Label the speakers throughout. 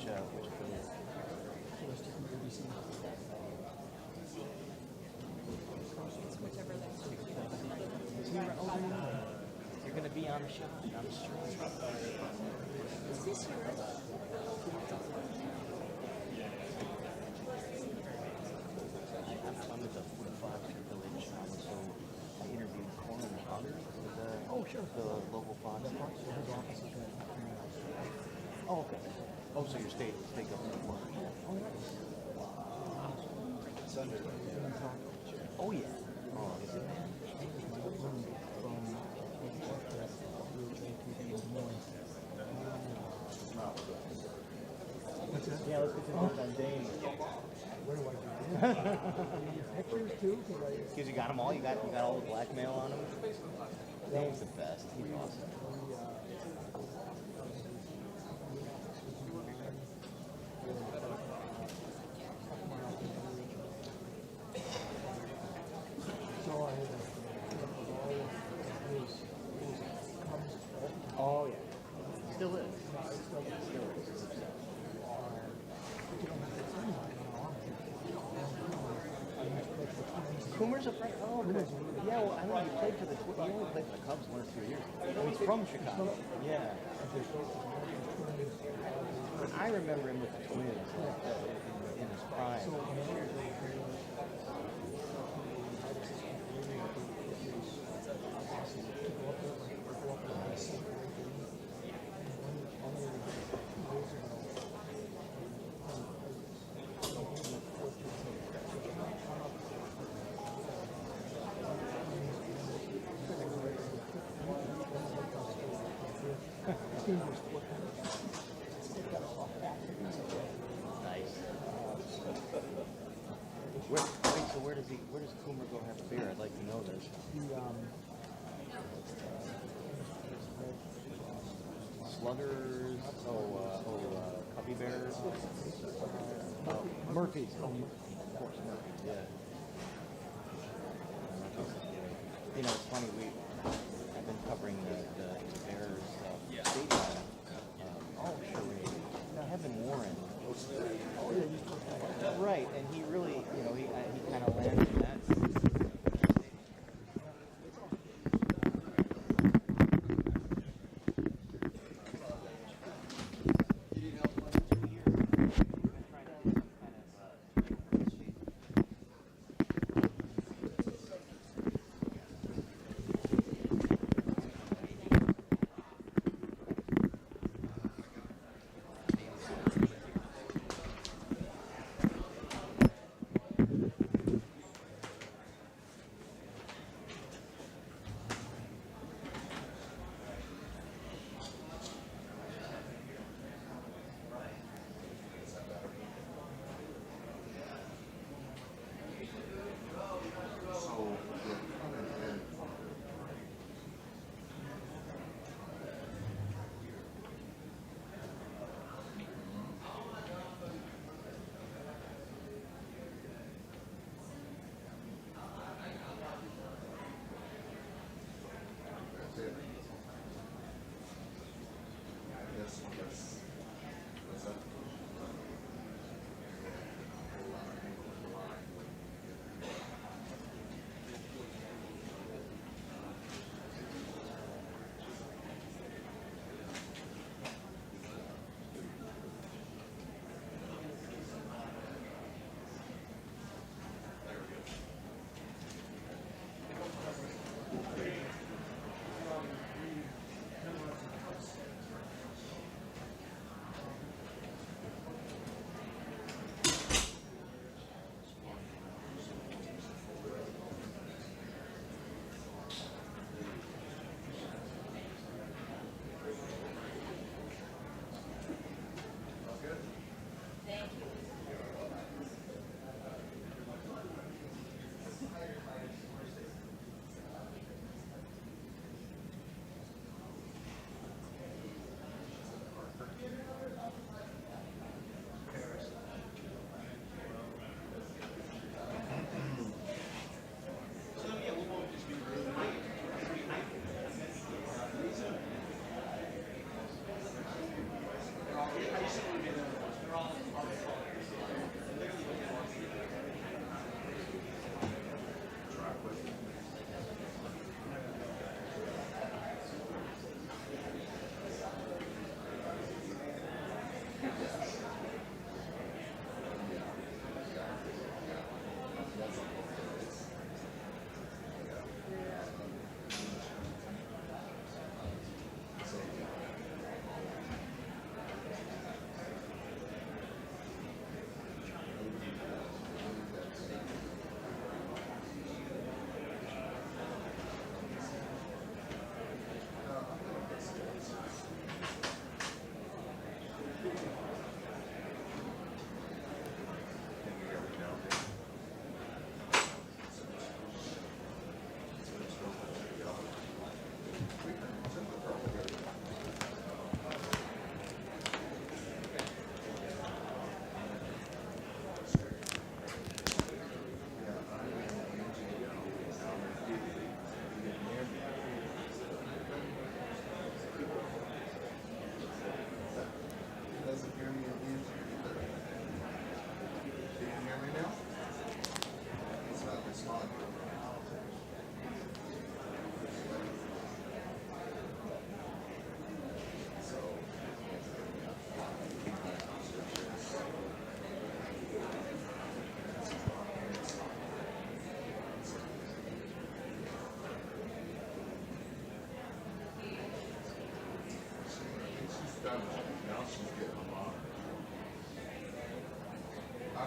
Speaker 1: affiliate?
Speaker 2: Whichever that's
Speaker 1: You're going to be on the show, on the stream.
Speaker 2: Is this yours?
Speaker 1: I'm with the Fox Village, so I interviewed Conan Hunter, the local Fox. Oh, okay. Oh, so your state government work. Oh, yeah. Oh, is it? Yeah, let's get this on Dane.
Speaker 3: What do I do? Pictures too?
Speaker 1: Because you got them all. You got all the blackmail on them. Dane's the best. He's awesome. Oh yeah, still is. Coomer's a friend. Oh, okay. Yeah. Well, I know he played for the. He only played for the Cubs 1 or 2 years. He's from Chicago. Yeah. I remember him with the Twins in his prime. Nice. Where does Coomer go have a beer? I'd like to know this. Sluggers, Cubby Bears, Murphy's. Oh, of course, Murphy's. Yeah. You know, it's funny. I've been covering the Bears stadium. Charade. Kevin Warren. Right, and he really, he kind of landed in that.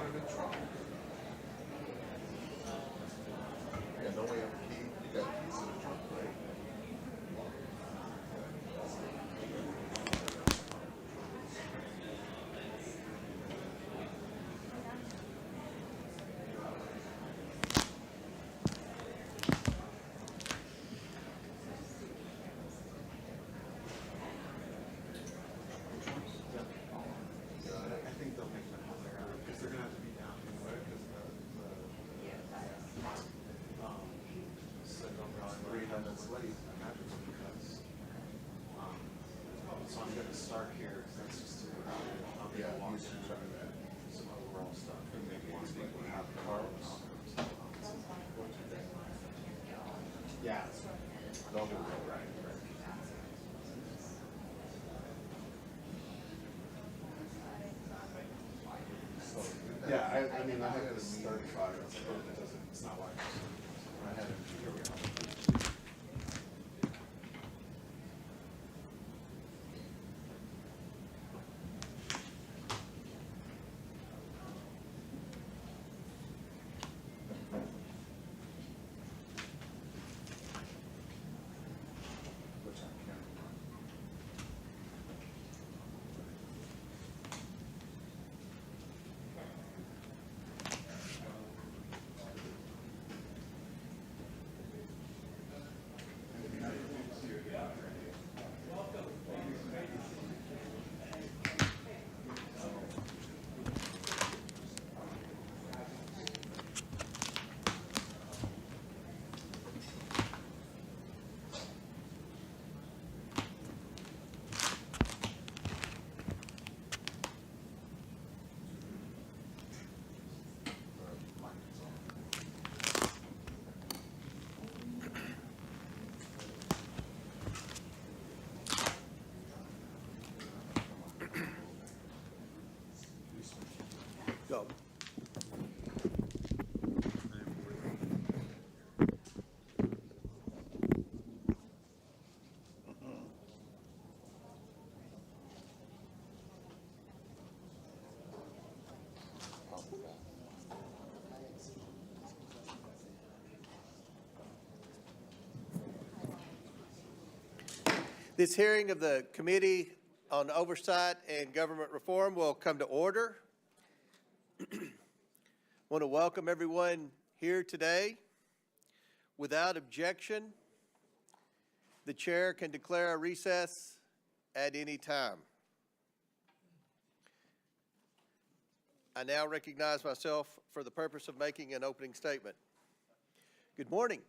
Speaker 4: Yeah, don't we have a key? You got keys in the trunk, right?
Speaker 5: I think they'll make them because they're gonna have to be down anyway, because the
Speaker 4: 3 minutes late.
Speaker 5: so I'm gonna start here, 'cause that's just too crowded. I'm
Speaker 4: Yeah,
Speaker 5: gonna walk
Speaker 4: you should
Speaker 5: in
Speaker 4: try that.
Speaker 5: some overall stuff, and maybe
Speaker 4: Once
Speaker 5: once
Speaker 4: people
Speaker 5: people
Speaker 4: have
Speaker 5: have
Speaker 4: cars.
Speaker 5: Yeah.
Speaker 4: Double right.
Speaker 5: Yeah, I mean, I have this 35, it doesn't, it's not like, I had it, here we go.
Speaker 4: Which I can't.
Speaker 1: Go. This hearing of the Committee on Oversight and Government Reform will come to order. Want to welcome everyone here today. Without objection, the chair can declare a recess at any time. I now recognize myself for the purpose of making an opening statement. Good morning.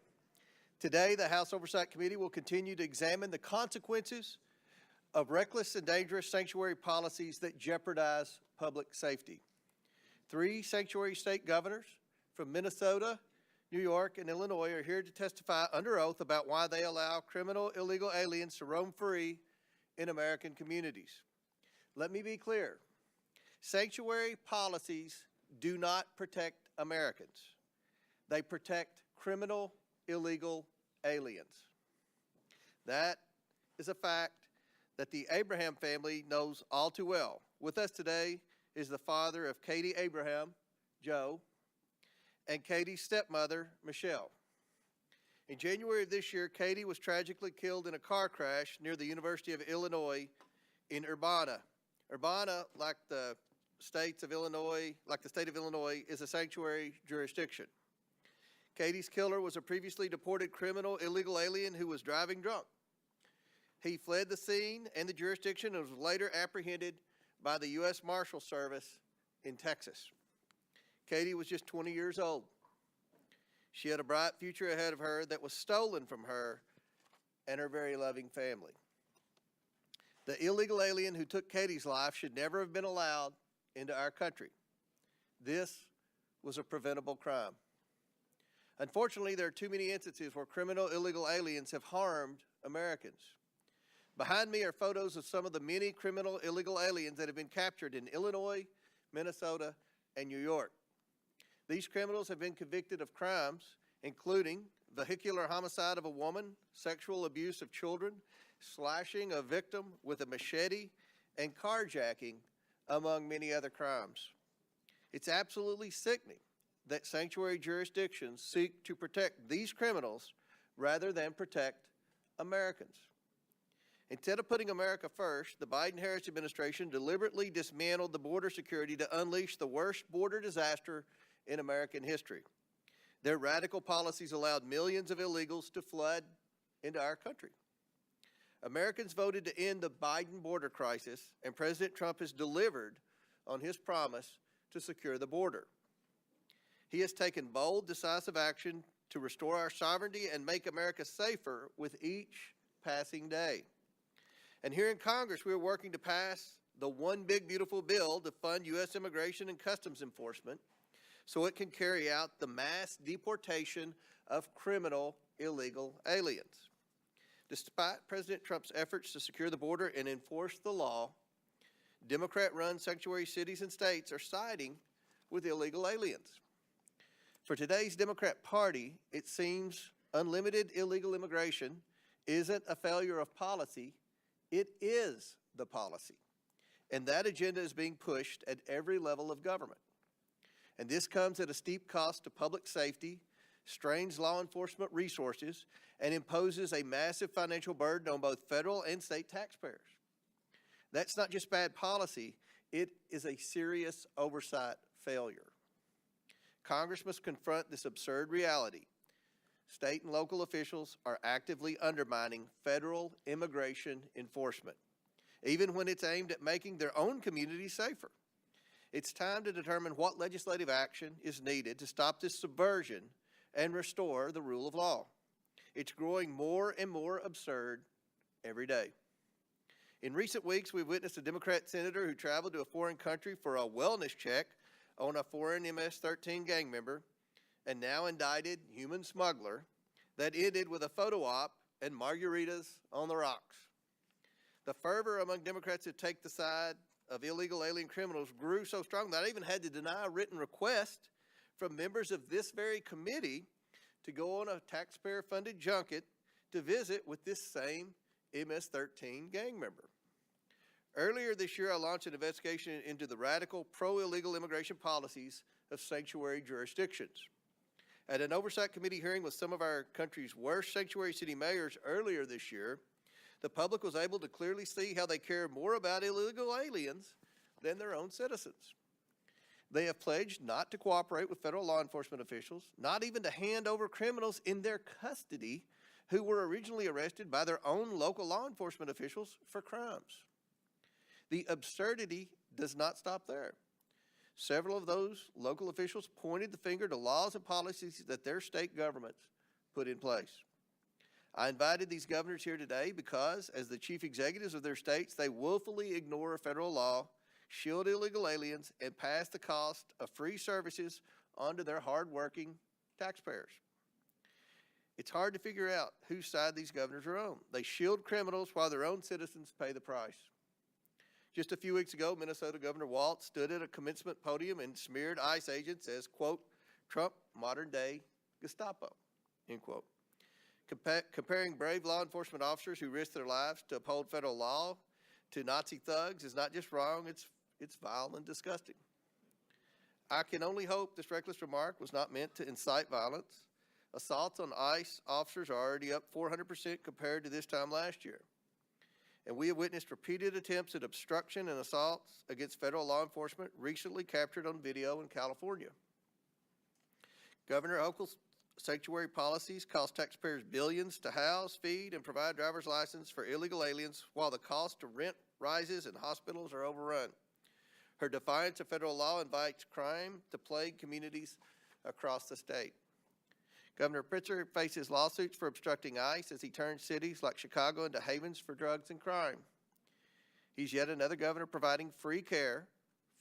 Speaker 1: Today, the House Oversight Committee will continue to examine the consequences of reckless and dangerous sanctuary policies that jeopardize public safety. 3 sanctuary state governors from Minnesota, New York, and Illinois are here to testify under oath about why they allow criminal illegal aliens to roam free in American communities. Let me be clear. Sanctuary policies do not protect Americans. They protect criminal illegal aliens. That is a fact that the Abraham family knows all too well. With us today is the father of Katie Abraham, Joe, and Katie's stepmother, Michelle. In January of this year, Katie was tragically killed in a car crash near the University of Illinois in Urbana. Urbana, like the state of Illinois, is a sanctuary jurisdiction. Katie's killer was a previously deported criminal illegal alien who was driving drunk. He fled the scene and the jurisdiction and was later apprehended by the U.S. Marshal Service in Texas. Katie was just 20 years old. She had a bright future ahead of her that was stolen from her and her very loving family. The illegal alien who took Katie's life should never have been allowed into our country. This was a preventable crime. Unfortunately, there are too many instances where criminal illegal aliens have harmed Americans. Behind me are photos of some of the many criminal illegal aliens that have been captured in Illinois, Minnesota, and New York. These criminals have been convicted of crimes including vehicular homicide of a woman, sexual abuse of children, slashing a victim with a machete, and carjacking, among many other crimes. It's absolutely sickening that sanctuary jurisdictions seek to protect these criminals rather than protect Americans. Instead of putting America first, the Biden-Harris administration deliberately dismantled the border security to unleash the worst border disaster in American history. Their radical policies allowed millions of illegals to flood into our country. Americans voted to end the Biden border crisis, and President Trump has delivered on his promise to secure the border. He has taken bold, decisive action to restore our sovereignty and make America safer with each passing day. And here in Congress, we are working to pass the One Big Beautiful Bill to fund U.S. Immigration and Customs Enforcement so it can carry out the mass deportation of criminal illegal aliens. Despite President Trump's efforts to secure the border and enforce the law, Democrat-run sanctuary cities and states are siding with illegal aliens. For today's Democrat Party, it seems unlimited illegal immigration isn't a failure of policy, it is the policy. And that agenda is being pushed at every level of government. And this comes at a steep cost to public safety, strains law enforcement resources, and imposes a massive financial burden on both federal and state taxpayers. That's not just bad policy, it is a serious oversight failure. Congress must confront this absurd reality. State and local officials are actively undermining federal immigration enforcement, even when it's aimed at making their own communities safer. It's time to determine what legislative action is needed to stop this subversion and restore the rule of law. It's growing more and more absurd every day. In recent weeks, we've witnessed a Democrat senator who traveled to a foreign country for a wellness check on a foreign MS-13 gang member and now indicted human smuggler that ended with a photo op and margaritas on the rocks. The fervor among Democrats who take the side of illegal alien criminals grew so strong that I even had to deny a written request from members of this very committee to go on a taxpayer-funded junket to visit with this same MS-13 gang member. Earlier this year, I launched an investigation into the radical pro-illegal immigration policies of sanctuary jurisdictions. At an Oversight Committee hearing with some of our country's worst sanctuary city mayors earlier this year, the public was able to clearly see how they care more about illegal aliens than their own citizens. They have pledged not to cooperate with federal law enforcement officials, not even to hand over criminals in their custody who were originally arrested by their own local law enforcement officials for crimes. The absurdity does not stop there. Several of those local officials pointed the finger to laws and policies that their state governments put in place. I invited these governors here today because, as the chief executives of their states, they willfully ignore federal law, shield illegal aliens, and pass the cost of free services onto their hardworking taxpayers. It's hard to figure out whose side these governors are on. They shield criminals while their own citizens pay the price. Just a few weeks ago, Minnesota Governor Walz stood at a commencement podium and smeared ICE agents as, quote, Trump modern-day Gestapo, end quote. Comparing brave law enforcement officers who risk their lives to uphold federal law to Nazi thugs is not just wrong, it's vile and disgusting. I can only hope this reckless remark was not meant to incite violence. Assaults on ICE officers are already up 400% compared to this time last year. And we have witnessed repeated attempts at obstruction and assaults against federal law enforcement recently captured on video in California. Governor Hochul's sanctuary policies cost taxpayers billions to house, feed, and provide driver's license for illegal aliens while the cost to rent rises and hospitals are overrun. Her defiance of federal law invites crime to plague communities across the state. Governor Pritzker faces lawsuits for obstructing ICE as he turns cities like Chicago into havens for drugs and crime. He's yet another governor providing free care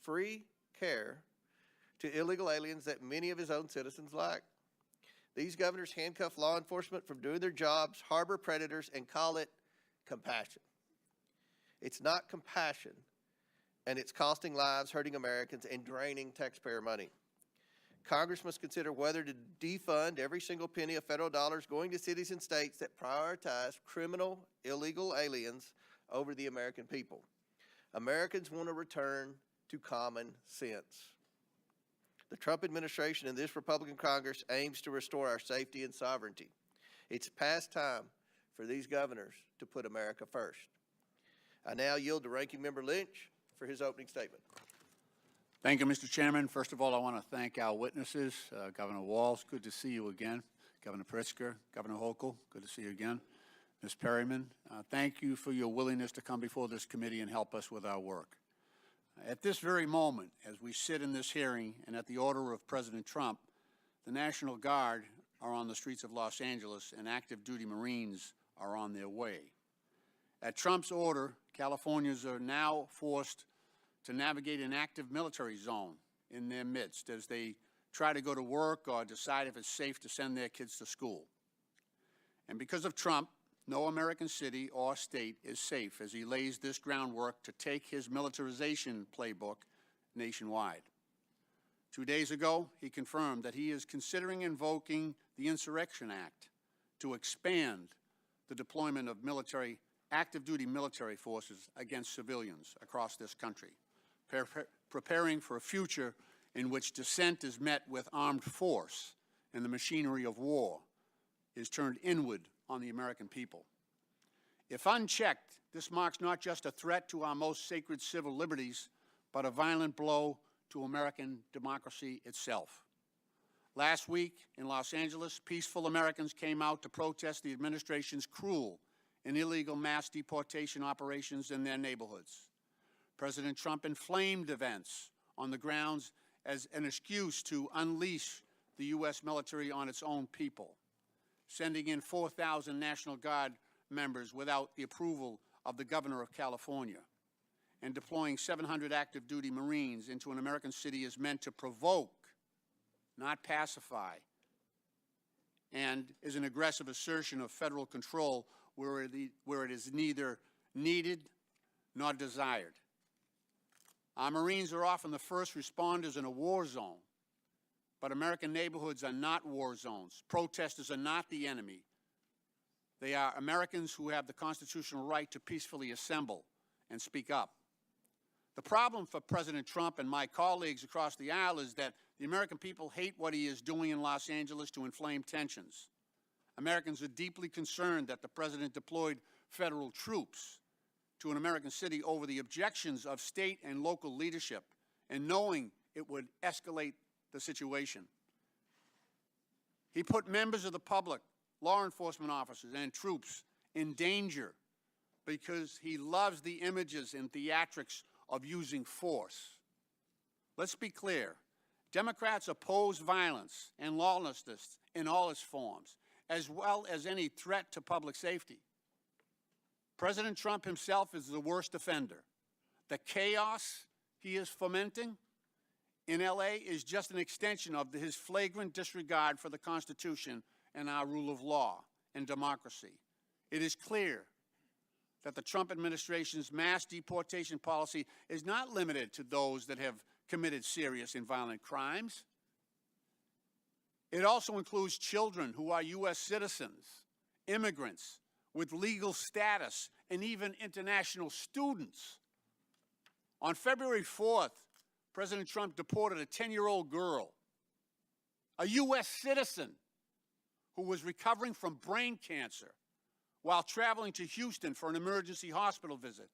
Speaker 1: to illegal aliens that many of his own citizens lack. These governors handcuff law enforcement from doing their jobs, harbor predators, and call it compassion. It's not compassion, and it's costing lives, hurting Americans, and draining taxpayer money. Congress must consider whether to defund every single penny of federal dollars going to cities and states that prioritize criminal, illegal aliens over the American people. Americans want to return to common sense. The Trump administration and this Republican Congress aims to restore our safety and sovereignty. It's past time for these governors to put America first. I now yield to Ranking Member Lynch for his opening statement.
Speaker 6: Thank you, Mr. Chairman. First of all, I want to thank our witnesses. Governor Walz, good to see you again. Governor Pritzker, Governor Hochul, good to see you again. Ms. Perryman, thank you for your willingness to come before this committee and help us with our work. At this very moment, as we sit in this hearing and at the order of President Trump, the National Guard are on the streets of Los Angeles and active duty Marines are on their way. At Trump's order, Californians are now forced to navigate an active military zone in their midst as they try to go to work or decide if it's safe to send their kids to school. And because of Trump, no American city or state is safe as he lays this groundwork to take his militarization playbook nationwide. 2 days ago, he confirmed that he is considering invoking the Insurrection Act to expand the deployment of active duty military forces against civilians across this country, preparing for a future in which dissent is met with armed force and the machinery of war is turned inward on the American people. If unchecked, this marks not just a threat to our most sacred civil liberties, but a violent blow to American democracy itself. Last week in Los Angeles, peaceful Americans came out to protest the administration's cruel and illegal mass deportation operations in their neighborhoods. President Trump inflamed events on the grounds as an excuse to unleash the U.S. military on its own people, sending in 4,000 National Guard members without the approval of the governor of California, and deploying 700 active duty Marines into an American city is meant to provoke, not pacify, and is an aggressive assertion of federal control where it is neither needed nor desired. Our Marines are often the first responders in a war zone, but American neighborhoods are not war zones. Protesters are not the enemy. They are Americans who have the constitutional right to peacefully assemble and speak up. The problem for President Trump and my colleagues across the aisle is that the American people hate what he is doing in Los Angeles to inflame tensions. Americans are deeply concerned that the president deployed federal troops to an American city over the objections of state and local leadership, and knowing it would escalate the situation. He put members of the public, law enforcement officers, and troops in danger because he loves the images and theatrics of using force. Let's be clear. Democrats oppose violence and lawlessness in all its forms, as well as any threat to public safety. President Trump himself is the worst offender. The chaos he is fomenting in LA is just an extension of his flagrant disregard for the Constitution and our rule of law and democracy. It is clear that the Trump administration's mass deportation policy is not limited to those that have committed serious and violent crimes. It also includes children who are U.S. citizens, immigrants with legal status, and even international students. On February 4th, President Trump deported a 10-year-old girl, a U.S. citizen who was recovering from brain cancer while traveling to Houston for an emergency hospital visit.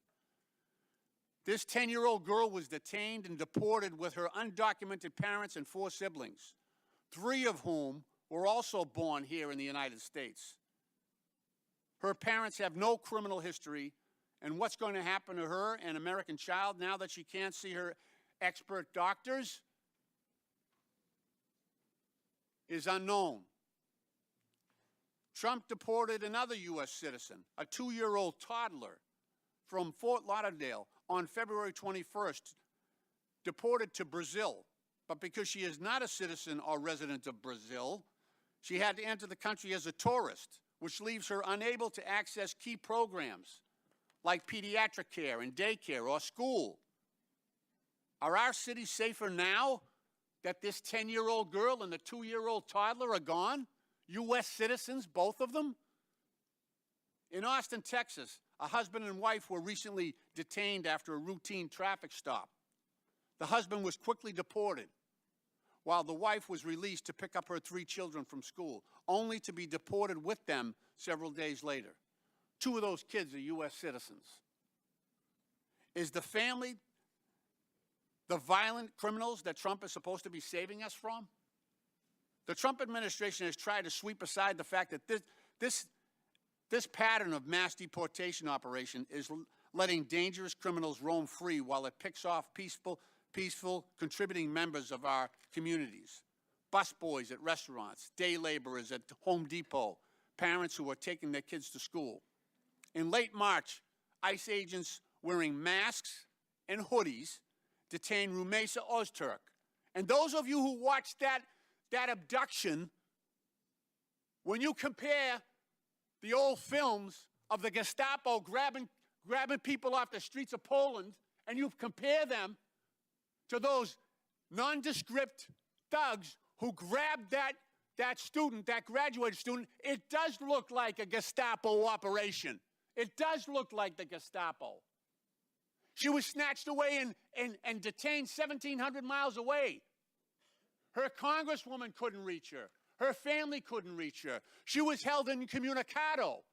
Speaker 6: This 10-year-old girl was detained and deported with her undocumented parents and 4 siblings, 3 of whom were also born here in the United States. Her parents have no criminal history, and what's going to happen to her, an American child, now that she can't see her expert doctors, is unknown. Trump deported another U.S. citizen, a 2-year-old toddler from Fort Lauderdale on February 21st, deported to Brazil. But because she is not a citizen or resident of Brazil, she had to enter the country as a tourist, which leaves her unable to access key programs like pediatric care and daycare or school. Are our cities safer now that this 10-year-old girl and the 2-year-old toddler are gone? U.S. citizens, both of them? In Austin, Texas, a husband and wife were recently detained after a routine traffic stop. The husband was quickly deported, while the wife was released to pick up her 3 children from school, only to be deported with them several days later. 2 of those kids are U.S. citizens. Is the family the violent criminals that Trump is supposed to be saving us from? The Trump administration has tried to sweep aside the fact that this pattern of mass deportation operation is letting dangerous criminals roam free while it picks off peaceful, contributing members of our communities. Busboys at restaurants, day laborers at Home Depot, parents who are taking their kids to school. In late March, ICE agents wearing masks and hoodies detained Rumeysa Ozturk. And those of you who watched that abduction, when you compare the old films of the Gestapo grabbing people off the streets of Poland, and you compare them to those nondescript thugs who grabbed that student, that graduated student, it does look like a Gestapo operation. It does look like the Gestapo. She was snatched away and detained 1,700 miles away. Her congresswoman couldn't reach her. Her family couldn't reach her. She was held incommunicado,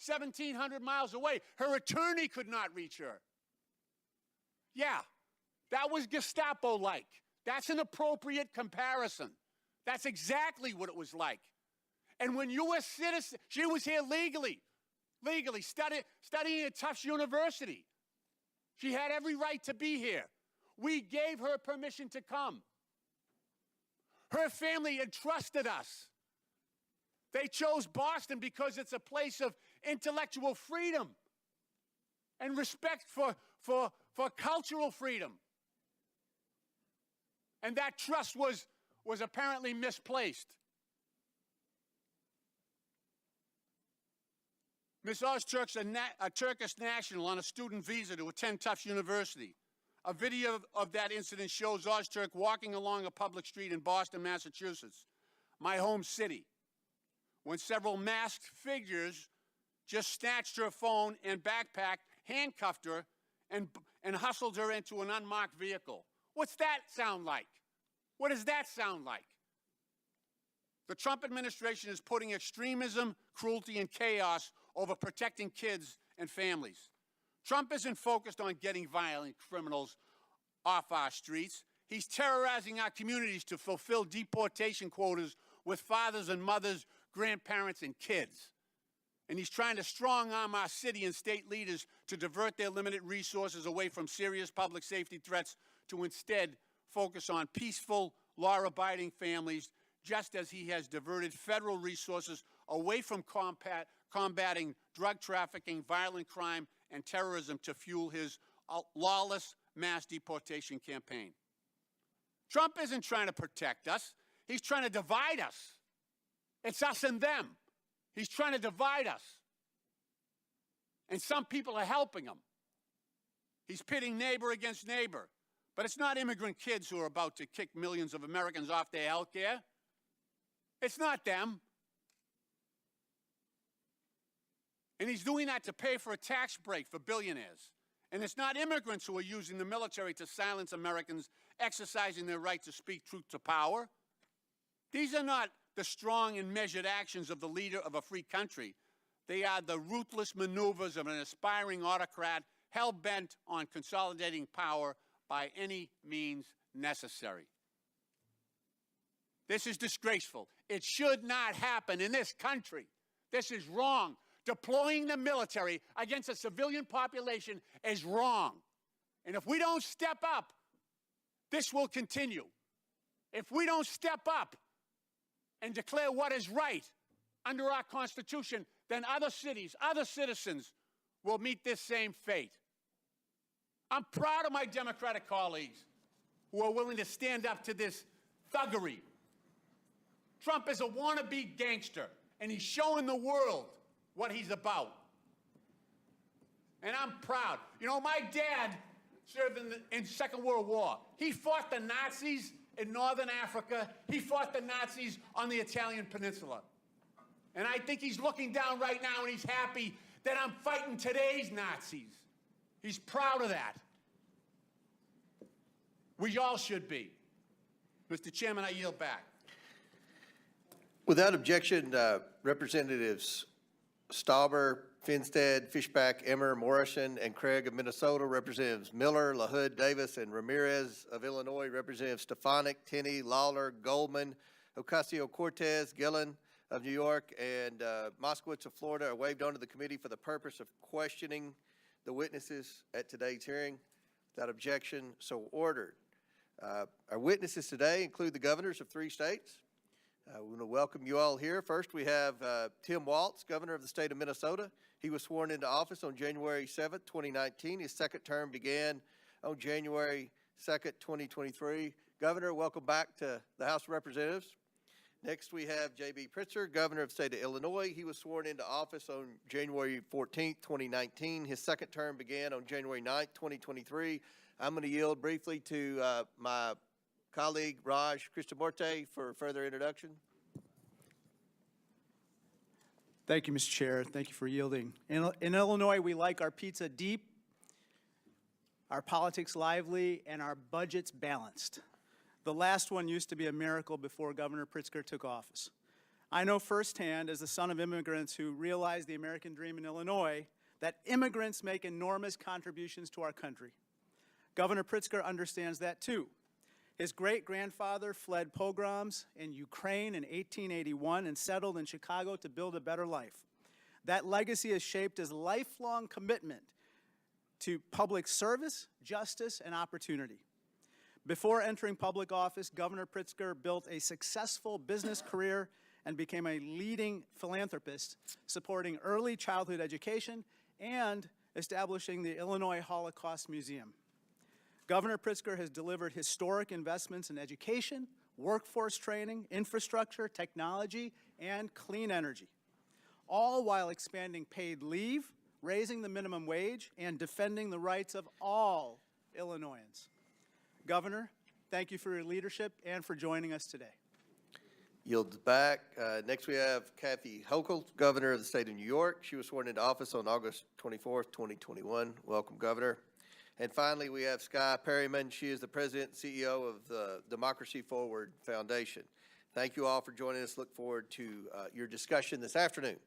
Speaker 6: 1,700 miles away. Her attorney could not reach her. Yeah, that was Gestapo-like. That's an appropriate comparison. That's exactly what it was like. And when U.S. citizen, she was here legally studying at Tufts University. She had every right to be here. We gave her permission to come. Her family entrusted us. They chose Boston because it's a place of intellectual freedom and respect for cultural freedom. And that trust was apparently misplaced. Ms. Ozturk's a Turkish national on a student visa to attend Tufts University. A video of that incident shows Ozturk walking along a public street in Boston, Massachusetts, my home city, when several masked figures just snatched her phone and backpack, handcuffed her, and hustled her into an unmarked vehicle. What's that sound like? What does that sound like? The Trump administration is putting extremism, cruelty, and chaos over protecting kids and families. Trump isn't focused on getting violent criminals off our streets. He's terrorizing our communities to fulfill deportation quotas with fathers and mothers, grandparents, and kids. And he's trying to strong-arm our city and state leaders to divert their limited resources away from serious public safety threats to instead focus on peaceful, law-abiding families, just as he has diverted federal resources away from combating drug trafficking, violent crime, and terrorism to fuel his lawless mass deportation campaign. Trump isn't trying to protect us. He's trying to divide us. It's us and them. He's trying to divide us. And some people are helping him. He's pitting neighbor against neighbor. But it's not immigrant kids who are about to kick millions of Americans off their health care. It's not them. And he's doing that to pay for a tax break for billionaires. And it's not immigrants who are using the military to silence Americans exercising their right to speak truth to power. These are not the strong and measured actions of the leader of a free country. They are the ruthless maneuvers of an aspiring autocrat hell-bent on consolidating power by any means necessary. This is disgraceful. It should not happen in this country. This is wrong. Deploying the military against a civilian population is wrong. And if we don't step up, this will continue. If we don't step up and declare what is right under our Constitution, then other cities, other citizens will meet this same fate. I'm proud of my Democratic colleagues who are willing to stand up to this thuggery. Trump is a wannabe gangster, and he's showing the world what he's about. And I'm proud. You know, my dad served in Second World War. He fought the Nazis in Northern Africa. He fought the Nazis on the Italian peninsula. And I think he's looking down right now and he's happy that I'm fighting today's Nazis. He's proud of that. We all should be.
Speaker 5: Mr. Chairman, I yield back.
Speaker 1: Without objection, Representatives Stauber, Finstead, Fishback, Emmer, Morrison, and Craig of Minnesota, Representatives Miller, LaHood, Davis, and Ramirez of Illinois, Representatives Stefanik, Tenney, Lawler, Goldman, Ocasio-Cortez, Gillen of New York, and Moskowitz of Florida are waived onto the committee for the purpose of questioning the witnesses at today's hearing. Without objection, so ordered. Our witnesses today include the governors of 3 states. We want to welcome you all here. First, we have Tim Walz, governor of the state of Minnesota. He was sworn into office on January 7th, 2019. His second term began on January 2nd, 2023. Governor, welcome back to the House of Representatives. Next, we have J.B. Pritzker, governor of the state of Illinois. He was sworn into office on January 14th, 2019. His second term began on January 9th, 2023. I'm going to yield briefly to my colleague, Raj Krishnamurthy, for further introduction.
Speaker 7: Thank you, Mr. Chair. Thank you for yielding. In Illinois, we like our pizza deep, our politics lively, and our budgets balanced. The last one used to be a miracle before Governor Pritzker took office. I know firsthand, as the son of immigrants who realized the American dream in Illinois, that immigrants make enormous contributions to our country. Governor Pritzker understands that too. His great-grandfather fled pogroms in Ukraine in 1881 and settled in Chicago to build a better life. That legacy has shaped his lifelong commitment to public service, justice, and opportunity. Before entering public office, Governor Pritzker built a successful business career and became a leading philanthropist, supporting early childhood education and establishing the Illinois Holocaust Museum. Governor Pritzker has delivered historic investments in education, workforce training, infrastructure, technology, and clean energy, all while expanding paid leave, raising the minimum wage, and defending the rights of all Illinoisans. Governor, thank you for your leadership and for joining us today.
Speaker 1: Yields back. Next, we have Kathy Hochul, governor of the state of New York. She was sworn into office on August 24th, 2021. Welcome, Governor. And finally, we have Sky Perryman. She is the president and CEO of the Democracy Forward Foundation. Thank you all for joining us. Look forward to your discussion this afternoon.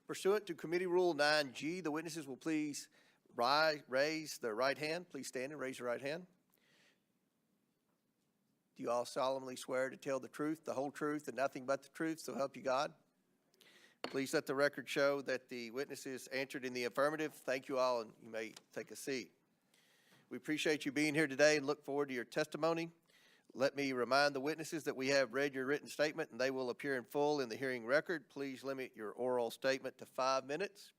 Speaker 1: Pursuant to Committee Rule 9G, the witnesses will please raise their right hand. Please stand and raise your right hand. Do you all solemnly swear to tell the truth, the whole truth, and nothing but the truth, so help you God? Please let the record show that the witnesses answered in the affirmative. Thank you all, and you may take a seat. We appreciate you being here today and look forward to your testimony. Let me remind the witnesses that we have read your written statement and they will appear in full in the hearing record. Please limit your oral statement to 5 minutes.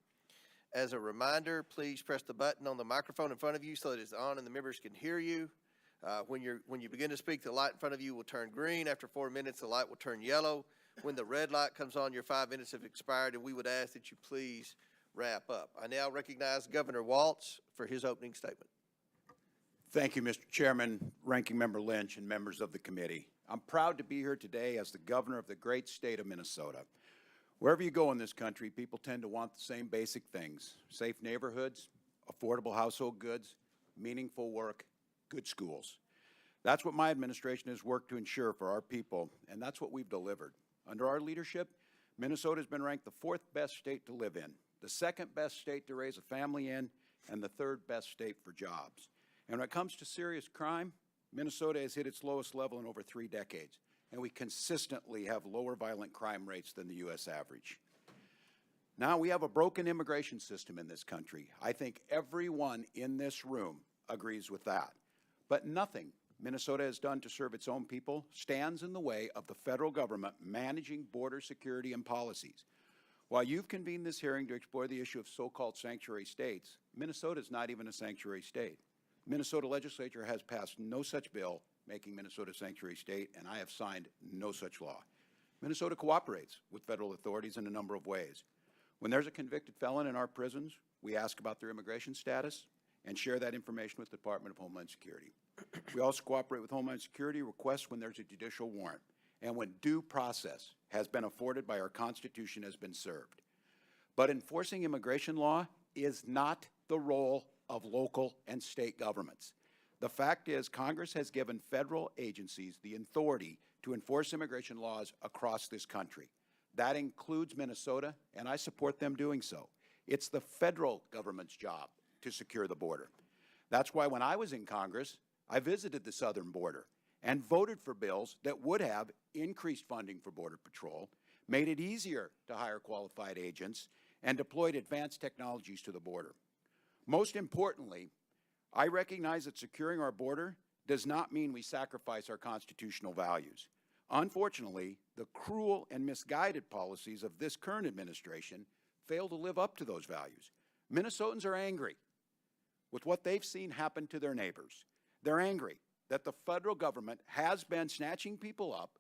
Speaker 1: As a reminder, please press the button on the microphone in front of you so that it's on and the members can hear you. When you begin to speak, the light in front of you will turn green. After 4 minutes, the light will turn yellow. When the red light comes on, your 5 minutes have expired, and we would ask that you please wrap up. I now recognize Governor Walz for his opening statement.
Speaker 8: Thank you, Mr. Chairman, Ranking Member Lynch, and members of the committee. I'm proud to be here today as the governor of the great state of Minnesota. Wherever you go in this country, people tend to want the same basic things: safe neighborhoods, affordable household goods, meaningful work, good schools. That's what my administration has worked to ensure for our people, and that's what we've delivered. Under our leadership, Minnesota has been ranked the 4th best state to live in, the 2nd best state to raise a family in, and the 3rd best state for jobs. And when it comes to serious crime, Minnesota has hit its lowest level in over 3 decades, and we consistently have lower violent crime rates than the U.S. average. Now, we have a broken immigration system in this country. I think everyone in this room agrees with that. But nothing Minnesota has done to serve its own people stands in the way of the federal government managing border security and policies. While you've convened this hearing to explore the issue of so-called sanctuary states, Minnesota is not even a sanctuary state. Minnesota legislature has passed no such bill making Minnesota a sanctuary state, and I have signed no such law. Minnesota cooperates with federal authorities in a number of ways. When there's a convicted felon in our prisons, we ask about their immigration status and share that information with the Department of Homeland Security. We also cooperate with Homeland Security requests when there's a judicial warrant and when due process has been afforded by our Constitution has been served. But enforcing immigration law is not the role of local and state governments. The fact is, Congress has given federal agencies the authority to enforce immigration laws across this country. That includes Minnesota, and I support them doing so. It's the federal government's job to secure the border. That's why when I was in Congress, I visited the southern border and voted for bills that would have increased funding for Border Patrol, made it easier to hire qualified agents, and deployed advanced technologies to the border. Most importantly, I recognize that securing our border does not mean we sacrifice our constitutional values. Unfortunately, the cruel and misguided policies of this current administration fail to live up to those values. Minnesotans are angry with what they've seen happen to their neighbors. They're angry that the federal government has been snatching people up,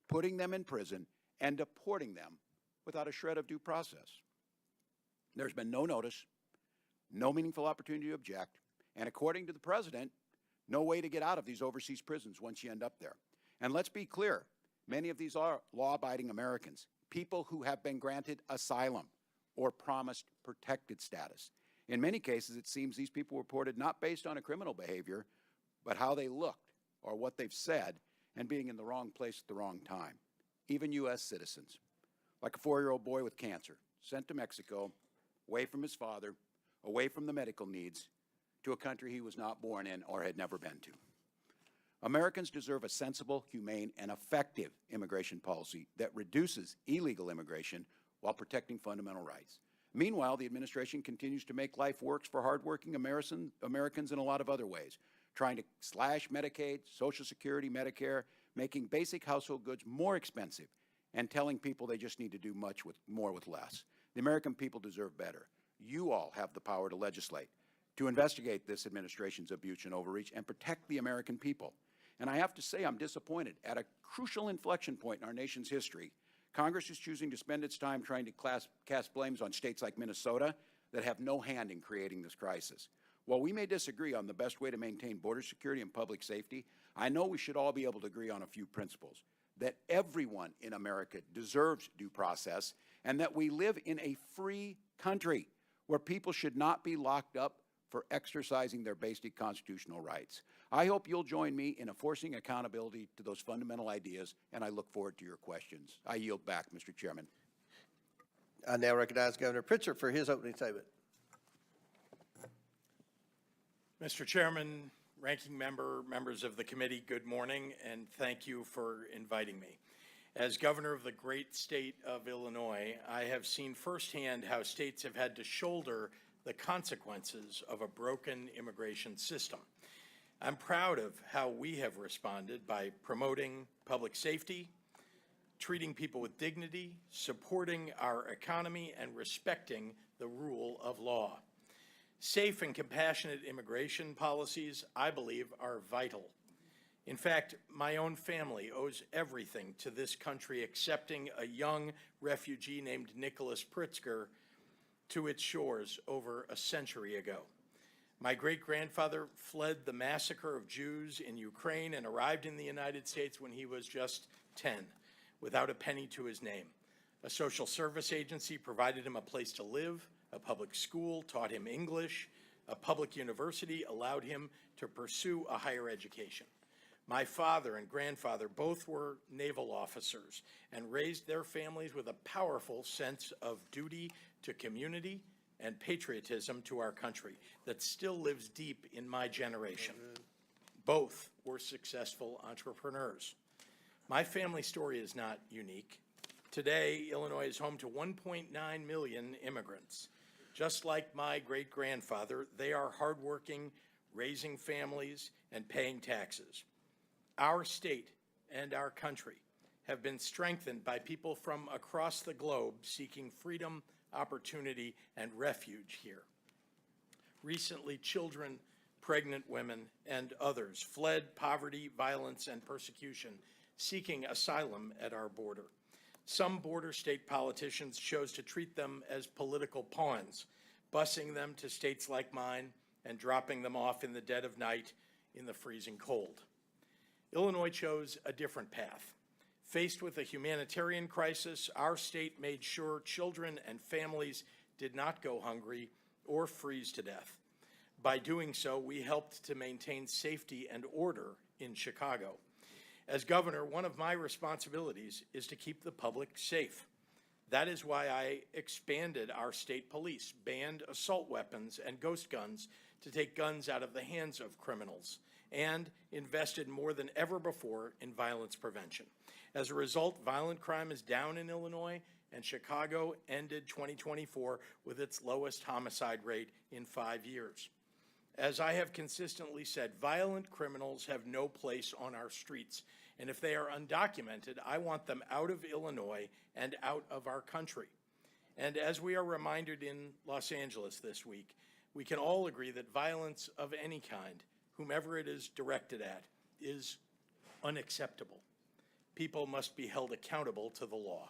Speaker 8: putting them in prison, and deporting them without a shred of due process. There's been no notice, no meaningful opportunity to object, and according to the president, no way to get out of these overseas prisons once you end up there. And let's be clear, many of these are law-abiding Americans, people who have been granted asylum or promised protected status. In many cases, it seems these people were reported not based on a criminal behavior, but how they looked or what they've said and being in the wrong place at the wrong time. Even U.S. citizens, like a 4-year-old boy with cancer, sent to Mexico, away from his father, away from the medical needs, to a country he was not born in or had never been to. Americans deserve a sensible, humane, and effective immigration policy that reduces illegal immigration while protecting fundamental rights. Meanwhile, the administration continues to make life worse for hardworking Americans in a lot of other ways, trying to slash Medicaid, Social Security, Medicare, making basic household goods more expensive, and telling people they just need to do more with less. The American people deserve better. You all have the power to legislate, to investigate this administration's abuse and overreach, and protect the American people. And I have to say, I'm disappointed. At a crucial inflection point in our nation's history, Congress is choosing to spend its time trying to cast blames on states like Minnesota that have no hand in creating this crisis. While we may disagree on the best way to maintain border security and public safety, I know we should all be able to agree on a few principles: that everyone in America deserves due process, and that we live in a free country where people should not be locked up for exercising their basic constitutional rights. I hope you'll join me in enforcing accountability to those fundamental ideas, and I look forward to your questions. I yield back, Mr. Chairman.
Speaker 1: I now recognize Governor Pritzker for his opening statement.
Speaker 9: Mr. Chairman, Ranking Member, members of the committee, good morning, and thank you for inviting me. As governor of the great state of Illinois, I have seen firsthand how states have had to shoulder the consequences of a broken immigration system. I'm proud of how we have responded by promoting public safety, treating people with dignity, supporting our economy, and respecting the rule of law. Safe and compassionate immigration policies, I believe, are vital. In fact, my own family owes everything to this country accepting a young refugee named Nicholas Pritzker to its shores over a century ago. My great-grandfather fled the massacre of Jews in Ukraine and arrived in the United States when he was just 10, without a penny to his name. A social service agency provided him a place to live, a public school taught him English, a public university allowed him to pursue a higher education. My father and grandfather both were naval officers and raised their families with a powerful sense of duty to community and patriotism to our country that still lives deep in my generation. Both were successful entrepreneurs. My family story is not unique. Today, Illinois is home to 1.9 million immigrants. Just like my great-grandfather, they are hardworking, raising families, and paying taxes. Our state and our country have been strengthened by people from across the globe seeking freedom, opportunity, and refuge here. Recently, children, pregnant women, and others fled poverty, violence, and persecution, seeking asylum at our border. Some border state politicians chose to treat them as political pawns, busing them to states like mine and dropping them off in the dead of night in the freezing cold. Illinois chose a different path. Faced with a humanitarian crisis, our state made sure children and families did not go hungry or freeze to death. By doing so, we helped to maintain safety and order in Chicago. As governor, one of my responsibilities is to keep the public safe. That is why I expanded our state police, banned assault weapons and ghost guns to take guns out of the hands of criminals, and invested more than ever before in violence prevention. As a result, violent crime is down in Illinois, and Chicago ended 2024 with its lowest homicide rate in 5 years. As I have consistently said, violent criminals have no place on our streets, and if they are undocumented, I want them out of Illinois and out of our country. And as we are reminded in Los Angeles this week, we can all agree that violence of any kind, whomever it is directed at, is unacceptable. People must be held accountable to the law.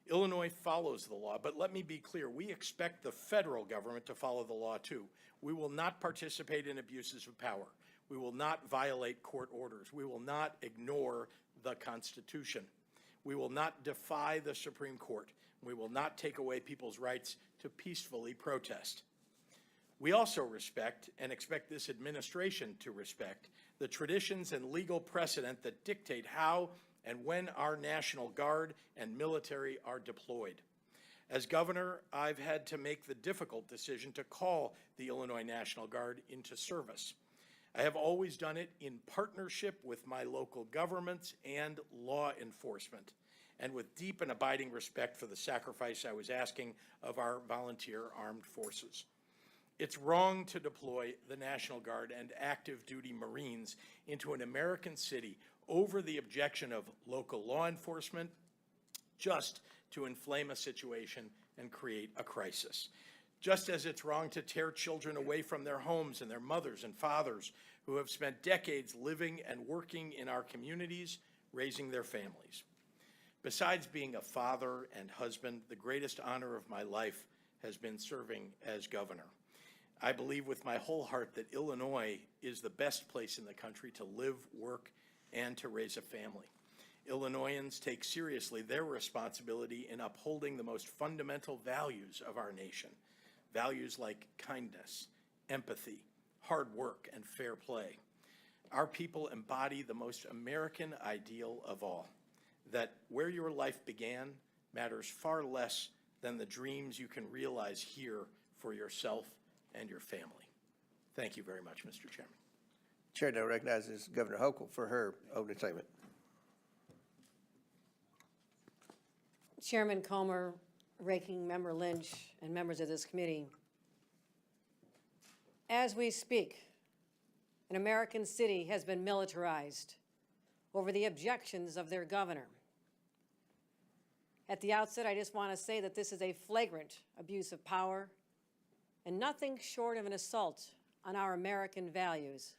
Speaker 9: Illinois follows the law, but let me be clear, we expect the federal government to follow the law too. We will not participate in abuses of power. We will not violate court orders. We will not ignore the Constitution. We will not defy the Supreme Court. We will not take away people's rights to peacefully protest. We also respect, and expect this administration to respect, the traditions and legal precedent that dictate how and when our National Guard and military are deployed. As governor, I've had to make the difficult decision to call the Illinois National Guard into service. I have always done it in partnership with my local governments and law enforcement, and with deep and abiding respect for the sacrifice I was asking of our volunteer armed forces. It's wrong to deploy the National Guard and active duty Marines into an American city over the objection of local law enforcement, just to inflame a situation and create a crisis. Just as it's wrong to tear children away from their homes and their mothers and fathers who have spent decades living and working in our communities, raising their families. Besides being a father and husband, the greatest honor of my life has been serving as governor. I believe with my whole heart that Illinois is the best place in the country to live, work, and to raise a family. Illinoisans take seriously their responsibility in upholding the most fundamental values of our nation. Values like kindness, empathy, hard work, and fair play. Our people embody the most American ideal of all, that where your life began matters far less than the dreams you can realize here for yourself and your family. Thank you very much, Mr. Chairman.
Speaker 1: Chair now recognizes Governor Hochul for her opening statement.
Speaker 10: Chairman Comer, Ranking Member Lynch, and members of this committee, as we speak, an American city has been militarized over the objections of their governor. At the outset, I just want to say that this is a flagrant abuse of power and nothing short of an assault on our American values.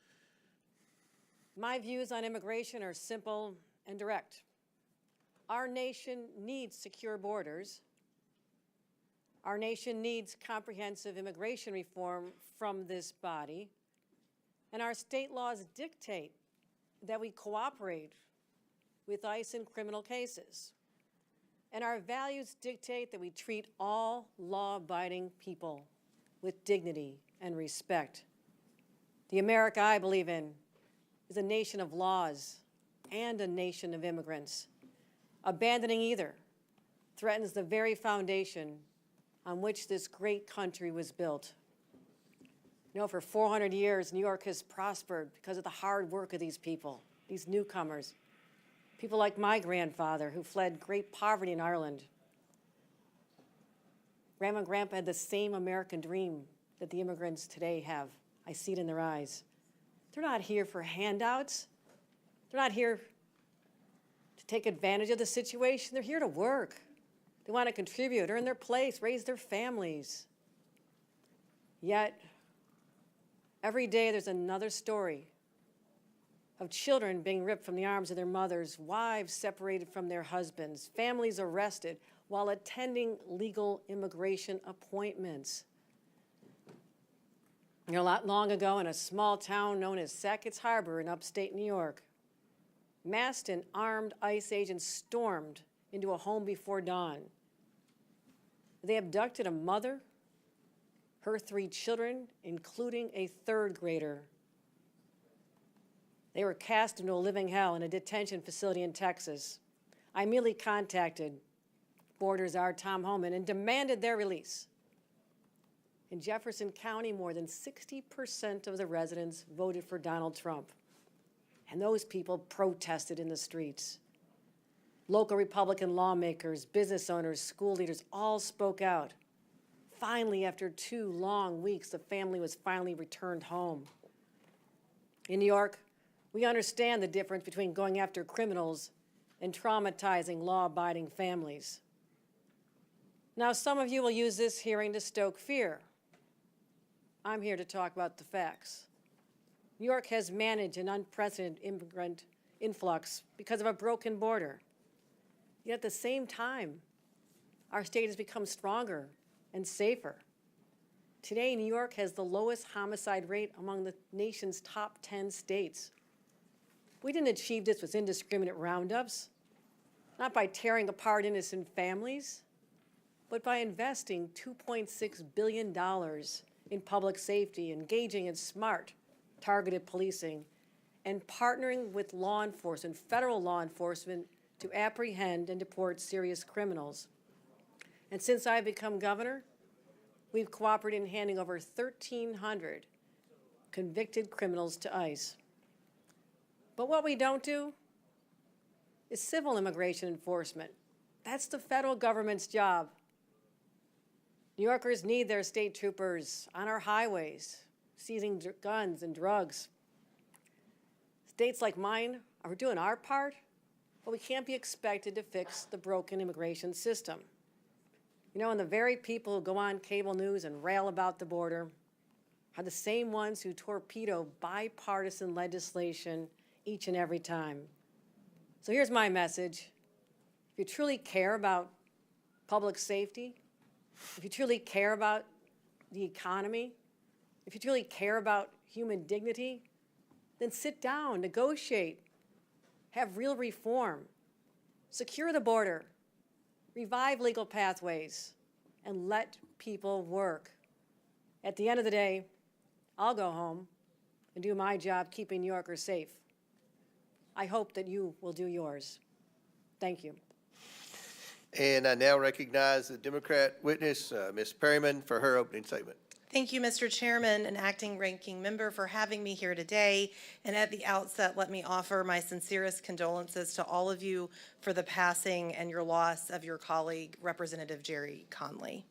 Speaker 10: My views on immigration are simple and direct. Our nation needs secure borders. Our nation needs comprehensive immigration reform from this body. And our state laws dictate that we cooperate with ICE in criminal cases. And our values dictate that we treat all law-abiding people with dignity and respect. The America I believe in is a nation of laws and a nation of immigrants. Abandoning either threatens the very foundation on which this great country was built. You know, for 400 years, New York has prospered because of the hard work of these people, these newcomers, people like my grandfather who fled great poverty in Ireland. Grandma and Grandpa had the same American dream that the immigrants today have. I see it in their eyes. They're not here for handouts. They're not here to take advantage of the situation. They're here to work. They want to contribute, earn their place, raise their families. Yet, every day there's another story of children being ripped from the arms of their mothers, wives separated from their husbands, families arrested while attending legal immigration appointments. You know, not long ago in a small town known as Sackett's Harbor in upstate New York, masked and armed ICE agents stormed into a home before dawn. They abducted a mother her 3 children, including a 3rd grader. They were cast into a living hell in a detention facility in Texas. I immediately contacted Border Czar Tom Homan and demanded their release. In Jefferson County, more than 60% of the residents voted for Donald Trump, and those people protested in the streets. Local Republican lawmakers, business owners, school leaders all spoke out. Finally, after 2 long weeks, the family was finally returned home. In New York, we understand the difference between going after criminals and traumatizing law-abiding families. Now, some of you will use this hearing to stoke fear. I'm here to talk about the facts. New York has managed an unprecedented immigrant influx because of a broken border. Yet at the same time, our state has become stronger and safer. Today, New York has the lowest homicide rate among the nation's top 10 states. We didn't achieve this with indiscriminate roundups, not by tearing apart innocent families, but by investing $2.6 billion in public safety, engaging in smart, targeted policing, and partnering with law enforcement, federal law enforcement, to apprehend and deport serious criminals. And since I've become governor, we've cooperated in handing over 1,300 convicted criminals to ICE. But what we don't do is civil immigration enforcement. That's the federal government's job. New Yorkers need their state troopers on our highways, seizing guns and drugs. States like mine are doing our part, but we can't be expected to fix the broken immigration system. You know, and the very people who go on cable news and rail about the border are the same ones who torpedo bipartisan legislation each and every time. So here's my message. If you truly care about public safety, if you truly care about the economy, if you truly care about human dignity, then sit down, negotiate, have real reform, secure the border, revive legal pathways, and let people work. At the end of the day, I'll go home and do my job keeping New Yorkers safe. I hope that you will do yours. Thank you.
Speaker 1: And I now recognize the Democrat witness, Ms. Perryman, for her opening statement.
Speaker 11: Thank you, Mr. Chairman and Acting Ranking Member, for having me here today. And at the outset, let me offer my sincerest condolences to all of you for the passing and your loss of your colleague, Representative Jerry Conley.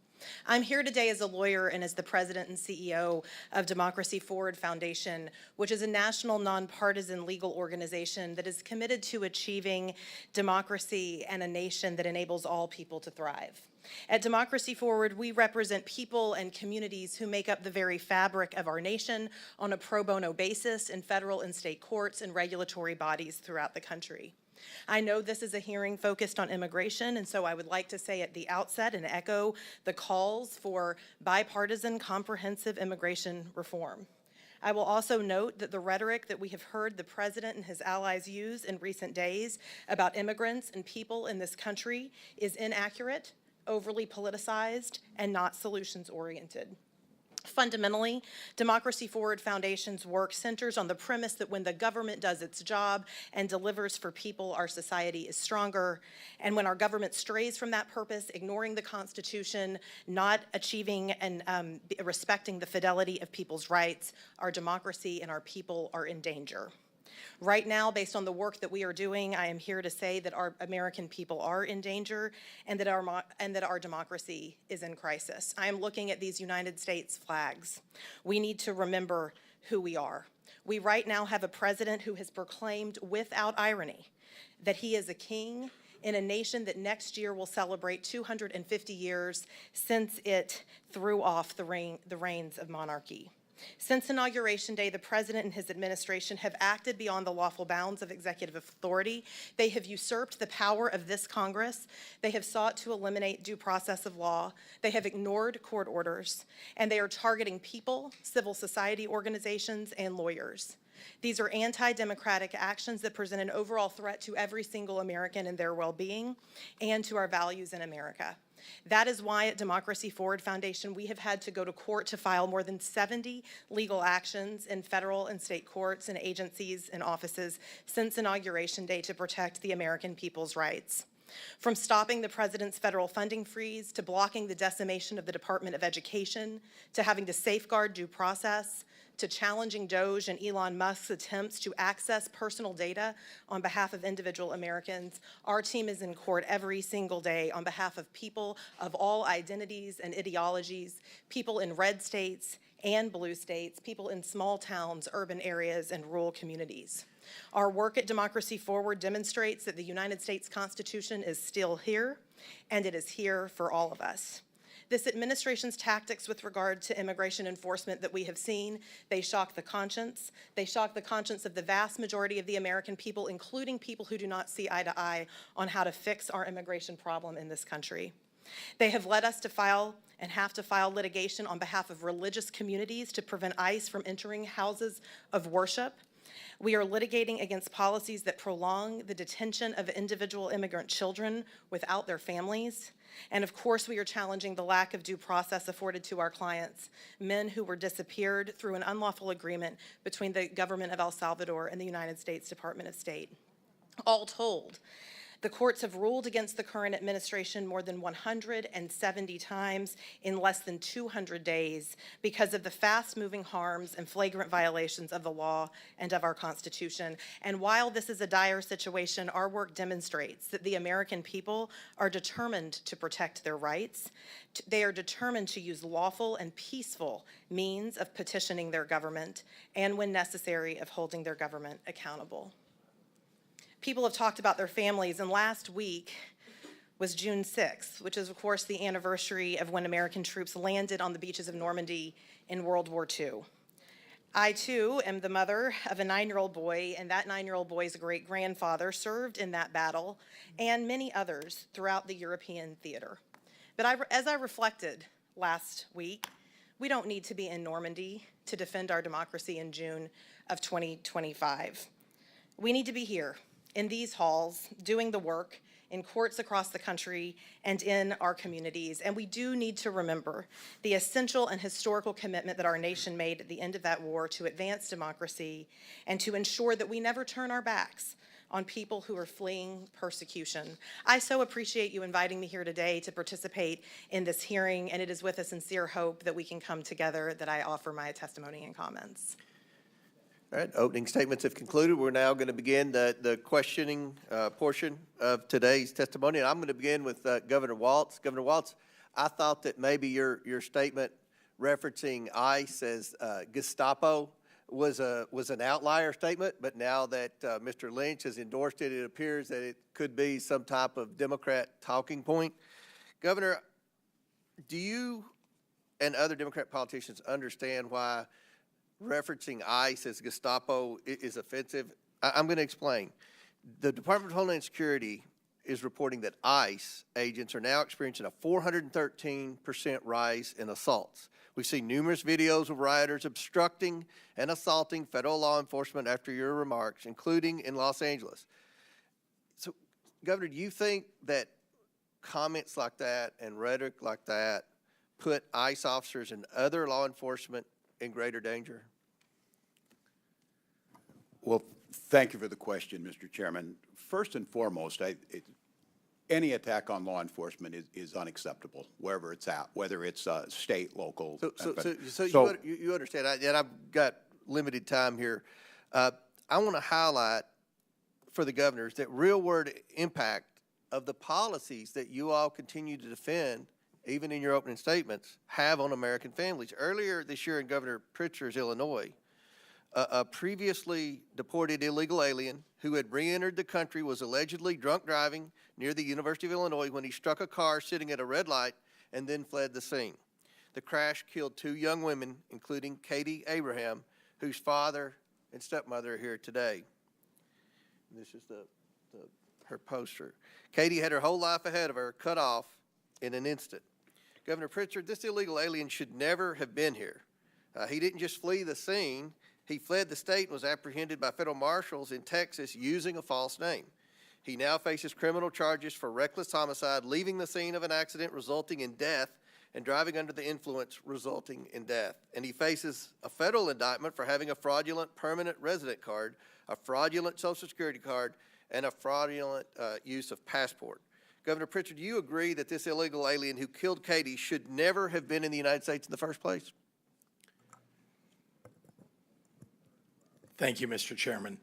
Speaker 11: I'm here today as a lawyer and as the president and CEO of Democracy Forward Foundation, which is a national nonpartisan legal organization that is committed to achieving democracy and a nation that enables all people to thrive. At Democracy Forward, we represent people and communities who make up the very fabric of our nation on a pro bono basis in federal and state courts and regulatory bodies throughout the country. I know this is a hearing focused on immigration, and so I would like to say at the outset and echo the calls for bipartisan, comprehensive immigration reform. I will also note that the rhetoric that we have heard the president and his allies use in recent days about immigrants and people in this country is inaccurate, overly politicized, and not solutions-oriented. Fundamentally, Democracy Forward Foundation's work centers on the premise that when the government does its job and delivers for people, our society is stronger. And when our government strays from that purpose, ignoring the Constitution, not achieving and respecting the fidelity of people's rights, our democracy and our people are in danger. Right now, based on the work that we are doing, I am here to say that our American people are in danger and that our democracy is in crisis. I am looking at these United States flags. We need to remember who we are. We right now have a president who has proclaimed without irony that he is a king in a nation that next year will celebrate 250 years since it threw off the reins of monarchy. Since Inauguration Day, the President and his administration have acted beyond the lawful bounds of executive authority. They have usurped the power of this Congress. They have sought to eliminate due process of law. They have ignored court orders, and they are targeting people, civil society organizations, and lawyers. These are anti-democratic actions that present an overall threat to every single American and their well-being and to our values in America. That is why at Democracy Forward Foundation, we have had to go to court to file more than 70 legal actions in federal and state courts and agencies and offices since Inauguration Day to protect the American people's rights. From stopping the president's federal funding freeze, to blocking the decimation of the Department of Education, to having to safeguard due process, to challenging DOJ and Elon Musk's attempts to access personal data on behalf of individual Americans, our team is in court every single day on behalf of people of all identities and ideologies, people in red states and blue states, people in small towns, urban areas, and rural communities. Our work at Democracy Forward demonstrates that the United States Constitution is still here, and it is here for all of us. This administration's tactics with regard to immigration enforcement that we have seen, they shock the conscience. They shock the conscience of the vast majority of the American people, including people who do not see eye to eye on how to fix our immigration problem in this country. They have led us to file and have to file litigation on behalf of religious communities to prevent ICE from entering houses of worship. We are litigating against policies that prolong the detention of individual immigrant children without their families. And of course, we are challenging the lack of due process afforded to our clients, men who were disappeared through an unlawful agreement between the government of El Salvador and the United States Department of State. All told, the courts have ruled against the current administration more than 170 times in less than 200 days because of the fast-moving harms and flagrant violations of the law and of our Constitution. And while this is a dire situation, our work demonstrates that the American people are determined to protect their rights. They are determined to use lawful and peaceful means of petitioning their government and, when necessary, of holding their government accountable. People have talked about their families, and last week was June 6th, which is, of course, the anniversary of when American troops landed on the beaches of Normandy in World War II. I, too, am the mother of a 9-year-old boy, and that 9-year-old boy's great-grandfather served in that battle, and many others throughout the European theater. But as I reflected last week, we don't need to be in Normandy to defend our democracy in June of 2025. We need to be here, in these halls, doing the work in courts across the country and in our communities. And we do need to remember the essential and historical commitment that our nation made at the end of that war to advance democracy and to ensure that we never turn our backs on people who are fleeing persecution. I so appreciate you inviting me here today to participate in this hearing, and it is with a sincere hope that we can come together that I offer my testimony and comments.
Speaker 1: All right, opening statements have concluded. We're now going to begin the questioning portion of today's testimony. And I'm going to begin with Governor Walz. Governor Walz, I thought that maybe your statement referencing ICE as Gestapo was an outlier statement, but now that Mr. Lynch has endorsed it, it appears that it could be some type of Democrat talking point. Governor, do you and other Democrat politicians understand why referencing ICE as Gestapo is offensive? I'm going to explain. The Department of Homeland Security is reporting that ICE agents are now experiencing a 413% rise in assaults. We've seen numerous videos of rioters obstructing and assaulting federal law enforcement after your remarks, including in Los Angeles. So, Governor, do you think that comments like that and rhetoric like that put ICE officers and other law enforcement in greater danger?
Speaker 8: Well, thank you for the question, Mr. Chairman. First and foremost, any attack on law enforcement is unacceptable, wherever it's at, whether it's state, local.
Speaker 1: So you understand, and I've got limited time here. I want to highlight for the governors that real-world impact of the policies that you all continue to defend, even in your opening statements, have on American families. Earlier this year in Governor Pritzker's Illinois, a previously deported illegal alien who had re-entered the country was allegedly drunk driving near the University of Illinois when he struck a car sitting at a red light and then fled the scene. The crash killed 2 young women, including Katie Abraham, whose father and stepmother are here today. And this is her poster. Katie had her whole life ahead of her, cut off in an instant. Governor Pritzker, this illegal alien should never have been here. He didn't just flee the scene. He fled the state and was apprehended by federal marshals in Texas using a false name. He now faces criminal charges for reckless homicide, leaving the scene of an accident resulting in death, and driving under the influence resulting in death. And he faces a federal indictment for having a fraudulent permanent resident card, a fraudulent Social Security card, and a fraudulent use of passport. Governor Pritzker, do you agree that this illegal alien who killed Katie should never have been in the United States in the first place?
Speaker 9: Thank you, Mr. Chairman.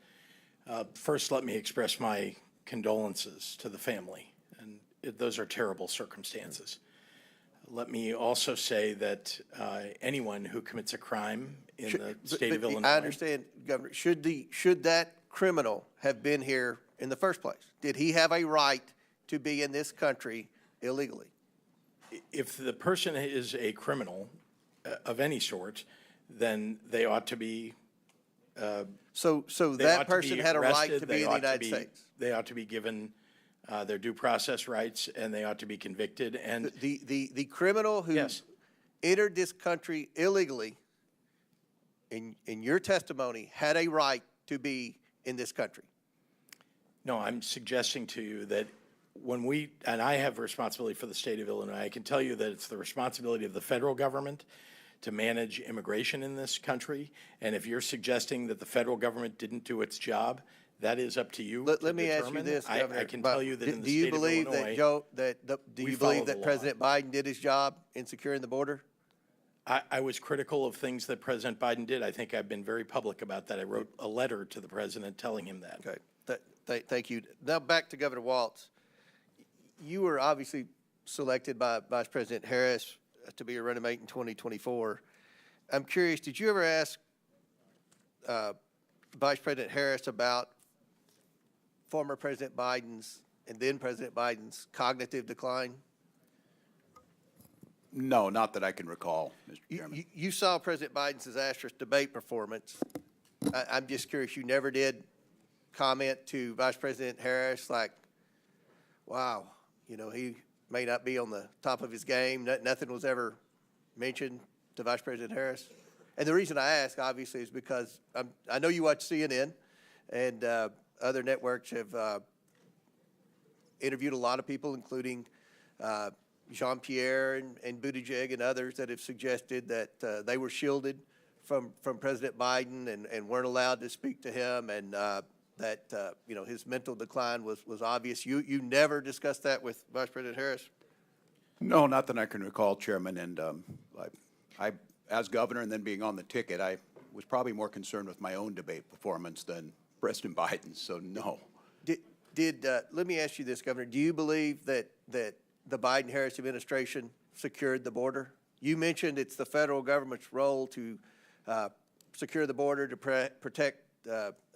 Speaker 9: First, let me express my condolences to the family, and those are terrible circumstances. Let me also say that anyone who commits a crime in the state of Illinois.
Speaker 1: I understand, Governor. Should that criminal have been here in the first place? Did he have a right to be in this country illegally?
Speaker 9: If the person is a criminal of any sort, then they ought to be.
Speaker 1: So that person had a right to be in the United States?
Speaker 9: They ought to be given their due process rights, and they ought to be convicted. And
Speaker 1: the criminal who
Speaker 9: yes.
Speaker 1: entered this country illegally, in your testimony, had a right to be in this country?
Speaker 9: No, I'm suggesting to you that when we, and I have responsibility for the state of Illinois, I can tell you that it's the responsibility of the federal government to manage immigration in this country. And if you're suggesting that the federal government didn't do its job, that is up to you.
Speaker 1: Let me ask you this, Governor.
Speaker 9: I can tell you that in the
Speaker 1: do you
Speaker 9: state of
Speaker 1: believe
Speaker 9: Illinois,
Speaker 1: do you believe that President Biden did his job in securing the border?
Speaker 9: I was critical of things that President Biden did. I think I've been very public about that. I wrote a letter to the president telling him that.
Speaker 1: Okay, thank you. Now back to Governor Walz. You were obviously selected by Vice President Harris to be your running mate in 2024. I'm curious, did you ever ask Vice President Harris about former President Biden's and then President Biden's cognitive decline?
Speaker 8: No, not that I can recall, Mr. Chairman.
Speaker 1: You saw President Biden's disastrous debate performance. I'm just curious, you never did comment to Vice President Harris like, wow, you know, he may not be on the top of his game. Nothing was ever mentioned to Vice President Harris? And the reason I ask, obviously, is because I know you watch CNN, and other networks have interviewed a lot of people, including Jean-Pierre and Buttigieg and others that have suggested that they were shielded from President Biden and weren't allowed to speak to him, and that you know, his mental decline was obvious. You never discussed that with Vice President Harris?
Speaker 8: No, not that I can recall, Chairman. And I, as governor and then being on the ticket, I was probably more concerned with my own debate performance than President Biden's. So no.
Speaker 1: Let me ask you this, Governor. Do you believe that the Biden-Harris administration secured the border? You mentioned it's the federal government's role to secure the border to protect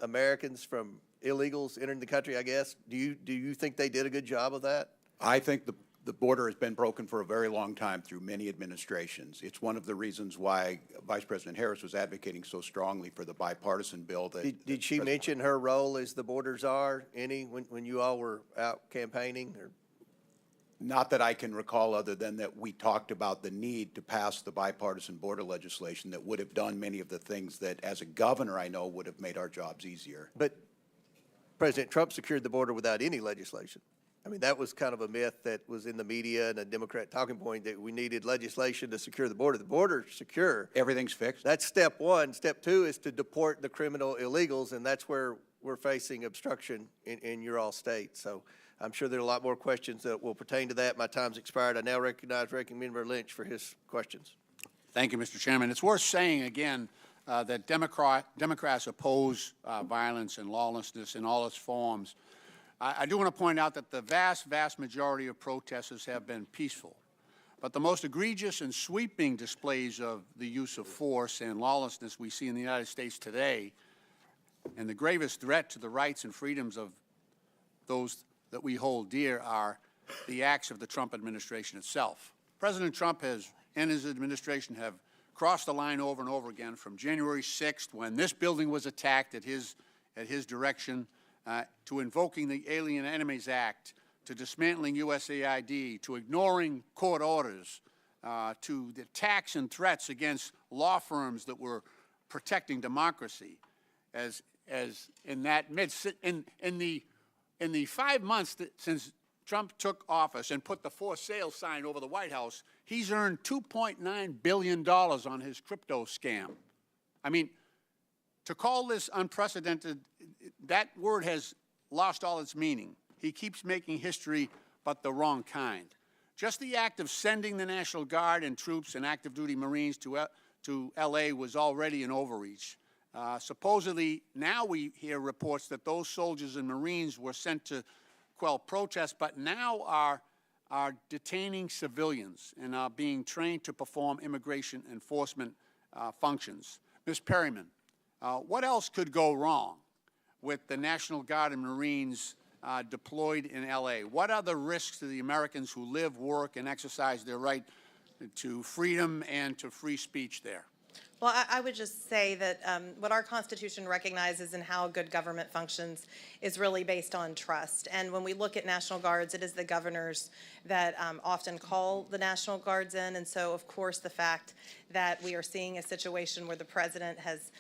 Speaker 1: Americans from illegals entering the country, I guess. Do you think they did a good job of that?
Speaker 8: I think the border has been broken for a very long time through many administrations. It's one of the reasons why Vice President Harris was advocating so strongly for the bipartisan bill.
Speaker 1: Did she mention her role as the border czar when you all were out campaigning? Or?
Speaker 8: Not that I can recall, other than that we talked about the need to pass the bipartisan border legislation that would have done many of the things that, as a governor, I know would have made our jobs easier.
Speaker 1: But President Trump secured the border without any legislation. I mean, that was kind of a myth that was in the media and a Democrat talking point that we needed legislation to secure the border. The border's secure.
Speaker 8: Everything's fixed?
Speaker 1: That's step one. Step two is to deport the criminal illegals, and that's where we're facing obstruction in your all state. So I'm sure there are a lot more questions that will pertain to that. My time's expired. I now recognize Ranking Member Lynch for his questions.
Speaker 6: Thank you, Mr. Chairman. It's worth saying again that Democrats oppose violence and lawlessness in all its forms. I do want to point out that the vast majority of protesters have been peaceful. But the most egregious and sweeping displays of the use of force and lawlessness we see in the United States today, and the gravest threat to the rights and freedoms of those that we hold dear, are the acts of the Trump administration itself. President Trump and his administration have crossed the line over and over again, from January 6th, when this building was attacked at his direction, to invoking the Alien Enemies Act, to dismantling USAID, to ignoring court orders, to the attacks and threats against law firms that were protecting democracy. As in that midst, in in the 5 months since Trump took office and put the for sale sign over the White House, he's earned $2.9 billion on his crypto scam. I mean, to call this unprecedented, that word has lost all its meaning. He keeps making history, but the wrong kind. Just the act of sending the National Guard and troops and active duty Marines to L.A. was already an overreach. Supposedly, now we hear reports that those soldiers and Marines were sent to quell protests, but now are detaining civilians and are being trained to perform immigration enforcement functions. Ms. Perryman, what else could go wrong with the National Guard and Marines deployed in L.A.? What are the risks to the Americans who live, work, and exercise their right to freedom and to free speech there?
Speaker 11: Well, I would just say that what our Constitution recognizes and how good government functions is really based on trust. And when we look at National Guards, it is the governors that often call the National Guards in. And so, of course, the fact that we are seeing a situation where the president has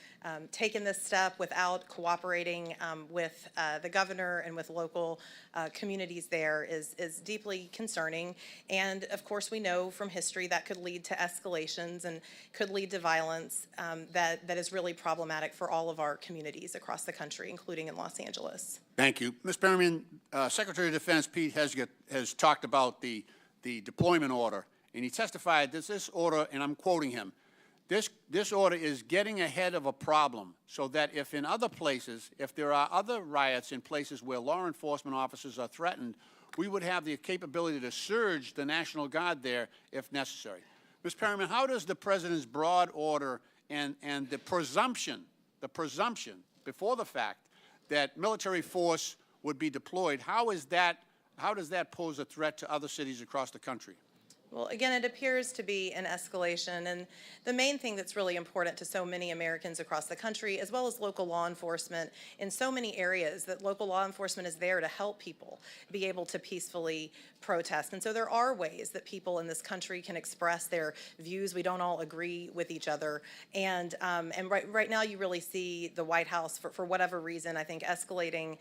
Speaker 11: taken this step without cooperating with the governor and with local communities there is deeply concerning. And of course, we know from history that could lead to escalations and could lead to violence that is really problematic for all of our communities across the country, including in Los Angeles.
Speaker 6: Thank you. Ms. Perryman, Secretary of Defense Pete Hegseth has talked about the deployment order, and he testified that this order, and I'm quoting him, this order is getting ahead of a problem so that if in other places, if there are other riots in places where law enforcement officers are threatened, we would have the capability to surge the National Guard there if necessary. Ms. Perryman, how does the President's broad order and the presumption before the fact that military force would be deployed, how does that pose a threat to other cities across the country?
Speaker 11: Well, again, it appears to be an escalation, and the main thing that's really important to so many Americans across the country, as well as local law enforcement in so many areas, that local law enforcement is there to help people be able to peacefully protest. And so there are ways that people in this country can express their views. We don't all agree with each other. And right now you really see the White House, for whatever reason, I think escalating,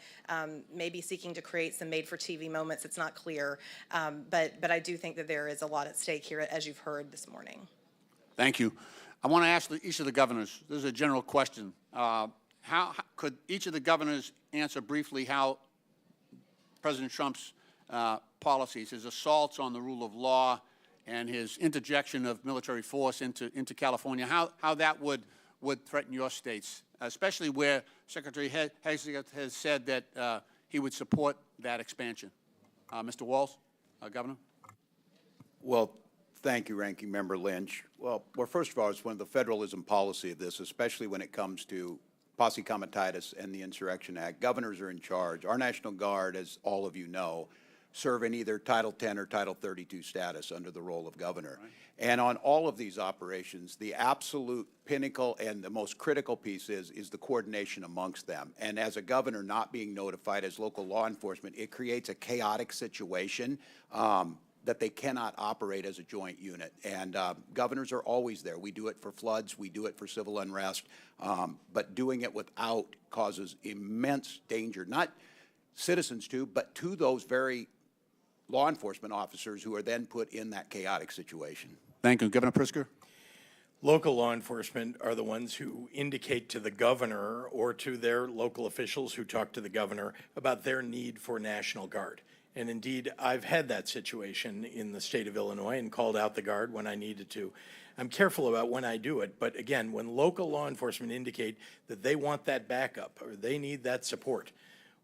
Speaker 11: maybe seeking to create some made-for-TV moments. It's not clear. But I do think that there is a lot at stake here, as you've heard this morning.
Speaker 6: Thank you. I want to ask each of the governors, this is a general question, how could each of the governors answer briefly how President Trump's policies, his assaults on the rule of law and his interjection of military force into California, how that would threaten your states, especially where Secretary Hegseth has said that he would support that expansion. Mr. Walz, Governor.
Speaker 8: Well, thank you, Ranking Member Lynch. Well, first of all, it's one of the federalism policy of this, especially when it comes to posse comitatus and the Insurrection Act. Governors are in charge. Our National Guard, as all of you know, serve in either Title 10 or Title 32 status under the role of governor. Right. And on all of these operations, the absolute pinnacle and the most critical piece is the coordination amongst them. And as a governor not being notified as local law enforcement, it creates a chaotic situation that they cannot operate as a joint unit. And governors are always there. We do it for floods. We do it for civil unrest. But doing it without causes immense danger, not citizens to, but to those very law enforcement officers who are then put in that chaotic situation.
Speaker 6: Thank you. Governor Pritzker.
Speaker 9: Local law enforcement are the ones who indicate to the governor or to their local officials who talk to the governor about their need for National Guard. And indeed, I've had that situation in the state of Illinois and called out the Guard when I needed to. I'm careful about when I do it, but again, when local law enforcement indicate that they want that backup or they need that support,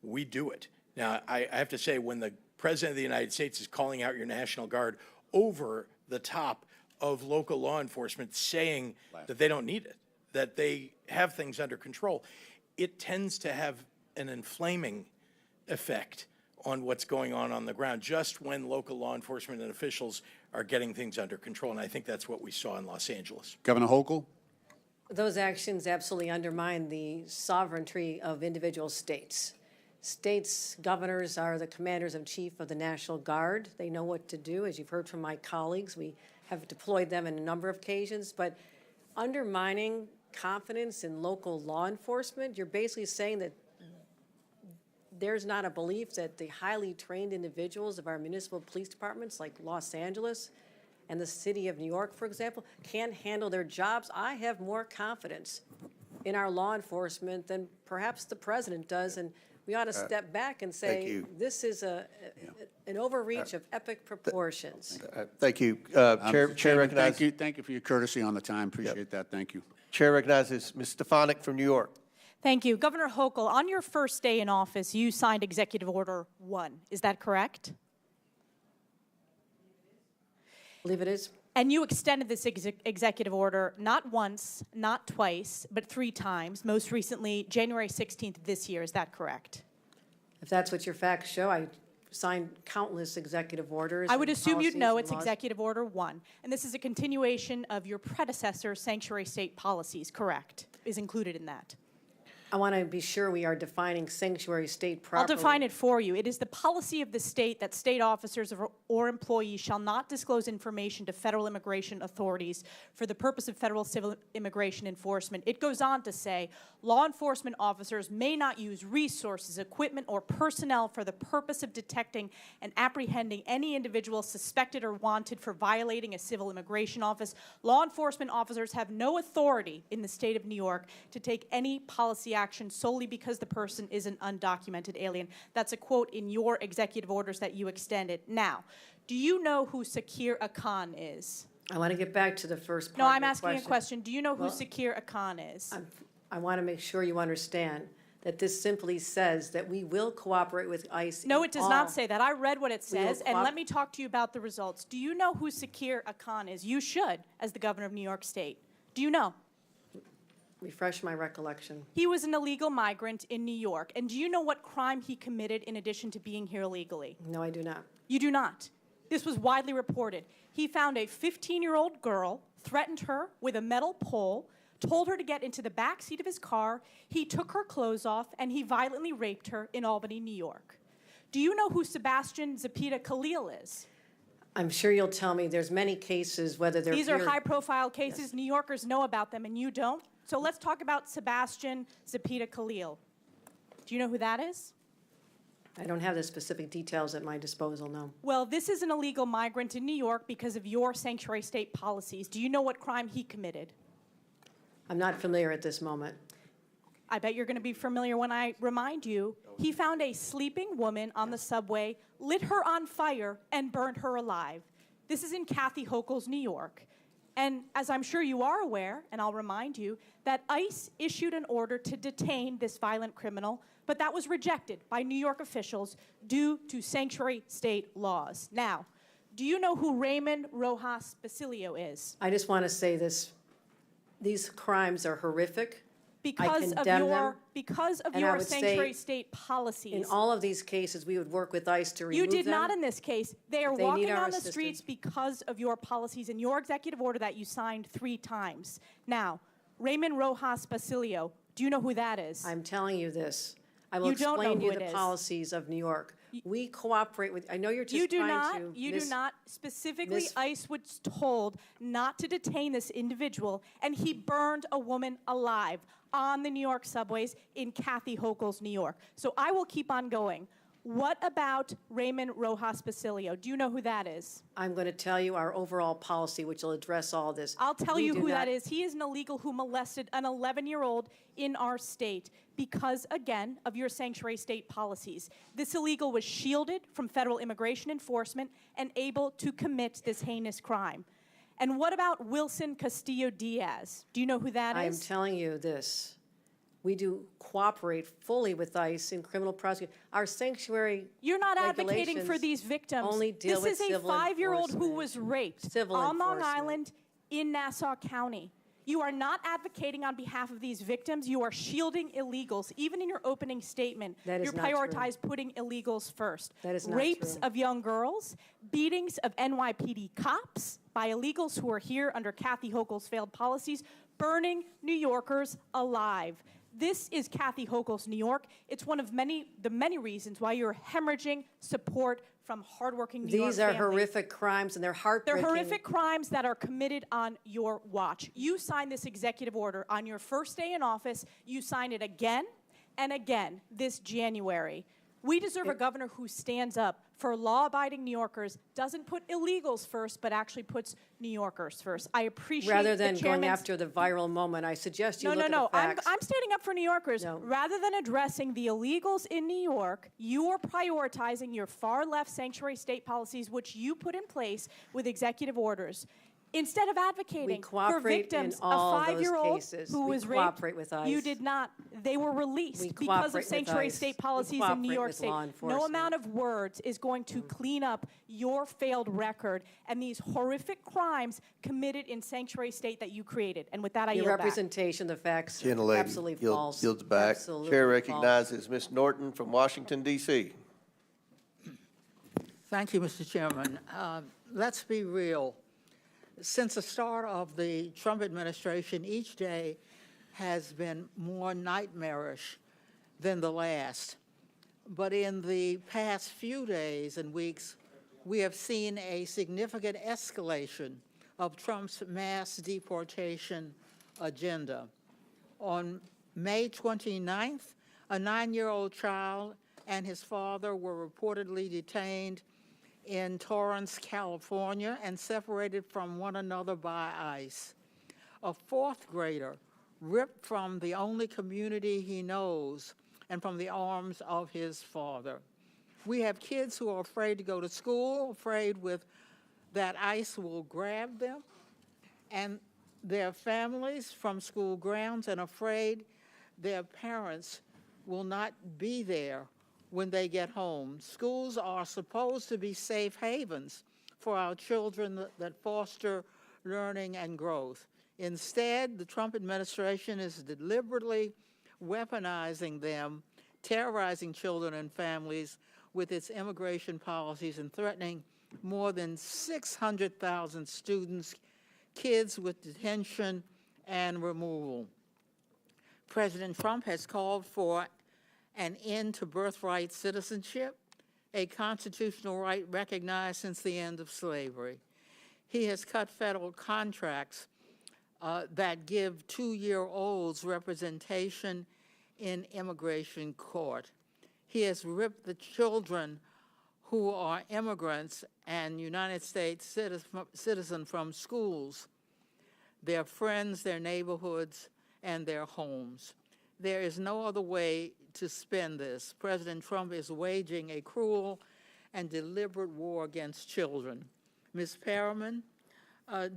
Speaker 9: we do it. Now, I have to say, when the President of the United States is calling out your National Guard over the top of local law enforcement saying that they don't need it, that they have things under control, it tends to have an inflaming effect on what's going on the ground, just when local law enforcement and officials are getting things under control. And I think that's what we saw in Los Angeles.
Speaker 6: Governor Hochul.
Speaker 10: Those actions absolutely undermine the sovereignty of individual states. States' governors are the commanders-in-chief of the National Guard. They know what to do. As you've heard from my colleagues, we have deployed them in a number of occasions. But undermining confidence in local law enforcement, you're basically saying that there's not a belief that the highly trained individuals of our municipal police departments, like Los Angeles and the city of New York, for example, can't handle their jobs. I have more confidence in our law enforcement than perhaps the president does, and we ought to step back and say,
Speaker 1: you.
Speaker 10: this is an overreach of epic proportions.
Speaker 1: Thank you.
Speaker 6: Mr.
Speaker 1: Chair
Speaker 6: Chairman,
Speaker 1: recognizes.
Speaker 6: Thank you for your courtesy on the time. Appreciate that. Thank you.
Speaker 1: Chair recognizes Ms. Stefanik from New York.
Speaker 2: Thank you. Governor Hochul, on your first day in office, you signed Executive Order 1. Is that correct?
Speaker 10: I believe it is.
Speaker 2: And you extended this executive order not once, not twice, but 3 times, most recently January 16th of this year. Is that correct?
Speaker 10: If that's what your facts show, I signed countless executive orders.
Speaker 2: I would
Speaker 10: and
Speaker 2: assume you'd know
Speaker 10: policies
Speaker 2: it's
Speaker 10: and laws.
Speaker 2: Executive Order 1. And this is a continuation of your predecessor's sanctuary state policies, correct? Is included in that.
Speaker 10: I want to be sure we are defining sanctuary state properly.
Speaker 2: I'll define it for you. It is the policy of the state that state officers or employees shall not disclose information to federal immigration authorities for the purpose of federal civil immigration enforcement. It goes on to say, law enforcement officers may not use resources, equipment, or personnel for the purpose of detecting and apprehending any individual suspected or wanted for violating a civil immigration office. Law enforcement officers have no authority in the state of New York to take any policy action solely because the person is an undocumented alien. That's a quote in your executive orders that you extended. Now, do you know who Sakir Akan is?
Speaker 10: I want to get back to the first part
Speaker 2: No,
Speaker 10: of
Speaker 2: I'm
Speaker 10: your
Speaker 2: asking a question. Do you know who
Speaker 10: Well,
Speaker 2: Sakir Akan is?
Speaker 10: I want to make sure you understand that this simply says that we will cooperate with ICE.
Speaker 2: No,
Speaker 10: in
Speaker 2: it does
Speaker 10: all-
Speaker 2: not say that. I read what it
Speaker 10: We will
Speaker 2: says, and let me talk to you about the results. Do you know who Sakir Akan is? You should, as the governor of New York State. Do you know?
Speaker 10: Refresh my recollection.
Speaker 2: He was an illegal migrant in New York. And do you know what crime he committed in addition to being here illegally?
Speaker 10: No, I do not.
Speaker 2: You do not. This was widely reported. He found a 15-year-old girl, threatened her with a metal pole, told her to get into the back seat of his car. He took her clothes off, and he violently raped her in Albany, New York. Do you know who Sebastian Zapita Khalil is?
Speaker 10: I'm sure you'll tell me there's many cases, whether they're
Speaker 2: These are
Speaker 10: pure-
Speaker 2: high-profile cases. New Yorkers know about them, and you don't. So let's talk about Sebastian Zapita Khalil. Do you know who that is?
Speaker 10: I don't have the specific details at my disposal, no.
Speaker 2: Well, this is an illegal migrant in New York because of your sanctuary state policies. Do you know what crime he committed?
Speaker 10: I'm not familiar at this moment.
Speaker 2: I bet you're going to be familiar when I remind you. He found a sleeping woman on the subway, lit her on fire, and burned her alive. This is in Kathy Hochul's New York. And as I'm sure you are aware, and I'll remind you, that ICE issued an order to detain this violent criminal, but that was rejected by New York officials due to sanctuary state laws. Now, do you know who Raymond Rojas Basilio is?
Speaker 10: I just want to say this. These crimes are horrific.
Speaker 2: Because of
Speaker 10: condemn them, and I
Speaker 2: your
Speaker 10: would say
Speaker 2: sanctuary state policies.
Speaker 10: In all of these cases, we would work with ICE to remove
Speaker 2: You
Speaker 10: them.
Speaker 2: did not in this case. They are
Speaker 10: If they need
Speaker 2: walking
Speaker 10: our
Speaker 2: on the
Speaker 10: assistance.
Speaker 2: streets because of your policies and your executive order that you signed 3 times. Now, Raymond Rojas Basilio, do you know who that is?
Speaker 10: I'm telling you this. I will
Speaker 2: You don't know
Speaker 10: explain to
Speaker 2: who
Speaker 10: you
Speaker 2: it
Speaker 10: the
Speaker 2: is.
Speaker 10: policies of New York. We cooperate with, I know you're just
Speaker 2: You do
Speaker 10: trying
Speaker 2: not.
Speaker 10: to.
Speaker 2: You do not. Specifically,
Speaker 10: miss-
Speaker 2: ICE was told not to detain this individual, and he burned a woman alive on the New York subways in Kathy Hochul's New York. So I will keep on going. What about Raymond Rojas Basilio? Do you know who that is?
Speaker 10: I'm going to tell you our overall policy, which will address all this.
Speaker 2: I'll tell
Speaker 10: We
Speaker 2: you
Speaker 10: do
Speaker 2: who
Speaker 10: not-
Speaker 2: that is. He is an illegal who molested an 11-year-old in our state because, again, of your sanctuary state policies. This illegal was shielded from federal immigration enforcement and able to commit this heinous crime. And what about Wilson Castillo Diaz? Do you know who that
Speaker 10: I am
Speaker 2: is?
Speaker 10: telling you this. We do cooperate fully with ICE in criminal prosecution. Our sanctuary
Speaker 2: You're not advocating for
Speaker 10: regulations
Speaker 2: these victims.
Speaker 10: only deal with
Speaker 2: This is a
Speaker 10: civil
Speaker 2: 5-year-old who
Speaker 10: enforcement.
Speaker 2: was raped
Speaker 10: Civil
Speaker 2: on Long
Speaker 10: enforcement.
Speaker 2: Island in Nassau County. You are not advocating on behalf of these victims. You are shielding illegals. Even in your opening statement,
Speaker 10: That is
Speaker 2: you
Speaker 10: not true.
Speaker 2: prioritize putting illegals first.
Speaker 10: That is not
Speaker 2: Rapes
Speaker 10: true.
Speaker 2: of young girls, beatings of NYPD cops by illegals who are here under Kathy Hochul's failed policies, burning New Yorkers alive. This is Kathy Hochul's New York. It's one of the many reasons why you're hemorrhaging support from hardworking New York
Speaker 10: These are
Speaker 2: families.
Speaker 10: horrific crimes, and they're heartbreaking.
Speaker 2: They're horrific crimes that are committed on your watch. You signed this executive order on your first day in office. You signed it again and again this January. We deserve a governor who stands up for law-abiding New Yorkers, doesn't put illegals first, but actually puts New Yorkers first. I appreciate
Speaker 10: Rather
Speaker 2: the
Speaker 10: than going
Speaker 2: chairman's-
Speaker 10: after the viral moment, I suggest you
Speaker 2: No,
Speaker 10: look
Speaker 2: no,
Speaker 10: at
Speaker 2: no.
Speaker 10: the facts.
Speaker 2: I'm standing up for New Yorkers.
Speaker 10: No.
Speaker 2: Rather than addressing the illegals in New York, you are prioritizing your far-left sanctuary state policies, which you put in place with executive orders. Instead of advocating for
Speaker 10: cooperate in
Speaker 2: victims,
Speaker 10: all
Speaker 2: a
Speaker 10: those
Speaker 2: 5-year-old
Speaker 10: cases.
Speaker 2: who
Speaker 10: We
Speaker 2: was raped,
Speaker 10: cooperate with
Speaker 2: you
Speaker 10: ICE.
Speaker 2: did not. They were released
Speaker 10: We
Speaker 2: because
Speaker 10: cooperate
Speaker 2: of
Speaker 10: with
Speaker 2: sanctuary
Speaker 10: ICE.
Speaker 2: state
Speaker 10: We
Speaker 2: policies in New
Speaker 10: cooperate
Speaker 2: York
Speaker 10: with
Speaker 2: State.
Speaker 10: law
Speaker 2: No
Speaker 10: enforcement.
Speaker 2: amount of words is going to clean up your failed record and these horrific crimes committed in sanctuary state that you created. And with that, I
Speaker 10: Your
Speaker 2: yield back.
Speaker 10: representation, the facts are
Speaker 1: Gentlelady
Speaker 10: absolutely false.
Speaker 1: yields back.
Speaker 10: Absolutely
Speaker 1: Chair
Speaker 10: false.
Speaker 1: recognizes Ms. Norton from Washington, D.C.
Speaker 12: Thank you, Mr. Chairman. Let's be real. Since the start of the Trump administration, each day has been more nightmarish than the last. But in the past few days and weeks, we have seen a significant escalation of Trump's mass deportation agenda. On May 29th, a 9-year-old child and his father were reportedly detained in Torrance, California, and separated from one another by ICE. A 4th grader ripped from the only community he knows and from the arms of his father. We have kids who are afraid to go to school, afraid that ICE will grab them and their families from school grounds, and afraid their parents will not be there when they get home. Schools are supposed to be safe havens for our children that foster learning and growth. Instead, the Trump administration is deliberately weaponizing them, terrorizing children and families with its immigration policies, and threatening more than 600,000 students, kids with detention and removal. President Trump has called for an end to birthright citizenship, a constitutional right recognized since the end of slavery. He has cut federal contracts that give 2-year-olds representation in immigration court. He has ripped the children who are immigrants and United States citizens from schools, their friends, their neighborhoods, and their homes. There is no other way to spend this. President Trump is waging a cruel and deliberate war against children. Ms. Perriman,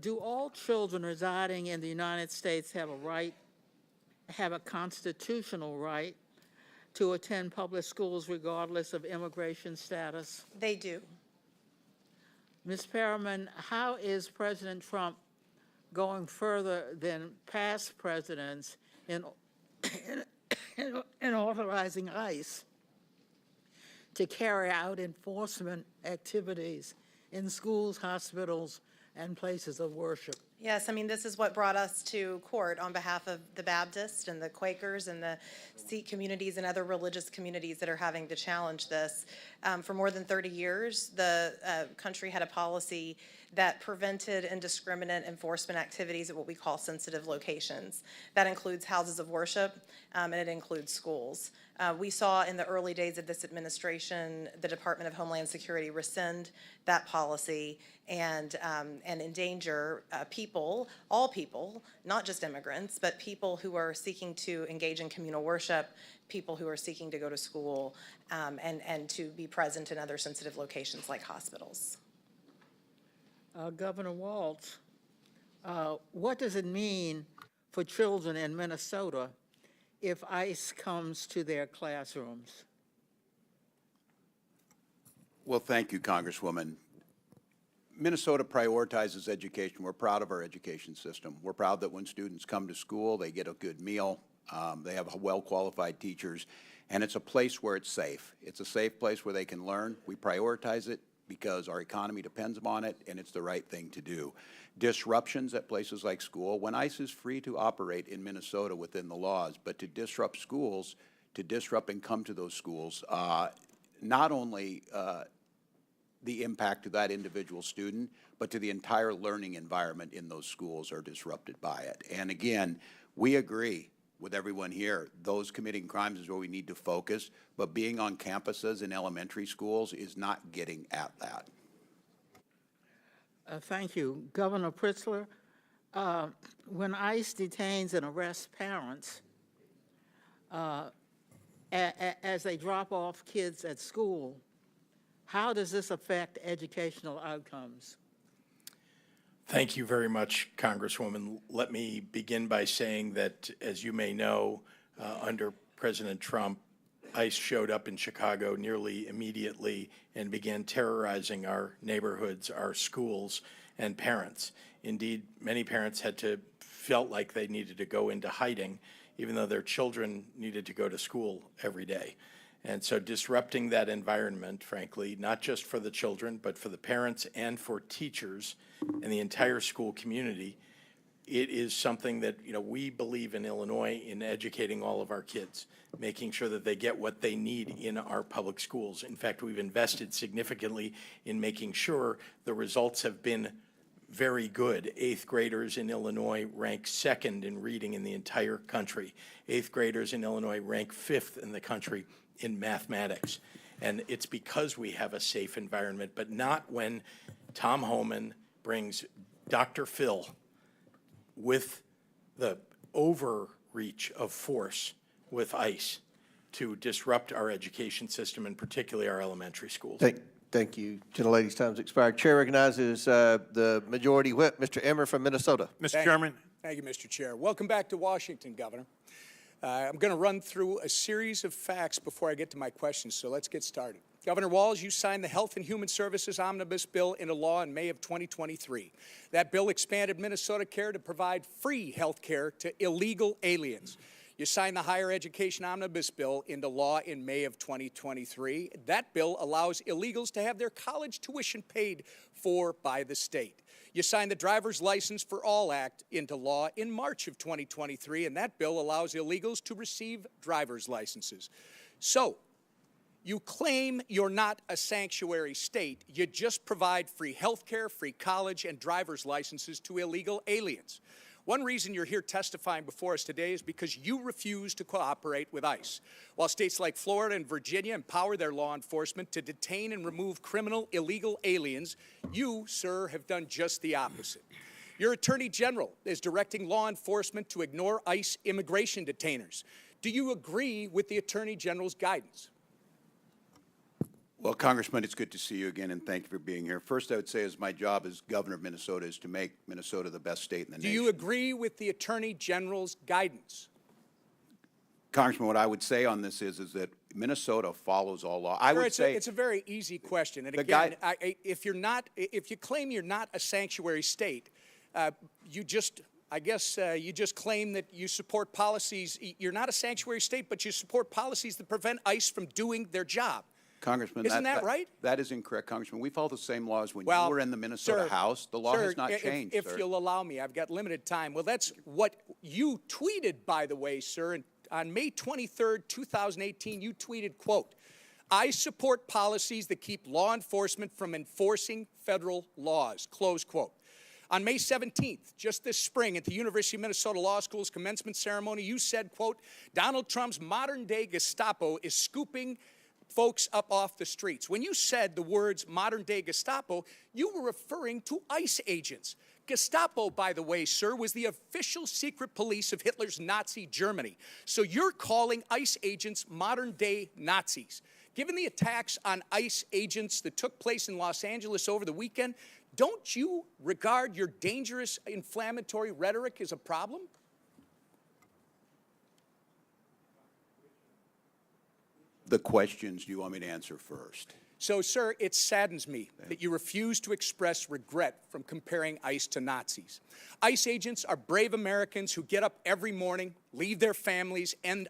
Speaker 12: do all children residing in the United States have a constitutional right to attend public schools regardless of immigration status?
Speaker 11: They do.
Speaker 12: Ms. Perriman, how is President Trump going further than past presidents in authorizing ICE to carry out enforcement activities in schools, hospitals, and places of worship?
Speaker 11: Yes, I mean, this is what brought us to court on behalf of the Baptists and the Quakers and the Sikh communities and other religious communities that are having to challenge this. For more than 30 years, the country had a policy that prevented indiscriminate enforcement activities at what we call sensitive locations. That includes houses of worship, and it includes schools. We saw in the early days of this administration, the Department of Homeland Security rescind that policy and endanger people, all people, not just immigrants, but people who are seeking to engage in communal worship, people who are seeking to go to school, and to be present in other sensitive locations like hospitals.
Speaker 12: Governor Walz, what does it mean for children in Minnesota if ICE comes to their classrooms?
Speaker 8: Well, thank you, Congresswoman. Minnesota prioritizes education. We're proud of our education system. We're proud that when students come to school, they get a good meal, they have well-qualified teachers, and it's a place where it's safe. It's a safe place where they can learn. We prioritize it because our economy depends upon it, and it's the right thing to do. Disruptions at places like school, when ICE is free to operate in Minnesota within the laws, but to disrupt schools, to disrupt and come to those schools, not only the impact to that individual student, but to the entire learning environment in those schools are disrupted by it. And again, we agree with everyone here. Those committing crimes is where we need to focus, but being on campuses in elementary schools is not getting at that.
Speaker 12: Thank you. Governor Pritzker, when ICE detains and arrests parents as they drop off kids at school, how does this affect educational outcomes?
Speaker 9: Thank you very much, Congresswoman. Let me begin by saying that, as you may know, under President Trump, ICE showed up in Chicago nearly immediately and began terrorizing our neighborhoods, our schools, and parents. Indeed, many parents felt like they needed to go into hiding, even though their children needed to go to school every day. And so disrupting that environment, frankly, not just for the children, but for the parents and for teachers and the entire school community, it is something that, we believe in Illinois in educating all of our kids, making sure that they get what they need in our public schools. In fact, we've invested significantly in making sure the results have been very good. 8th graders in Illinois rank 2nd in reading in the entire country. 8th graders in Illinois rank 5th in the country in mathematics. And it's because we have a safe environment, but not when Tom Homan brings Dr. Phil with the overreach of force with ICE to disrupt our education system, and particularly our elementary schools.
Speaker 1: Thank you. Gentlelady's time's expired. Chair recognizes the Majority Whip, Mr. Emmer from Minnesota.
Speaker 13: Mr. Chairman. Thank you, Mr. Chair. Welcome back to Washington, Governor. I'm going to run through a series of facts before I get to my questions, so let's get started. Governor Walz, you signed the Health and Human Services Omnibus Bill into law in May of 2023. That bill expanded Minnesota Care to provide free health care to illegal aliens. You signed the Higher Education Omnibus Bill into law in May of 2023. That bill allows illegals to have their college tuition paid for by the state. You signed the Driver's License for All Act into law in March of 2023, and that bill allows illegals to receive driver's licenses. So, you claim you're not a sanctuary state. You just provide free health care, free college, and driver's licenses to illegal aliens. One reason you're here testifying before us today is because you refuse to cooperate with ICE. While states like Florida and Virginia empower their law enforcement to detain and remove criminal illegal aliens, you, sir, have done just the opposite. Your Attorney General is directing law enforcement to ignore ICE immigration detainers. Do you agree with the Attorney General's guidance?
Speaker 8: Well, Congressman, it's good to see you again, and thank you for being here. First, I would say, as my job as governor of Minnesota is to make Minnesota the best state in the nation.
Speaker 13: Do you agree with the Attorney General's guidance?
Speaker 8: Congressman, what I would say on this is that Minnesota follows all law. I would say
Speaker 13: it's a very easy question. And again, if you claim you're not a sanctuary state, you just claim that you support policies. You're not a sanctuary state, but you support policies that prevent ICE from doing their job.
Speaker 8: Congressman,
Speaker 13: isn't that right?
Speaker 8: That is incorrect, Congressman. We follow the same laws when you were in the Minnesota House. The law has not changed,
Speaker 13: If you'll allow me, I've got limited time. Well, that's what you tweeted, by the way, sir. And on May 23rd, 2018, you tweeted, quote, "I support policies that keep law enforcement from enforcing federal laws," close quote. On May 17th, just this spring, at the University of Minnesota Law School's commencement ceremony, you said, quote, "Donald Trump's modern-day Gestapo is scooping folks up off the streets." When you said the words modern-day Gestapo, you were referring to ICE agents. Gestapo, by the way, sir, was the official secret police of Hitler's Nazi Germany. So you're calling ICE agents modern-day Nazis. Given the attacks on ICE agents that took place in Los Angeles over the weekend, don't you regard your dangerous inflammatory rhetoric as a problem?
Speaker 8: The questions you want me to answer first.
Speaker 13: So, sir, it saddens me that you refuse to express regret from comparing ICE to Nazis. ICE agents are brave Americans who get up every morning, leave their families, and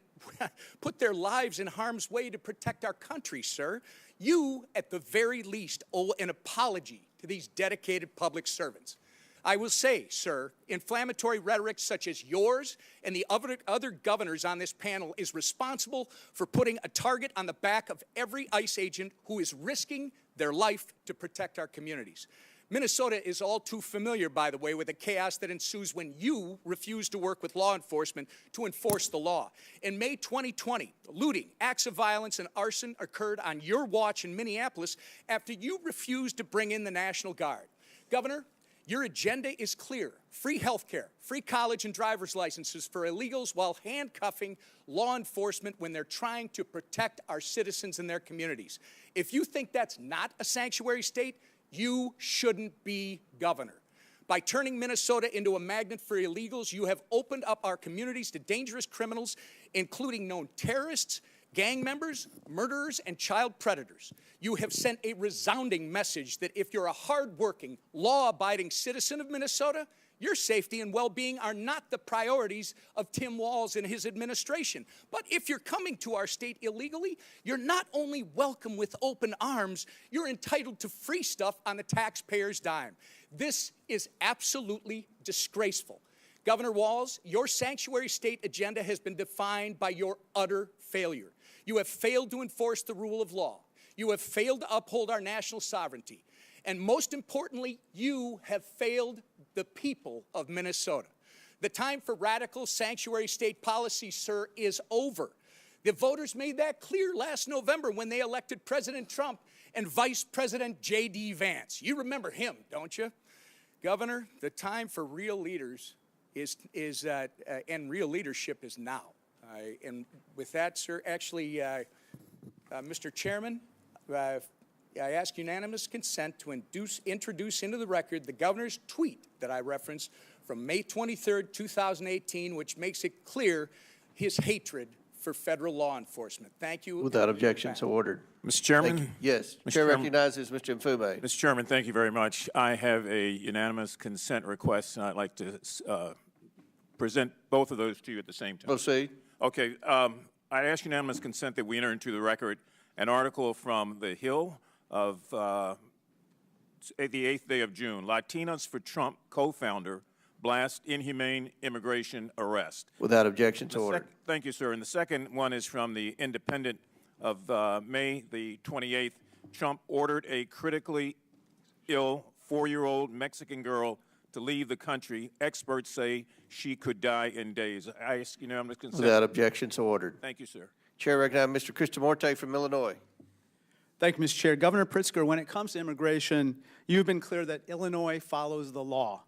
Speaker 13: put their lives in harm's way to protect our country, sir. You, at the very least, owe an apology to these dedicated public servants. I will say, sir, inflammatory rhetoric such as yours and the other governors on this panel is responsible for putting a target on the back of every ICE agent who is risking their life to protect our communities. Minnesota is all too familiar, by the way, with the chaos that ensues when you refuse to work with law enforcement to enforce the law. In May 2020, looting, acts of violence, and arson occurred on your watch in Minneapolis after you refused to bring in the National Guard. Governor, your agenda is clear. Free health care, free college and driver's licenses for illegals while handcuffing law enforcement when they're trying to protect our citizens and their communities. If you think that's not a sanctuary state, you shouldn't be governor. By turning Minnesota into a magnet for illegals, you have opened up our communities to dangerous criminals, including known terrorists, gang members, murderers, and child predators. You have sent a resounding message that if you're a hardworking, law-abiding citizen of Minnesota, your safety and well-being are not the priorities of Tim Walz and his administration. But if you're coming to our state illegally, you're not only welcome with open arms, you're entitled to free stuff on the taxpayer's dime. This is absolutely disgraceful. Governor Walz, your sanctuary state agenda has been defined by your utter failure. You have failed to enforce the rule of law. You have failed to uphold our national sovereignty. And most importantly, you have failed the people of Minnesota. The time for radical sanctuary state policy, sir, is over. The voters made that clear last November when they elected President Trump and Vice President J.D. Vance. You remember him, don't you? Governor, the time for real leaders and real leadership is now. And with that, sir, actually, Mr. Chairman, I ask unanimous consent to introduce into the record the governor's tweet that I referenced from May 23rd, 2018, which makes it clear his hatred for federal law enforcement. Thank you.
Speaker 1: Without objection, so ordered.
Speaker 14: Mr. Chairman?
Speaker 1: Thank you. Yes.
Speaker 14: Mr.
Speaker 1: Chair
Speaker 14: Chairman.
Speaker 1: recognizes Mr. Mfume.
Speaker 14: Mr. Chairman, thank you very much. I have a unanimous consent request, and I'd like to present both of those to you at the same time.
Speaker 1: Proceed.
Speaker 14: Okay. I ask unanimous consent that we enter into the record an article from The Hill of the 8th day of June. Latinos for Trump co-founder blast inhumane immigration arrest.
Speaker 1: Without objection, so ordered.
Speaker 14: Thank you, sir. And the second one is from the Independent of May the 28th. Trump ordered a critically ill 4-year-old Mexican girl to leave the country. Experts say she could die in days. I ask unanimous consent.
Speaker 1: Without objection, so ordered.
Speaker 14: Thank you, sir.
Speaker 1: Chair recognizes Mr. Kristamorte from Illinois.
Speaker 7: Thank you, Mr. Chair. Governor Pritzker, when it comes to immigration, you've been clear that Illinois follows the law.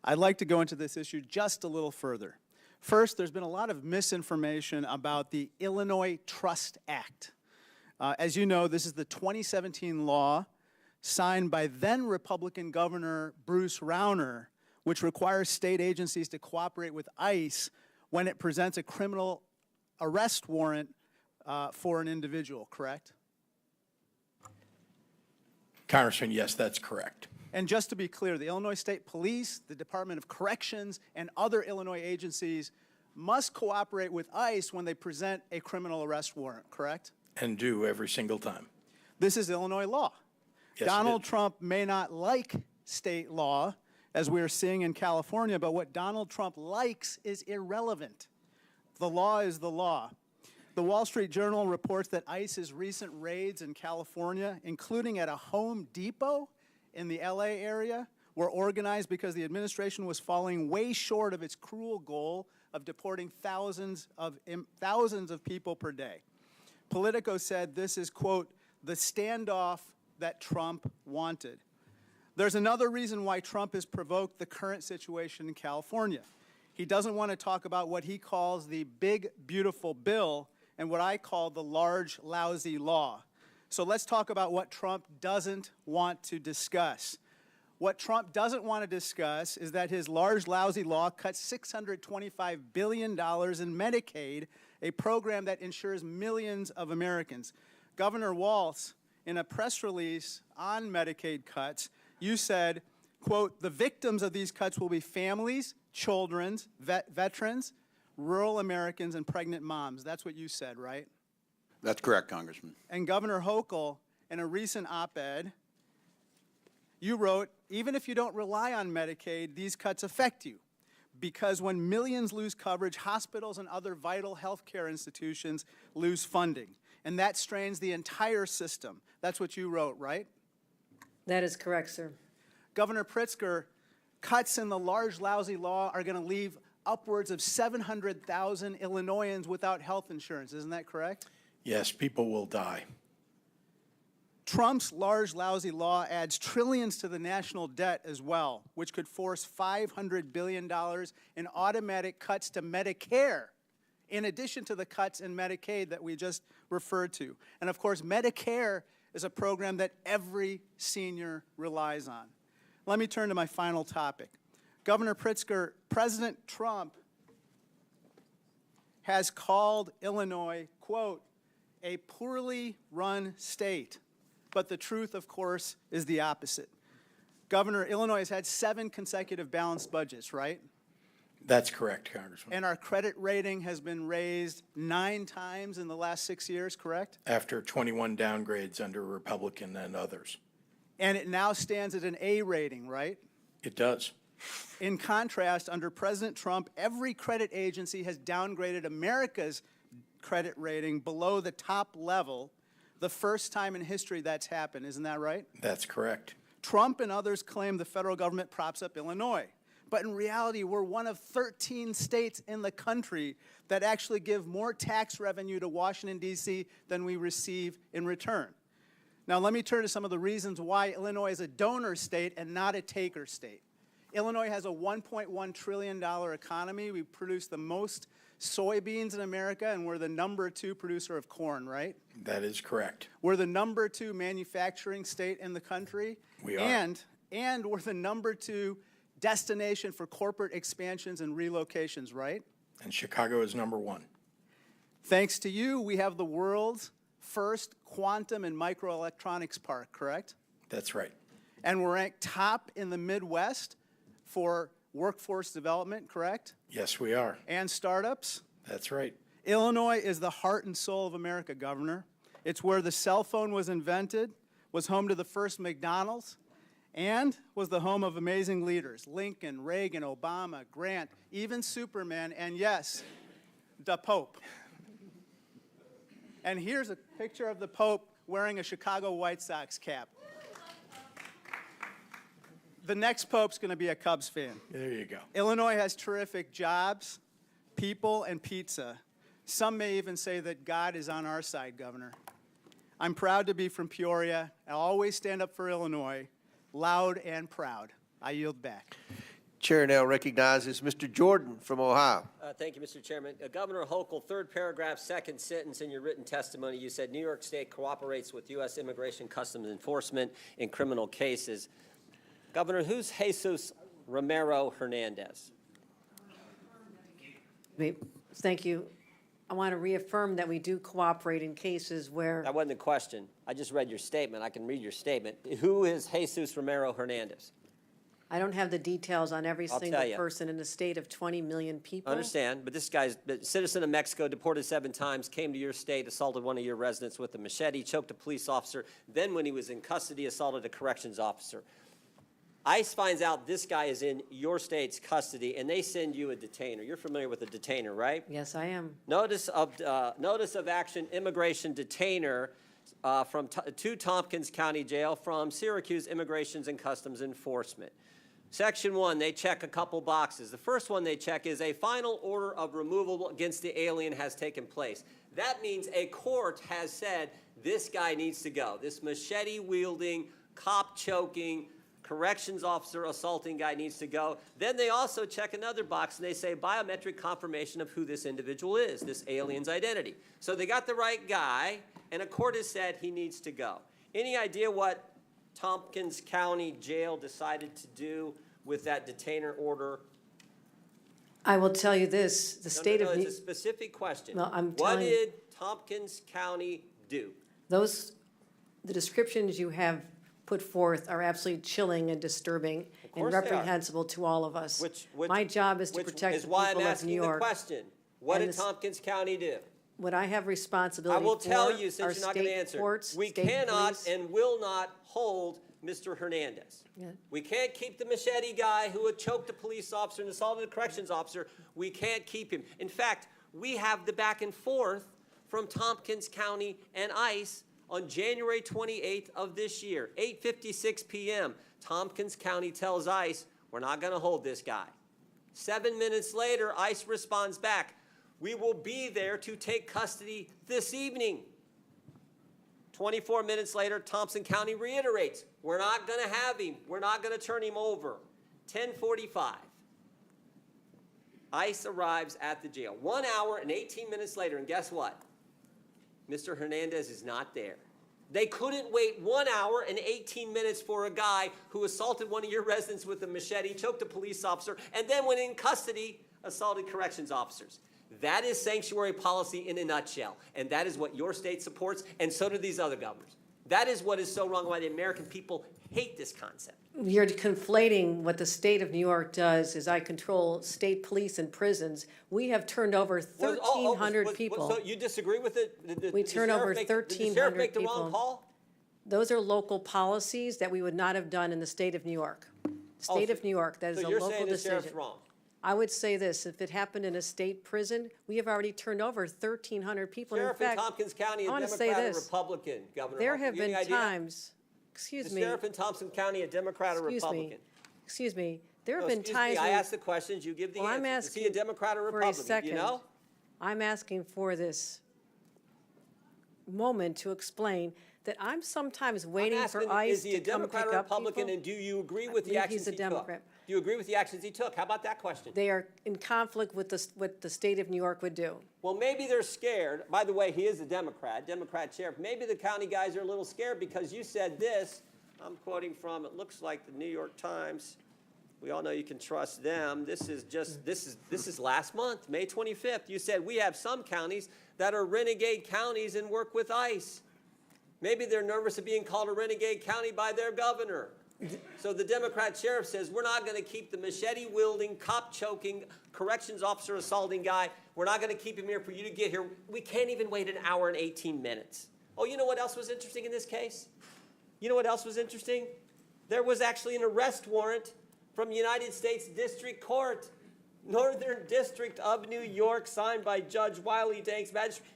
Speaker 7: I'd like to go into this issue just a little further. First, there's been a lot of misinformation about the Illinois Trust Act. As you know, this is the 2017 law signed by then Republican Governor Bruce Rauner, which requires state agencies to cooperate with ICE when it presents a criminal arrest warrant for an individual, correct?
Speaker 9: Congressman, yes, that's correct.
Speaker 7: And just to be clear, the Illinois State Police, the Department of Corrections, and other Illinois agencies must cooperate with ICE when they present a criminal arrest warrant, correct?
Speaker 9: And do every single time.
Speaker 7: This is Illinois law.
Speaker 9: Yes,
Speaker 7: Donald Trump may not like state law, as we are seeing in California, but what Donald Trump likes is irrelevant. The law is the law. The Wall Street Journal reports that ICE's recent raids in California, including at a Home Depot in the LA area, were organized because the administration was falling way short of its cruel goal of deporting thousands of people per day. Politico said this is, quote, the standoff that Trump wanted. There's another reason why Trump has provoked the current situation in California. He doesn't want to talk about what he calls the big, beautiful bill and what I call the large, lousy law. So let's talk about what Trump doesn't want to discuss. What Trump doesn't want to discuss is that his large, lousy law cuts $625 billion in Medicaid, a program that insures millions of Americans. Governor Walz, in a press release on Medicaid cuts, you said, quote, the victims of these cuts will be families, children, veterans, rural Americans, and pregnant moms. That's what you said, right?
Speaker 8: That's correct, Congressman.
Speaker 7: And Governor Hochul, in a recent op-ed, you wrote, even if you don't rely on Medicaid, these cuts affect you. Because when millions lose coverage, hospitals and other vital health care institutions lose funding. And that strains the entire system. That's what you wrote, right?
Speaker 10: That is correct, sir.
Speaker 7: Governor Pritzker, cuts in the large, lousy law are going to leave upwards of 700,000 Illinoisans without health insurance. Isn't that correct?
Speaker 9: Yes, people will die.
Speaker 7: Trump's large, lousy law adds trillions to the national debt as well, which could force $500 billion in automatic cuts to Medicare, in addition to the cuts in Medicaid that we just referred to. And of course, Medicare is a program that every senior relies on. Let me turn to my final topic. Governor Pritzker, President Trump has called Illinois, quote, a poorly run state. But the truth, of course, is the opposite. Governor, Illinois has had 7 consecutive balanced budgets, right?
Speaker 9: That's correct, Congressman.
Speaker 7: And our credit rating has been raised 9 times in the last 6 years, correct?
Speaker 9: After 21 downgrades under Republican and others.
Speaker 7: And it now stands at an A rating, right?
Speaker 9: It does.
Speaker 7: In contrast, under President Trump, every credit agency has downgraded America's credit rating below the top level, the first time in history that's happened. Isn't that right?
Speaker 9: That's correct.
Speaker 7: Trump and others claim the federal government props up Illinois. But in reality, we're one of 13 states in the country that actually give more tax revenue to Washington, D.C. than we receive in return. Now, let me turn to some of the reasons why Illinois is a donor state and not a taker state. Illinois has a $1.1 trillion economy. We produce the most soybeans in America, and we're the #2 producer of corn, right?
Speaker 9: That is correct.
Speaker 7: We're the #2 manufacturing state in the country.
Speaker 9: We are.
Speaker 7: And we're the #2 destination for corporate expansions and relocations, right?
Speaker 9: And Chicago is #1.
Speaker 7: Thanks to you, we have the world's first quantum and microelectronics park, correct?
Speaker 9: That's right.
Speaker 7: And we're ranked top in the Midwest for workforce development, correct?
Speaker 9: Yes, we are.
Speaker 7: And startups.
Speaker 9: That's right.
Speaker 7: Illinois is the heart and soul of America, Governor. It's where the cell phone was invented, was home to the first McDonald's, and was the home of amazing leaders, Lincoln, Reagan, Obama, Grant, even Superman, and yes, the Pope. And here's a picture of the Pope wearing a Chicago White Sox cap. The next Pope's going to be a Cubs fan.
Speaker 9: There you go.
Speaker 7: Illinois has terrific jobs, people, and pizza. Some may even say that God is on our side, Governor. I'm proud to be from Peoria. I'll always stand up for Illinois, loud and proud. I yield back.
Speaker 1: Chair now recognizes Mr. Jordan from Ohio.
Speaker 15: Thank you, Mr. Chairman. Governor Hochul, 3rd paragraph, 2nd sentence in your written testimony, you said New York State cooperates with U.S. Immigration Customs Enforcement in criminal cases. Governor, who's Jesus Romero Hernandez?
Speaker 10: Thank you. I want to reaffirm that we do cooperate in cases where...
Speaker 15: That wasn't the question. I just read your statement. I can read your statement. Who is Jesus Romero Hernandez?
Speaker 10: I don't have the details on every
Speaker 15: I'll
Speaker 10: single
Speaker 15: tell you.
Speaker 10: person in a state of 20 million people.
Speaker 15: I understand, but this guy's a citizen of Mexico, deported 7 times, came to your state, assaulted one of your residents with a machete, choked a police officer, then when he was in custody, assaulted a corrections officer. ICE finds out this guy is in your state's custody, and they send you a detainer. You're familiar with a detainer, right?
Speaker 10: Yes, I am.
Speaker 15: Notice of action, immigration detainer to Tompkins County Jail from Syracuse Immigrations and Customs Enforcement. Section 1, they check a couple boxes. The first one they check is a final order of removal against the alien has taken place. That means a court has said this guy needs to go. This machete-wielding, cop-choking, corrections officer assaulting guy needs to go. Then they also check another box and they say biometric confirmation of who this individual is, this alien's identity. So they got the right guy, and a court has said he needs to go. Any idea what Tompkins County Jail decided to do with that detainer order?
Speaker 10: I will tell you this, the state of...
Speaker 15: It's a specific question.
Speaker 10: No, I'm
Speaker 15: what
Speaker 10: telling you-
Speaker 15: did Tompkins County do?
Speaker 10: The descriptions you have put forth are absolutely chilling and disturbing and
Speaker 15: course they are.
Speaker 10: reprehensible to all of us.
Speaker 15: Which
Speaker 10: My job is to
Speaker 15: which
Speaker 10: protect
Speaker 15: is
Speaker 10: the
Speaker 15: why I'm
Speaker 10: people of
Speaker 15: asking
Speaker 10: New
Speaker 15: the
Speaker 10: York.
Speaker 15: question. What
Speaker 10: And
Speaker 15: did
Speaker 10: this-
Speaker 15: Tompkins County do?
Speaker 10: What I have
Speaker 15: I
Speaker 10: responsibility
Speaker 15: will
Speaker 10: for
Speaker 15: tell you,
Speaker 10: are
Speaker 15: since you're not going to
Speaker 10: state
Speaker 15: answer,
Speaker 10: courts,
Speaker 15: we
Speaker 10: state
Speaker 15: cannot
Speaker 10: police.
Speaker 15: and will not hold Mr. Hernandez.
Speaker 10: Yeah.
Speaker 15: We can't keep the machete guy who had choked a police officer and assaulted a corrections officer. We can't keep him. In fact, we have the back and forth from Tompkins County and ICE On January 28th of this year, 8:56 p.m., Tompkins County tells ICE, we're not going to hold this guy. 7 minutes later, ICE responds back, we will be there to take custody this evening. 24 minutes later, Thompson County reiterates, we're not going to have him. We're not going to turn him over. 10:45. ICE arrives at the jail. 1 hour and 18 minutes later, and guess what? Mr. Hernandez is not there. They couldn't wait 1 hour and 18 minutes for a guy who assaulted one of your residents with a machete, choked a police officer, and then when in custody, assaulted corrections officers. That is sanctuary policy in a nutshell, and that is what your state supports, and so do these other governors. That is what is so wrong, why the American people hate this concept.
Speaker 10: You're conflating what the state of New York does is I control state police and prisons. We have turned over 1,300 people.
Speaker 15: So you disagree with it?
Speaker 10: We turn over 1,300
Speaker 15: Did the sheriff make the wrong
Speaker 10: people.
Speaker 15: call?
Speaker 10: Those are local policies that we would not have done in the state of New York. State of New York, that is a
Speaker 15: So you're
Speaker 10: local
Speaker 15: saying the sheriff's
Speaker 10: decision.
Speaker 15: wrong?
Speaker 10: I would say this, if it happened in a state prison, we have already turned over 1,300 people. And in
Speaker 15: Sheriff in
Speaker 10: fact,
Speaker 15: Tompkins County,
Speaker 10: I
Speaker 15: a
Speaker 10: want to say
Speaker 15: Democrat or
Speaker 10: this.
Speaker 15: Republican, Governor?
Speaker 10: There
Speaker 15: Hochul?
Speaker 10: have
Speaker 15: You any
Speaker 10: been
Speaker 15: idea?
Speaker 10: times, excuse
Speaker 15: The
Speaker 10: me.
Speaker 15: sheriff in Thompson County, a Democrat or Republican?
Speaker 10: Excuse me, there have
Speaker 15: No,
Speaker 10: been
Speaker 15: excuse me,
Speaker 10: times.
Speaker 15: I
Speaker 10: when-
Speaker 15: ask the questions, you give the
Speaker 10: Well, I'm
Speaker 15: answers. Is he a
Speaker 10: asking
Speaker 15: Democrat or
Speaker 10: for a
Speaker 15: Republican? Do
Speaker 10: second.
Speaker 15: you know?
Speaker 10: I'm asking for this moment to explain that I'm sometimes waiting
Speaker 15: I'm
Speaker 10: for
Speaker 15: asking,
Speaker 10: ICE
Speaker 15: is he a
Speaker 10: to come
Speaker 15: Democrat
Speaker 10: pick
Speaker 15: or
Speaker 10: up
Speaker 15: Republican,
Speaker 10: people.
Speaker 15: and do you agree
Speaker 10: I
Speaker 15: with the
Speaker 10: believe
Speaker 15: actions
Speaker 10: he's a
Speaker 15: he took?
Speaker 10: Democrat.
Speaker 15: Do you agree with the actions he took? How about that question?
Speaker 10: They are in conflict with what the state of New York would do.
Speaker 15: Well, maybe they're scared. By the way, he is a Democrat sheriff. Maybe the county guys are a little scared because you said this. I'm quoting from, it looks like the New York Times. We all know you can trust them. This is last month, May 25th. You said we have some counties that are renegade counties and work with ICE. Maybe they're nervous of being called a renegade county by their governor. So the Democrat sheriff says, we're not going to keep the machete-wielding, cop-choking, corrections officer assaulting guy. We're not going to keep him here for you to get here. We can't even wait an hour and 18 minutes. Oh, you know what else was interesting in this case? You know what else was interesting? There was actually an arrest warrant from United States District Court, Northern District of New York, signed by Judge Wiley Danks, magistrate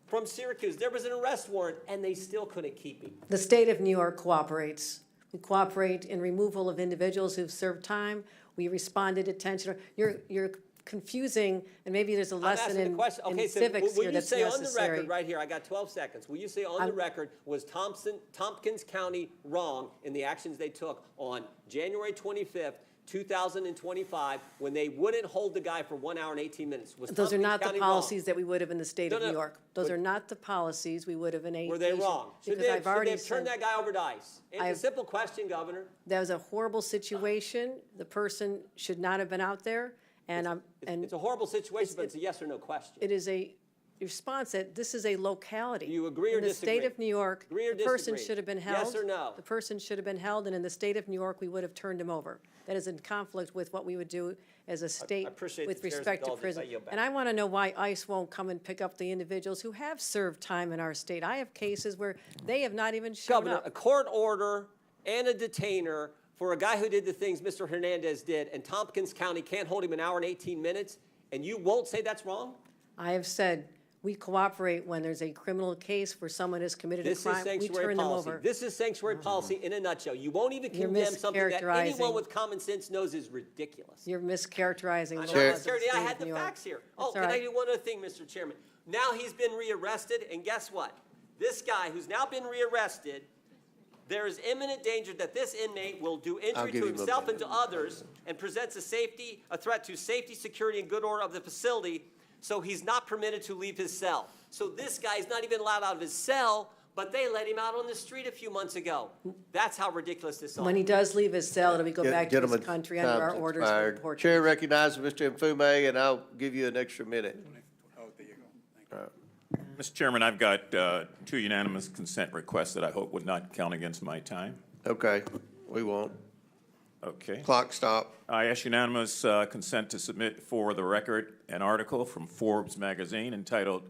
Speaker 15: from Syracuse. There was an arrest warrant, and they still couldn't keep him.
Speaker 10: The state of New York cooperates. We cooperate in removal of individuals who've served time. We responded to detention. You're confusing, and maybe there's a lesson in civics
Speaker 15: will
Speaker 10: here
Speaker 15: you
Speaker 10: that's
Speaker 15: say
Speaker 10: necessary.
Speaker 15: on the record, right here, I got 12 seconds. Will you say on the record, was Tompkins County wrong in the actions they took on January 25th, 2025, when they wouldn't hold the guy for 1 hour and 18 minutes? Was
Speaker 10: Those are
Speaker 15: Tompkins
Speaker 10: not the
Speaker 15: County
Speaker 10: policies that we would have in the state
Speaker 15: No,
Speaker 10: of
Speaker 15: no,
Speaker 10: New York. Those
Speaker 15: but-
Speaker 10: are not the policies we would have in a.
Speaker 15: Were they wrong? Should
Speaker 10: Because
Speaker 15: they
Speaker 10: I've already
Speaker 15: have turned
Speaker 10: said
Speaker 15: that guy over to ICE? It's a
Speaker 10: I've-
Speaker 15: simple question, Governor.
Speaker 10: that was a horrible situation. The person should not have been out there, and
Speaker 15: It's a horrible situation, but it's a yes or no question.
Speaker 10: it is a response that this is a locality.
Speaker 15: Do you agree or
Speaker 10: In the
Speaker 15: disagree?
Speaker 10: state of New York,
Speaker 15: Agree or
Speaker 10: the person
Speaker 15: disagree?
Speaker 10: should have been
Speaker 15: Yes
Speaker 10: held.
Speaker 15: or no?
Speaker 10: The person should have been held, and in the state of New York, we would have turned him over. That is in conflict with what we would do as a state
Speaker 15: appreciate
Speaker 10: with
Speaker 15: the chair's
Speaker 10: respect to
Speaker 15: indulgence.
Speaker 10: prison.
Speaker 15: I yield back.
Speaker 10: And I want to know why ICE won't come and pick up the individuals who have served time in our state. I have cases where they have not even shown
Speaker 15: Governor,
Speaker 10: up.
Speaker 15: a court order and a detainer for a guy who did the things Mr. Hernandez did, and Tompkins County can't hold him an hour and 18 minutes, and you won't say that's wrong?
Speaker 10: I have said we cooperate when there's a criminal case where someone has committed a
Speaker 15: This is
Speaker 10: crime. We
Speaker 15: sanctuary
Speaker 10: turn them
Speaker 15: policy.
Speaker 10: over.
Speaker 15: This is sanctuary policy in a nutshell. You won't even
Speaker 10: You're
Speaker 15: condemn something that anyone
Speaker 10: mischaracterizing.
Speaker 15: with common sense knows is ridiculous.
Speaker 10: You're mischaracterizing
Speaker 15: I'm
Speaker 10: the
Speaker 15: not
Speaker 10: laws of the
Speaker 15: scared.
Speaker 10: state
Speaker 15: I
Speaker 10: of
Speaker 15: had the
Speaker 10: New York.
Speaker 15: facts here.
Speaker 10: That's
Speaker 15: Oh, can
Speaker 10: all
Speaker 15: I
Speaker 10: right.
Speaker 15: do one other thing, Mr. Chairman? Now he's been rearrested, and guess what? This guy who's now been rearrested, there is imminent danger that this inmate will do injury
Speaker 1: give
Speaker 15: to
Speaker 1: him a
Speaker 15: himself and
Speaker 1: minute.
Speaker 15: to others and presents a threat to safety, security, and good order of the facility, so he's not permitted to leave his cell. So this guy is not even allowed out of his cell, but they let him out on the street a few months ago. That's how ridiculous this is.
Speaker 10: When he does leave his cell, it'll be go back to his
Speaker 1: Gentlemen,
Speaker 10: country under our
Speaker 1: time's
Speaker 10: orders
Speaker 1: expired.
Speaker 10: for torture.
Speaker 1: Chair recognizes Mr. Mfume, and I'll give you an extra minute.
Speaker 13: Oh, there you go. Thank you.
Speaker 14: Mr. Chairman, I've got two unanimous consent requests that I hope would not count against my time.
Speaker 1: Okay, we won't.
Speaker 14: Okay.
Speaker 1: Clock stop.
Speaker 14: I ask unanimous consent to submit for the record an article from Forbes magazine entitled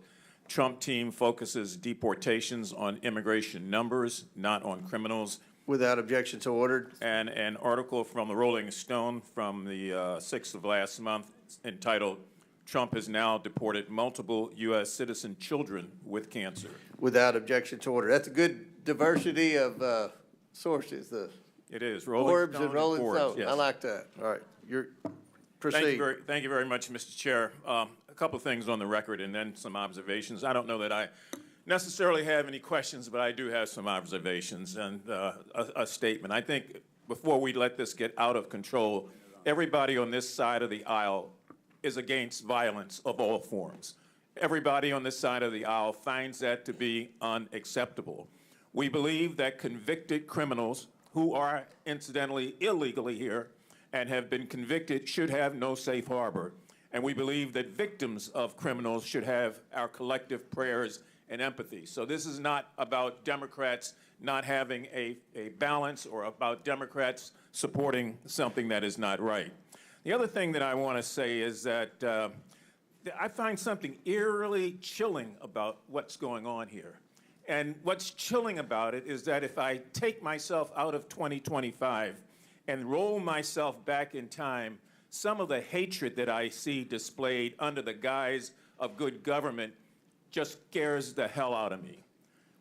Speaker 14: "Trump Team Focuses Deportations on Immigration Numbers, Not on Criminals,"
Speaker 1: Without objection, so ordered.
Speaker 14: and an article from the Rolling Stone from the 6th of last month entitled Trump has now deported multiple U.S. citizen children with cancer.
Speaker 1: Without objection to order. That's a good diversity of sources, the
Speaker 14: It is. Rolling
Speaker 1: Forbes
Speaker 14: Stone
Speaker 1: and Rolling
Speaker 14: Forbes,
Speaker 1: Stone.
Speaker 14: yes.
Speaker 1: I like that. All right, proceed.
Speaker 14: Thank you very much, Mr. Chair. A couple of things on the record and then some observations. I don't know that I necessarily have any questions, but I do have some observations and a statement. I think before we let this get out of control, everybody on this side of the aisle is against violence of all forms. Everybody on this side of the aisle finds that to be unacceptable. We believe that convicted criminals who are incidentally illegally here and have been convicted should have no safe harbor. And we believe that victims of criminals should have our collective prayers and empathy. So this is not about Democrats not having a balance or about Democrats supporting something that is not right. The other thing that I want to say is that I find something eerily chilling about what's going on here. And what's chilling about it is that if I take myself out of 2025 and roll myself back in time, some of the hatred that I see displayed under the guise of good government just scares the hell out of me.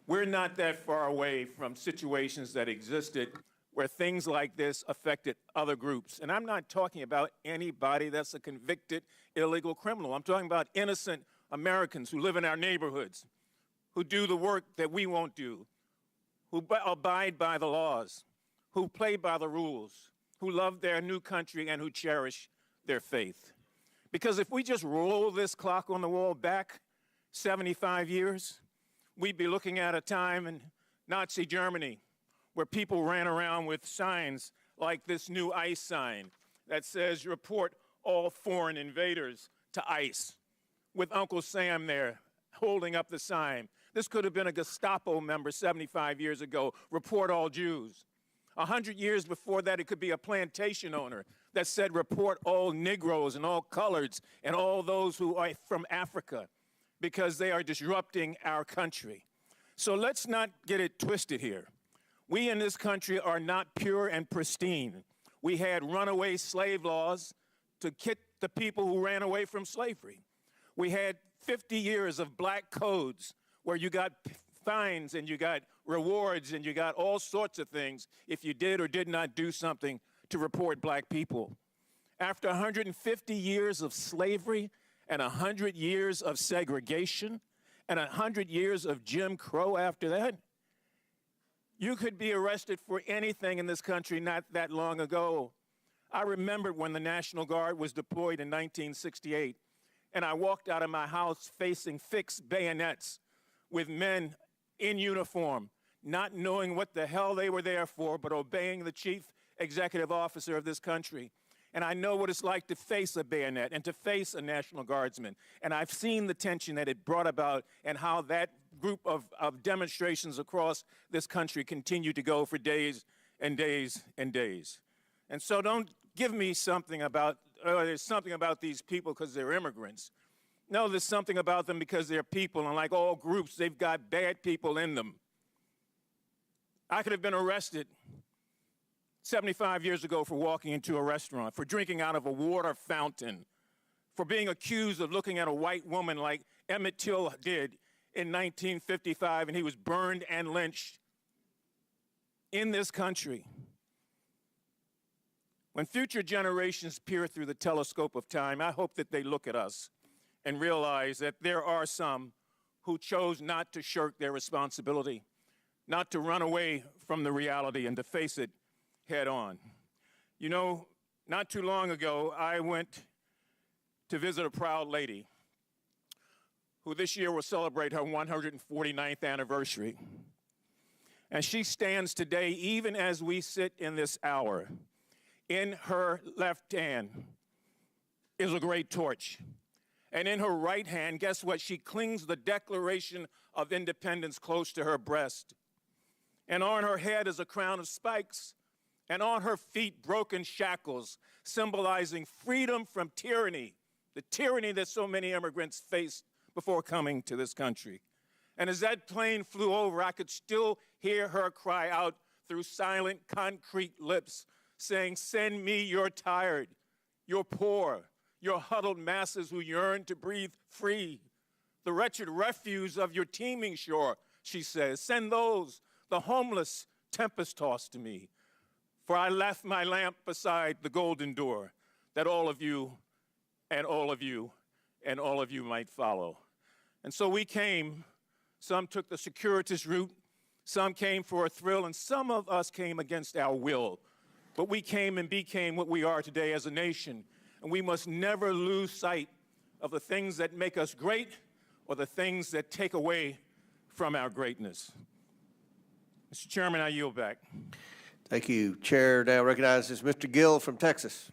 Speaker 14: We're not that far away from situations that existed where things like this affected other groups. And I'm not talking about anybody that's a convicted illegal criminal. I'm talking about innocent Americans who live in our neighborhoods, who do the work that we won't do, who abide by the laws, who play by the rules, who love their new country and who cherish their faith. Because if we just roll this clock on the wall back 75 years, we'd be looking at a time in Nazi Germany where people ran around with signs like this new ICE sign that says, report all foreign invaders to ICE, with Uncle Sam there holding up the sign. This could have been a Gestapo member 75 years ago, report all Jews. 100 years before that, it could be a plantation owner that said, report all Negroes and all coloreds and all those who are from Africa because they are disrupting our country. So let's not get it twisted here. We in this country are not pure and pristine. We had runaway slave laws to kick the people who ran away from slavery. We had 50 years of black codes where you got fines and you got rewards and you got all sorts of things if you did or did not do something to report black people. After 150 years of slavery and 100 years of segregation and 100 years of Jim Crow after that, you could be arrested for anything in this country not that long ago. I remember when the National Guard was deployed in 1968, and I walked out of my house facing fixed bayonets with men in uniform, not knowing what the hell they were there for, but obeying the chief executive officer of this country. And I know what it's like to face a bayonet and to face a National Guardsman. And I've seen the tension that it brought about and how that group of demonstrations across this country continue to go for days and days and days. And so don't give me something about, there's something about these people because they're immigrants. No, there's something about them because they're people, and like all groups, they've got bad people in them. I could have been arrested 75 years ago for walking into a restaurant, for drinking out of a water fountain, for being accused of looking at a white woman like Emmett Till did in 1955, and he was burned and lynched in this country. When future generations peer through the telescope of time, I hope that they look at us and realize that there are some who chose not to shirk their responsibility, not to run away from the reality and to face it head on. You know, not too long ago, I went to visit a proud lady who this year will celebrate her 149th anniversary. And she stands today, even as we sit in this hour. In her left hand is a great torch. And in her right hand, guess what? She clings the Declaration of Independence close to her breast. And on her head is a crown of spikes. And on her feet, broken shackles, symbolizing freedom from tyranny, the tyranny that so many immigrants faced before coming to this country. And as that plane flew over, I could still hear her cry out through silent, concrete lips, saying, "Send me, you're tired, you're poor, your huddled masses who yearn to breathe free. The wretched refuse of your teeming shore, she says, send those, the homeless, tempest-tossed to me. For I left my lamp beside the golden door, that all of you and all of you and all of you might follow. And so we came. Some took the circuitous route, some came for a thrill, and some of us came against our will. But we came and became what we are today as a nation, and we must never lose sight of the things that make us great or the things that take away from our greatness. Mr. Chairman, I yield back.
Speaker 1: Thank you. Chair now recognizes Mr. Gill from Texas.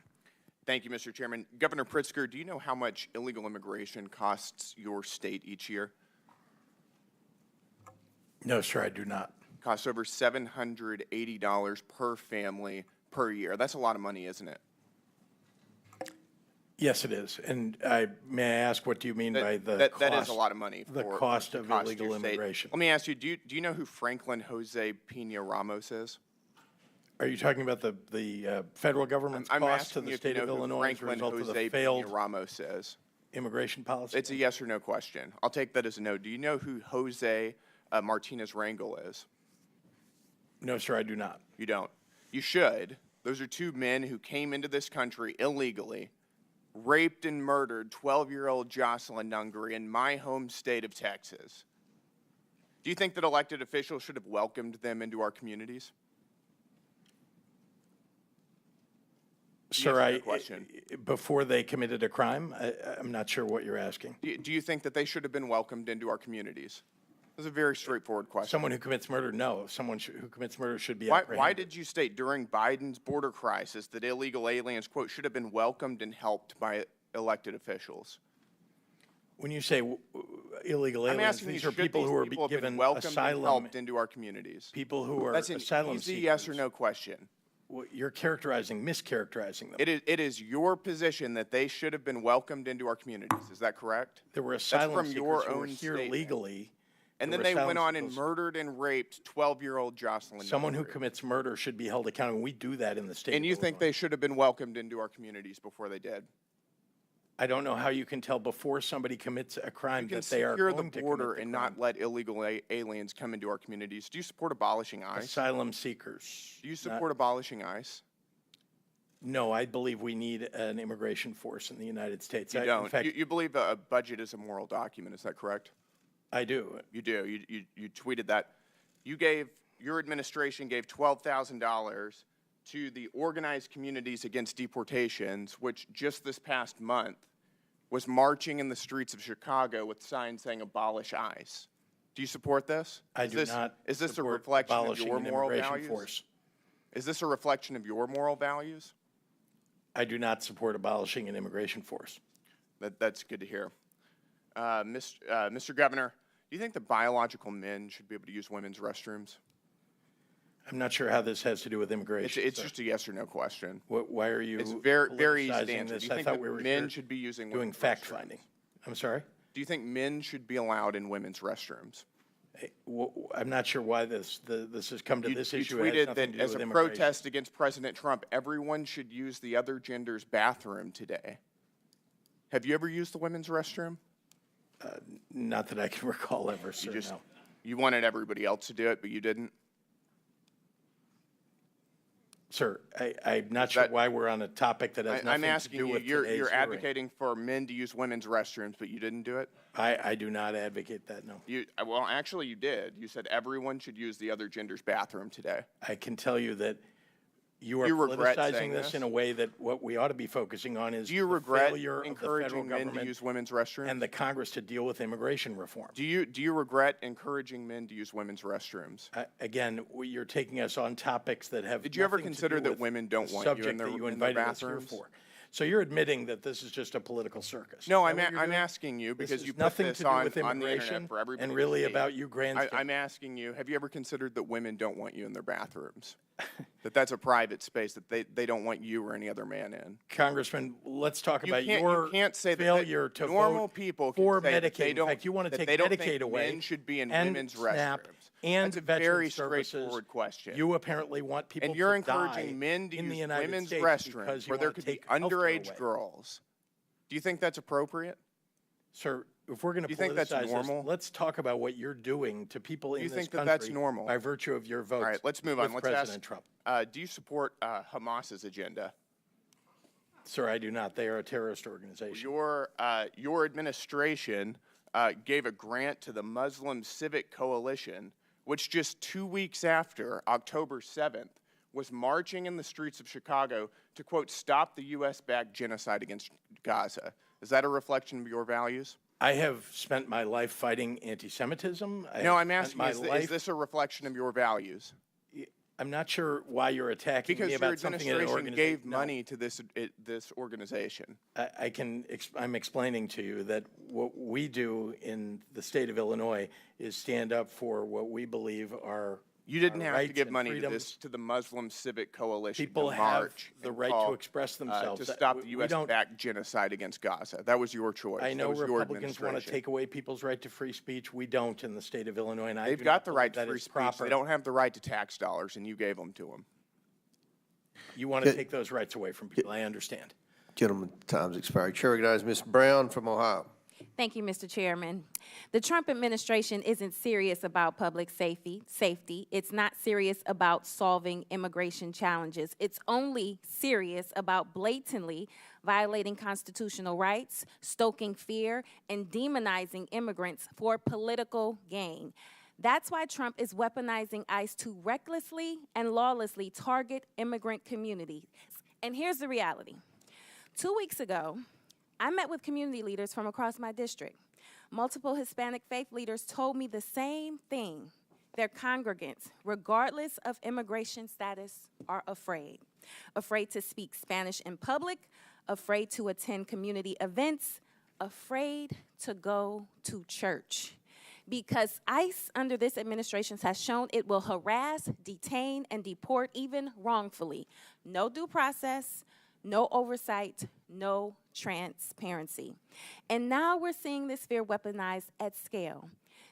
Speaker 16: Thank you, Mr. Chairman. Governor Pritzker, do you know how much illegal immigration costs your state each year?
Speaker 9: No, sir, I do not.
Speaker 16: Costs over $780 per family per year. That's a lot of money, isn't it?
Speaker 9: Yes, it is. And may I ask, what do you mean by the cost?
Speaker 16: That is a lot of money for
Speaker 9: the cost of
Speaker 16: your
Speaker 9: illegal
Speaker 16: state.
Speaker 9: immigration.
Speaker 16: Let me ask you, do you know who Franklin Jose Pena Ramos is?
Speaker 9: Are you talking about the federal government's
Speaker 16: I'm
Speaker 9: cost to
Speaker 16: asking
Speaker 9: the
Speaker 16: you
Speaker 9: state
Speaker 16: if
Speaker 9: of
Speaker 16: you know who
Speaker 9: Illinois as a
Speaker 16: Franklin
Speaker 9: result of the
Speaker 16: Jose
Speaker 9: failed
Speaker 16: Pena Ramos is.
Speaker 9: immigration policy?
Speaker 16: It's a yes or no question. I'll take that as a no. Do you know who Jose Martinez Rangel is?
Speaker 9: No, sir, I do not.
Speaker 16: You don't. You should. Those are two men who came into this country illegally, raped and murdered 12-year-old Jocelyn Nungary in my home state of Texas. Do you think that elected officials should have welcomed them into our communities?
Speaker 9: Sir, before they committed a crime, I'm not sure what you're asking.
Speaker 16: Do you think that they should have been welcomed into our communities? That's a very straightforward question.
Speaker 9: Someone who commits murder, no. Someone who commits murder should be
Speaker 16: Why
Speaker 9: apprehended.
Speaker 16: did you state during Biden's border crisis that illegal aliens, quote, should have been welcomed and helped by elected officials?
Speaker 9: When you say illegal
Speaker 16: I'm
Speaker 9: aliens,
Speaker 16: asking
Speaker 9: these
Speaker 16: you,
Speaker 9: are
Speaker 16: should
Speaker 9: people
Speaker 16: these
Speaker 9: who are
Speaker 16: people have been
Speaker 9: given
Speaker 16: welcomed and
Speaker 9: asylum.
Speaker 16: helped into our communities?
Speaker 9: People who are
Speaker 16: That's an
Speaker 9: asylum
Speaker 16: easy
Speaker 9: seekers.
Speaker 16: yes or no question.
Speaker 9: Well, you're mischaracterizing them.
Speaker 16: It is your position that they should have been welcomed into our communities. Is that correct?
Speaker 9: There were
Speaker 16: That's
Speaker 9: asylum
Speaker 16: from
Speaker 9: seekers
Speaker 16: your
Speaker 9: who were
Speaker 16: own
Speaker 9: here
Speaker 16: statement.
Speaker 9: legally.
Speaker 16: And
Speaker 9: There
Speaker 16: then
Speaker 9: were
Speaker 16: they went
Speaker 9: asylum
Speaker 16: on and
Speaker 9: seekers.
Speaker 16: murdered and raped 12-year-old Jocelyn.
Speaker 9: Someone who
Speaker 16: Nungary.
Speaker 9: commits murder should be held accountable. We do that in the state.
Speaker 16: And
Speaker 9: of
Speaker 16: you think
Speaker 9: Illinois.
Speaker 16: they should have been welcomed into our communities before they did?
Speaker 9: I don't know how you can tell before somebody commits a crime
Speaker 16: You can
Speaker 9: that they are
Speaker 16: secure
Speaker 9: going
Speaker 16: the
Speaker 9: to
Speaker 16: border
Speaker 9: commit the
Speaker 16: and
Speaker 9: crime.
Speaker 16: not let illegal aliens come into our communities. Do you support abolishing ICE?
Speaker 9: Asylum seekers.
Speaker 16: Do you support abolishing ICE?
Speaker 9: No, I believe we need an immigration force in the United States.
Speaker 16: You
Speaker 9: In
Speaker 16: don't.
Speaker 9: fact,
Speaker 16: You believe a budget is a moral document. Is that correct?
Speaker 9: I do.
Speaker 16: You do. You tweeted that. Your administration gave $12,000 to the Organized Communities Against Deportations, which just this past month was marching in the streets of Chicago with signs saying abolish ICE. Do you support this?
Speaker 9: I do not.
Speaker 16: Is this a
Speaker 9: support
Speaker 16: reflection of
Speaker 9: abolishing
Speaker 16: your
Speaker 9: an
Speaker 16: moral
Speaker 9: immigration
Speaker 16: values?
Speaker 9: force.
Speaker 16: Is this a reflection of your moral values?
Speaker 9: I do not support abolishing an immigration force.
Speaker 16: That's good to hear. Mr. Governor, do you think that biological men should be able to use women's restrooms?
Speaker 9: I'm not sure how this has to do with immigration.
Speaker 16: It's
Speaker 9: sir.
Speaker 16: just a yes or no question.
Speaker 9: Why are you
Speaker 16: It's very easy to
Speaker 9: politicizing
Speaker 16: answer.
Speaker 9: this?
Speaker 16: Do you
Speaker 9: I
Speaker 16: think
Speaker 9: thought
Speaker 16: that
Speaker 9: we were
Speaker 16: men
Speaker 9: here
Speaker 16: should be using
Speaker 9: doing
Speaker 16: women's
Speaker 9: fact
Speaker 16: restrooms?
Speaker 9: finding. I'm sorry?
Speaker 16: Do you think men should be allowed in women's restrooms?
Speaker 9: I'm not sure why this has come to this
Speaker 16: You
Speaker 9: issue. It has
Speaker 16: tweeted
Speaker 9: nothing
Speaker 16: that
Speaker 9: to do
Speaker 16: as
Speaker 9: with
Speaker 16: a
Speaker 9: immigration.
Speaker 16: protest against President Trump, everyone should use the other gender's bathroom today. Have you ever used the women's restroom?
Speaker 9: Not that I can recall ever, sir, no.
Speaker 16: You wanted everybody else to do it, but you didn't?
Speaker 9: Sir, I'm not sure why we're on a topic that has
Speaker 16: I'm
Speaker 9: nothing to
Speaker 16: asking
Speaker 9: do
Speaker 16: you,
Speaker 9: with
Speaker 16: you're
Speaker 9: today's hearing.
Speaker 16: advocating for men to use women's restrooms, but you didn't do it?
Speaker 9: I do not advocate that, no.
Speaker 16: Well, actually, you did. You said everyone should use the other gender's bathroom today.
Speaker 9: I can tell you that you are
Speaker 16: Do you regret
Speaker 9: politicizing
Speaker 16: saying
Speaker 9: this in a way that what we ought to be focusing on is
Speaker 16: Do you
Speaker 9: the
Speaker 16: regret
Speaker 9: failure of the federal
Speaker 16: encouraging men to
Speaker 9: government
Speaker 16: use women's restrooms?
Speaker 9: and the Congress to deal with immigration reform.
Speaker 16: Do you regret encouraging men to use women's restrooms?
Speaker 9: Again, you're taking us on topics that have
Speaker 16: Did you ever
Speaker 9: nothing to
Speaker 16: consider
Speaker 9: do
Speaker 16: that
Speaker 9: with
Speaker 16: women don't
Speaker 9: the
Speaker 16: want you in
Speaker 9: subject
Speaker 16: their,
Speaker 9: that you
Speaker 16: in their
Speaker 9: invited us here
Speaker 16: bathrooms?
Speaker 9: for. So you're admitting that this is just a political circus.
Speaker 16: No,
Speaker 9: Is that what you're
Speaker 16: I'm
Speaker 9: doing?
Speaker 16: asking you
Speaker 9: This
Speaker 16: because
Speaker 9: is
Speaker 16: you put
Speaker 9: nothing
Speaker 16: this
Speaker 9: to do
Speaker 16: on
Speaker 9: with
Speaker 16: the
Speaker 9: immigration
Speaker 16: internet for everybody
Speaker 9: and
Speaker 16: to
Speaker 9: really
Speaker 16: see.
Speaker 9: about you grandstanding.
Speaker 16: I'm asking you, have you ever considered that women don't want you in their bathrooms? That's a private space that they don't want you or any other man in.
Speaker 9: Congressman, let's talk about
Speaker 16: You
Speaker 9: your
Speaker 16: can't say that
Speaker 9: failure to
Speaker 16: normal
Speaker 9: vote
Speaker 16: people can
Speaker 9: for
Speaker 16: say that
Speaker 9: Medicaid.
Speaker 16: they
Speaker 9: In
Speaker 16: don't,
Speaker 9: fact, you want to
Speaker 16: that
Speaker 9: take
Speaker 16: they don't
Speaker 9: Medicaid
Speaker 16: think
Speaker 9: away
Speaker 16: men should be in
Speaker 9: and
Speaker 16: women's
Speaker 9: SNAP
Speaker 16: restrooms.
Speaker 9: and
Speaker 16: That's a
Speaker 9: veteran
Speaker 16: very
Speaker 9: services.
Speaker 16: straightforward question.
Speaker 9: You apparently want people
Speaker 16: And you're
Speaker 9: to die
Speaker 16: encouraging men to
Speaker 9: in the
Speaker 16: use
Speaker 9: United
Speaker 16: women's
Speaker 9: States
Speaker 16: restrooms
Speaker 9: because you
Speaker 16: where there
Speaker 9: want to
Speaker 16: could be
Speaker 9: take healthcare
Speaker 16: underage
Speaker 9: away.
Speaker 16: girls. Do you think that's appropriate?
Speaker 9: Sir, if we're going to
Speaker 16: Do you think that's
Speaker 9: politicize this,
Speaker 16: normal?
Speaker 9: let's talk about what you're doing to people
Speaker 16: Do
Speaker 9: in
Speaker 16: you
Speaker 9: this
Speaker 16: think that
Speaker 9: country
Speaker 16: that's normal?
Speaker 9: by virtue of your vote.
Speaker 16: All right, let's move on.
Speaker 9: with
Speaker 16: Let's
Speaker 9: President
Speaker 16: ask,
Speaker 9: Trump.
Speaker 16: do you support Hamas's agenda?
Speaker 9: Sir, I do not. They are a terrorist organization.
Speaker 16: Your administration gave a grant to the Muslim Civic Coalition, which just 2 weeks after October 7th was marching in the streets of Chicago to, quote, stop the U.S.-backed genocide against Gaza. Is that a reflection of your values?
Speaker 9: I have spent my life fighting anti-Semitism.
Speaker 16: No, I'm asking, is this a reflection of your values?
Speaker 9: I'm not sure why you're attacking
Speaker 16: Because
Speaker 9: me
Speaker 16: your
Speaker 9: about something in an
Speaker 16: administration
Speaker 9: organization.
Speaker 16: gave money to this organization.
Speaker 9: I'm explaining to you that what we do in the state of Illinois is stand up for what we believe are
Speaker 16: You didn't
Speaker 9: our
Speaker 16: have to
Speaker 9: rights
Speaker 16: give
Speaker 9: and
Speaker 16: money to
Speaker 9: freedoms.
Speaker 16: the Muslim Civic Coalition
Speaker 9: People
Speaker 16: to
Speaker 9: have
Speaker 16: march
Speaker 9: the
Speaker 16: and
Speaker 9: right
Speaker 16: call,
Speaker 9: to express themselves.
Speaker 16: to stop the
Speaker 9: We don't-
Speaker 16: U.S.-backed genocide against Gaza. That was your choice.
Speaker 9: I know
Speaker 16: that was your
Speaker 9: Republicans want to
Speaker 16: administration.
Speaker 9: take away people's right to free speech. We don't in the state of Illinois, and I
Speaker 16: They've
Speaker 9: do
Speaker 16: got
Speaker 9: not
Speaker 16: the
Speaker 9: believe
Speaker 16: right to
Speaker 9: that
Speaker 16: free
Speaker 9: is
Speaker 16: speech.
Speaker 9: proper.
Speaker 16: They don't have the right to tax dollars, and you gave them to them.
Speaker 9: You want to take those rights away from people. I understand.
Speaker 1: Gentlemen, time's expired. Chair recognizes Ms. Brown from Ohio.
Speaker 17: Thank you, Mr. Chairman. The Trump administration isn't serious about public safety. It's not serious about solving immigration challenges. It's only serious about blatantly violating constitutional rights, stoking fear, and demonizing immigrants for political gain. That's why Trump is weaponizing ICE to recklessly and lawlessly target immigrant communities. And here's the reality. 2 weeks ago, I met with community leaders from across my district. Multiple Hispanic faith leaders told me the same thing. Their congregants, regardless of immigration status, are afraid. Afraid to speak Spanish in public, afraid to attend community events, afraid to go to church. Because ICE under this administration has shown it will harass, detain, and deport even wrongfully. No due process, no oversight, no transparency. And now we're seeing this fear weaponized at scale.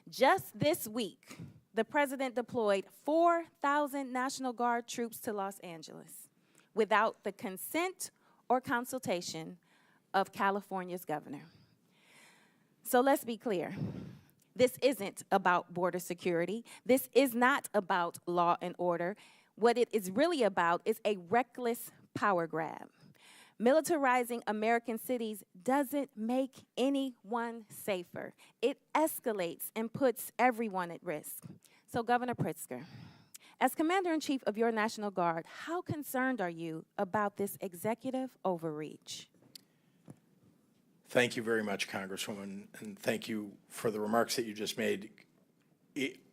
Speaker 17: Just this week, the president deployed 4,000 National Guard troops to Los Angeles without the consent or consultation of California's governor. So let's be clear. This isn't about border security. This is not about law and order. What it is really about is a reckless power grab. Militarizing American cities doesn't make anyone safer. It escalates and puts everyone at risk. So, Governor Pritzker, as Commander-in-Chief of your National Guard, how concerned are you about this executive overreach?
Speaker 9: Thank you very much, Congresswoman, and thank you for the remarks that you just made.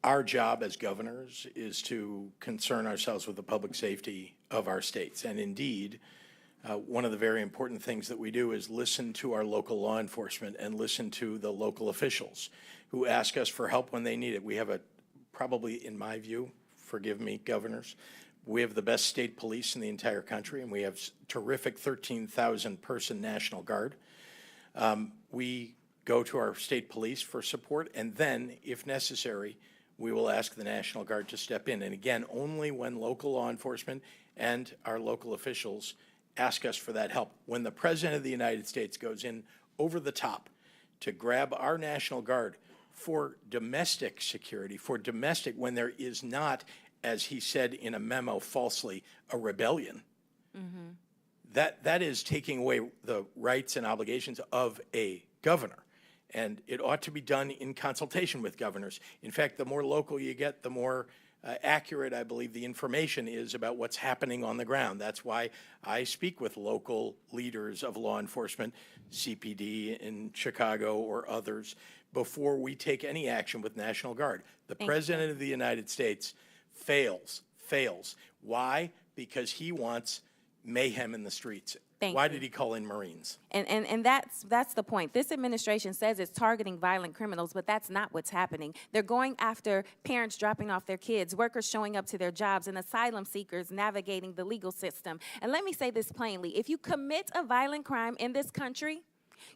Speaker 9: Our job as governors is to concern ourselves with the public safety of our states. And indeed, one of the very important things that we do is listen to our local law enforcement and listen to the local officials who ask us for help when they need it. We have probably, in my view, forgive me, governors, we have the best state police in the entire country, and we have terrific 13,000-person National Guard. We go to our state police for support, and then, if necessary, we will ask the National Guard to step in. And again, only when local law enforcement and our local officials ask us for that help. When the President of the United States goes in over the top to grab our National Guard for domestic security, when there is not, as he said in a memo falsely, a rebellion, that is taking away the rights and obligations of a governor. And it ought to be done in consultation with governors. In fact, the more local you get, the more accurate, I believe, the information is about what's happening on the ground. That's why I speak with local leaders of law enforcement, CPD in Chicago or others, before we take any action with National Guard. The President of the United States fails. Why? Because he wants mayhem in the streets. Why did he call in Marines?
Speaker 17: And that's the point. This administration says it's targeting violent criminals, but that's not what's happening. They're going after parents dropping off their kids, workers showing up to their jobs, and asylum seekers navigating the legal system. And let me say this plainly. If you commit a violent crime in this country,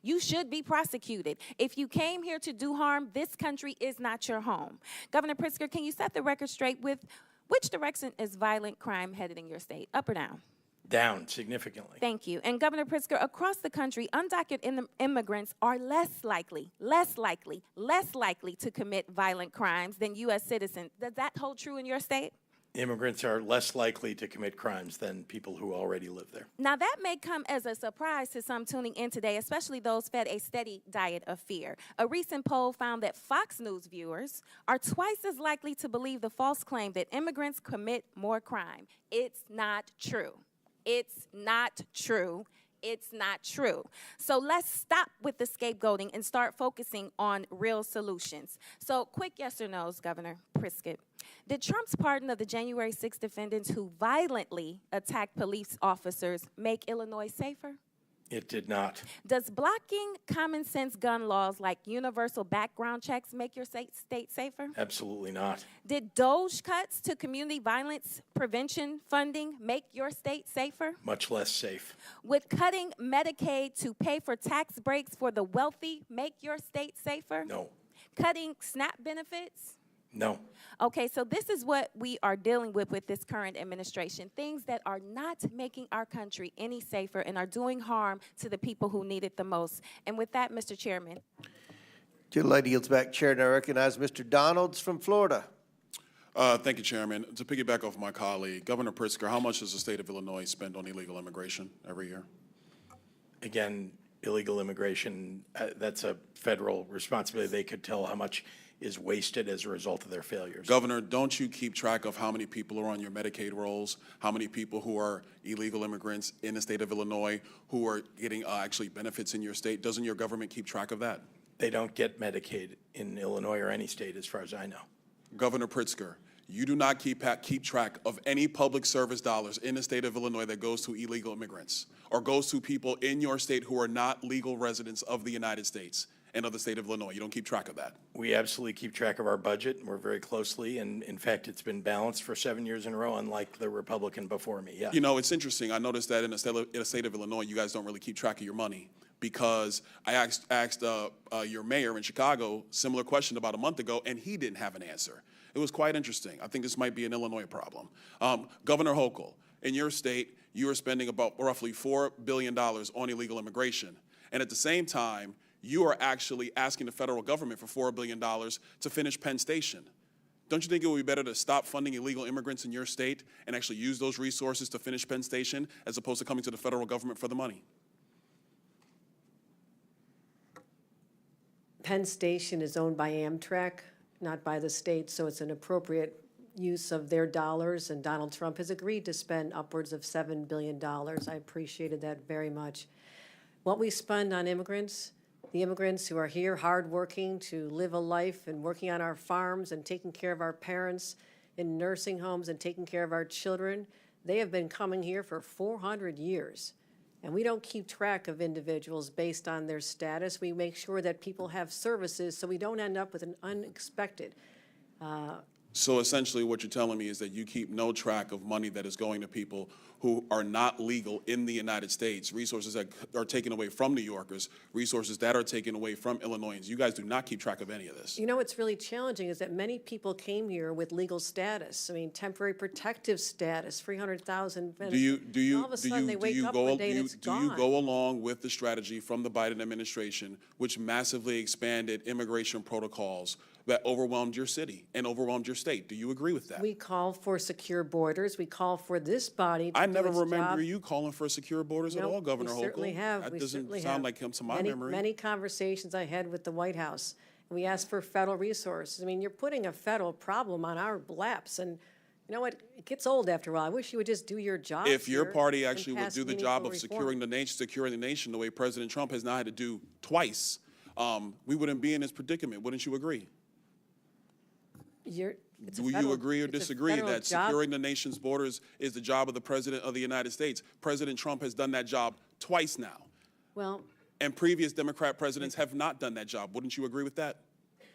Speaker 17: you should be prosecuted. If you came here to do harm, this country is not your home. Governor Pritzker, can you set the record straight with which direction is violent crime headed in your state, up or down?
Speaker 9: Down significantly.
Speaker 17: Thank you. And Governor Pritzker, across the country, undocumented immigrants are less likely to commit violent crimes than U.S. citizens. Does that hold true in your state?
Speaker 9: Immigrants are less likely to commit crimes than people who already live there.
Speaker 17: Now, that may come as a surprise to some tuning in today, especially those fed a steady diet of fear. A recent poll found that Fox News viewers are twice as likely to believe the false claim that immigrants commit more crime. It's not true. It's not true. It's not true. So let's stop with the scapegoating and start focusing on real solutions. So quick yes or no's, Governor Pritzker. Did Trump's pardon of the January 6 defendants who violently attacked police officers make Illinois safer?
Speaker 9: It did not.
Speaker 17: Does blocking common sense gun laws like universal background checks make your state safer?
Speaker 9: Absolutely not.
Speaker 17: Did DOGE cuts to community violence prevention funding make your state safer?
Speaker 9: Much less safe.
Speaker 17: Would cutting Medicaid to pay for tax breaks for the wealthy make your state safer?
Speaker 9: No.
Speaker 17: Cutting SNAP benefits?
Speaker 9: No.
Speaker 17: Okay, so this is what we are dealing with this current administration. Things that are not making our country any safer and are doing harm to the people who need it the most. And with that, Mr. Chairman.
Speaker 1: Gentlelady yields back chair, and I recognize Mr. Donalds from Florida.
Speaker 5: Thank you, Chairman. To piggyback off my colleague, Governor Pritzker, how much does the state of Illinois spend on illegal immigration every year?
Speaker 9: Again, illegal immigration, that's a federal responsibility. They could tell how much is wasted as a result of their failures.
Speaker 5: Governor, don't you keep track of how many people are on your Medicaid rolls, how many people who are illegal immigrants in the state of Illinois who are getting actually benefits in your state? Doesn't your government keep track of that?
Speaker 9: They don't get Medicaid in Illinois or any state, as far as I know.
Speaker 5: Governor Pritzker, you do not keep track of any public service dollars in the state of Illinois that goes to illegal immigrants or goes to people in your state who are not legal residents of the United States and of the state of Illinois. You don't keep track of that.
Speaker 9: We absolutely keep track of our budget, and we're very closely, and in fact, it's been balanced for 7 years in a row, unlike the Republican before me, yeah.
Speaker 5: You know, it's interesting. I noticed that in the state of Illinois, you guys don't really keep track of your money, because I asked your mayor in Chicago similar question about a month ago, and he didn't have an answer. It was quite interesting. I think this might be an Illinois problem. Governor Hochul, in your state, you are spending about roughly $4 billion on illegal immigration, and at the same time, you are actually asking the federal government for $4 billion to finish Penn Station. Don't you think it would be better to stop funding illegal immigrants in your state and actually use those resources to finish Penn Station as opposed to coming to the federal government for the money?
Speaker 10: Penn Station is owned by Amtrak, not by the state, so it's an appropriate use of their dollars, and Donald Trump has agreed to spend upwards of $7 billion. I appreciated that very much. What we spend on immigrants, the immigrants who are here hardworking to live a life and working on our farms and taking care of our parents in nursing homes and taking care of our children, they have been coming here for 400 years. And we don't keep track of individuals based on their status. We make sure that people have services so we don't end up with an unexpected.
Speaker 5: So essentially what you're telling me is that you keep no track of money that is going to people who are not legal in the United States, resources that are taken away from New Yorkers, resources that are taken away from Illinoisans. You guys do not keep track of any of this.
Speaker 10: You know what's really challenging is that many people came here with legal status. I mean, temporary protective status, 300,000.
Speaker 5: Do you
Speaker 10: all of a sudden they wake up one day and it's gone.
Speaker 5: Do you go along with the strategy from the Biden administration, which massively expanded immigration protocols that overwhelmed your city and overwhelmed your state? Do you agree with that?
Speaker 10: We call for secure borders. We call for this body to
Speaker 5: I
Speaker 10: do
Speaker 5: never
Speaker 10: its
Speaker 5: remember
Speaker 10: job.
Speaker 5: you calling for secure borders at all, Governor Hochul.
Speaker 10: We certainly have.
Speaker 5: That
Speaker 10: We
Speaker 5: doesn't
Speaker 10: certainly
Speaker 5: sound
Speaker 10: have.
Speaker 5: like him to my memory.
Speaker 10: Many conversations I had with the White House. We asked for federal resources. I mean, you're putting a federal problem on our laps, and you know what? It gets old after a while. I wish you would just do your job.
Speaker 5: If your
Speaker 10: here
Speaker 5: party
Speaker 10: and
Speaker 5: actually would
Speaker 10: pass
Speaker 5: do the job of
Speaker 10: meaningful reform.
Speaker 5: securing the nation the way President Trump has now had to do twice, we wouldn't be in this predicament. Wouldn't you agree? Do you agree or disagree that securing the nation's borders is the job of the President of the United States? President Trump has done that job twice now.
Speaker 10: Well,
Speaker 5: and previous Democrat presidents have not done that job. Wouldn't you agree with that?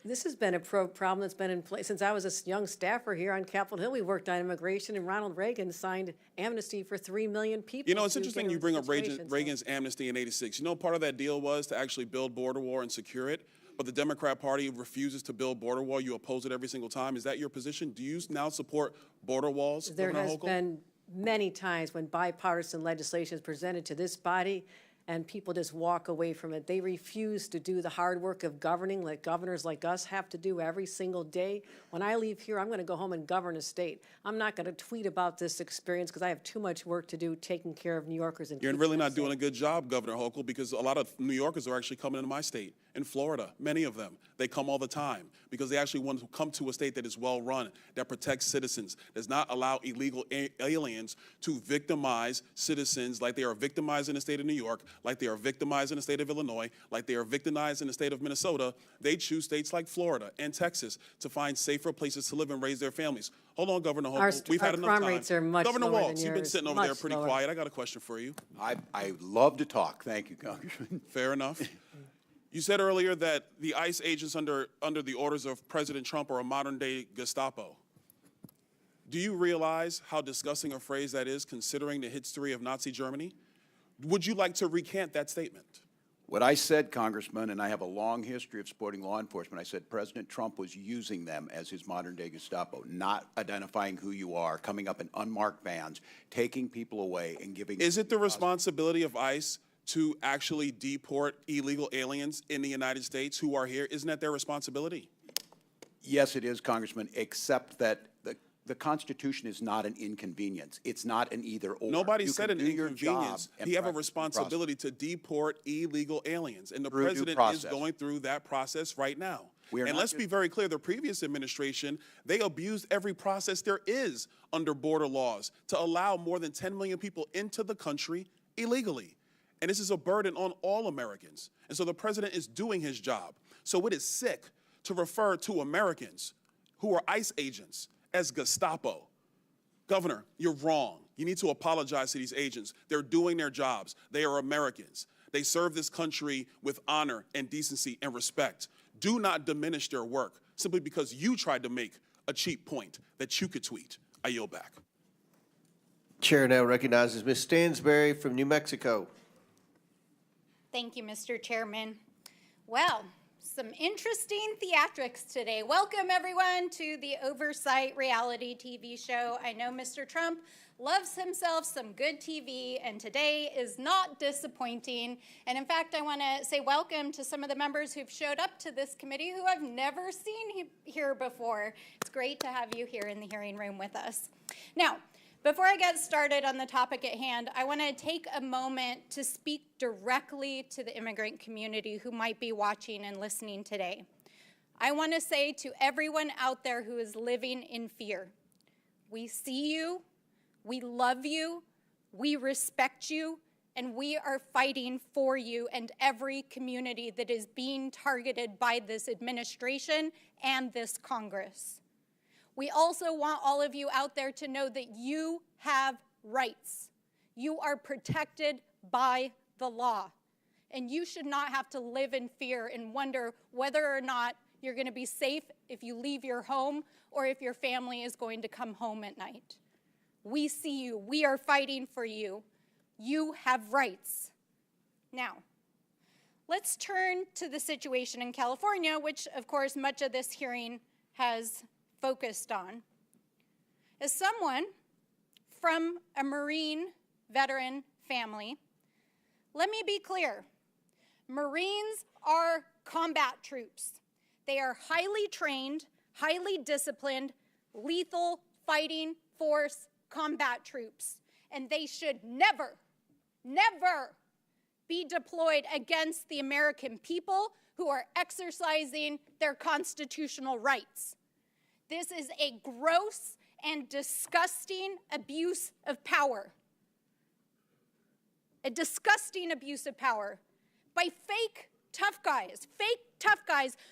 Speaker 10: this has been a problem that's been in place since I was a young staffer here on Capitol Hill. We worked on immigration, and Ronald Reagan signed amnesty for 3 million people.
Speaker 5: You know, it's interesting you bring up Reagan's amnesty in '86. You know, part of that deal was to actually build border wall and secure it. But the Democrat Party refuses to build border wall. You oppose it every single time. Is that your position? Do you now support border walls?
Speaker 10: There has been many times when bipartisan legislation is presented to this body and people just walk away from it. They refuse to do the hard work of governing that governors like us have to do every single day. When I leave here, I'm going to go home and govern a state. I'm not going to tweet about this experience because I have too much work to do taking care of New Yorkers. And
Speaker 5: You're really not doing a good job, Governor Hochul, because a lot of New Yorkers are actually coming into my state, in Florida, many of them. They come all the time because they actually want to come to a state that is well-run, that protects citizens, does not allow illegal aliens to victimize citizens like they are victimized in the state of New York, like they are victimized in the state of Illinois, like they are victimized in the state of Minnesota. They choose states like Florida and Texas to find safer places to live and raise their families. Hold on, Governor Hochul. We've had enough time.
Speaker 10: Crime rates are much
Speaker 5: Governor
Speaker 10: lower
Speaker 5: Walz,
Speaker 10: than
Speaker 5: you've been
Speaker 10: yours.
Speaker 5: sitting over
Speaker 10: Much
Speaker 5: there pretty
Speaker 10: lower.
Speaker 5: quiet. I got a question for you.
Speaker 8: I love to talk. Thank you, Congressman.
Speaker 5: Fair enough. You said earlier that the ICE agents under the orders of President Trump are a modern-day Gestapo. Do you realize how disgusting a phrase that is, considering the history of Nazi Germany? Would you like to recant that statement?
Speaker 8: What I said, Congressman, and I have a long history of supporting law enforcement, I said President Trump was using them as his modern-day Gestapo, not identifying who you are, coming up in unmarked vans, taking people away and giving...
Speaker 5: Is it the responsibility of ICE to actually deport illegal aliens in the United States who are here? Isn't that their responsibility?
Speaker 8: Yes, it is, Congressman, except that the Constitution is not an inconvenience. It's not an either-or.
Speaker 5: Nobody
Speaker 8: You
Speaker 5: said
Speaker 8: can
Speaker 5: an
Speaker 8: do your
Speaker 5: inconvenience.
Speaker 8: job and
Speaker 5: He have a
Speaker 8: practice due process.
Speaker 5: responsibility to deport illegal aliens, and the
Speaker 8: Through due
Speaker 5: president is
Speaker 8: process.
Speaker 5: going through that process right now.
Speaker 8: We are
Speaker 5: And
Speaker 8: not
Speaker 5: let's
Speaker 8: just-
Speaker 5: be very clear, the previous administration, they abused every process there is under border laws to allow more than 10 million people into the country illegally. And this is a burden on all Americans. And so the president is doing his job. So it is sick to refer to Americans who are ICE agents as Gestapo. Governor, you're wrong. You need to apologize to these agents. They're doing their jobs. They are Americans. They serve this country with honor and decency and respect. Do not diminish their work simply because you tried to make a cheap point that you could tweet. I yield back.
Speaker 1: Chair now recognizes Ms. Stansberry from New Mexico.
Speaker 18: Thank you, Mr. Chairman. Well, some interesting theatrics today. Welcome, everyone, to the Oversight reality TV show. I know Mr. Trump loves himself some good TV, and today is not disappointing. And in fact, I want to say welcome to some of the members who've showed up to this committee who I've never seen here before. It's great to have you here in the hearing room with us. Now, before I get started on the topic at hand, I want to take a moment to speak directly to the immigrant community who might be watching and listening today. I want to say to everyone out there who is living in fear, we see you, we love you, we respect you, and we are fighting for you and every community that is being targeted by this administration and this Congress. We also want all of you out there to know that you have rights. You are protected by the law. And you should not have to live in fear and wonder whether or not you're going to be safe if you leave your home or if your family is going to come home at night. We see you. We are fighting for you. You have rights. Now, let's turn to the situation in California, which, of course, much of this hearing has focused on. As someone from a Marine veteran family, let me be clear. Marines are combat troops. They are highly trained, highly disciplined, lethal fighting force combat troops. And they should never, never be deployed against the American people who are exercising their constitutional rights. This is a gross and disgusting abuse of power. A disgusting abuse of power by fake tough guys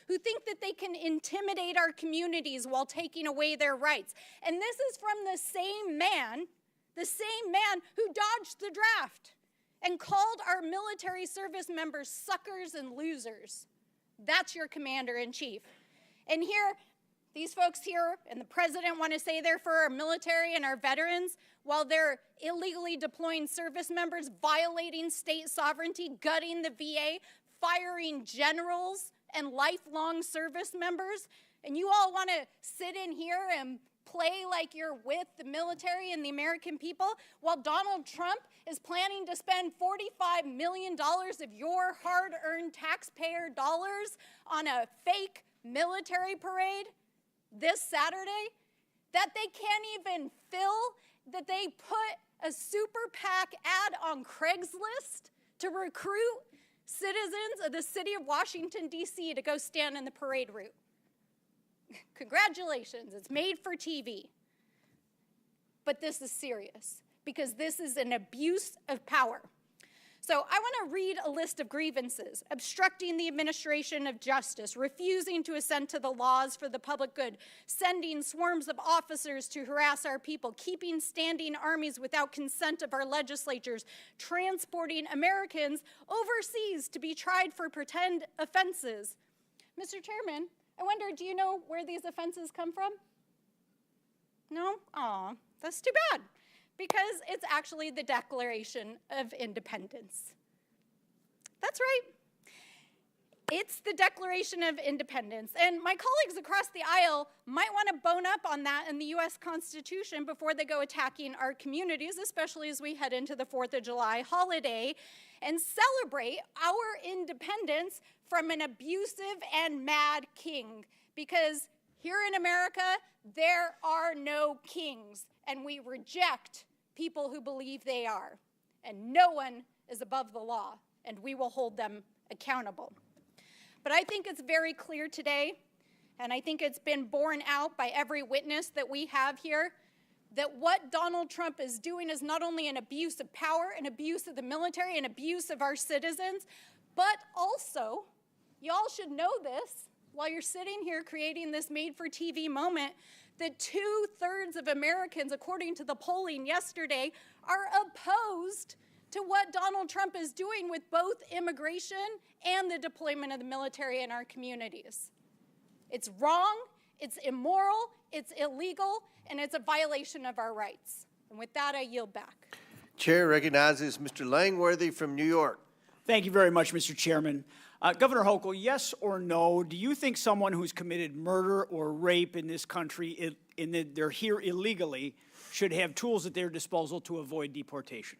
Speaker 18: who think that they can intimidate our communities while taking away their rights. And this is from the same man who dodged the draft and called our military service members suckers and losers. That's your commander-in-chief. And here, these folks here and the president want to say they're for our military and our veterans while they're illegally deploying service members, violating state sovereignty, gutting the VA, firing generals and lifelong service members. And you all want to sit in here and play like you're with the military and the American people, while Donald Trump is planning to spend $45 million of your hard-earned taxpayer dollars on a fake military parade this Saturday that they can't even fill, that they put a super PAC ad on Craigslist to recruit citizens of the city of Washington, D.C. to go stand in the parade route. Congratulations, it's made for TV. But this is serious, because this is an abuse of power. So I want to read a list of grievances: obstructing the administration of justice, refusing to assent to the laws for the public good, sending swarms of officers to harass our people, keeping standing armies without consent of our legislatures, transporting Americans overseas to be tried for pretend offenses. Mr. Chairman, I wonder, do you know where these offenses come from? No? Aw, that's too bad. Because it's actually the Declaration of Independence. That's right. It's the Declaration of Independence. And my colleagues across the aisle might want to bone up on that in the U.S. Constitution before they go attacking our communities, especially as we head into the 4th of July holiday, and celebrate our independence from an abusive and mad king. Because here in America, there are no kings, and we reject people who believe they are. And no one is above the law, and we will hold them accountable. But I think it's very clear today, and I think it's been borne out by every witness that we have here, that what Donald Trump is doing is not only an abuse of power, an abuse of the military, an abuse of our citizens, but also, y'all should know this, while you're sitting here creating this made-for-TV moment, that 2/3 of Americans, according to the polling yesterday, are opposed to what Donald Trump is doing with both immigration and the deployment of the military in our communities. It's wrong, it's immoral, it's illegal, and it's a violation of our rights. And with that, I yield back.
Speaker 1: Chair recognizes Mr. Langworthy from New York.
Speaker 13: Thank you very much, Mr. Chairman. Governor Hochul, yes or no, do you think someone who's committed murder or rape in this country, in that they're here illegally, should have tools at their disposal to avoid deportation?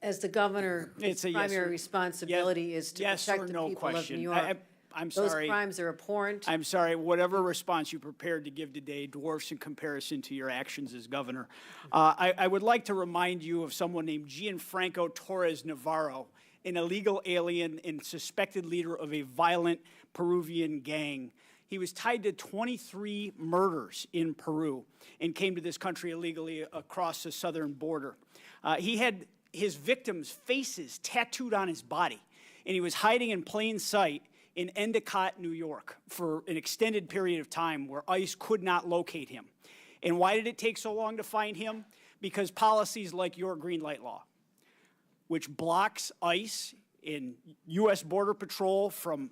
Speaker 10: As the governor, his primary responsibility is to protect the people of New York.
Speaker 13: I'm sorry.
Speaker 10: Those crimes are abhorrent.
Speaker 13: I'm sorry. Whatever response you prepared to give today dwarfs in comparison to your actions as governor. I would like to remind you of someone named Gianfranco Torres Navarro, an illegal alien and suspected leader of a violent Peruvian gang. He was tied to 23 murders in Peru and came to this country illegally across the southern border. He had his victims' faces tattooed on his body, and he was hiding in plain sight in Endicott, New York, for an extended period of time where ICE could not locate him. And why did it take so long to find him? Because policies like your green light law, which blocks ICE and U.S. Border Patrol from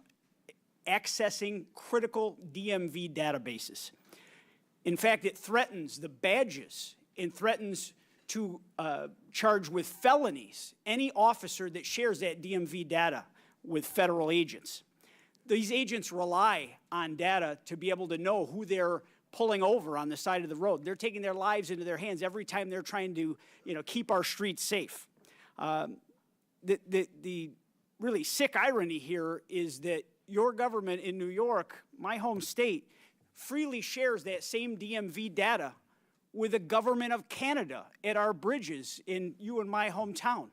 Speaker 13: accessing critical DMV databases. In fact, it threatens the badges and threatens to charge with felonies any officer that shares that DMV data with federal agents. These agents rely on data to be able to know who they're pulling over on the side of the road. They're taking their lives into their hands every time they're trying to, keep our streets safe. The really sick irony here is that your government in New York, my home state, freely shares that same DMV data with the government of Canada at our bridges in you and my hometown.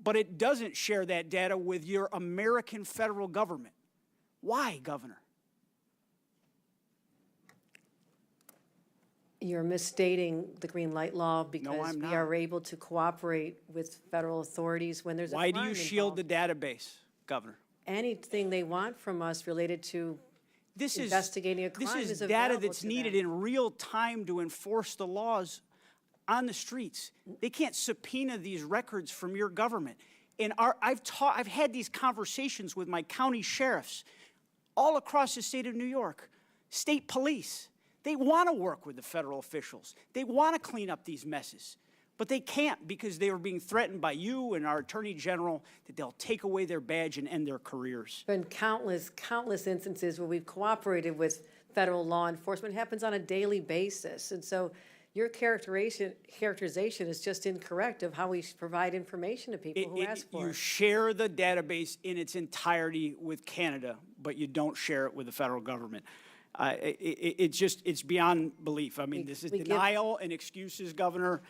Speaker 13: But it doesn't share that data with your American federal government. Why, Governor?
Speaker 10: You're misstating the green light law because we are able to cooperate with federal authorities when there's a crime
Speaker 13: Why do you shield the database, Governor?
Speaker 10: Anything they want from us related to investigating a crime is available to them.
Speaker 13: This is data that's needed in real time to enforce the laws on the streets. They can't subpoena these records from your government. And I've had these conversations with my county sheriffs all across the state of New York, state police. They want to work with the federal officials. They want to clean up these messes. But they can't because they are being threatened by you and our Attorney General that they'll take away their badge and end their careers.
Speaker 10: Been countless instances where we've cooperated with federal law enforcement. It happens on a daily basis. And so your characterization is just incorrect of how we provide information to people who ask for
Speaker 7: You
Speaker 10: it.
Speaker 7: share the database in its entirety with Canada, but you don't share it with the federal government. It's beyond belief. I mean, this is denial and excuses, Governor.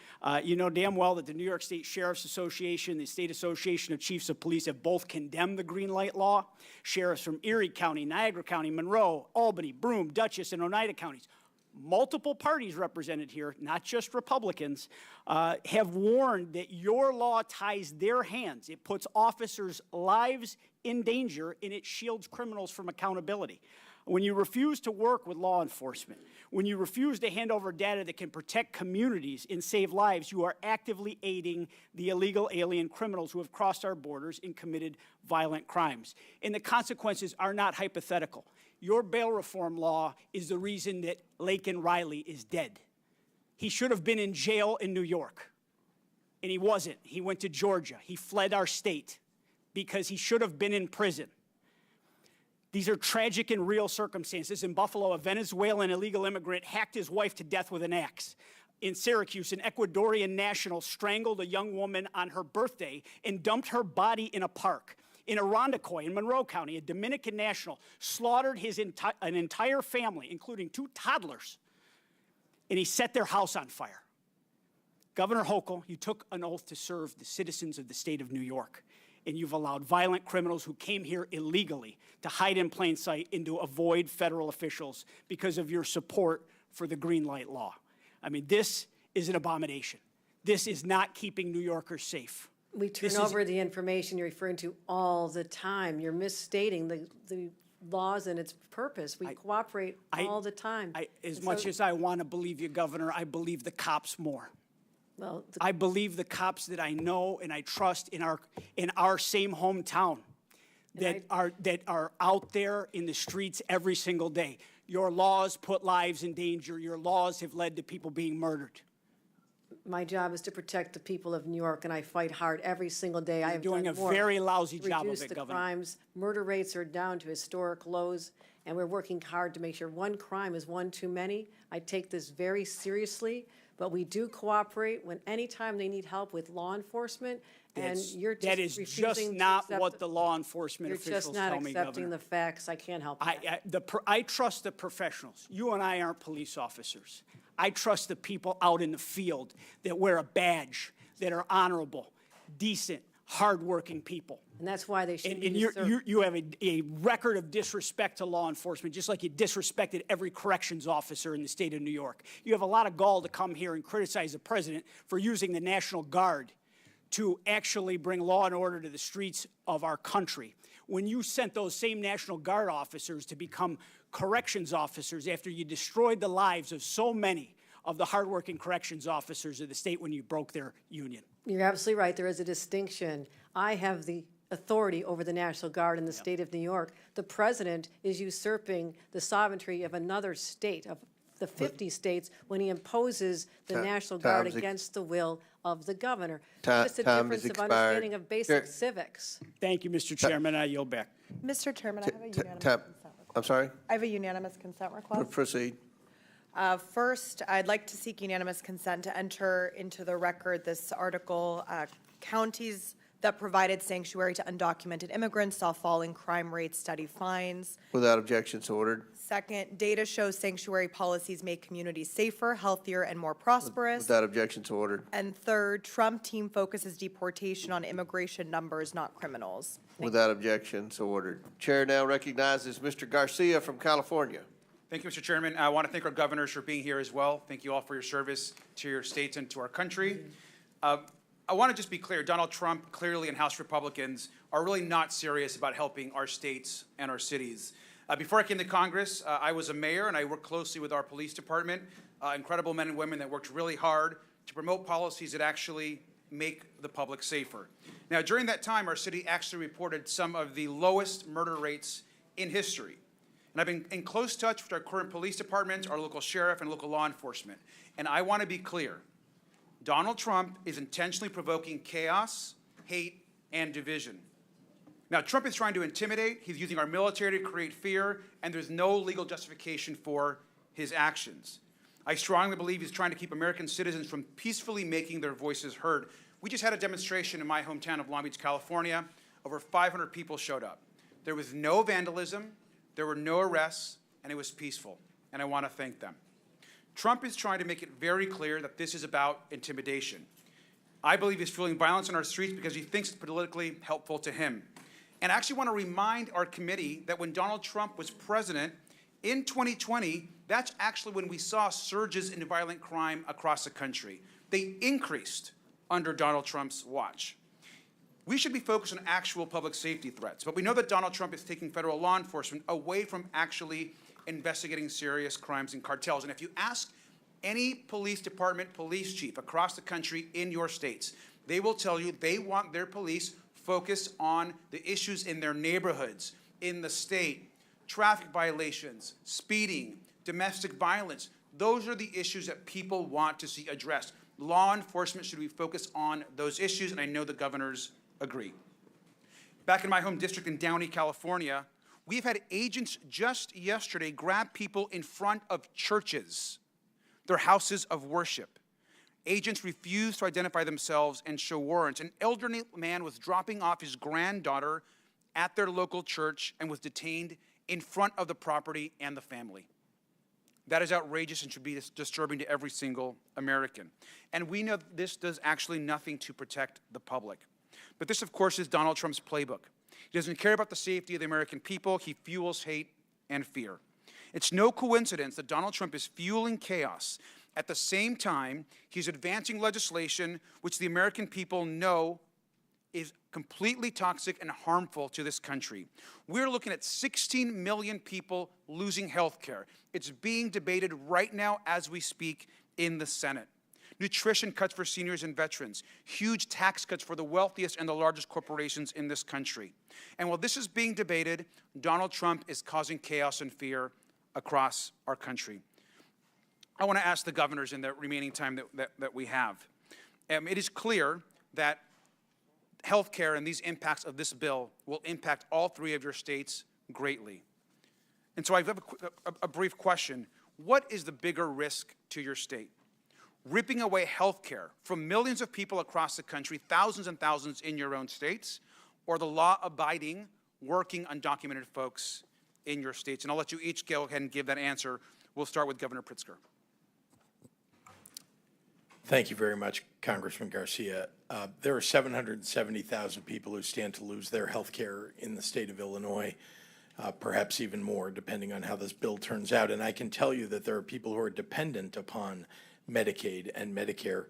Speaker 7: You know damn well that the New York State Sheriff's Association, the State Association of Chiefs of Police have both condemned the green light law. Sheriffs from Erie County, Niagara County, Monroe, Albany, Broome, Dutchess, and Oneida counties, multiple parties represented here, not just Republicans, have warned that your law ties their hands. It puts officers' lives in danger, and it shields criminals from accountability. When you refuse to work with law enforcement, when you refuse to hand over data that can protect communities and save lives, you are actively aiding the illegal alien criminals who have crossed our borders and committed violent crimes. And the consequences are not hypothetical. Your bail reform law is the reason that Laken Riley is dead. He should have been in jail in New York, and he wasn't. He went to Georgia. He fled our state because he should have been in prison. These are tragic and real circumstances. In Buffalo, a Venezuelan illegal immigrant hacked his wife to death with an axe. In Syracuse, an Ecuadorian national strangled a young woman on her birthday and dumped her body in a park. In Irondequoit, in Monroe County, a Dominican national slaughtered an entire family, including 2 toddlers, and he set their house on fire. Governor Hochul, you took an oath to serve the citizens of the state of New York, and you've allowed violent criminals who came here illegally to hide in plain sight and to avoid federal officials because of your support for the green light law. I mean, this is an abomination. This is not keeping New Yorkers safe.
Speaker 10: We turn over the information you're referring to all the time. You're misstating the laws and its purpose. We cooperate all the time.
Speaker 7: As much as I want to believe you, Governor, I believe the cops more.
Speaker 10: Well,
Speaker 7: I believe the cops that I know and I trust in our same hometown that are out there in the streets every single day. Your laws put lives in danger. Your laws have led to people being murdered.
Speaker 10: my job is to protect the people of New York, and I fight hard every single day. I am
Speaker 7: doing a very lousy job of it, Governor.
Speaker 10: Reduce the crimes. Murder rates are down to historic lows, and we're working hard to make sure one crime is one too many. I take this very seriously, but we do cooperate when anytime they need help with law enforcement, and you're just
Speaker 7: that is
Speaker 10: refusing
Speaker 7: just
Speaker 10: to
Speaker 7: not
Speaker 10: accept
Speaker 7: what the law enforcement officials tell me,
Speaker 10: You're just not accepting
Speaker 7: Governor.
Speaker 10: the facts. I can't help that.
Speaker 7: I trust the professionals. You and I aren't police officers. I trust the people out in the field that wear a badge, that are honorable, decent, hardworking people.
Speaker 10: And that's why they should
Speaker 7: And
Speaker 10: be
Speaker 7: you have a record of disrespect to law enforcement, just like you disrespected every corrections officer in the state of New York. You have a lot of gall to come here and criticize the president for using the National Guard to actually bring law and order to the streets of our country. When you sent those same National Guard officers to become corrections officers after you destroyed the lives of so many of the hardworking corrections officers of the state when you broke their union.
Speaker 10: You're absolutely right. There is a distinction. I have the authority over the National Guard in the state of New York. The president is usurping the sovereignty of another state, of the 50 states, when he imposes the National Guard against the will of the governor. It's a difference of understanding of basic civics.
Speaker 7: Thank you, Mr. Chairman. I yield back.
Speaker 19: Mr. Chairman, I have a unanimous consent request.
Speaker 1: I'm sorry?
Speaker 19: I have a unanimous consent request.
Speaker 1: Proceed.
Speaker 19: First, I'd like to seek unanimous consent to enter into the record this article, counties that provided sanctuary to undocumented immigrants saw falling crime rates, steady fines.
Speaker 1: Without objection, so ordered.
Speaker 19: Second, data shows sanctuary policies make communities safer, healthier, and more prosperous.
Speaker 1: Without objection, so ordered.
Speaker 19: And third, Trump team focuses deportation on immigration numbers, not criminals.
Speaker 1: Without objection, so ordered. Chair now recognizes Mr. Garcia from California.
Speaker 20: Thank you, Mr. Chairman. I want to thank our governors for being here as well. Thank you all for your service to your states and to our country. I want to just be clear, Donald Trump clearly and House Republicans are really not serious about helping our states and our cities. Before I came to Congress, I was a mayor and I worked closely with our police department, incredible men and women that worked really hard to promote policies that actually make the public safer. Now, during that time, our city actually reported some of the lowest murder rates in history. And I've been in close touch with our current police department, our local sheriff, and local law enforcement. And I want to be clear. Donald Trump is intentionally provoking chaos, hate, and division. Now, Trump is trying to intimidate, he's using our military to create fear, and there's no legal justification for his actions. I strongly believe he's trying to keep American citizens from peacefully making their voices heard. We just had a demonstration in my hometown of Long Beach, California. Over 500 people showed up. There was no vandalism, there were no arrests, and it was peaceful, and I want to thank them. Trump is trying to make it very clear that this is about intimidation. I believe he's fueling violence on our streets because he thinks it's politically helpful to him. And I actually want to remind our committee that when Donald Trump was president in 2020, that's actually when we saw surges in violent crime across the country. They increased under Donald Trump's watch. We should be focused on actual public safety threats, but we know that Donald Trump is taking federal law enforcement away from actually investigating serious crimes and cartels. And if you ask any police department, police chief across the country in your states, they will tell you they want their police focused on the issues in their neighborhoods, in the state, traffic violations, speeding, domestic violence. Those are the issues that people want to see addressed. Law enforcement should be focused on those issues, and I know the governors agree. Back in my home district in Downey, California, we've had agents just yesterday grab people in front of churches, their houses of worship. Agents refused to identify themselves and show warrants. An elderly man was dropping off his granddaughter at their local church and was detained in front of the property and the family. That is outrageous and should be disturbing to every single American. And we know this does actually nothing to protect the public. But this, of course, is Donald Trump's playbook. He doesn't care about the safety of the American people. He fuels hate and fear. It's no coincidence that Donald Trump is fueling chaos. At the same time, he's advancing legislation which the American people know is completely toxic and harmful to this country. We're looking at 16 million people losing health care. It's being debated right now as we speak in the Senate. Nutrition cuts for seniors and veterans, huge tax cuts for the wealthiest and the largest corporations in this country. And while this is being debated, Donald Trump is causing chaos and fear across our country. I want to ask the governors in the remaining time that we have. It is clear that health care and these impacts of this bill will impact all three of your states greatly. And so I have a brief question. What is the bigger risk to your state? Ripping away health care from millions of people across the country, thousands and thousands in your own states, or the law-abiding, working, undocumented folks in your states? And I'll let you each go ahead and give that answer. We'll start with Governor Pritzker.
Speaker 21: Thank you very much, Congressman Garcia. There are 770,000 people who stand to lose their health care in the state of Illinois, perhaps even more, depending on how this bill turns out. And I can tell you that there are people who are dependent upon Medicaid and Medicare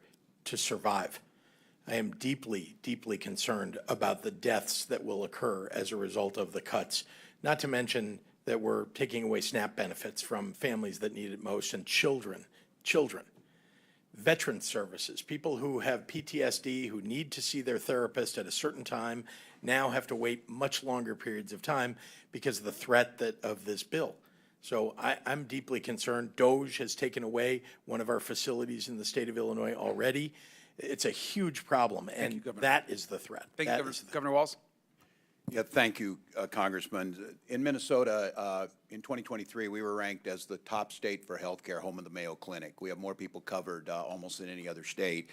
Speaker 21: to survive. I am deeply, deeply concerned about the deaths that will occur as a result of the cuts, not to mention that we're taking away SNAP benefits from families that need it most, and children. Veteran services, people who have PTSD, who need to see their therapist at a certain time, now have to wait much longer periods of time because of the threat of this bill. So I'm deeply concerned. DOJ has taken away one of our facilities in the state of Illinois already. It's a huge problem, and that is the threat.
Speaker 20: Thank you, Governor Walz.
Speaker 8: Yeah, thank you, Congressman. In Minnesota, in 2023, we were ranked as the top state for health care, home of the Mayo Clinic. We have more people covered almost than any other state.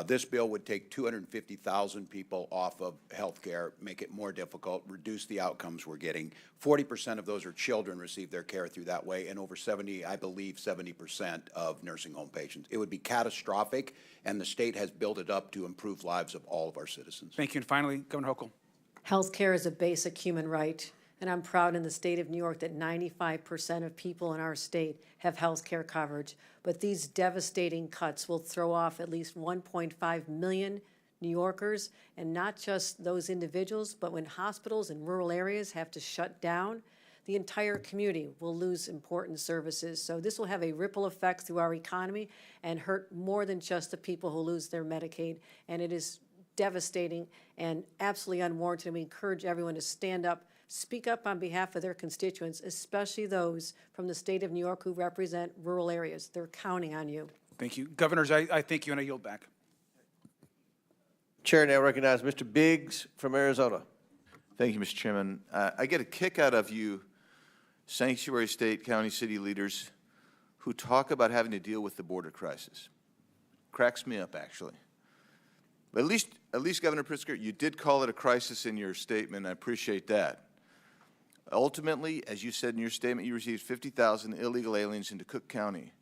Speaker 8: This bill would take 250,000 people off of health care, make it more difficult, reduce the outcomes we're getting. 40% of those are children receive their care through that way, and over 70% of nursing home patients. It would be catastrophic, and the state has built it up to improve lives of all of our citizens.
Speaker 20: Thank you. And finally, Governor Hochul.
Speaker 10: Health care is a basic human right, and I'm proud in the state of New York that 95% of people in our state have health care coverage. But these devastating cuts will throw off at least 1.5 million New Yorkers, and not just those individuals, but when hospitals in rural areas have to shut down, the entire community will lose important services. So this will have a ripple effect through our economy and hurt more than just the people who lose their Medicaid, and it is devastating and absolutely unwarranted. And we encourage everyone to stand up, speak up on behalf of their constituents, especially those from the state of New York who represent rural areas. They're counting on you.
Speaker 20: Thank you. Governors, I thank you, and I yield back.
Speaker 1: Chair now recognizes Mr. Biggs from Arizona.
Speaker 3: Thank you, Mr. Chairman. I get a kick out of you sanctuary state, county, city leaders who talk about having to deal with the border crisis. Cracks me up, actually. But at least, Governor Pritzker, you did call it a crisis in your statement. I appreciate that. Ultimately, as you said in your statement, you received 50,000 illegal aliens into Cook County.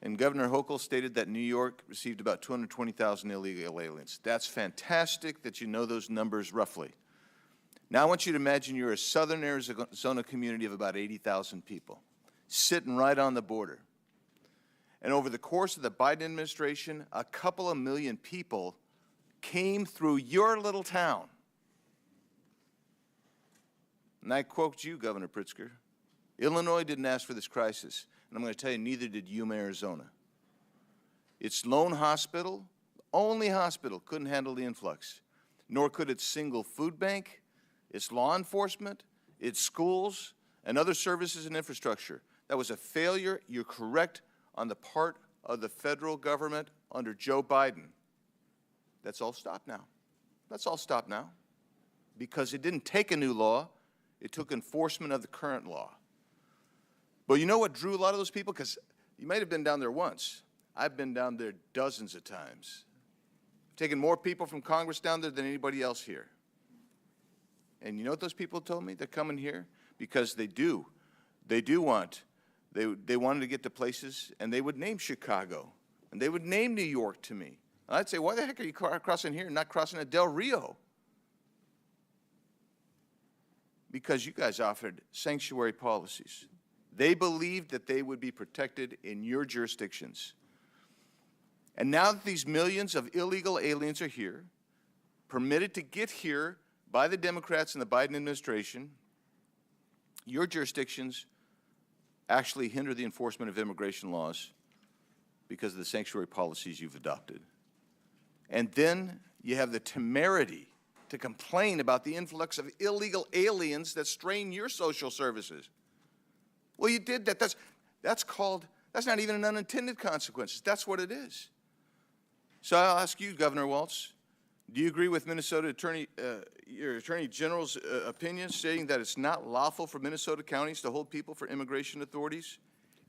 Speaker 3: And Governor Hochul stated that New York received about 220,000 illegal aliens. That's fantastic that you know those numbers roughly. Now I want you to imagine you're a southern Arizona community of about 80,000 people, sitting right on the border. And over the course of the Biden administration, a couple of million people came through your little town. And I quote you, Governor Pritzker, Illinois didn't ask for this crisis. And I'm going to tell you, neither did Yuma, Arizona. Its lone hospital, only hospital, couldn't handle the influx, nor could its single food bank, its law enforcement, its schools, and other services and infrastructure. That was a failure, you're correct, on the part of the federal government under Joe Biden. That's all stopped now. That's all stopped now. Because it didn't take a new law, it took enforcement of the current law. But you know what drew a lot of those people? Because you might have been down there once. I've been down there dozens of times. I've taken more people from Congress down there than anybody else here. And you know what those people told me? They're coming here because they do. They do want. They wanted to get to places, and they would name Chicago, and they would name New York to me. And I'd say, why the heck are you crossing here and not crossing at Del Rio? Because you guys offered sanctuary policies. They believed that they would be protected in your jurisdictions. And now that these millions of illegal aliens are here, permitted to get here by the Democrats and the Biden administration, your jurisdictions actually hinder the enforcement of immigration laws because of the sanctuary policies you've adopted. And then you have the temerity to complain about the influx of illegal aliens that strain your social services. Well, you did that. That's not even an unintended consequence. That's what it is. So I'll ask you, Governor Walz, do you agree with Minnesota your Attorney General's opinion stating that it's not lawful for Minnesota counties to hold people for immigration authorities,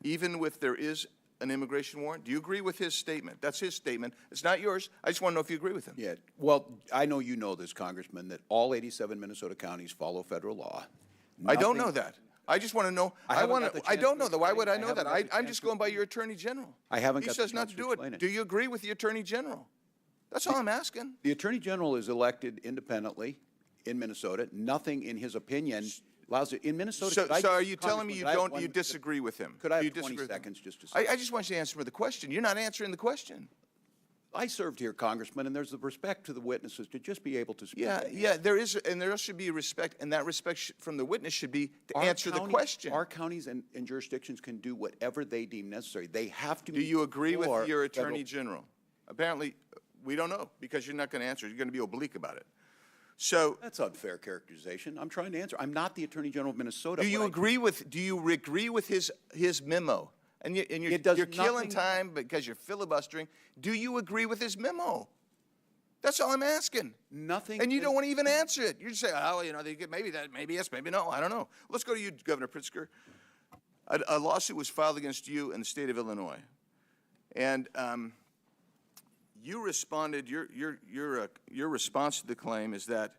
Speaker 3: even if there is an immigration warrant? Do you agree with his statement? That's his statement. It's not yours. I just want to know if you agree with him.
Speaker 8: Yeah, well, I know you know this, Congressman, that all 87 Minnesota counties follow federal law.
Speaker 3: I don't know that. I just want to know. I don't know that. Why would I know that? I'm just going by your Attorney General.
Speaker 8: I haven't got the
Speaker 3: He says not
Speaker 8: chance
Speaker 3: to
Speaker 8: to
Speaker 3: do
Speaker 8: explain
Speaker 3: it.
Speaker 8: it.
Speaker 3: Do you agree with the Attorney General? That's all I'm asking.
Speaker 8: The Attorney General is elected independently in Minnesota. Nothing in his opinion allows it. In Minnesota,
Speaker 3: So are you telling me you disagree with him?
Speaker 8: Could I
Speaker 3: Do you
Speaker 8: have 20
Speaker 3: disagree with him?
Speaker 8: seconds just to say?
Speaker 3: I just want you to answer the question. You're not answering the question.
Speaker 8: I served here, Congressman, and there's the respect to the witnesses to just be able to speak.
Speaker 3: Yeah, there is, and there should be respect, and that respect from the witness should be to answer the question.
Speaker 8: Our counties and jurisdictions can do whatever they deem necessary. They have to.
Speaker 3: Do you agree with your Attorney General? Apparently, we don't know, because you're not going to answer. You're going to be oblique about it. So
Speaker 8: that's unfair characterization. I'm trying to answer. I'm not the Attorney General of Minnesota.
Speaker 3: Do you agree with his memo? And you're killing time because you're filibustering. Do you agree with his memo? That's all I'm asking.
Speaker 8: Nothing.
Speaker 3: And you don't want to even answer it. You just say, oh, you know, maybe yes, maybe no. I don't know. Let's go to you, Governor Pritzker. A lawsuit was filed against you in the state of Illinois, and you responded. Your response to the claim is that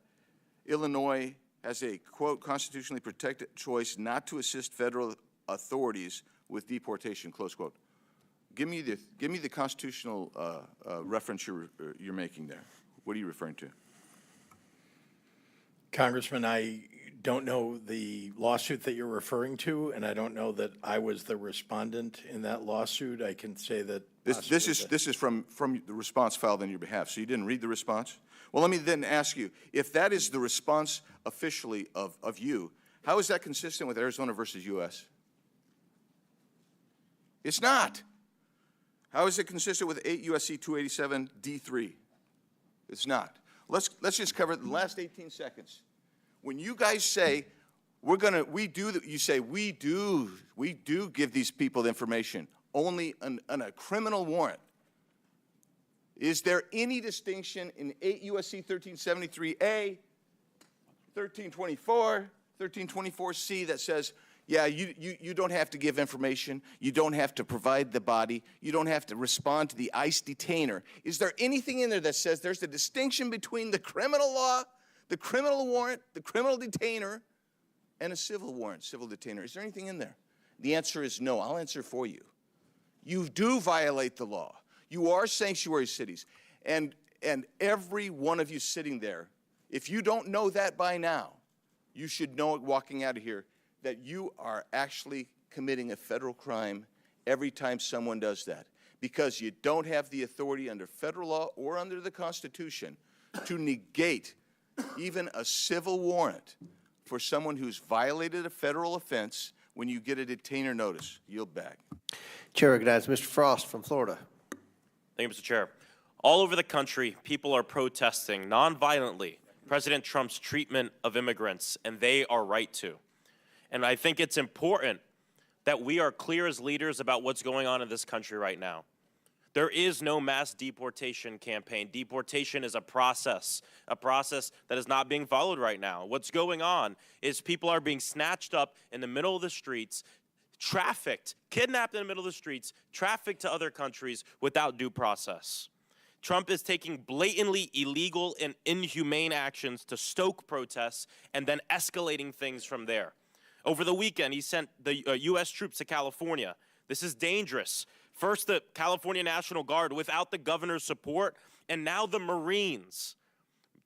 Speaker 3: Illinois has a quote constitutionally protected choice not to assist federal authorities with deportation, close quote. Give me the constitutional reference you're making there. What are you referring to?
Speaker 21: Congressman, I don't know the lawsuit that you're referring to, and I don't know that I was the respondent in that lawsuit. I can say that
Speaker 3: This is from the response filed on your behalf. So you didn't read the response? Well, let me then ask you, if that is the response officially of you, how is that consistent with Arizona versus U.S.? It's not. How is it consistent with 8 U.S.C. 287 D3? It's not. Let's just cover it in the last 18 seconds. When you guys say you say we do give these people the information only on a criminal warrant. Is there any distinction in 8 U.S.C. 1373A 1324C that says, yeah, you don't have to give information, you don't have to provide the body, you don't have to respond to the ICE detainer. Is there anything in there that says there's a distinction between the criminal law, the criminal warrant, the criminal detainer, and a civil warrant, civil detainer? Is there anything in there? The answer is no. I'll answer for you. You do violate the law. You are sanctuary cities. And every one of you sitting there, if you don't know that by now, you should know it walking out of here, that you are actually committing a federal crime every time someone does that, because you don't have the authority under federal law or under the Constitution to negate even a civil warrant for someone who's violated a federal offense when you get a detainer notice. Yield back.
Speaker 1: Chair recognizes Mr. Frost from Florida.
Speaker 4: Thank you, Mr. Chair. All over the country, people are protesting nonviolently President Trump's treatment of immigrants, and they are right to. And I think it's important that we are clear as leaders about what's going on in this country right now. There is no mass deportation campaign. Deportation is a process that is not being followed right now. What's going on is people are being snatched up in the middle of the streets, trafficked, kidnapped in the middle of the streets, trafficked to other countries without due process. Trump is taking blatantly illegal and inhumane actions to stoke protests and then escalating things from there. Over the weekend, he sent the U.S. troops to California. This is dangerous. First, the California National Guard without the governor's support, and now the Marines.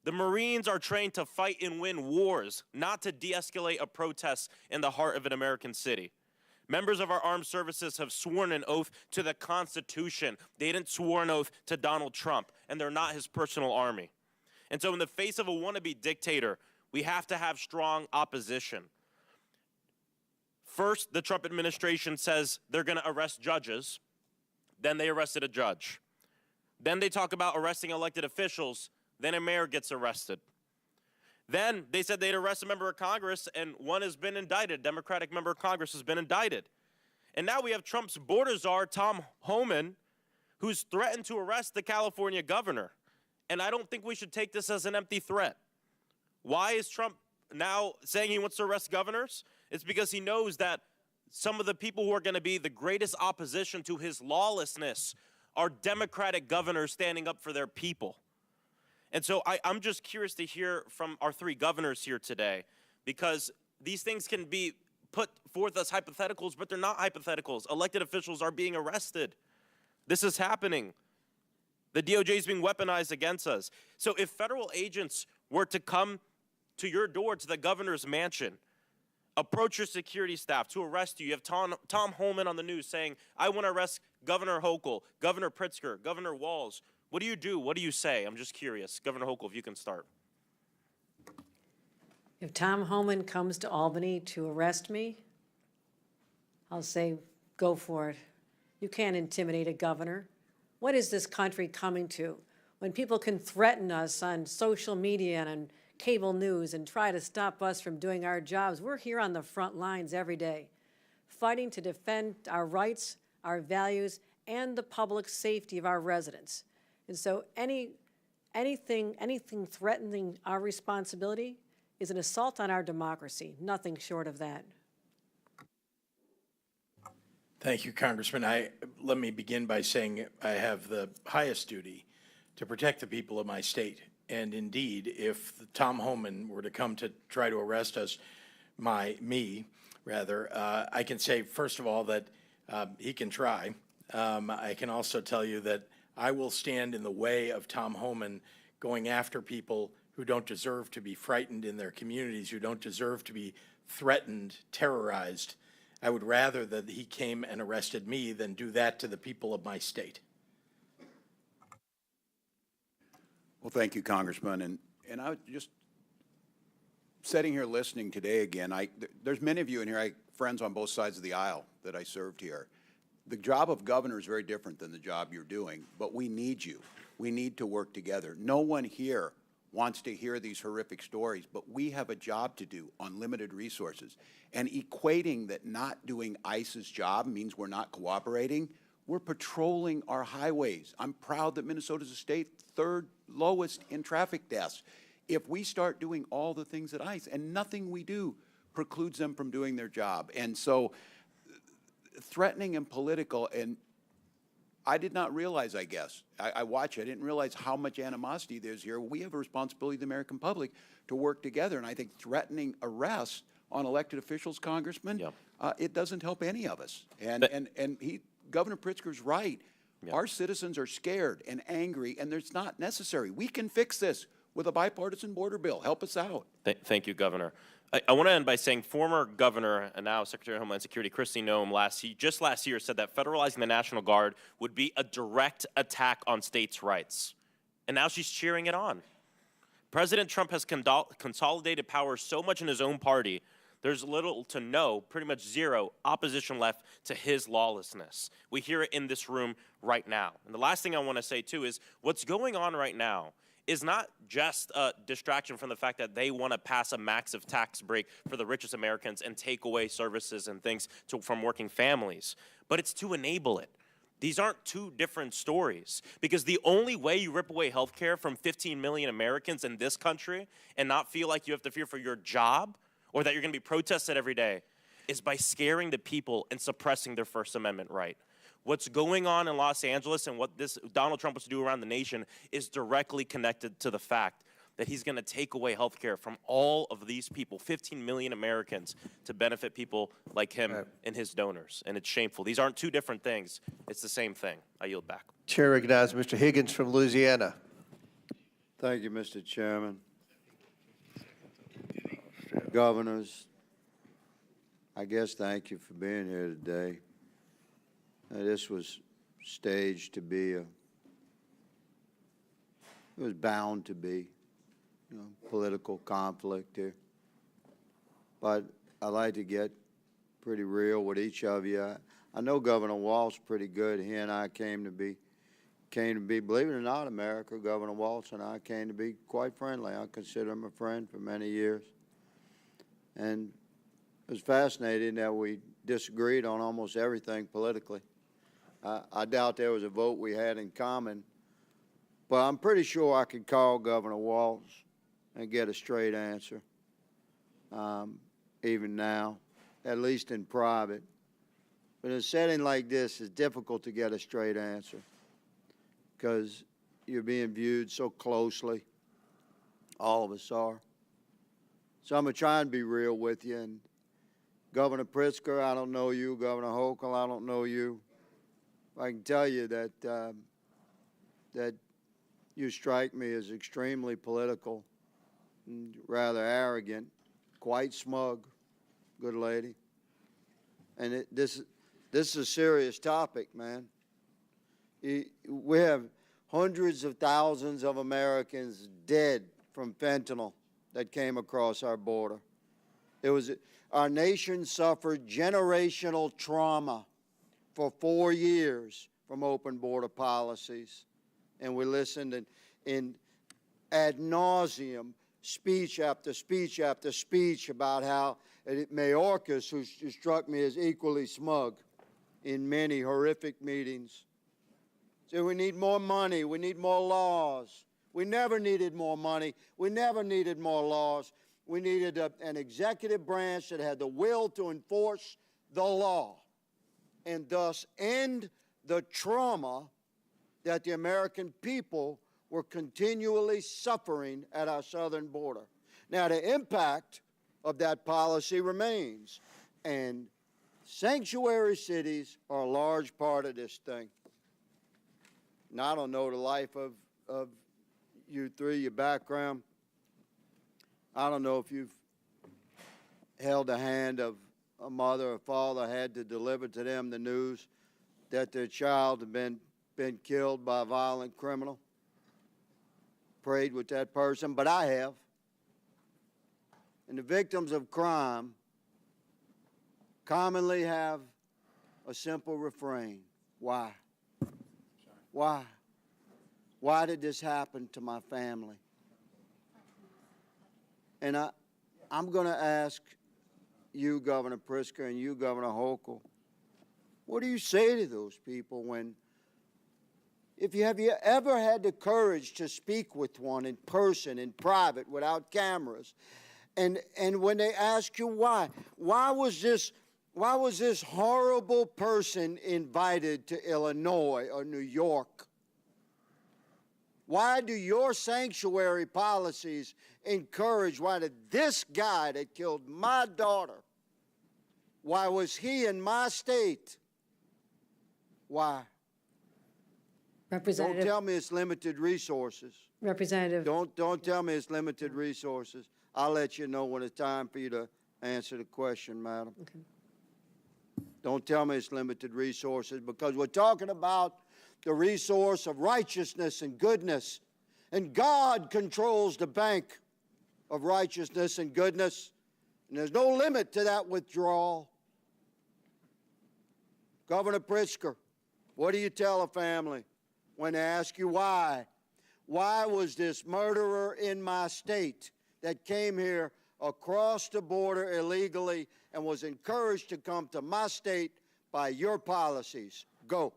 Speaker 4: The Marines are trained to fight and win wars, not to de-escalate a protest in the heart of an American city. Members of our armed services have sworn an oath to the Constitution. They didn't swear an oath to Donald Trump, and they're not his personal army. And so in the face of a wannabe dictator, we have to have strong opposition. First, the Trump administration says they're going to arrest judges. Then they arrested a judge. Then they talk about arresting elected officials. Then a mayor gets arrested. Then they said they'd arrest a member of Congress, and one has been indicted. Democratic member of Congress has been indicted. And now we have Trump's border czar, Tom Homan, who's threatened to arrest the California governor. And I don't think we should take this as an empty threat. Why is Trump now saying he wants to arrest governors? It's because he knows that some of the people who are going to be the greatest opposition to his lawlessness are Democratic governors standing up for their people. And so I'm just curious to hear from our three governors here today, because these things can be put forth as hypotheticals, but they're not hypotheticals. Elected officials are being arrested. This is happening. The DOJ is being weaponized against us. So if federal agents were to come to your door, to the governor's mansion, approach your security staff to arrest you. You have Tom Homan on the news saying, I want to arrest Governor Hochul, Governor Pritzker, Governor Walz. What do you do? What do you say? I'm just curious. Governor Hochul, if you can start.
Speaker 10: If Tom Homan comes to Albany to arrest me, I'll say, go for it. You can't intimidate a governor. What is this country coming to? When people can threaten us on social media and on cable news and try to stop us from doing our jobs. We're here on the front lines every day, fighting to defend our rights, our values, and the public safety of our residents. And so anything threatening our responsibility is an assault on our democracy, nothing short of that.
Speaker 21: Thank you, Congressman. Let me begin by saying I have the highest duty to protect the people of my state. And indeed, if Tom Homan were to come to try to arrest us, I can say, first of all, that he can try. I can also tell you that I will stand in the way of Tom Homan going after people who don't deserve to be frightened in their communities, who don't deserve to be threatened, terrorized. I would rather that he came and arrested me than do that to the people of my state.
Speaker 8: Well, thank you, Congressman. And I was just sitting here listening today again. There's many of you in here, friends on both sides of the aisle that I served here. The job of governor is very different than the job you're doing, but we need you. We need to work together. No one here wants to hear these horrific stories, but we have a job to do on limited resources. And equating that not doing ICE's job means we're not cooperating. We're patrolling our highways. I'm proud that Minnesota's a state third lowest in traffic deaths. if we start doing all the things that ICE, and nothing we do precludes them from doing their job. And so threatening and political, and I did not realize, I guess, I watch, I didn't realize how much animosity there's here. We have a responsibility, the American public, to work together. And I think threatening arrest on elected officials, Congressman, it doesn't help any of us. And Governor Pritzker's right. Our citizens are scared and angry, and it's not necessary. We can fix this with a bipartisan border bill. Help us out.
Speaker 4: Thank you, Governor. I want to end by saying former Governor and now Secretary of Homeland Security Kristi Noem just last year said that federalizing the National Guard would be a direct attack on states' rights. And now she's cheering it on. President Trump has consolidated power so much in his own party, there's little to no, pretty much zero, opposition left to his lawlessness. We hear it in this room right now. And the last thing I want to say, too, is what's going on right now is not just a distraction from the fact that they want to pass a massive tax break for the richest Americans and take away services and things from working families, but it's to enable it. These aren't two different stories, because the only way you rip away health care from 15 million Americans in this country and not feel like you have to fear for your job or that you're going to be protested every day is by scaring the people and suppressing their First Amendment right. What's going on in Los Angeles and what Donald Trump wants to do around the nation is directly connected to the fact that he's going to take away health care from all of these people, 15 million Americans, to benefit people like him and his donors. And it's shameful. These aren't two different things. It's the same thing. I yield back.
Speaker 1: Chair recognizes Mr. Higgins from Louisiana.
Speaker 6: Thank you, Mr. Chairman. Governors, I guess thank you for being here today. This was staged to be it was bound to be, political conflict here. But I'd like to get pretty real with each of you. I know Governor Walz pretty good. He and I came to be, believe it or not, America, Governor Walz and I came to be quite friendly. I consider him a friend for many years. And it was fascinating that we disagreed on almost everything politically. I doubt there was a vote we had in common, but I'm pretty sure I could call Governor Walz and get a straight answer, even now, at least in private. But in a setting like this, it's difficult to get a straight answer because you're being viewed so closely. All of us are. So I'm going to try and be real with you. And Governor Pritzker, I don't know you. Governor Hochul, I don't know you. I can tell you that that you strike me as extremely political, and rather arrogant, quite smug, good lady. And this is a serious topic, man. We have hundreds of thousands of Americans dead from fentanyl that came across our border. Our nation suffered generational trauma for 4 years from open border policies. And we listened in ad nauseum, speech after speech after speech about how Mayorkas, who struck me as equally smug in many horrific meetings, said we need more money, we need more laws. We never needed more money. We never needed more laws. We needed an executive branch that had the will to enforce the law and thus end the trauma that the American people were continually suffering at our southern border. Now, the impact of that policy remains, and sanctuary cities are a large part of this thing. Now, I don't know the life of you three, your background. I don't know if you've held the hand of a mother or father, had to deliver to them the news that their child had been killed by a violent criminal. Prayed with that person, but I have. And the victims of crime commonly have a simple refrain: why? Why? Why did this happen to my family? And I'm going to ask you, Governor Pritzker, and you, Governor Hochul, what do you say to those people when, Have you ever had the courage to speak with one in person, in private, without cameras? And when they ask you why was this horrible person invited to Illinois or New York? Why do your sanctuary policies encourage, why did this guy that killed my daughter, why was he in my state? Why?
Speaker 10: Representative.
Speaker 6: Don't tell me it's limited resources.
Speaker 10: Representative.
Speaker 6: Don't tell me it's limited resources. I'll let you know when it's time for you to answer the question, madam.
Speaker 10: Okay.
Speaker 6: Don't tell me it's limited resources, because we're talking about the resource of righteousness and goodness. And God controls the bank of righteousness and goodness. And there's no limit to that withdrawal. Governor Pritzker, what do you tell a family when they ask you why? Why was this murderer in my state that came here across the border illegally and was encouraged to come to my state by your policies? Go.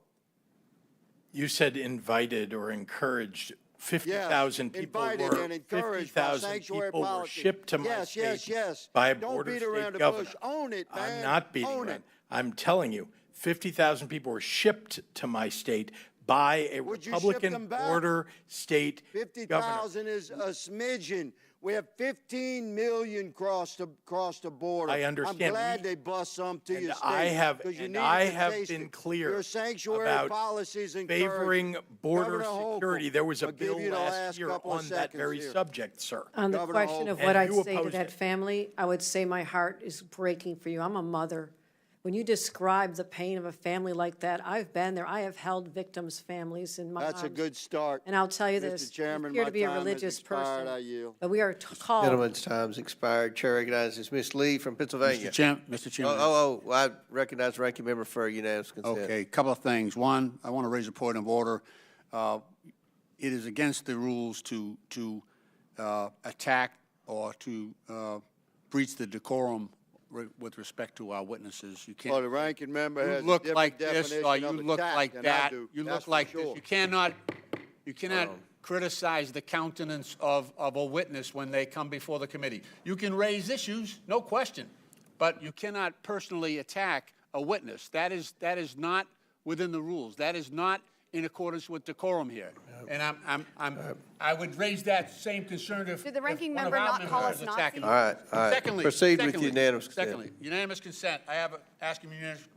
Speaker 21: You said invited or encouraged. 50,000 people
Speaker 6: invited
Speaker 21: were,
Speaker 6: and encouraged by
Speaker 21: 50,000
Speaker 6: sanctuary
Speaker 21: people were
Speaker 6: policy.
Speaker 21: shipped to my state by a
Speaker 6: Don't
Speaker 21: border
Speaker 6: beat
Speaker 21: state
Speaker 6: around the
Speaker 21: governor.
Speaker 6: bush. Own it, man.
Speaker 21: I'm not beating
Speaker 6: Own
Speaker 21: around.
Speaker 6: it.
Speaker 21: I'm telling you, 50,000 people were shipped to my state by a
Speaker 6: Would you ship
Speaker 21: Republican
Speaker 6: them back?
Speaker 21: border state governor.
Speaker 6: 50,000 is a smidgen. We have 15 million cross the border.
Speaker 21: I understand.
Speaker 6: I'm glad they bust some to your state.
Speaker 21: I have
Speaker 6: 'cause you
Speaker 21: and
Speaker 6: needed
Speaker 21: I
Speaker 6: to
Speaker 21: have
Speaker 6: taste
Speaker 21: been
Speaker 6: it.
Speaker 21: clear
Speaker 6: Your sanctuary
Speaker 21: about
Speaker 6: policies
Speaker 21: favoring border
Speaker 6: Governor Hochul,
Speaker 21: security. There was a
Speaker 6: I'll give
Speaker 21: bill
Speaker 6: you the
Speaker 21: last
Speaker 6: last
Speaker 21: year
Speaker 6: couple of
Speaker 21: on that
Speaker 6: seconds
Speaker 21: very
Speaker 6: here.
Speaker 21: subject, sir.
Speaker 10: On the
Speaker 6: Governor
Speaker 10: question of
Speaker 21: Hochul.
Speaker 10: what
Speaker 21: And
Speaker 10: I'd
Speaker 21: you
Speaker 10: say to
Speaker 21: opposed
Speaker 10: that
Speaker 21: it.
Speaker 10: family, I would say my heart is breaking for you. I'm a mother. When you describe the pain of a family like that, I've been there. I have held victims' families in my
Speaker 6: That's a
Speaker 10: arms.
Speaker 6: good start.
Speaker 10: And I'll tell you
Speaker 6: Mr.
Speaker 10: this,
Speaker 6: Chairman,
Speaker 10: you appear
Speaker 6: my
Speaker 10: to be a
Speaker 6: time has
Speaker 10: religious
Speaker 6: expired.
Speaker 10: person,
Speaker 6: I yield.
Speaker 10: but we are called.
Speaker 1: Gentleman's time's expired. Chair recognizes Ms. Lee from Pennsylvania.
Speaker 2: Mr. Chairman.
Speaker 1: I recognize the ranking member for unanimous consent.
Speaker 2: Okay, a couple of things. One, I want to raise a point of order. It is against the rules to attack or to breach the decorum with respect to our witnesses. You can't.
Speaker 6: Well, the ranking member
Speaker 2: You
Speaker 6: has a
Speaker 2: look
Speaker 6: different
Speaker 2: like this,
Speaker 6: definition
Speaker 2: or you
Speaker 6: of
Speaker 2: look
Speaker 6: attack
Speaker 2: like
Speaker 6: than I
Speaker 2: that.
Speaker 6: do.
Speaker 2: You
Speaker 6: That's
Speaker 2: look
Speaker 6: for
Speaker 2: like
Speaker 6: sure.
Speaker 2: this. You cannot criticize the countenance of a witness when they come before the committee. You can raise issues, no question, but you cannot personally attack a witness. That is not within the rules. That is not in accordance with decorum here. And I would raise that same concern if
Speaker 18: Did the ranking
Speaker 2: if one of
Speaker 18: member
Speaker 2: our
Speaker 18: not call
Speaker 2: members
Speaker 18: us
Speaker 2: is attacking
Speaker 18: Nazis?
Speaker 2: it.
Speaker 1: All right.
Speaker 2: Secondly,
Speaker 1: Proceed with unanimous consent.
Speaker 2: Secondly, unanimous consent. I have asking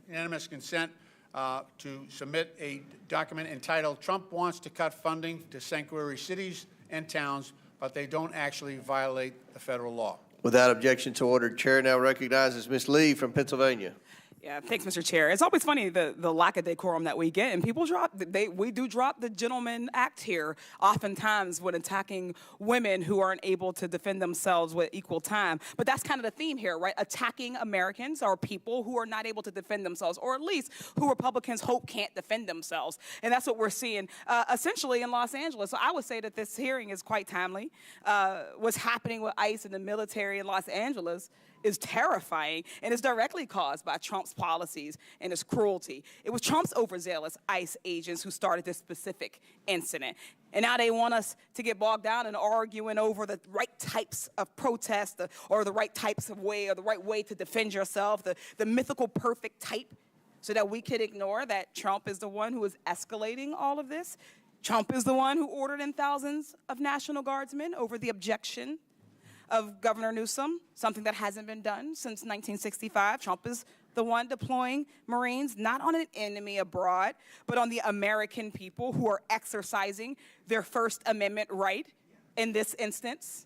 Speaker 2: unanimous consent to submit a document entitled "Trump Wants to Cut Funding to Sanctuary Cities and Towns, but They Don't Actually Violate the Federal Law."
Speaker 1: Without objection to order, Chair now recognizes Ms. Lee from Pennsylvania.
Speaker 22: Yeah, thanks, Mr. Chair. It's always funny the lack of decorum that we get, and people we do drop the gentleman act here oftentimes when attacking women who aren't able to defend themselves with equal time. But that's kind of the theme here, right? Attacking Americans or people who are not able to defend themselves, or at least who Republicans hope can't defend themselves. And that's what we're seeing essentially in Los Angeles. So I would say that this hearing is quite timely. What's happening with ICE and the military in Los Angeles is terrifying, and it's directly caused by Trump's policies and his cruelty. It was Trump's overzealous ICE agents who started this specific incident. And now they want us to get bogged down in arguing over the right types of protest or the right types of way or the right way to defend yourself, the mythical perfect type, so that we could ignore that Trump is the one who is escalating all of this. Trump is the one who ordered in thousands of National Guardsmen over the objection of Governor Newsom, something that hasn't been done since 1965. Trump is the one deploying Marines, not on an enemy abroad, but on the American people who are exercising their First Amendment right in this instance.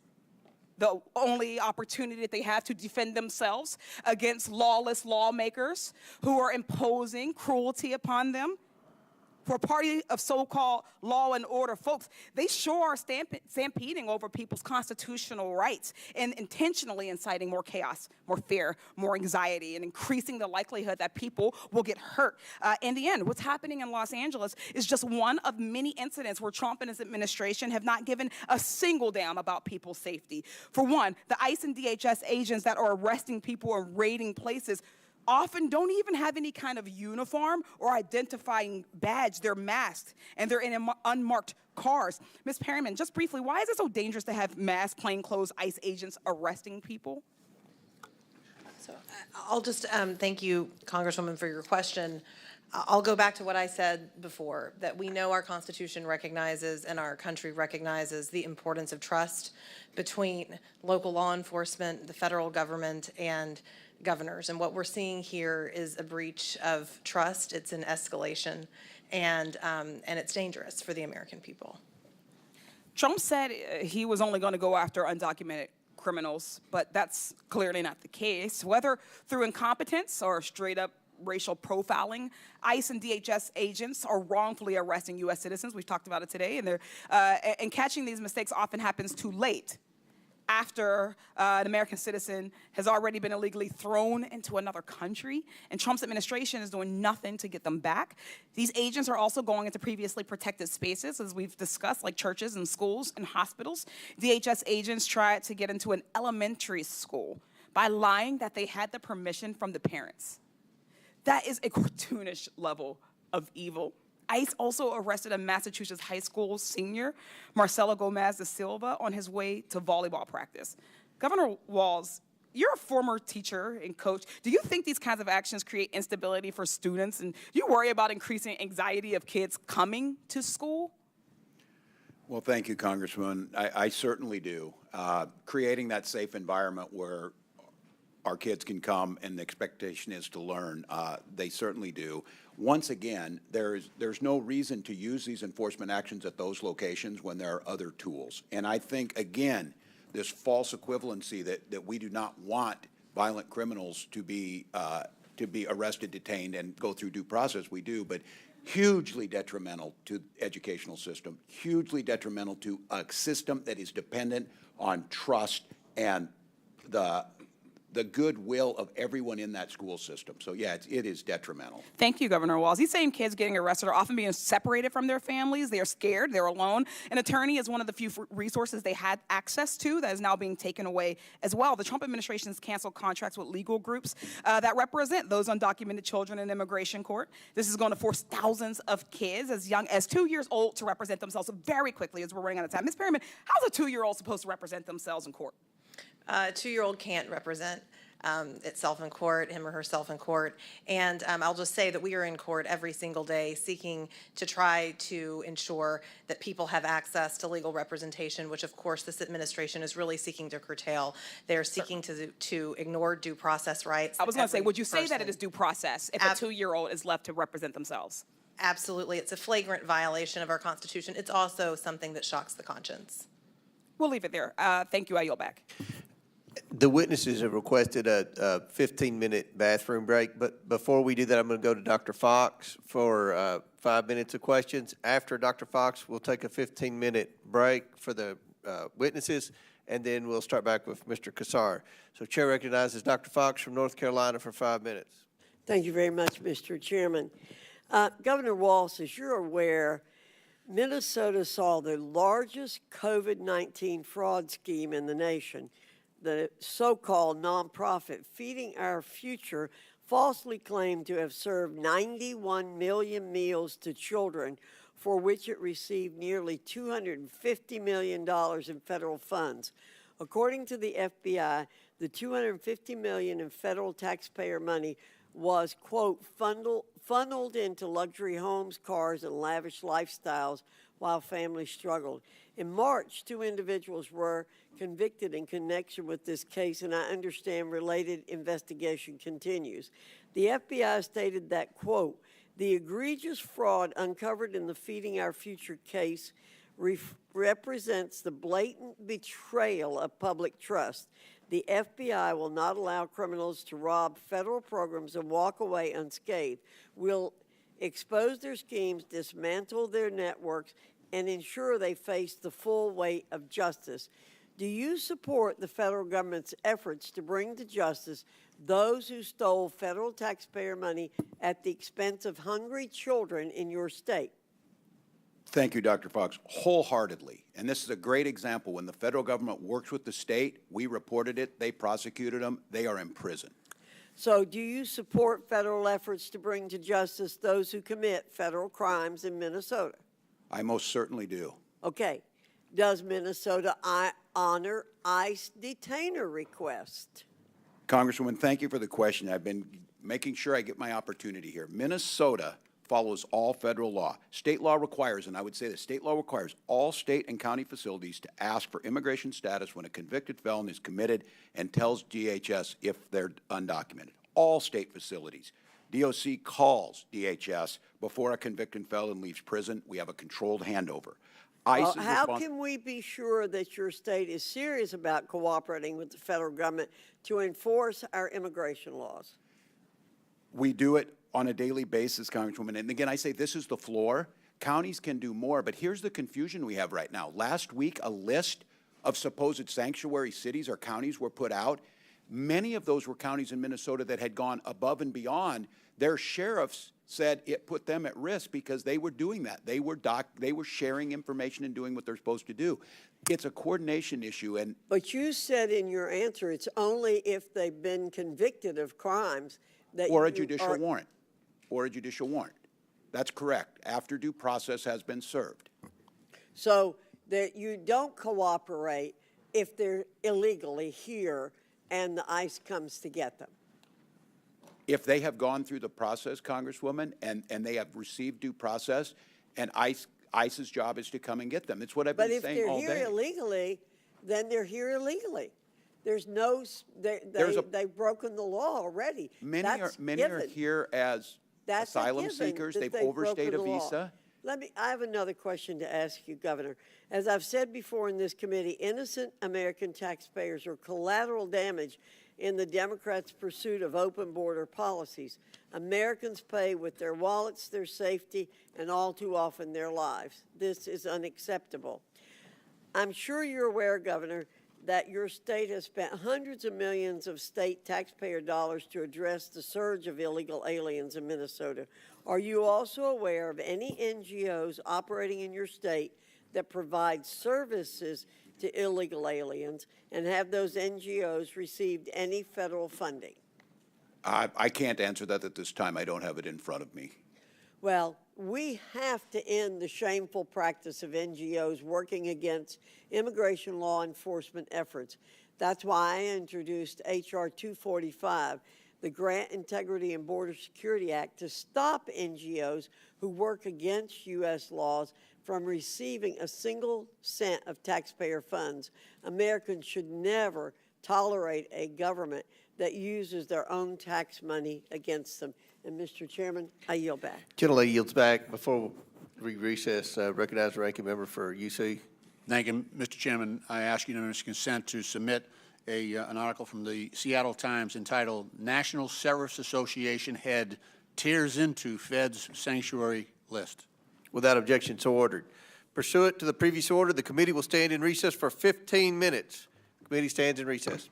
Speaker 22: The only opportunity that they have to defend themselves against lawless lawmakers who are imposing cruelty upon them. For a party of so-called law and order folks, they sure are stampeding over people's constitutional rights and intentionally inciting more chaos, more fear, more anxiety, and increasing the likelihood that people will get hurt. In the end, what's happening in Los Angeles is just one of many incidents where Trump and his administration have not given a single damn about people's safety. For one, the ICE and DHS agents that are arresting people and raiding places often don't even have any kind of uniform or identifying badge. They're masked, and they're in unmarked cars. Ms. Perryman, just briefly, why is it so dangerous to have masked, plainclothes ICE agents arresting people?
Speaker 19: So I'll just thank you, Congresswoman, for your question. I'll go back to what I said before, that we know our Constitution recognizes and our country recognizes the importance of trust between local law enforcement, the federal government, and governors. And what we're seeing here is a breach of trust. It's an escalation, and it's dangerous for the American people.
Speaker 22: Trump said he was only going to go after undocumented criminals, but that's clearly not the case. Whether through incompetence or straight up racial profiling, ICE and DHS agents are wrongfully arresting U.S. citizens. We've talked about it today, and catching these mistakes often happens too late, after an American citizen has already been illegally thrown into another country, and Trump's administration is doing nothing to get them back. These agents are also going into previously protected spaces, as we've discussed, like churches and schools and hospitals. DHS agents tried to get into an elementary school by lying that they had the permission from the parents. That is a cartoonish level of evil. ICE also arrested a Massachusetts high school senior, Marcelo Gomez da Silva, on his way to volleyball practice. Governor Walz, you're a former teacher and coach. Do you think these kinds of actions create instability for students? And do you worry about increasing anxiety of kids coming to school?
Speaker 8: Well, thank you, Congressman. I certainly do. Creating that safe environment where our kids can come and the expectation is to learn, they certainly do. Once again, there's no reason to use these enforcement actions at those locations when there are other tools. And I think, again, this false equivalency that we do not want violent criminals to be arrested, detained, and go through due process, we do, but hugely detrimental to the educational system, hugely detrimental to a system that is dependent on trust and the goodwill of everyone in that school system. So, yeah, it is detrimental.
Speaker 22: Thank you, Governor Walz. These same kids getting arrested are often being separated from their families. They are scared. They're alone. An attorney is one of the few resources they had access to that is now being taken away as well. The Trump administration has canceled contracts with legal groups that represent those undocumented children in immigration court. This is going to force thousands of kids as young as 2 years old to represent themselves very quickly as we're running out of time. Ms. Perryman, how's a 2-year-old supposed to represent themselves in court?
Speaker 19: A 2-year-old can't represent itself in court, him or herself in court. And I'll just say that we are in court every single day seeking to try to ensure that people have access to legal representation, which of course this administration is really seeking to curtail. They're seeking to ignore due process rights.
Speaker 22: I was going to say, would you say that it is due process if a 2-year-old is left to represent themselves?
Speaker 19: Absolutely. It's a flagrant violation of our Constitution. It's also something that shocks the conscience.
Speaker 22: We'll leave it there. Thank you. I yield back.
Speaker 1: The witnesses have requested a 15-minute bathroom break, but before we do that, I'm going to go to Dr. Fox for 5 minutes of questions. After Dr. Fox, we'll take a 15-minute break for the witnesses, and then we'll start back with Mr. Kassar. So Chair recognizes Dr. Fox from North Carolina for 5 minutes.
Speaker 11: Thank you very much, Mr. Chairman. Governor Walz, as you're aware, Minnesota saw the largest COVID-19 fraud scheme in the nation. The so-called nonprofit Feeding Our Future falsely claimed to have served 91 million meals to children, for which it received nearly $250 million in federal funds. According to the FBI, the $250 million in federal taxpayer money was, quote, funneled into luxury homes, cars, and lavish lifestyles while families struggled. In March, 2 individuals were convicted in connection with this case, and I understand related investigation continues. The FBI stated that, quote, the egregious fraud uncovered in the Feeding Our Future case represents the blatant betrayal of public trust. The FBI will not allow criminals to rob federal programs and walk away unscathed. We'll expose their schemes, dismantle their networks, and ensure they face the full weight of justice. Do you support the federal government's efforts to bring to justice those who stole federal taxpayer money at the expense of hungry children in your state?
Speaker 8: Thank you, Dr. Fox, wholeheartedly. And this is a great example. When the federal government works with the state, we reported it, they prosecuted them, they are in prison.
Speaker 11: So do you support federal efforts to bring to justice those who commit federal crimes in Minnesota?
Speaker 8: I most certainly do.
Speaker 11: Okay. Does Minnesota honor ICE detainer request?
Speaker 8: Congresswoman, thank you for the question. I've been making sure I get my opportunity here. Minnesota follows all federal law. State law requires, and I would say the state law requires all state and county facilities to ask for immigration status when a convicted felon is committed and tells DHS if they're undocumented. All state facilities. DOC calls DHS before a convicted felon leaves prison. We have a controlled handover. ICE is
Speaker 11: How can we be sure that your state is serious about cooperating with the federal government to enforce our immigration laws?
Speaker 8: We do it on a daily basis, Congresswoman. And again, I say this is the floor. Counties can do more, but here's the confusion we have right now. Last week, a list of supposed sanctuary cities or counties were put out. Many of those were counties in Minnesota that had gone above and beyond. Their sheriffs said it put them at risk because they were doing that. They were sharing information and doing what they're supposed to do. It's a coordination issue.
Speaker 11: But you said in your answer it's only if they've been convicted of crimes that
Speaker 8: or a judicial warrant. Or a judicial warrant. That's correct, after due process has been served.
Speaker 11: So that you don't cooperate if they're illegally here and the ICE comes to get them?
Speaker 8: If they have gone through the process, Congresswoman, and they have received due process, and ICE's job is to come and get them. It's what I've been saying all day.
Speaker 11: But if they're here illegally, then they're here illegally. There's no, they've broken the law already.
Speaker 8: Many are here as asylum seekers. They've overstayed a visa.
Speaker 11: I have another question to ask you, Governor. As I've said before in this committee, innocent American taxpayers are collateral damage in the Democrats' pursuit of open border policies. Americans pay with their wallets, their safety, and all too often their lives. This is unacceptable. I'm sure you're aware, Governor, that your state has spent hundreds of millions of state taxpayer dollars to address the surge of illegal aliens in Minnesota. Are you also aware of any NGOs operating in your state that provide services to illegal aliens, and have those NGOs received any federal funding?
Speaker 8: I can't answer that at this time. I don't have it in front of me.
Speaker 11: Well, we have to end the shameful practice of NGOs working against immigration law enforcement efforts. That's why I introduced H.R. 245, the Grant Integrity and Border Security Act, to stop NGOs who work against U.S. laws from receiving a single cent of taxpayer funds. Americans should never tolerate a government that uses their own tax money against them. And, Mr. Chairman, I yield back.
Speaker 1: Gentlelady yields back. Before we recess, recognize the ranking member for UC.
Speaker 2: Thank you, Mr. Chairman. I ask unanimous consent to submit an article from the Seattle Times entitled "National Sheriffs Association Head Tears Into Fed's Sanctuary List."
Speaker 1: Without objection, so ordered. Pursuant to the previous order, the committee will stand in recess for 15 minutes. The committee stands in recess.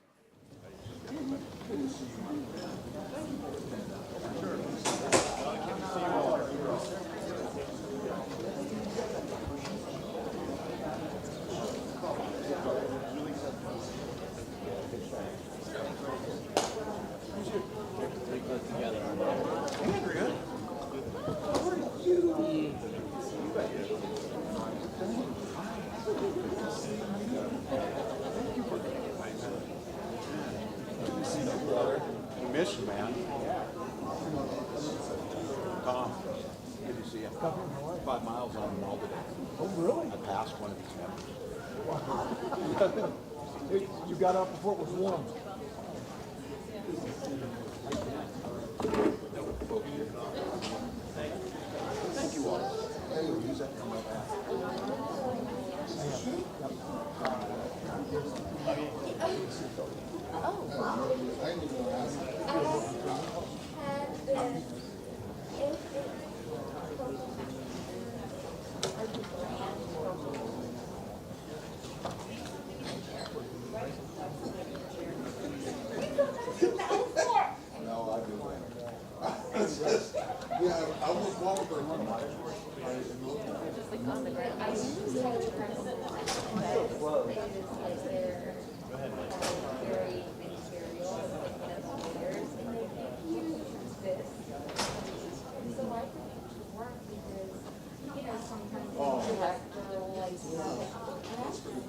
Speaker 8: Miss you, man. Tom, good to see you. 5 miles on the mall today. Oh, really? I passed one of these members.
Speaker 12: You got up before it was warm.
Speaker 8: Thank you all. Use that from my back.
Speaker 12: Yeah, I was walking.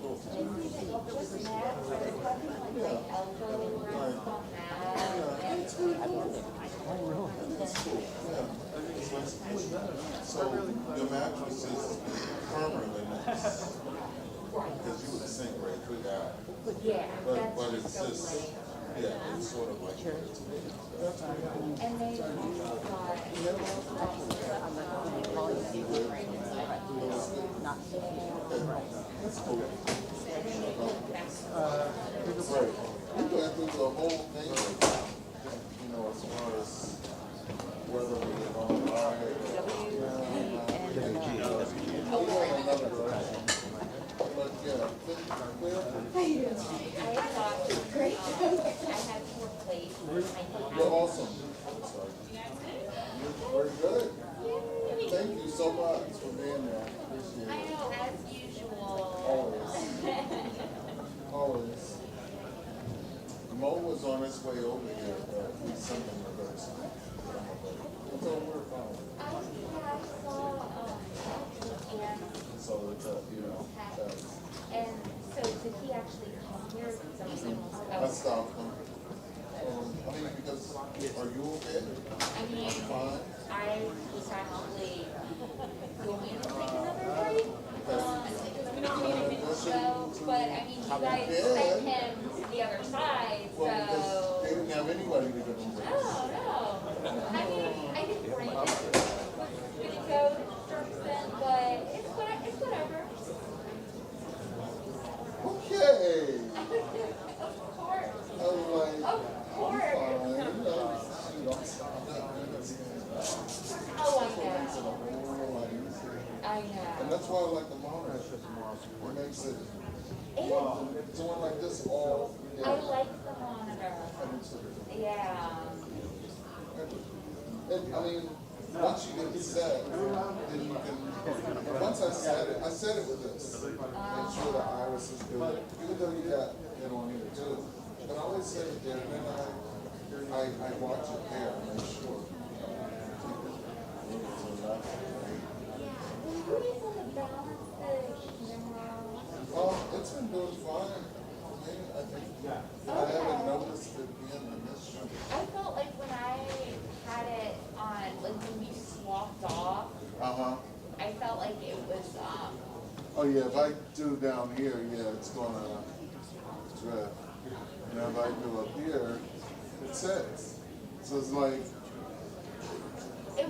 Speaker 12: So the mattress is permanently nice. Because you would sink right through that.
Speaker 14: Yeah.
Speaker 12: But it's just, yeah, it's sort of like.
Speaker 14: And they also got.
Speaker 12: That's cool. Right. We went through the whole thing, you know, as far as whether we were on the ride. But yeah,
Speaker 14: I thought great. I had 4 plates.
Speaker 12: you're awesome. You're very good. Thank you so much for being there. Appreciate it.
Speaker 14: I know, as usual.
Speaker 12: Always. Always. Mo was on his way over here, but he's something reversed. So we're fine.
Speaker 14: I saw, and.
Speaker 12: So it's, you know,
Speaker 14: And so did he actually come here?
Speaker 12: I stopped him. I mean, because, are you okay?
Speaker 14: I mean,
Speaker 12: Fine.
Speaker 14: I was actually going to take another break. We don't need anything to go, but I mean, you guys sent him to the other side, so.
Speaker 12: Well, because they didn't have anybody to give them breaks.
Speaker 14: No. I mean, I think Brandon was gonna go to Dirksen, but it's whatever.
Speaker 12: Okay.
Speaker 14: Of course.
Speaker 12: I was like,
Speaker 14: Of course.
Speaker 12: fine.
Speaker 14: Oh, I know.
Speaker 12: And that's why I like the monitor. It makes it, doing like this all day.
Speaker 14: I like the monitor. Yeah.
Speaker 12: And, I mean, once you get it set, then you can, once I set it with this. Make sure the iris is good, even though you got it on here too. But I always set it there, and then I watch it there and make sure. It's been doing fine. I think I haven't noticed it being an issue.
Speaker 14: I felt like when I had it on, like when we swapped off, I felt like it was,
Speaker 12: Oh yeah, if I do down here, yeah, it's gonna drift. And if I do up here, it sets. So it's like,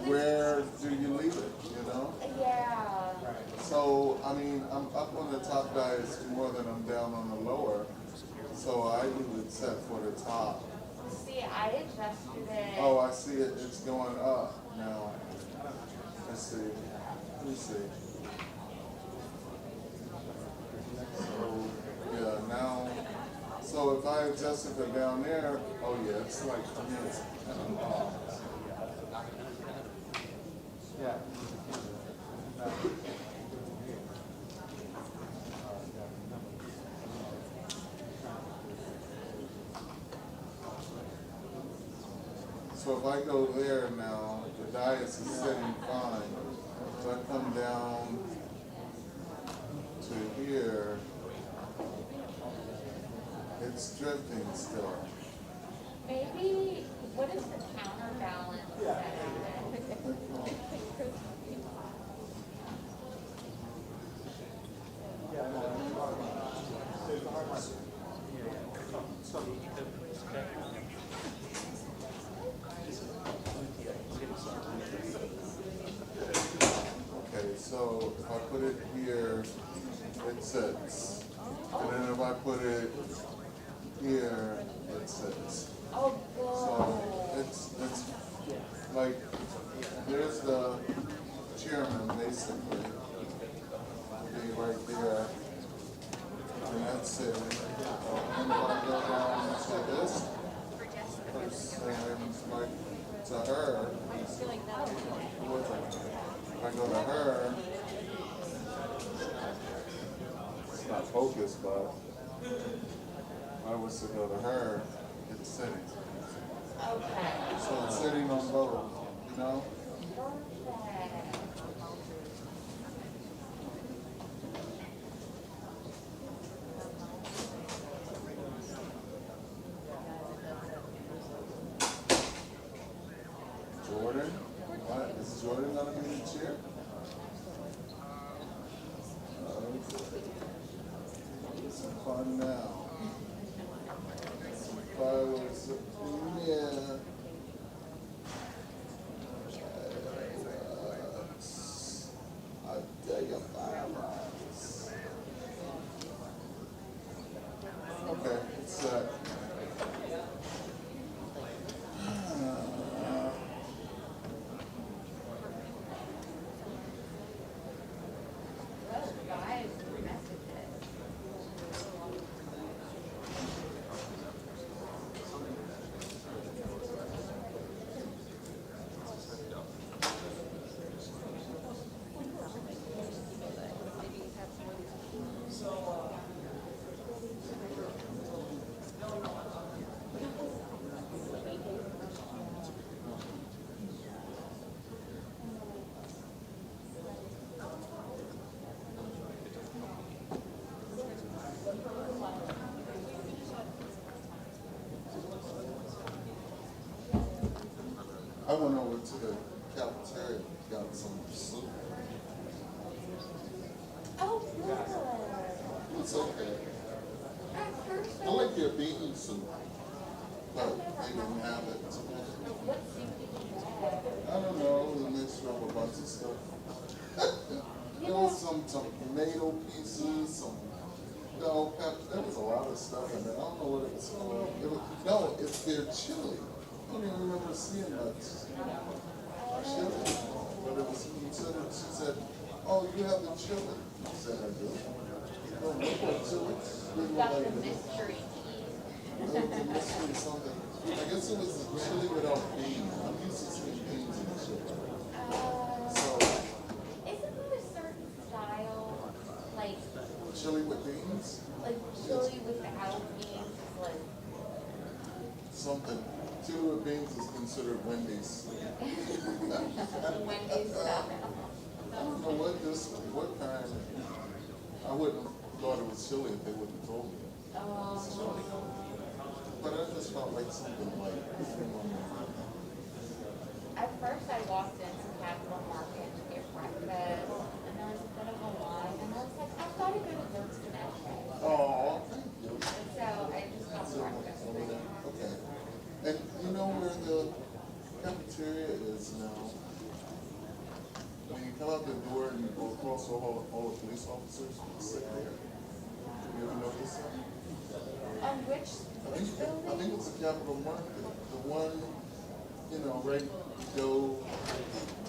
Speaker 12: where do you leave it, you know?
Speaker 14: yeah.
Speaker 12: So, I mean, I'm up on the top dice more than I'm down on the lower. So I leave it set for the top.
Speaker 14: See, I adjusted it.
Speaker 12: Oh, I see it, it's going up now. Let's see, let me see. So, yeah, now, so if I adjust it for down there, oh yeah, it's like, I mean, it's kind of off. Yeah. So if I go there now, the dais is sitting fine. So I come down to here, it's drifting still.
Speaker 14: Maybe, what is the counterbalance set at?
Speaker 12: Okay, so if I put it here, it sits. And then if I put it here, it sits.
Speaker 14: Oh,
Speaker 12: So it's like, there's the chairman basically, be right there. And that's it. And if I go down to this person, like to her, if I go to her, it's not focused, but if I was to go to her, it's sitting.
Speaker 14: Okay.
Speaker 12: So it's sitting on both, you know? on now. Fireworks premiere. I'll tell you fireworks. Okay, it's set. I went over to the cafeteria, got some soup.
Speaker 14: Oh, good.
Speaker 12: It's okay. I like your bean soup, but they didn't have it.
Speaker 14: What soup did you have?
Speaker 12: I don't know, it was a mixture of a bunch of stuff. There was some tomato pieces, some bell pepper. There was a lot of stuff in there. I don't know what it was called. No, it's their chili. I don't even remember seeing much chili, but it was considered. She said, "Oh, you have the chili." I said, "I do." No, what chili?
Speaker 14: You got the mystery tea.
Speaker 12: It was a mystery something. I guess it was chili without beans. I'm used to seeing beans in the chili. So,
Speaker 14: Isn't there a certain style, like
Speaker 12: chili with beans?
Speaker 14: chili without beans, like
Speaker 12: Something. Chili with beans is considered Wendy's.
Speaker 14: Wendy's style?
Speaker 12: I don't know what kind. I wouldn't have thought it was chili if they wouldn't have told me. But I just felt like something like.
Speaker 14: At first, I walked into Capital Market to get breakfast, and there was a bit of a line, and I was like, I've got to go to Dirk's Connecticut.
Speaker 12: Oh, thank you.
Speaker 14: And so I just got breakfast.
Speaker 12: Okay. And you know where the cafeteria is now? When you come out the door and you go across all the police officers sit there. You ever notice that?
Speaker 14: On which building?
Speaker 12: I think it's the Capitol Market. The one, right, go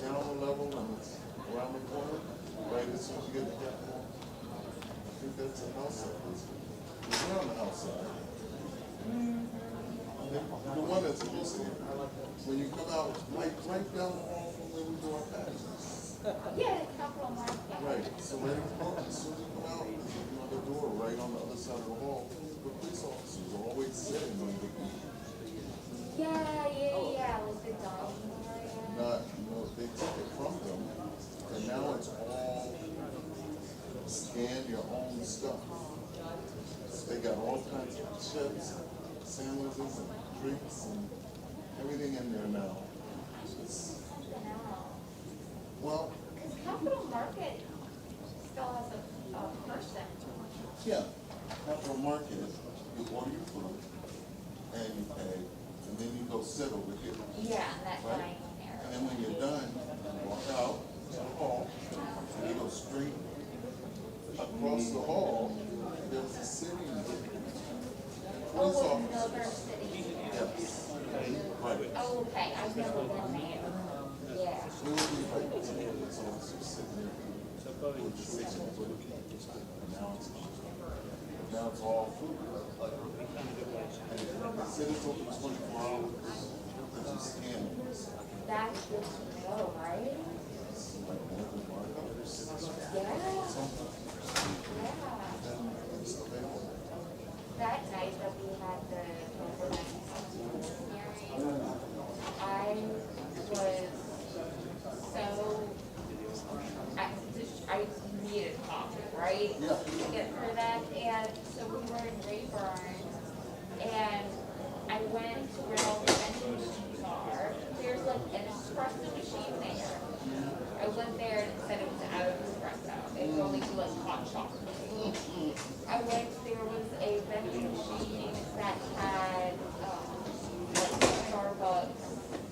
Speaker 12: down a level and it's around the corner, right as soon as you get to Capitol. I think that's a house side. It's around the house side. The one that's supposed to, when you come out, right down the hall from where we do our passes.
Speaker 14: Yeah, the Capital Market.
Speaker 12: Right, so right across, as soon as you come out, there's another door right on the other side of the hall. The police officers are always sitting on the
Speaker 14: Yeah, like the dining area.
Speaker 12: They took it from them, and now it's all scan your own stuff. They got all kinds of chips, sandwiches, and drinks, and everything in there now. Well,
Speaker 14: Because Capital Market still has a person.
Speaker 12: yeah, Capital Market, you order your food, and you pay, and then you go sit over here.
Speaker 14: Yeah, in that
Speaker 12: Right.
Speaker 14: dining area.
Speaker 12: And then when you're done, you walk out to the hall, and you go straight across the hall, there's a sitting room.
Speaker 14: Oh,
Speaker 12: Police
Speaker 14: with
Speaker 12: officers.
Speaker 14: Milburn City.
Speaker 12: Yes. Right.
Speaker 14: Oh, okay, I've never been there. Yeah.
Speaker 12: It would be like police officers sitting there with shorts and hoodies. Now it's all food. And they said it's open 24 hours, but you scan it.
Speaker 14: That's good to know, right?
Speaker 12: It's like another markup.
Speaker 14: Yeah.
Speaker 12: It's available.
Speaker 14: That night that we had the hearing, I was I needed coffee, right?
Speaker 12: Yeah.
Speaker 14: To get through that, and so we were in Rayburn, and I went to where all the vending machines are. There's like an espresso machine there. I went there and it said it was out of espresso. It was only like hot chocolate. I went, there was a vending machine that had, like Starbucks,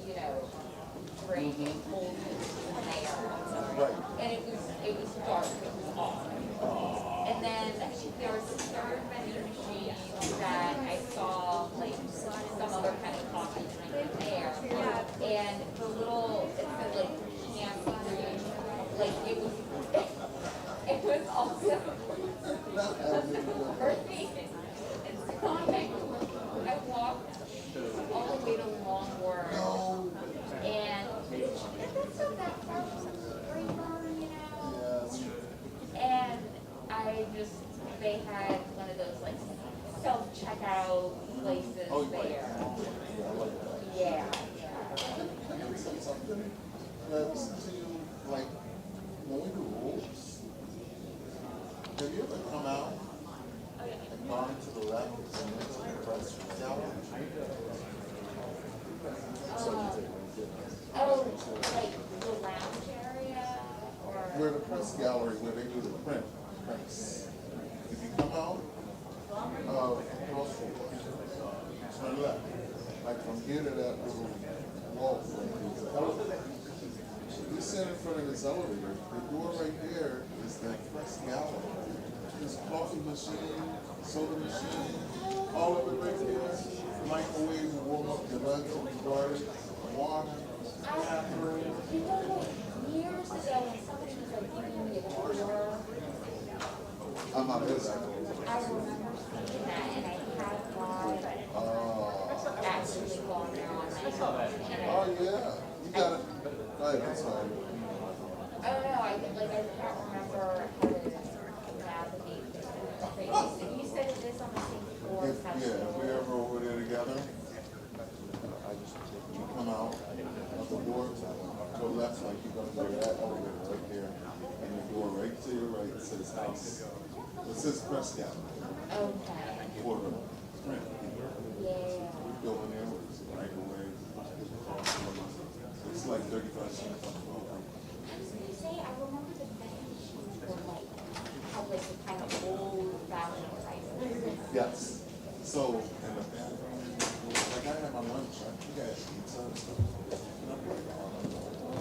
Speaker 14: you know, drink pulled in there. And it was dark, it was awesome. And then there was a third vending machine that I saw, like, some other kind of coffee drink in there. And the little, it said like, can't breathe, like, it was also earthy and sonic. I walked all the way to Longworth, and that's not that far from Springburn, you know? And they had one of those like self-checkout places there. Yeah.
Speaker 12: Can I say something? Listen to you, like, when we do rules, have you ever come out and gone to the left and went to the press gallery?
Speaker 14: Like the lounge area, or?
Speaker 12: Where the press gallery, where they do the prints. If you come out, cross turn left, like from here to that little wall. You sit in front of this elevator, the door right there is the press gallery. There's coffee machine, soda machine, all of it right there. Microwave to warm up your lunch or your garden, water, bathroom.
Speaker 14: You know, like years ago when somebody was like giving me a tour,
Speaker 12: I'm not this.
Speaker 14: I remember seeing that, and I had not actually gone there on my own.
Speaker 12: Oh yeah, you got it. Go ahead, I'm sorry.
Speaker 14: I don't know, I can't remember how to navigate this. You said it is on the same floor.
Speaker 12: If we ever over there together, you come out of the door, go left like you're gonna go to that elevator right there, and the door right to your right says house. It says press gallery.
Speaker 14: Okay.
Speaker 12: For the print.
Speaker 14: Yeah.
Speaker 12: We go in there with this microwave. It's like 35 cents.
Speaker 14: I was gonna say, I remember the vending machines were like, had like the kind of old fashioned prices.
Speaker 12: Yes. So, in the bathroom, like I had my lunch, I think I had pizza and stuff. And I'm like,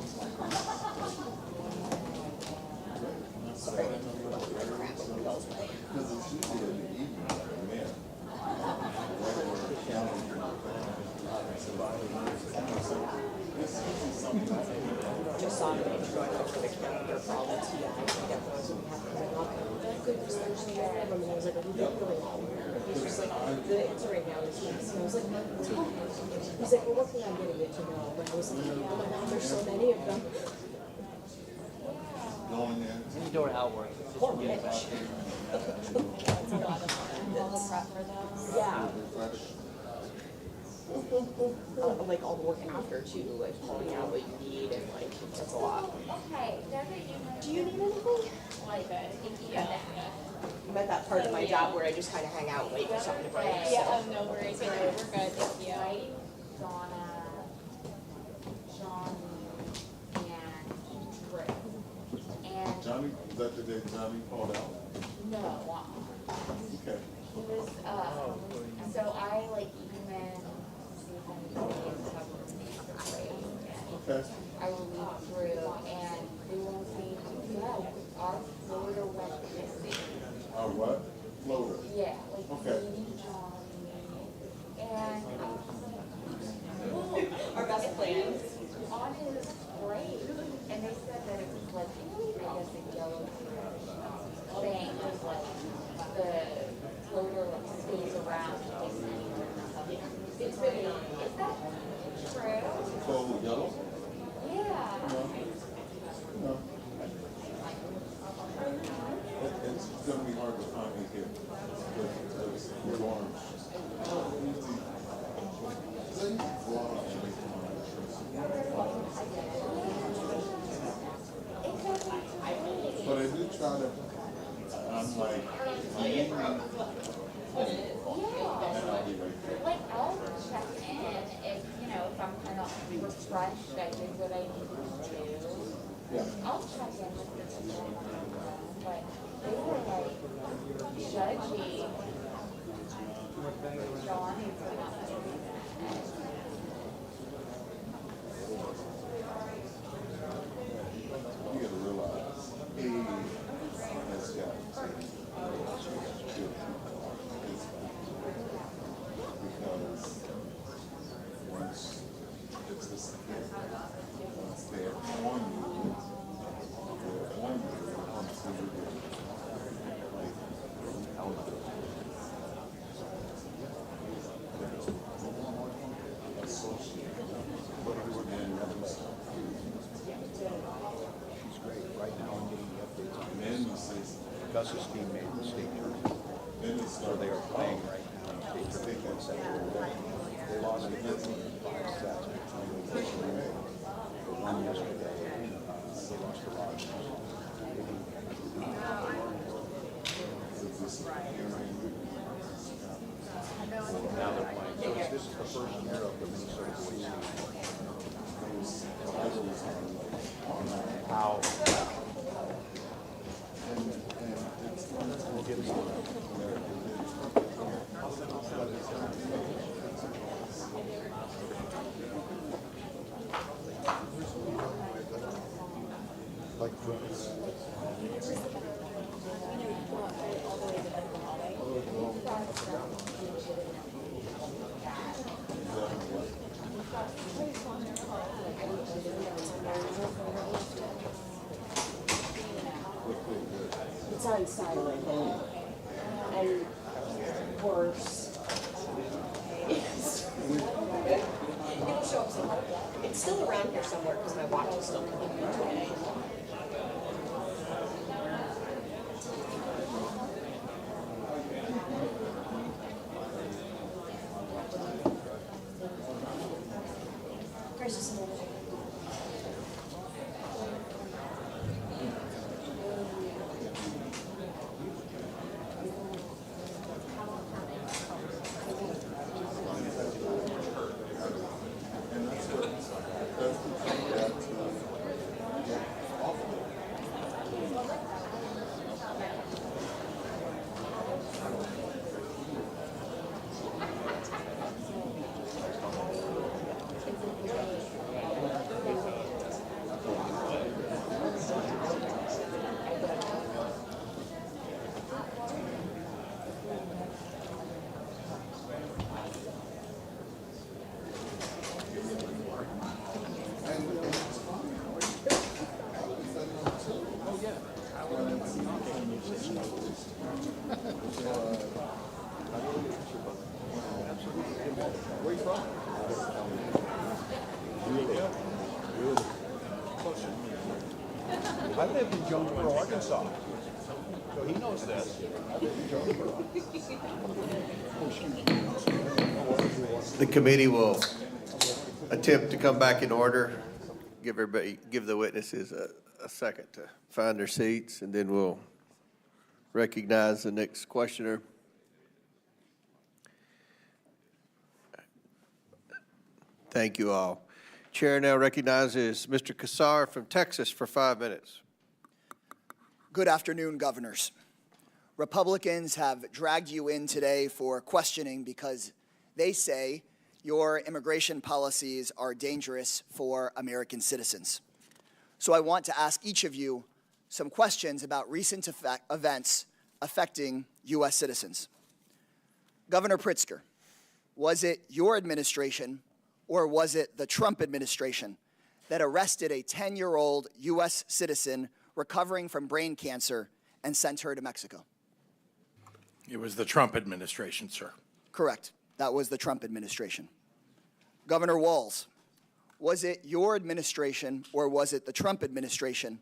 Speaker 12: because it's usually in the evening, man.
Speaker 15: Just saw the page going over the calendar for all the TI and get those we have coming up. Thank goodness there's no one of them, and I was like, we don't really know. He's just like, the answer right now is yes. And I was like, tell me. He's like, we're working on getting it to know. But I was like, oh my God, there's so many of them.
Speaker 12: Going in.
Speaker 15: Door outward. Poor Mitch. That's a lot of fun. All the prep for those. Yeah. Like all the work after too, like pulling out what you need and like that's a lot.
Speaker 14: Okay,
Speaker 15: Do you need anything?
Speaker 14: Like
Speaker 15: Yeah. I'm at that part of my job where I just kind of hang out and wait for something to break.
Speaker 14: Yeah,
Speaker 15: so.
Speaker 14: no worries. We're good. Thank you. Right? Donna, Johnny, and Drew. And
Speaker 12: Johnny, is that the day Johnny called out?
Speaker 14: no,
Speaker 12: Okay.
Speaker 14: he was, so I like even see if anybody is covering me for free.
Speaker 12: Okay.
Speaker 14: I will lead through and we won't see, yeah, our floater went missing.
Speaker 12: Our what? Floater.
Speaker 14: Yeah, like
Speaker 12: Okay.
Speaker 14: Katie, Johnny, and
Speaker 15: Our best plans.
Speaker 14: on his grave, and they said that it was like, I guess a yellow thing, was like the floater like stays around in case anyone or something. It's really, is that true?
Speaker 12: So yellow?
Speaker 14: Yeah.
Speaker 12: No. It's gonna be hard to find me here. Because we're orange. But I do try to, I'm like, leaning, and I'll be right there.
Speaker 14: Like, I'll check in if, you know, if I'm kind of refreshed, I did what I needed to do.
Speaker 12: Yeah.
Speaker 14: I'll check in with the people, but they were like judgy Johnny for not doing that.
Speaker 12: You gotta realize, has got to because once it's this once they're on you, like out of
Speaker 8: She's great. Right now, I'm getting the updates on Gus's team made the state tournament. So they are playing right now in state tournament. They lost to Italy in 5 sets. They won yesterday. They lost to Rogers. Now they're playing. So this is the first year of the Minnesota boys season. How we'll get like
Speaker 15: It's on silent. And worse. It'll show up somewhere. It's still around here somewhere because my watch is still connected today. Gracious Lord.
Speaker 8: Where you from? I lived in Jonesboro, Arkansas. So he knows this. I lived in Jonesboro.
Speaker 1: The committee will attempt to come back in order. Give the witnesses a second to find their seats, and then we'll recognize the next questioner. Thank you all. Chair now recognizes Mr. Kassar from Texas for 5 minutes.
Speaker 16: Good afternoon, governors. Republicans have dragged you in today for questioning because they say your immigration policies are dangerous for American citizens. So I want to ask each of you some questions about recent events affecting U.S. citizens. Governor Pritzker, was it your administration or was it the Trump administration that arrested a 10-year-old U.S. citizen recovering from brain cancer and sent her to Mexico?
Speaker 21: It was the Trump administration, sir.
Speaker 16: Correct. That was the Trump administration. Governor Walz, was it your administration or was it the Trump administration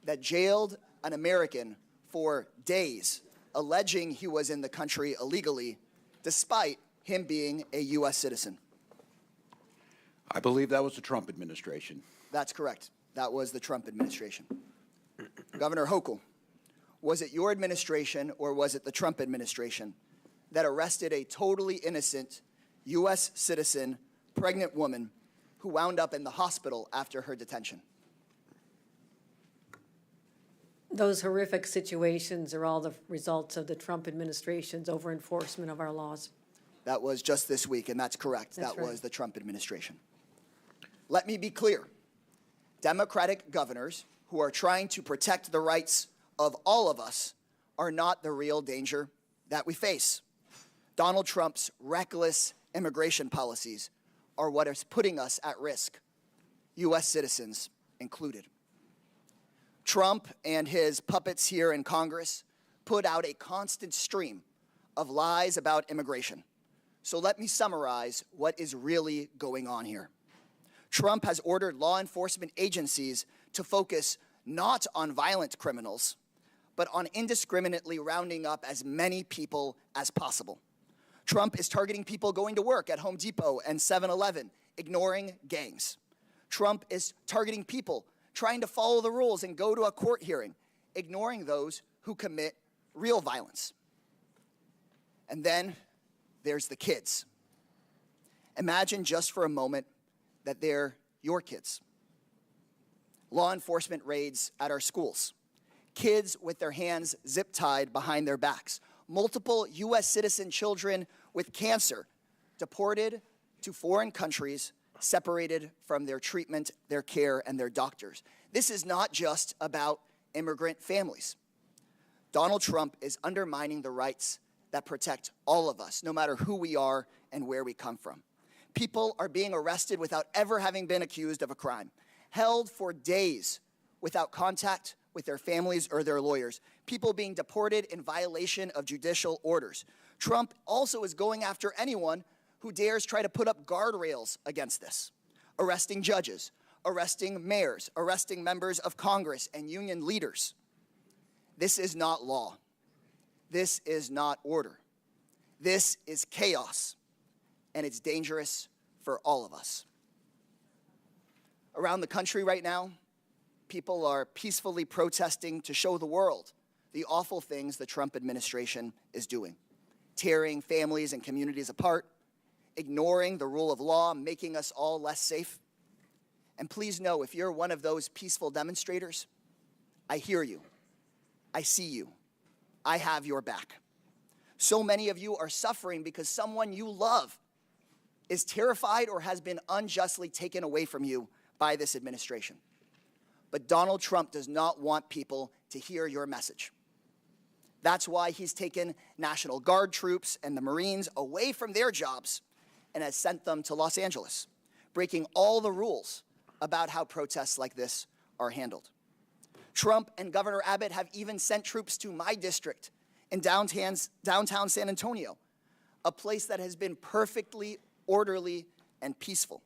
Speaker 16: that jailed an American for days, alleging he was in the country illegally, despite him being a U.S. citizen?
Speaker 8: I believe that was the Trump administration.
Speaker 16: That's correct. That was the Trump administration. Governor Hochul, was it your administration or was it the Trump administration that arrested a totally innocent U.S. citizen, pregnant woman who wound up in the hospital after her detention?
Speaker 10: Those horrific situations are all the results of the Trump administration's over-enforcement of our laws.
Speaker 16: That was just this week, and that's correct.
Speaker 10: That's
Speaker 16: That
Speaker 10: right.
Speaker 16: was the Trump administration. Let me be clear. Democratic governors who are trying to protect the rights of all of us are not the real danger that we face. Donald Trump's reckless immigration policies are what is putting us at risk, U.S. citizens included. Trump and his puppets here in Congress put out a constant stream of lies about immigration. So let me summarize what is really going on here. Trump has ordered law enforcement agencies to focus not on violent criminals, but on indiscriminately rounding up as many people as possible. Trump is targeting people going to work at Home Depot and 7-Eleven, ignoring gangs. Trump is targeting people trying to follow the rules and go to a court hearing, ignoring those who commit real violence. And then there's the kids. Imagine just for a moment that they're your kids. Law enforcement raids at our schools. Kids with their hands zip-tied behind their backs. Multiple U.S. citizen children with cancer deported to foreign countries, separated from their treatment, their care, and their doctors. This is not just about immigrant families. Donald Trump is undermining the rights that protect all of us, no matter who we are and where we come from. People are being arrested without ever having been accused of a crime, held for days without contact with their families or their lawyers, people being deported in violation of judicial orders. Trump also is going after anyone who dares try to put up guardrails against this, arresting judges, arresting mayors, arresting members of Congress and union leaders. This is not law. This is not order. This is chaos, and it's dangerous for all of us. Around the country right now, people are peacefully protesting to show the world the awful things the Trump administration is doing, tearing families and communities apart, ignoring the rule of law, making us all less safe. And please know, if you're one of those peaceful demonstrators, I hear you. I see you. I have your back. So many of you are suffering because someone you love is terrified or has been unjustly taken away from you by this administration. But Donald Trump does not want people to hear your message. That's why he's taken National Guard troops and the Marines away from their jobs and has sent them to Los Angeles, breaking all the rules about how protests like this are handled. Trump and Governor Abbott have even sent troops to my district in downtown San Antonio, a place that has been perfectly orderly and peaceful.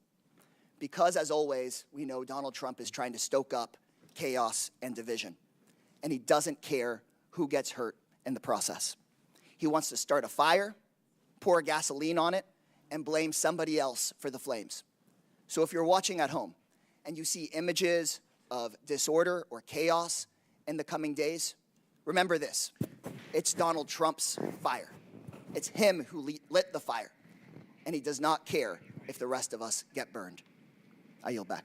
Speaker 16: Because, as always, we know Donald Trump is trying to stoke up chaos and division, and he doesn't care who gets hurt in the process. He wants to start a fire, pour gasoline on it, and blame somebody else for the flames. So if you're watching at home and you see images of disorder or chaos in the coming days, remember this: it's Donald Trump's fire. It's him who lit the fire, and he does not care if the rest of us get burned. I yield back.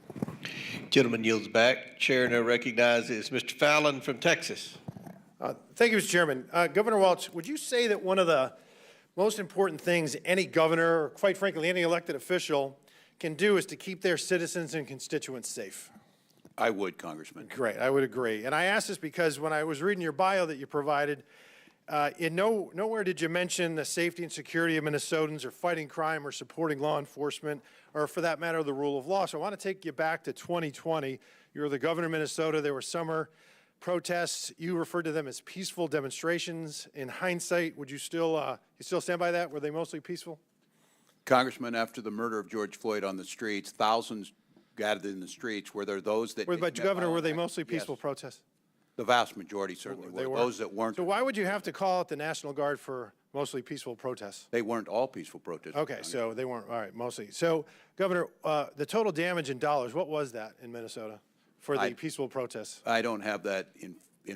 Speaker 1: Gentleman yields back. Chair now recognizes Mr. Fallon from Texas.
Speaker 9: Thank you, Mr. Chairman. Governor Walz, would you say that one of the most important things any governor, or quite frankly any elected official, can do is to keep their citizens and constituents safe?
Speaker 8: I would, Congressman.
Speaker 9: Great, I would agree. And I ask this because when I was reading your bio that you provided, nowhere did you mention the safety and security of Minnesotans or fighting crime or supporting law enforcement or, for that matter, the rule of law. So I want to take you back to 2020. You were the governor of Minnesota. There were summer protests. You referred to them as peaceful demonstrations. In hindsight, would you still stand by that? Were they mostly peaceful?
Speaker 8: Congressman, after the murder of George Floyd on the streets, thousands gathered in the streets. Were there those that...
Speaker 9: But, Governor, were they mostly peaceful protests?
Speaker 8: The vast majority certainly were. Those that weren't...
Speaker 9: So why would you have to call out the National Guard for mostly peaceful protests?
Speaker 8: They weren't all peaceful protests.
Speaker 9: Okay, so they weren't, all right, mostly. So, Governor, the total damage in dollars, what was that in Minnesota for the peaceful protests?
Speaker 8: I don't have that in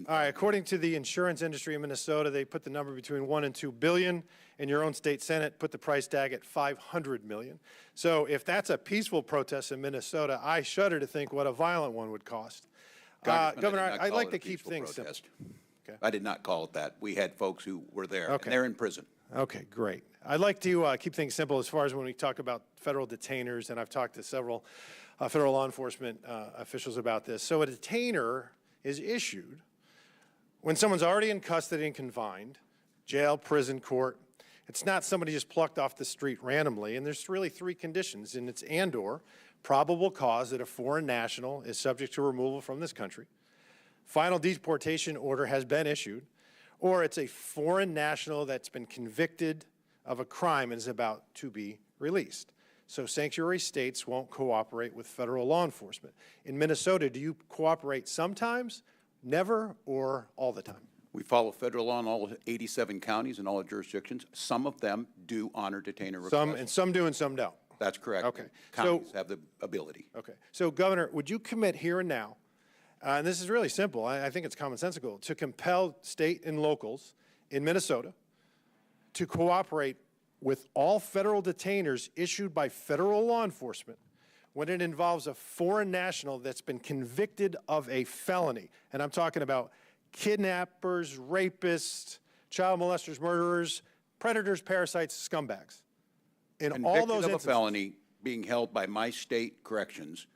Speaker 9: all right, according to the insurance industry in Minnesota, they put the number between $1 and $2 billion, and your own state Senate put the price tag at $500 million. So if that's a peaceful protest in Minnesota, I shudder to think what a violent one would cost.
Speaker 8: Congressman,
Speaker 9: Governor,
Speaker 8: I did not
Speaker 9: I'd
Speaker 8: call
Speaker 9: like
Speaker 8: it
Speaker 9: to
Speaker 8: a
Speaker 9: keep
Speaker 8: peaceful
Speaker 9: things
Speaker 8: protest.
Speaker 9: Okay.
Speaker 8: I did not call it that. We had folks who were there,
Speaker 9: Okay.
Speaker 8: and they're in prison.
Speaker 9: Okay, great. I'd like to keep things simple as far as when we talk about federal detainers, and I've talked to several federal law enforcement officials about this. So a detainer is issued when someone's already in custody and confined, jail, prison, court. It's not somebody just plucked off the street randomly, and there's really three conditions, and it's and/or probable cause that a foreign national is subject to removal from this country, final deportation order has been issued, or it's a foreign national that's been convicted of a crime and is about to be released. So sanctuary states won't cooperate with federal law enforcement. In Minnesota, do you cooperate sometimes, never, or all the time?
Speaker 8: We follow federal law in all 87 counties and all the jurisdictions. Some of them do honor detainer requests.
Speaker 9: Some do and some don't.
Speaker 8: That's correct.
Speaker 9: Okay.
Speaker 8: Counties have the ability.
Speaker 9: Okay. So, Governor, would you commit here and now, and this is really simple, I think it's commonsensical, to compel state and locals in Minnesota to cooperate with all federal detainers issued by federal law enforcement when it involves a foreign national that's been convicted of a felony? And I'm talking about kidnappers, rapists, child molesters, murderers, predators, parasites, scumbags. In all those
Speaker 8: of a
Speaker 9: instances,
Speaker 8: felony being held by my state corrections,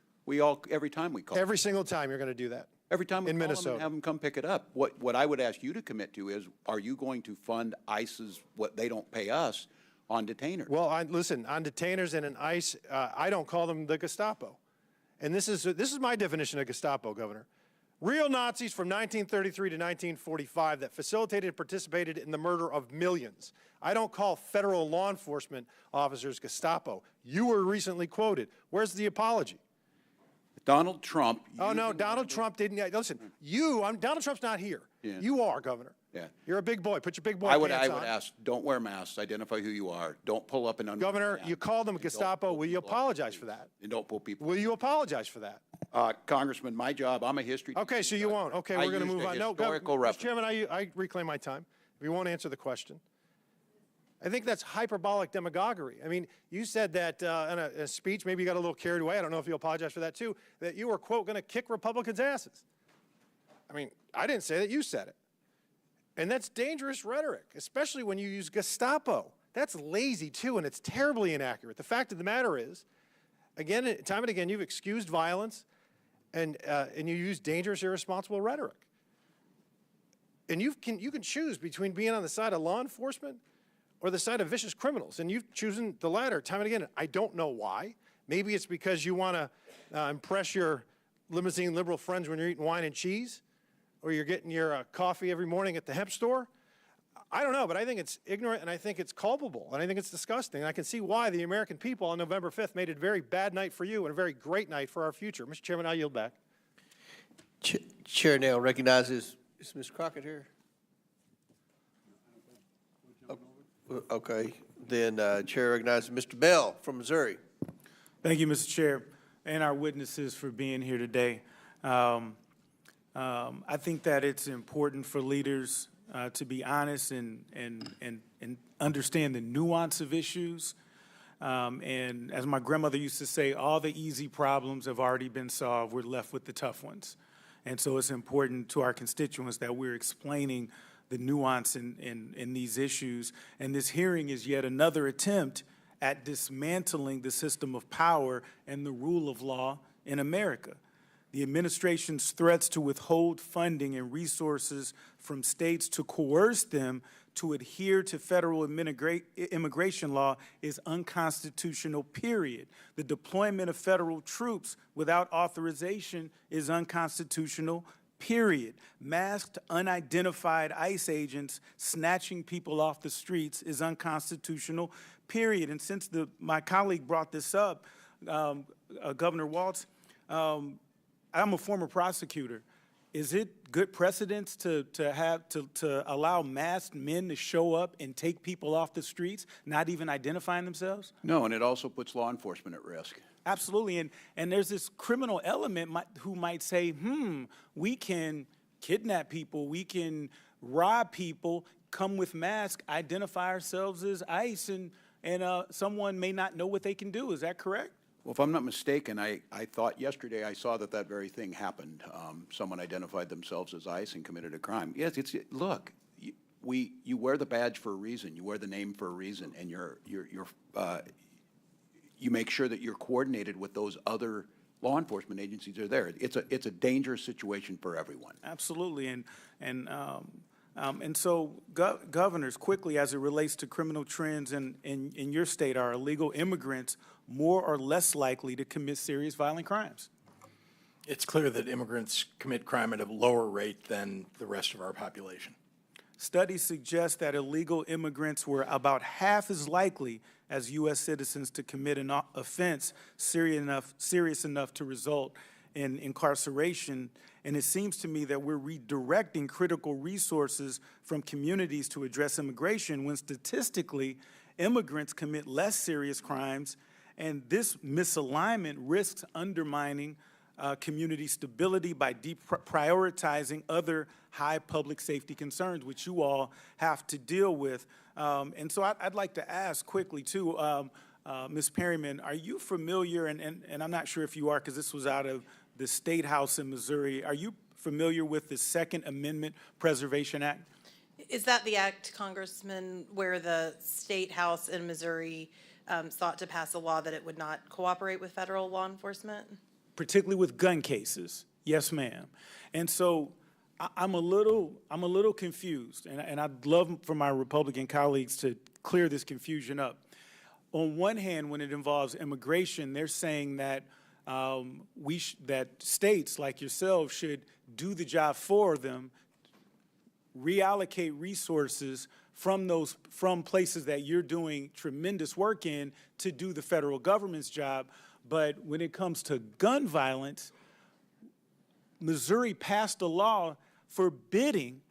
Speaker 8: every time we call.
Speaker 9: every single time you're going to do that.
Speaker 8: Every time we
Speaker 9: in
Speaker 8: call
Speaker 9: Minnesota.
Speaker 8: them and have them come pick it up. What I would ask you to commit to is, are you going to fund ICE's, what they don't pay us, on detainers?
Speaker 9: Well, listen, on detainers and in ICE, I don't call them the Gestapo. And this is my definition of Gestapo, Governor. Real Nazis from 1933 to 1945 that facilitated and participated in the murder of millions. I don't call federal law enforcement officers Gestapo. You were recently quoted. Where's the apology?
Speaker 8: Donald Trump.
Speaker 9: Oh, no, Donald Trump didn't. Listen, Donald Trump's not here.
Speaker 8: Yeah.
Speaker 9: You are, Governor.
Speaker 8: Yeah.
Speaker 9: You're a big boy. Put your big boy
Speaker 8: I would
Speaker 9: pants on.
Speaker 8: ask, don't wear masks, identify who you are, don't pull up and under.
Speaker 9: Governor, you called them Gestapo. Will you apologize for that?
Speaker 8: And don't pull people.
Speaker 9: Will you apologize for that?
Speaker 8: Congressman, my job, I'm a history.
Speaker 9: Okay, so you won't. Okay, we're going to move on. No,
Speaker 8: historical
Speaker 9: Mr.
Speaker 8: reference.
Speaker 9: Chairman, I reclaim my time. If you won't answer the question. I think that's hyperbolic demagoguery. I mean, you said that in a speech, maybe you got a little carried away. I don't know if you apologize for that too, that you were, quote, going to kick Republicans' asses. I mean, I didn't say that. You said it. And that's dangerous rhetoric, especially when you use Gestapo. That's lazy too, and it's terribly inaccurate. The fact of the matter is, again, time and again, you've excused violence and you use dangerous, irresponsible rhetoric. And you can choose between being on the side of law enforcement or the side of vicious criminals, and you've chosen the latter time and again. I don't know why. Maybe it's because you want to impress your limousine liberal friends when you're eating wine and cheese, or you're getting your coffee every morning at the hemp store. I don't know, but I think it's ignorant, and I think it's culpable, and I think it's disgusting. And I can see why the American people on November 5th made it a very bad night for you and a very great night for our future. Mr. Chairman, I yield back.
Speaker 1: Chair now recognizes, is Ms. Crockett here? Okay, then Chair recognizes Mr. Bell from Missouri.
Speaker 5: Thank you, Mr. Chair, and our witnesses for being here today. I think that it's important for leaders to be honest and understand the nuance of issues. And as my grandmother used to say, all the easy problems have already been solved. We're left with the tough ones. And so it's important to our constituents that we're explaining the nuance in these issues. And this hearing is yet another attempt at dismantling the system of power and the rule of law in America. The administration's threats to withhold funding and resources from states to coerce them to adhere to federal immigration law is unconstitutional, period. The deployment of federal troops without authorization is unconstitutional, period. Masked, unidentified ICE agents snatching people off the streets is unconstitutional, period. And since my colleague brought this up, Governor Walz, I'm a former prosecutor. Is it good precedence to allow masked men to show up and take people off the streets, not even identifying themselves?
Speaker 8: No, and it also puts law enforcement at risk.
Speaker 5: Absolutely, and there's this criminal element who might say, we can kidnap people, we can rob people, come with masks, identify ourselves as ICE, and someone may not know what they can do. Is that correct?
Speaker 8: Well, if I'm not mistaken, I thought yesterday I saw that very thing happened. Someone identified themselves as ICE and committed a crime. Yes, look, you wear the badge for a reason. You wear the name for a reason, and you make sure that you're coordinated with those other law enforcement agencies that are there. It's a dangerous situation for everyone.
Speaker 5: Absolutely, and so, governors, quickly, as it relates to criminal trends in your state, are illegal immigrants more or less likely to commit serious violent crimes?
Speaker 21: It's clear that immigrants commit crime at a lower rate than the rest of our population.
Speaker 5: Studies suggest that illegal immigrants were about half as likely as U.S. citizens to commit an offense serious enough to result in incarceration. And it seems to me that we're redirecting critical resources from communities to address immigration when statistically immigrants commit less serious crimes, and this misalignment risks undermining community stability by deprioritizing other high public safety concerns, which you all have to deal with. And so I'd like to ask quickly, too, Ms. Perryman, are you familiar, and I'm not sure if you are because this was out of the State House in Missouri, are you familiar with the Second Amendment Preservation Act?
Speaker 19: Is that the act, Congressman, where the State House in Missouri sought to pass a law that it would not cooperate with federal law enforcement?
Speaker 5: Particularly with gun cases, yes, ma'am. And so I'm a little confused, and I'd love for my Republican colleagues to clear this confusion up. On one hand, when it involves immigration, they're saying that that states like yourselves should do the job for them, reallocate resources from places that you're doing tremendous work in to do the federal government's job. But when it comes to gun violence, Missouri passed a law forbidding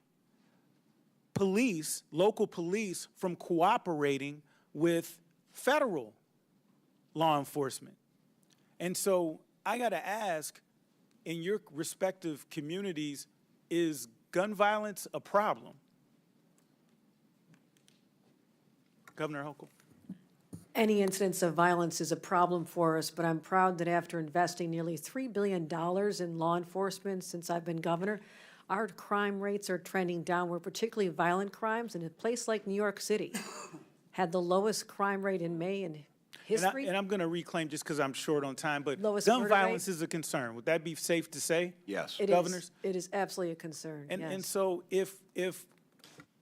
Speaker 5: local police, from cooperating with federal law enforcement. And so I got to ask, in your respective communities, is gun violence a problem? Governor Hochul.
Speaker 10: Any incidence of violence is a problem for us, but I'm proud that after investing nearly $3 billion in law enforcement since I've been governor, our crime rates are trending downward, particularly violent crimes. And a place like New York City had the lowest crime rate in May in history.
Speaker 5: And I'm going to reclaim, just because I'm short on time, but
Speaker 10: Lowest
Speaker 5: gun
Speaker 10: murder
Speaker 5: violence
Speaker 10: rate.
Speaker 5: is a concern. Would that be safe to say?
Speaker 8: Yes.
Speaker 5: Governors?
Speaker 10: It is absolutely a concern, yes.
Speaker 5: And so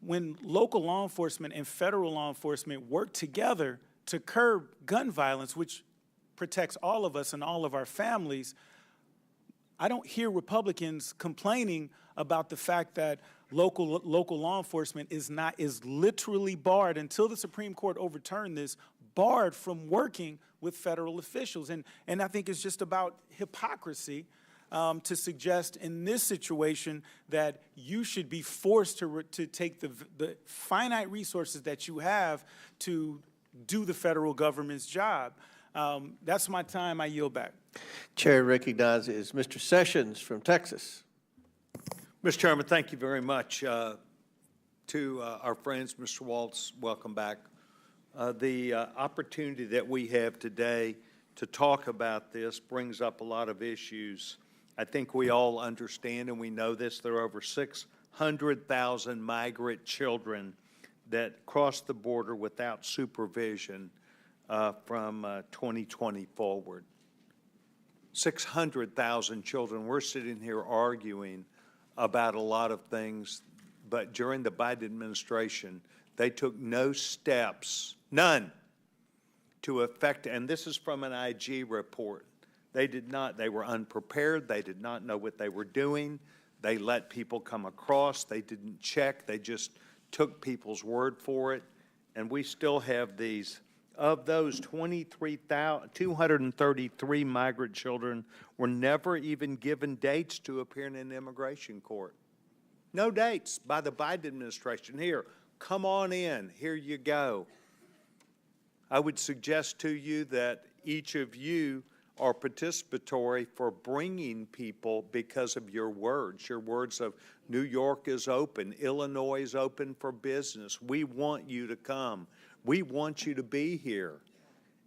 Speaker 5: when local law enforcement and federal law enforcement work together to curb gun violence, which protects all of us and all of our families, I don't hear Republicans complaining about the fact that local law enforcement is literally barred, until the Supreme Court overturned this, barred from working with federal officials. And I think it's just about hypocrisy to suggest in this situation that you should be forced to take the finite resources that you have to do the federal government's job. That's my time. I yield back.
Speaker 1: Chair recognizes Mr. Sessions from Texas.
Speaker 13: Mr. Chairman, thank you very much. To our friends, Mr. Waltz, welcome back. The opportunity that we have today to talk about this brings up a lot of issues. I think we all understand and we know this. There are over 600,000 migrant children that cross the border without supervision from 2020 forward. 600,000 children. We're sitting here arguing about a lot of things, but during the Biden administration, they took no steps, none, to affect, and this is from an IG report. They were unprepared. They did not know what they were doing. They let people come across. They didn't check. They just took people's word for it. And we still have these. Of those, 233 migrant children were never even given dates to appear in an immigration court. No dates by the Biden administration. Here, come on in. Here you go. I would suggest to you that each of you are participatory for bringing people because of your words of New York is open, Illinois is open for business. We want you to come. We want you to be here.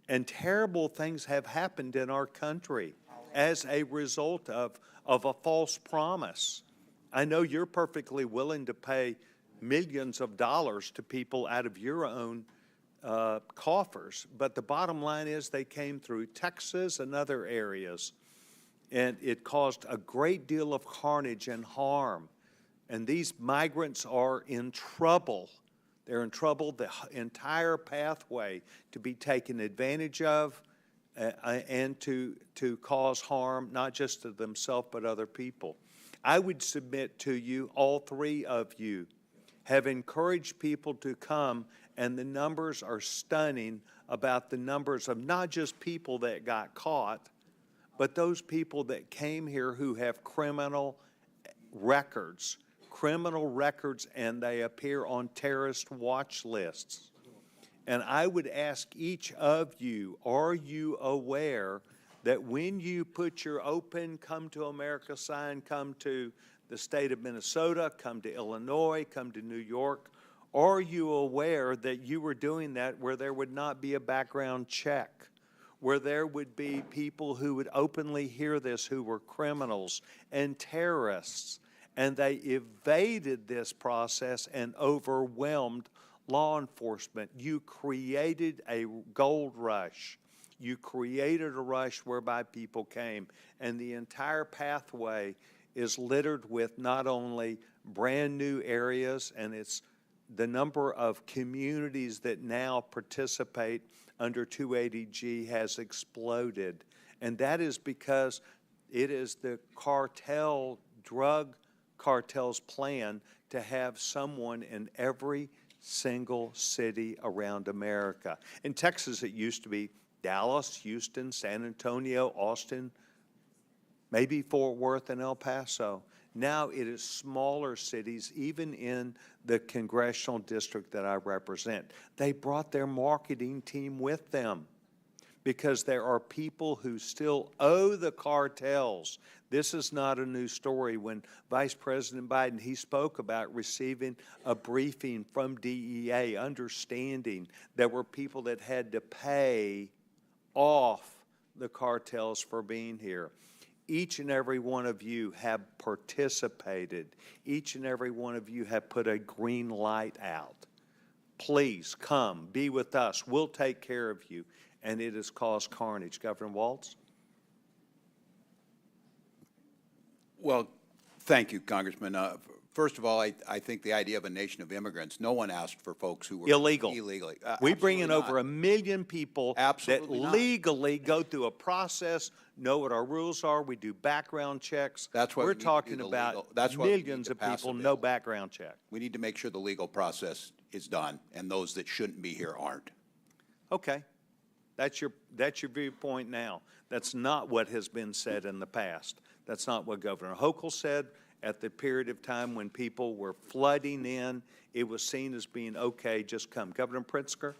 Speaker 13: And terrible things have happened in our country as a result of a false promise. I know you're perfectly willing to pay millions of dollars to people out of your own coffers, but the bottom line is they came through Texas and other areas, and it caused a great deal of carnage and harm. And these migrants are in trouble. They're in trouble, the entire pathway to be taken advantage of and to cause harm, not just to themselves, but other people. I would submit to you, all three of you have encouraged people to come, and the numbers are stunning about the numbers of not just people that got caught, but those people that came here who have criminal records, and they appear on terrorist watch lists. And I would ask each of you, are you aware that when you put your open Come to America sign, come to the state of Minnesota, come to Illinois, come to New York, are you aware that you were doing that where there would not be a background check, where there would be people who would openly hear this who were criminals and terrorists, and they evaded this process and overwhelmed law enforcement? You created a gold rush. You created a rush whereby people came, and the entire pathway is littered with not only brand new areas, and it's the number of communities that now participate under 280G has exploded. And that is because it is the drug cartel's plan to have someone in every single city around America. In Texas, it used to be Dallas, Houston, San Antonio, Austin, maybe Fort Worth and El Paso. Now it is smaller cities, even in the congressional district that I represent. They brought their marketing team with them because there are people who still owe the cartels. This is not a new story. When Vice President Biden, he spoke about receiving a briefing from DEA, understanding there were people that had to pay off the cartels for being here. Each and every one of you have participated. Each and every one of you have put a green light out. Please come, be with us. We'll take care of you. And it has caused carnage. Governor Walz?
Speaker 8: Well, thank you, Congressman. First of all, I think the idea of a nation of immigrants, no one asked for folks who were illegally.
Speaker 13: We bring in over 1 million people
Speaker 8: Absolutely
Speaker 13: that legally go through a process, know what our rules are. We do background checks.
Speaker 8: That's why
Speaker 13: we're talking about millions of people, no background check.
Speaker 8: We need to make sure the legal process is done, and those that shouldn't be here aren't.
Speaker 13: Okay. That's your viewpoint now. That's not what has been said in the past. That's not what Governor Hochul said. At the period of time when people were flooding in, it was seen as being okay, just come. Governor Pritzker?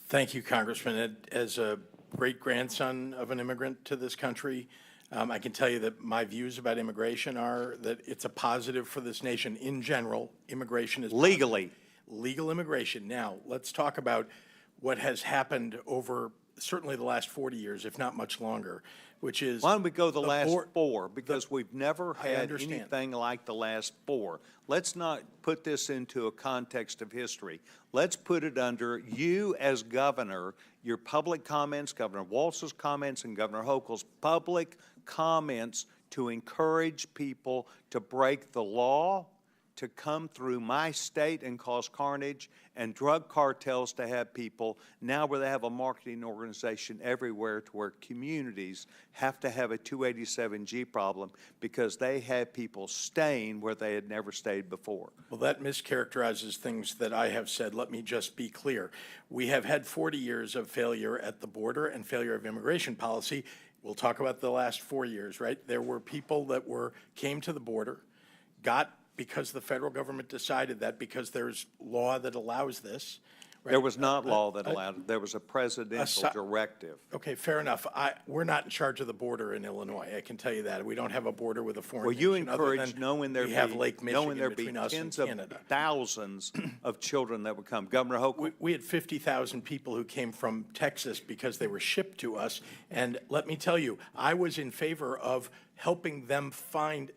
Speaker 21: Thank you, Congressman. As a great-grandson of an immigrant to this country, I can tell you that my views about immigration are that it's a positive for this nation in general. Immigration is
Speaker 13: legally.
Speaker 21: Legal immigration. Now, let's talk about what has happened over certainly the last 40 years, if not much longer, which is...
Speaker 13: Why don't we go the last 4? Because we've never had
Speaker 21: understand.
Speaker 13: anything like the last 4. Let's not put this into a context of history. Let's put it under you as governor, your public comments, Governor Walz's comments, and Governor Hochul's public comments to encourage people to break the law, to come through my state and cause carnage, and drug cartels to have people now where they have a marketing organization everywhere to where communities have to have a 287G problem because they have people staying where they had never stayed before.
Speaker 21: Well, that mischaracterizes things that I have said. Let me just be clear. We have had 40 years of failure at the border and failure of immigration policy. We'll talk about the last 4 years, right? There were people that came to the border, because the federal government decided that, because there's law that allows this,
Speaker 13: There was not law that allowed it. There was a presidential directive.
Speaker 21: Okay, fair enough. We're not in charge of the border in Illinois. I can tell you that. We don't have a border with a foreign
Speaker 13: Well, you
Speaker 21: nation other
Speaker 13: encouraged
Speaker 21: than
Speaker 13: knowing there
Speaker 21: we have Lake Michigan
Speaker 13: be
Speaker 21: between us and
Speaker 13: tens of
Speaker 21: Canada.
Speaker 13: thousands of children that would come. Governor Hochul?
Speaker 21: We had 50,000 people who came from Texas because they were shipped to us. And let me tell you, I was in favor of helping them find,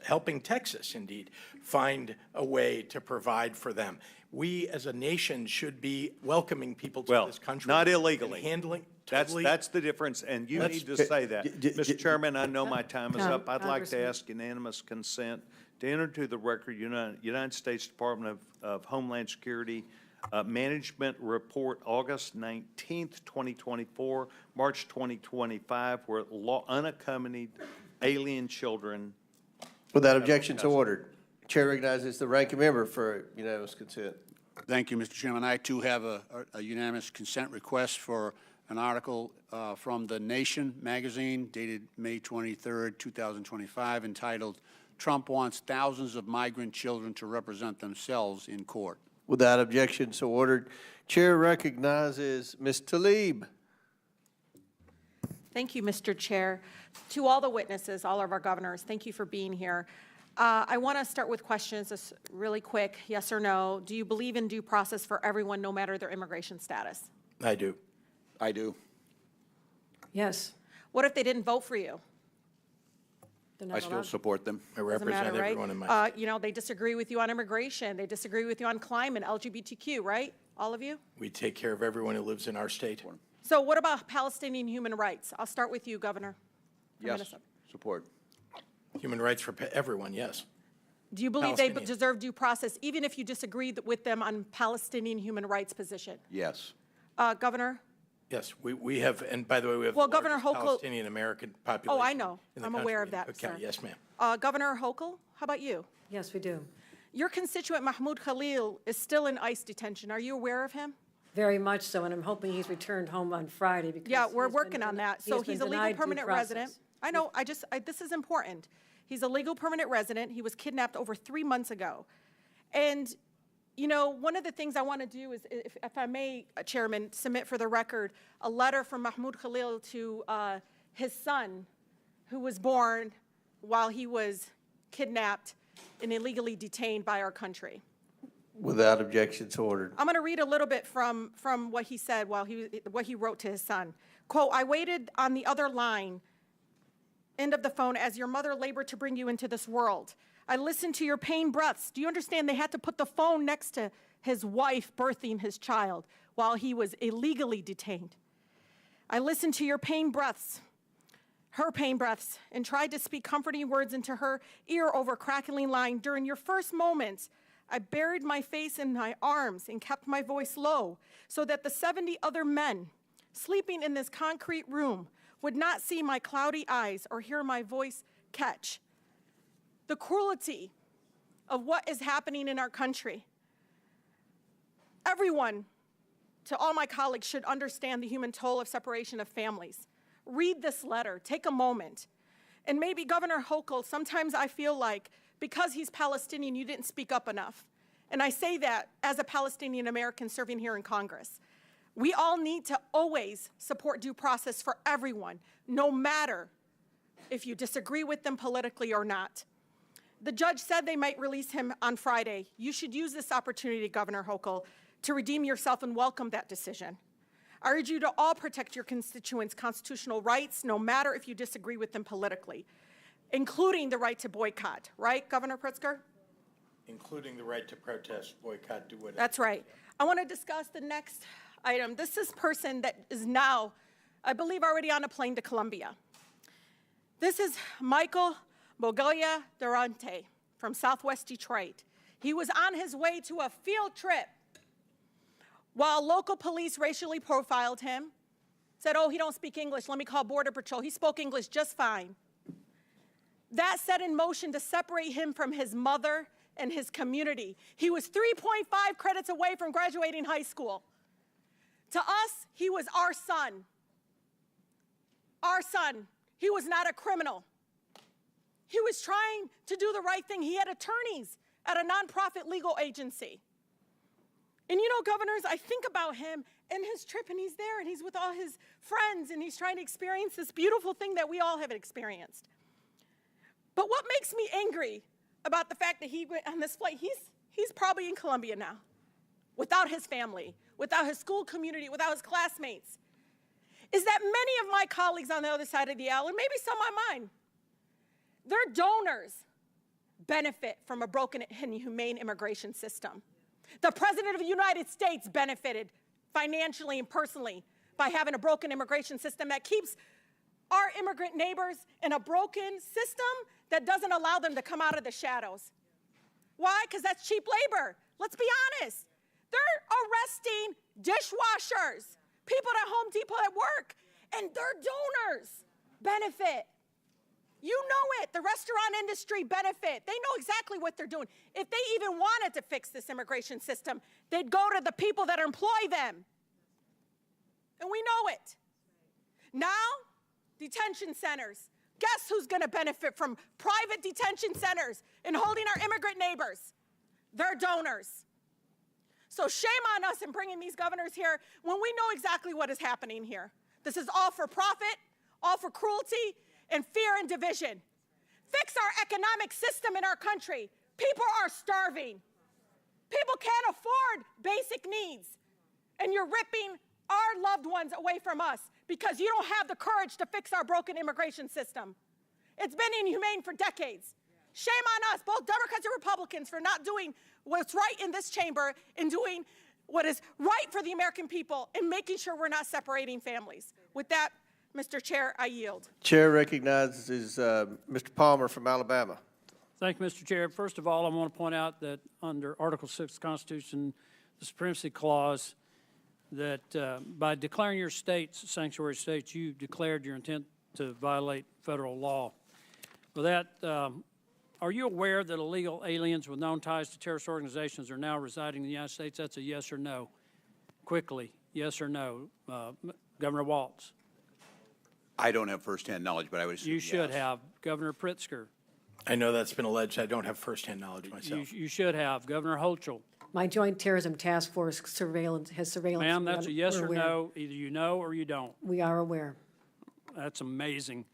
Speaker 21: helping Texas, indeed, find a way to provide for them. We, as a nation, should be welcoming people to this country.
Speaker 13: Not illegally.
Speaker 21: And handling,
Speaker 13: That's the difference, and you need to say that. Mr. Chairman, I know my time is up. I'd like to ask unanimous consent to enter to the record United States Department of Homeland Security Management Report, August 19th, 2024, March 2025, where unaccompanied alien children.
Speaker 1: Without objection, so ordered. Chair recognizes the ranking member for unanimous consent.
Speaker 2: Thank you, Mr. Chairman. I, too, have a unanimous consent request for an article from The Nation magazine dated May 23rd, 2025, entitled, "Trump Wants Thousands of Migrant Children to Represent Themselves in Court."
Speaker 1: Without objection, so ordered. Chair recognizes Ms. Tlaib.
Speaker 19: Thank you, Mr. Chair. To all the witnesses, all of our governors, thank you for being here. I want to start with questions, just really quick, yes or no. Do you believe in due process for everyone, no matter their immigration status?
Speaker 21: I do.
Speaker 8: I do.
Speaker 10: Yes.
Speaker 19: What if they didn't vote for you?
Speaker 8: I still support them.
Speaker 21: I
Speaker 19: Doesn't
Speaker 21: represent
Speaker 19: matter, right?
Speaker 21: everyone in my
Speaker 19: You know, they disagree with you on immigration. They disagree with you on climate, LGBTQ, right? All of you?
Speaker 21: We take care of everyone who lives in our state.
Speaker 19: So what about Palestinian human rights? I'll start with you, Governor.
Speaker 8: Yes, support.
Speaker 21: Human rights for everyone, yes.
Speaker 19: Do you believe they
Speaker 21: Palestinian.
Speaker 19: deserve due process, even if you disagree with them on Palestinian human rights position?
Speaker 8: Yes.
Speaker 19: Governor?
Speaker 21: Yes, we have, and by the way, we have
Speaker 19: Well,
Speaker 21: the
Speaker 19: Governor
Speaker 21: largest
Speaker 19: Hochul-
Speaker 21: Palestinian American population.
Speaker 19: Oh, I know.
Speaker 21: in the
Speaker 19: I'm aware of
Speaker 21: country.
Speaker 19: that,
Speaker 21: Okay,
Speaker 19: sir.
Speaker 21: yes, ma'am.
Speaker 19: Governor Hochul, how about you?
Speaker 10: Yes, we do.
Speaker 19: Your constituent Mahmoud Khalil is still in ICE detention. Are you aware of him?
Speaker 10: Very much so, and I'm hoping he's returned home on Friday because
Speaker 19: Yeah, we're
Speaker 10: he's been
Speaker 19: working on that.
Speaker 10: he
Speaker 19: So
Speaker 10: has been
Speaker 19: he's a legal
Speaker 10: denied due
Speaker 19: permanent resident.
Speaker 10: process.
Speaker 19: I know, this is important. He's a legal permanent resident. He was kidnapped over 3 months ago. And, you know, one of the things I want to do is, if I may, Chairman, submit for the record a letter from Mahmoud Khalil to his son, who was born while he was kidnapped and illegally detained by our country.
Speaker 1: Without objection, so ordered.
Speaker 19: I'm going to read a little bit from what he said what he wrote to his son. Quote, "I waited on the other line, end of the phone, as your mother labored to bring you into this world. I listened to your pain breaths. Do you understand they had to put the phone next to his wife birthing his child while he was illegally detained? I listened to your pain breaths, her pain breaths, and tried to speak comforting words into her ear over crackling line. During your first moments, I buried my face in my arms and kept my voice low so that the 70 other men sleeping in this concrete room would not see my cloudy eyes or hear my voice catch the cruelty of what is happening in our country. Everyone, to all my colleagues, should understand the human toll of separation of families. Read this letter, take a moment. And maybe Governor Hochul, sometimes I feel like because he's Palestinian, you didn't speak up enough. And I say that as a Palestinian American serving here in Congress. We all need to always support due process for everyone, no matter if you disagree with them politically or not. The judge said they might release him on Friday. You should use this opportunity, Governor Hochul, to redeem yourself and welcome that decision. I urge you to all protect your constituents' constitutional rights, no matter if you disagree with them politically, including the right to boycott. Right, Governor Pritzker?
Speaker 21: Including the right to protest, boycott, do whatever.
Speaker 19: That's right. I want to discuss the next item. This is a person that is now, I believe, already on a plane to Colombia. This is Michael Bogoya Durante from Southwest Detroit. He was on his way to a field trip while local police racially profiled him, said, oh, he don't speak English, let me call Border Patrol. He spoke English just fine. That set in motion to separate him from his mother and his community. He was 3.5 credits away from graduating high school. To us, he was our son. Our son. He was not a criminal. He was trying to do the right thing. He had attorneys at a nonprofit legal agency.
Speaker 7: And you know, governors, I think about him and his trip, and he's there, and he's with all his friends, and he's trying to experience this beautiful thing that we all have experienced. But what makes me angry about the fact that he went on this flight, he's probably in Colombia now, without his family, without his school community, without his classmates, is that many of my colleagues on the other side of the aisle, and maybe some on mine, their donors benefit from a broken and inhumane immigration system. The President of the United States benefited financially and personally by having a broken immigration system that keeps our immigrant neighbors in a broken system that doesn't allow them to come out of the shadows. Why? Because that's cheap labor. Let's be honest. They're arresting dishwashers, people at Home Depot at work, and their donors benefit. You know it. The restaurant industry benefit. They know exactly what they're doing. If they even wanted to fix this immigration system, they'd go to the people that employ them. And we know it. Now, detention centers. Guess who's going to benefit from private detention centers and holding our immigrant neighbors? Their donors. So shame on us in bringing these governors here when we know exactly what is happening here. This is all for profit, all for cruelty, and fear and division. Fix our economic system in our country. People are starving. People can't afford basic needs. And you're ripping our loved ones away from us because you don't have the courage to fix our broken immigration system. It's been inhumane for decades. Shame on us, both Democrats and Republicans, for not doing what's right in this chamber and doing what is right for the American people and making sure we're not separating families. With that, Mr. Chair, I yield.
Speaker 1: Chair recognizes Mr. Palmer from Alabama.
Speaker 17: Thank you, Mr. Chair. First of all, I want to point out that under Article 6 of the Constitution, the Supremacy Clause, that by declaring your states sanctuary states, you declared your intent to violate federal law. With that, are you aware that illegal aliens with known ties to terrorist organizations are now residing in the United States? That's a yes or no. Quickly, yes or no. Governor Walz.
Speaker 8: I don't have firsthand knowledge, but I would assume
Speaker 17: You should
Speaker 8: yes.
Speaker 17: have. Governor Pritzker.
Speaker 21: I know that's been alleged. I don't have firsthand knowledge myself.
Speaker 17: You should have. Governor Hochul.
Speaker 10: My Joint Terrorism Task Force surveillance has surveillance.
Speaker 17: Ma'am, that's a yes
Speaker 10: We're
Speaker 17: or
Speaker 10: aware.
Speaker 17: no. Either you know or you don't.
Speaker 10: We are aware.
Speaker 17: That's amazing,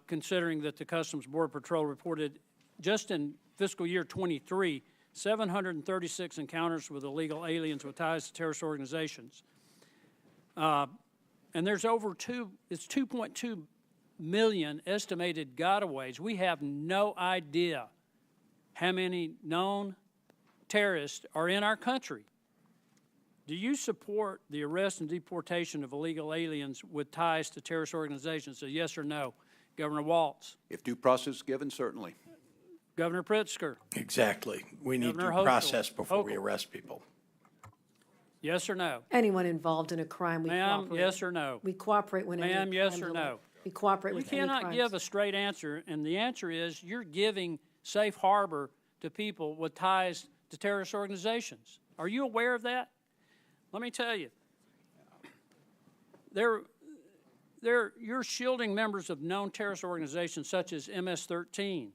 Speaker 17: considering that the Customs Border Patrol reported just in fiscal year 23, 736 encounters with illegal aliens with ties to terrorist organizations. And there's it's 2.2 million estimated gotaways. We have no idea how many known terrorists are in our country. Do you support the arrest and deportation of illegal aliens with ties to terrorist organizations? A yes or no? Governor Walz.
Speaker 8: If due process is given, certainly.
Speaker 17: Governor Pritzker.
Speaker 21: Exactly. We need
Speaker 17: Governor
Speaker 21: due
Speaker 17: Hochul.
Speaker 21: process before we
Speaker 17: Hochul.
Speaker 21: arrest people.
Speaker 17: Yes or no?
Speaker 10: Anyone involved in a crime, we
Speaker 17: Ma'am,
Speaker 10: cooperate.
Speaker 17: yes or no?
Speaker 10: We cooperate when any
Speaker 17: Ma'am, yes
Speaker 10: crimes
Speaker 17: or
Speaker 10: are-
Speaker 17: no?
Speaker 10: We cooperate
Speaker 17: You
Speaker 10: with any
Speaker 17: cannot
Speaker 10: crimes.
Speaker 17: give a straight answer, and the answer is you're giving safe harbor to people with ties to terrorist organizations. Are you aware of that? Let me tell you. You're shielding members of known terrorist organizations such as MS-13,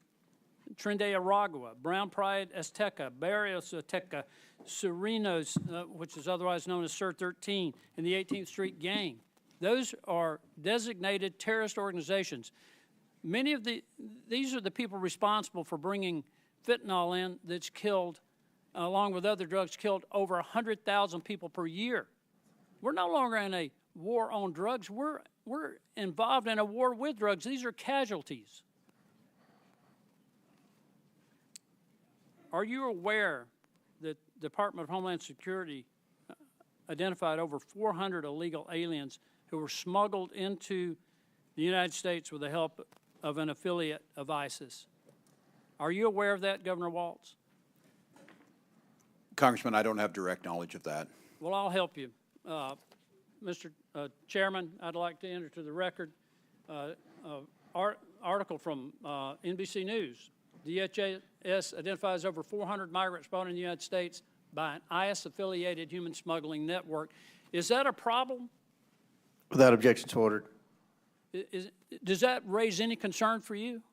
Speaker 17: Trinidad Aragua, Brown Pride Azteca, Barrios Azteca, Serenos, which is otherwise known as SIR-13, and the 18th Street Gang. Those are designated terrorist organizations. Many of these are the people responsible for bringing fentanyl in that's killed, along with other drugs, killed over 100,000 people per year. We're no longer in a war on drugs. We're involved in a war with drugs. These are casualties. Are you aware that the Department of Homeland Security identified over 400 illegal aliens who were smuggled into the United States with the help of an affiliate of ISIS? Are you aware of that, Governor Walz?
Speaker 8: Congressman, I don't have direct knowledge of that.
Speaker 17: Well, I'll help you. Mr. Chairman, I'd like to enter to the record article from NBC News. DHS identifies over 400 migrants brought in the United States by an IS-affiliated human smuggling network. Is that a problem?
Speaker 1: Without objections ordered.
Speaker 17: Does that raise any concern for you?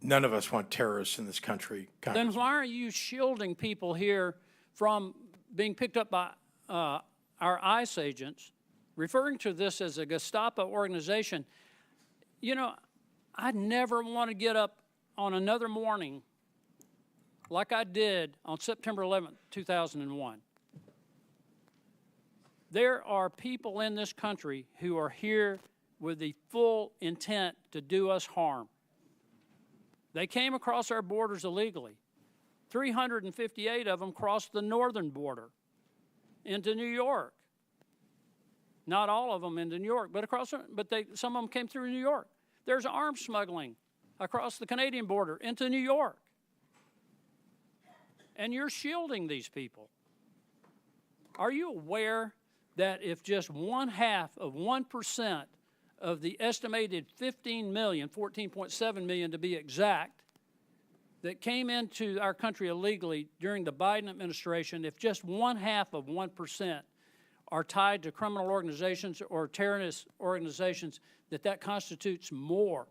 Speaker 21: None of us want terrorists in this country.
Speaker 17: Then why are you shielding people here from being picked up by our ICE agents, referring to this as a Gestapo organization, you know, I never want to get up on another morning like I did on September 11th, 2001. There are people in this country who are here with the full intent to do us harm. They came across our borders illegally. 358 of them crossed the northern border into New York. Not all of them into New York, but some of them came through New York. There's arms smuggling across the Canadian border into New York. And you're shielding these people. Are you aware that if just 0.5% of the estimated 15 million, 14.7 million to be exact, that came into our country illegally during the Biden administration, if just 0.5% are tied to criminal organizations or terrorist organizations, that constitutes more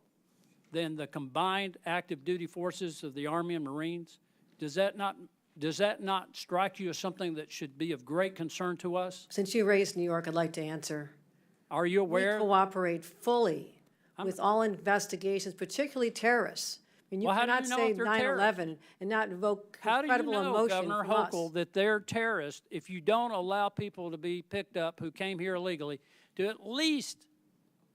Speaker 17: than the combined active duty forces of the Army and Marines? Does that not strike you as something that should be of great concern to us?
Speaker 10: Since you raised New York, I'd like to answer.
Speaker 17: Are you aware?
Speaker 10: We cooperate fully with all investigations, particularly terrorists. I mean, you cannot say 9/11 and not invoke incredible emotion.
Speaker 17: How do you know, Governor
Speaker 10: from us.
Speaker 17: Hochul, that they're terrorists if you don't allow people to be picked up who came here illegally to at least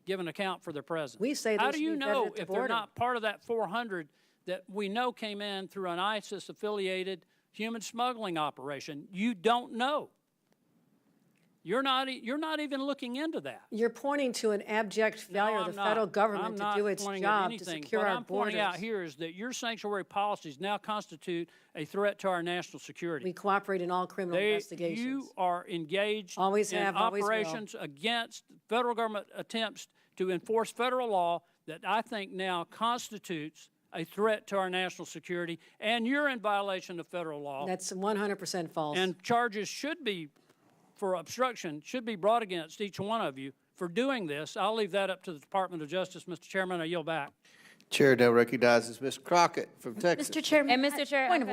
Speaker 17: give an account for their presence?
Speaker 10: We say
Speaker 17: how
Speaker 10: they
Speaker 17: do you
Speaker 10: should be vetted
Speaker 17: know
Speaker 10: at the
Speaker 17: if they're
Speaker 10: border.
Speaker 17: not part of that 400 that we know came in through an ISIS-affiliated human smuggling operation? You don't know. You're not even looking into that.
Speaker 10: You're pointing to an abject failure of the federal government to do its job to secure
Speaker 17: what
Speaker 10: our
Speaker 17: I'm
Speaker 10: borders.
Speaker 17: pointing out here is that your sanctuary policies now constitute a threat to our national security.
Speaker 10: We cooperate in all criminal investigations.
Speaker 17: You are engaged
Speaker 10: always
Speaker 17: in
Speaker 10: have, always will.
Speaker 17: operations against federal government attempts to enforce federal law that I think now constitutes a threat to our national security, and you're in violation of federal law.
Speaker 10: That's 100% false.
Speaker 17: And charges for obstruction should be brought against each one of you for doing this. I'll leave that up to the Department of Justice. Mr. Chairman, I yield back.
Speaker 1: Chair now recognizes Ms. Crockett from Texas.
Speaker 3: Mr. Chairman.
Speaker 20: And Mr. Chair,
Speaker 3: Point of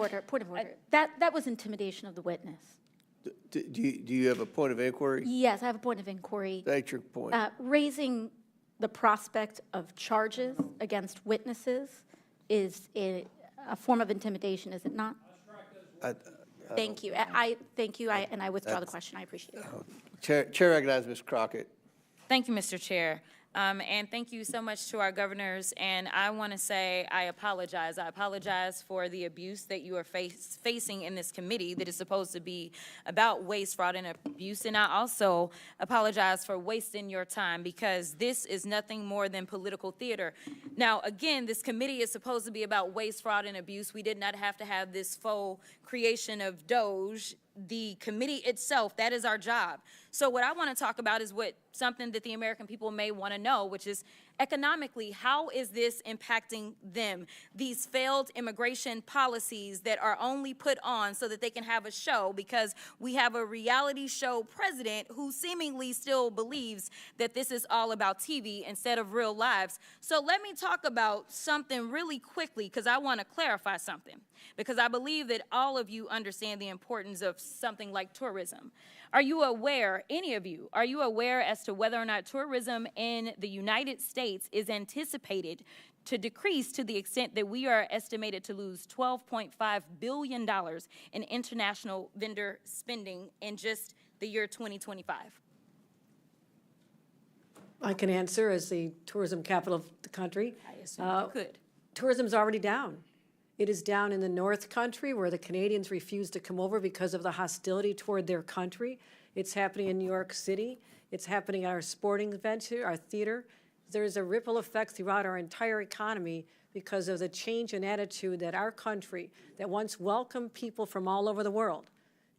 Speaker 3: order. That was intimidation of the witness.
Speaker 1: Do you have a point of inquiry?
Speaker 3: Yes, I have a point of inquiry.
Speaker 1: State your point.
Speaker 3: Raising the prospect of charges against witnesses is a form of intimidation, is it not? Thank you. Thank you, and I withdraw the question. I appreciate it.
Speaker 1: Chair recognizes Ms. Crockett.
Speaker 20: Thank you, Mr. Chair. And thank you so much to our governors. And I want to say I apologize. I apologize for the abuse that you are facing in this committee that is supposed to be about waste, fraud, and abuse. And I also apologize for wasting your time because this is nothing more than political theater. Now, again, this committee is supposed to be about waste, fraud, and abuse. We did not have to have this faux creation of Doge. The committee itself, that is our job. So what I want to talk about is something that the American people may want to know, which is economically, how is this impacting them? These failed immigration policies that are only put on so that they can have a show because we have a reality show president who seemingly still believes that this is all about TV instead of real lives. So let me talk about something really quickly because I want to clarify something because I believe that all of you understand the importance of something like tourism. Are you aware, any of you, are you aware as to whether or not tourism in the United States is anticipated to decrease to the extent that we are estimated to lose $12.5 billion in international vendor spending in just the year 2025?
Speaker 10: I can answer as the tourism capital of the country.
Speaker 20: I assume you could.
Speaker 10: Tourism's already down. It is down in the North Country where the Canadians refuse to come over because of the hostility toward their country. It's happening in New York City. It's happening at our sporting events here, our theater. There's a ripple effect throughout our entire economy because of the change in attitude that our country, that once welcomed people from all over the world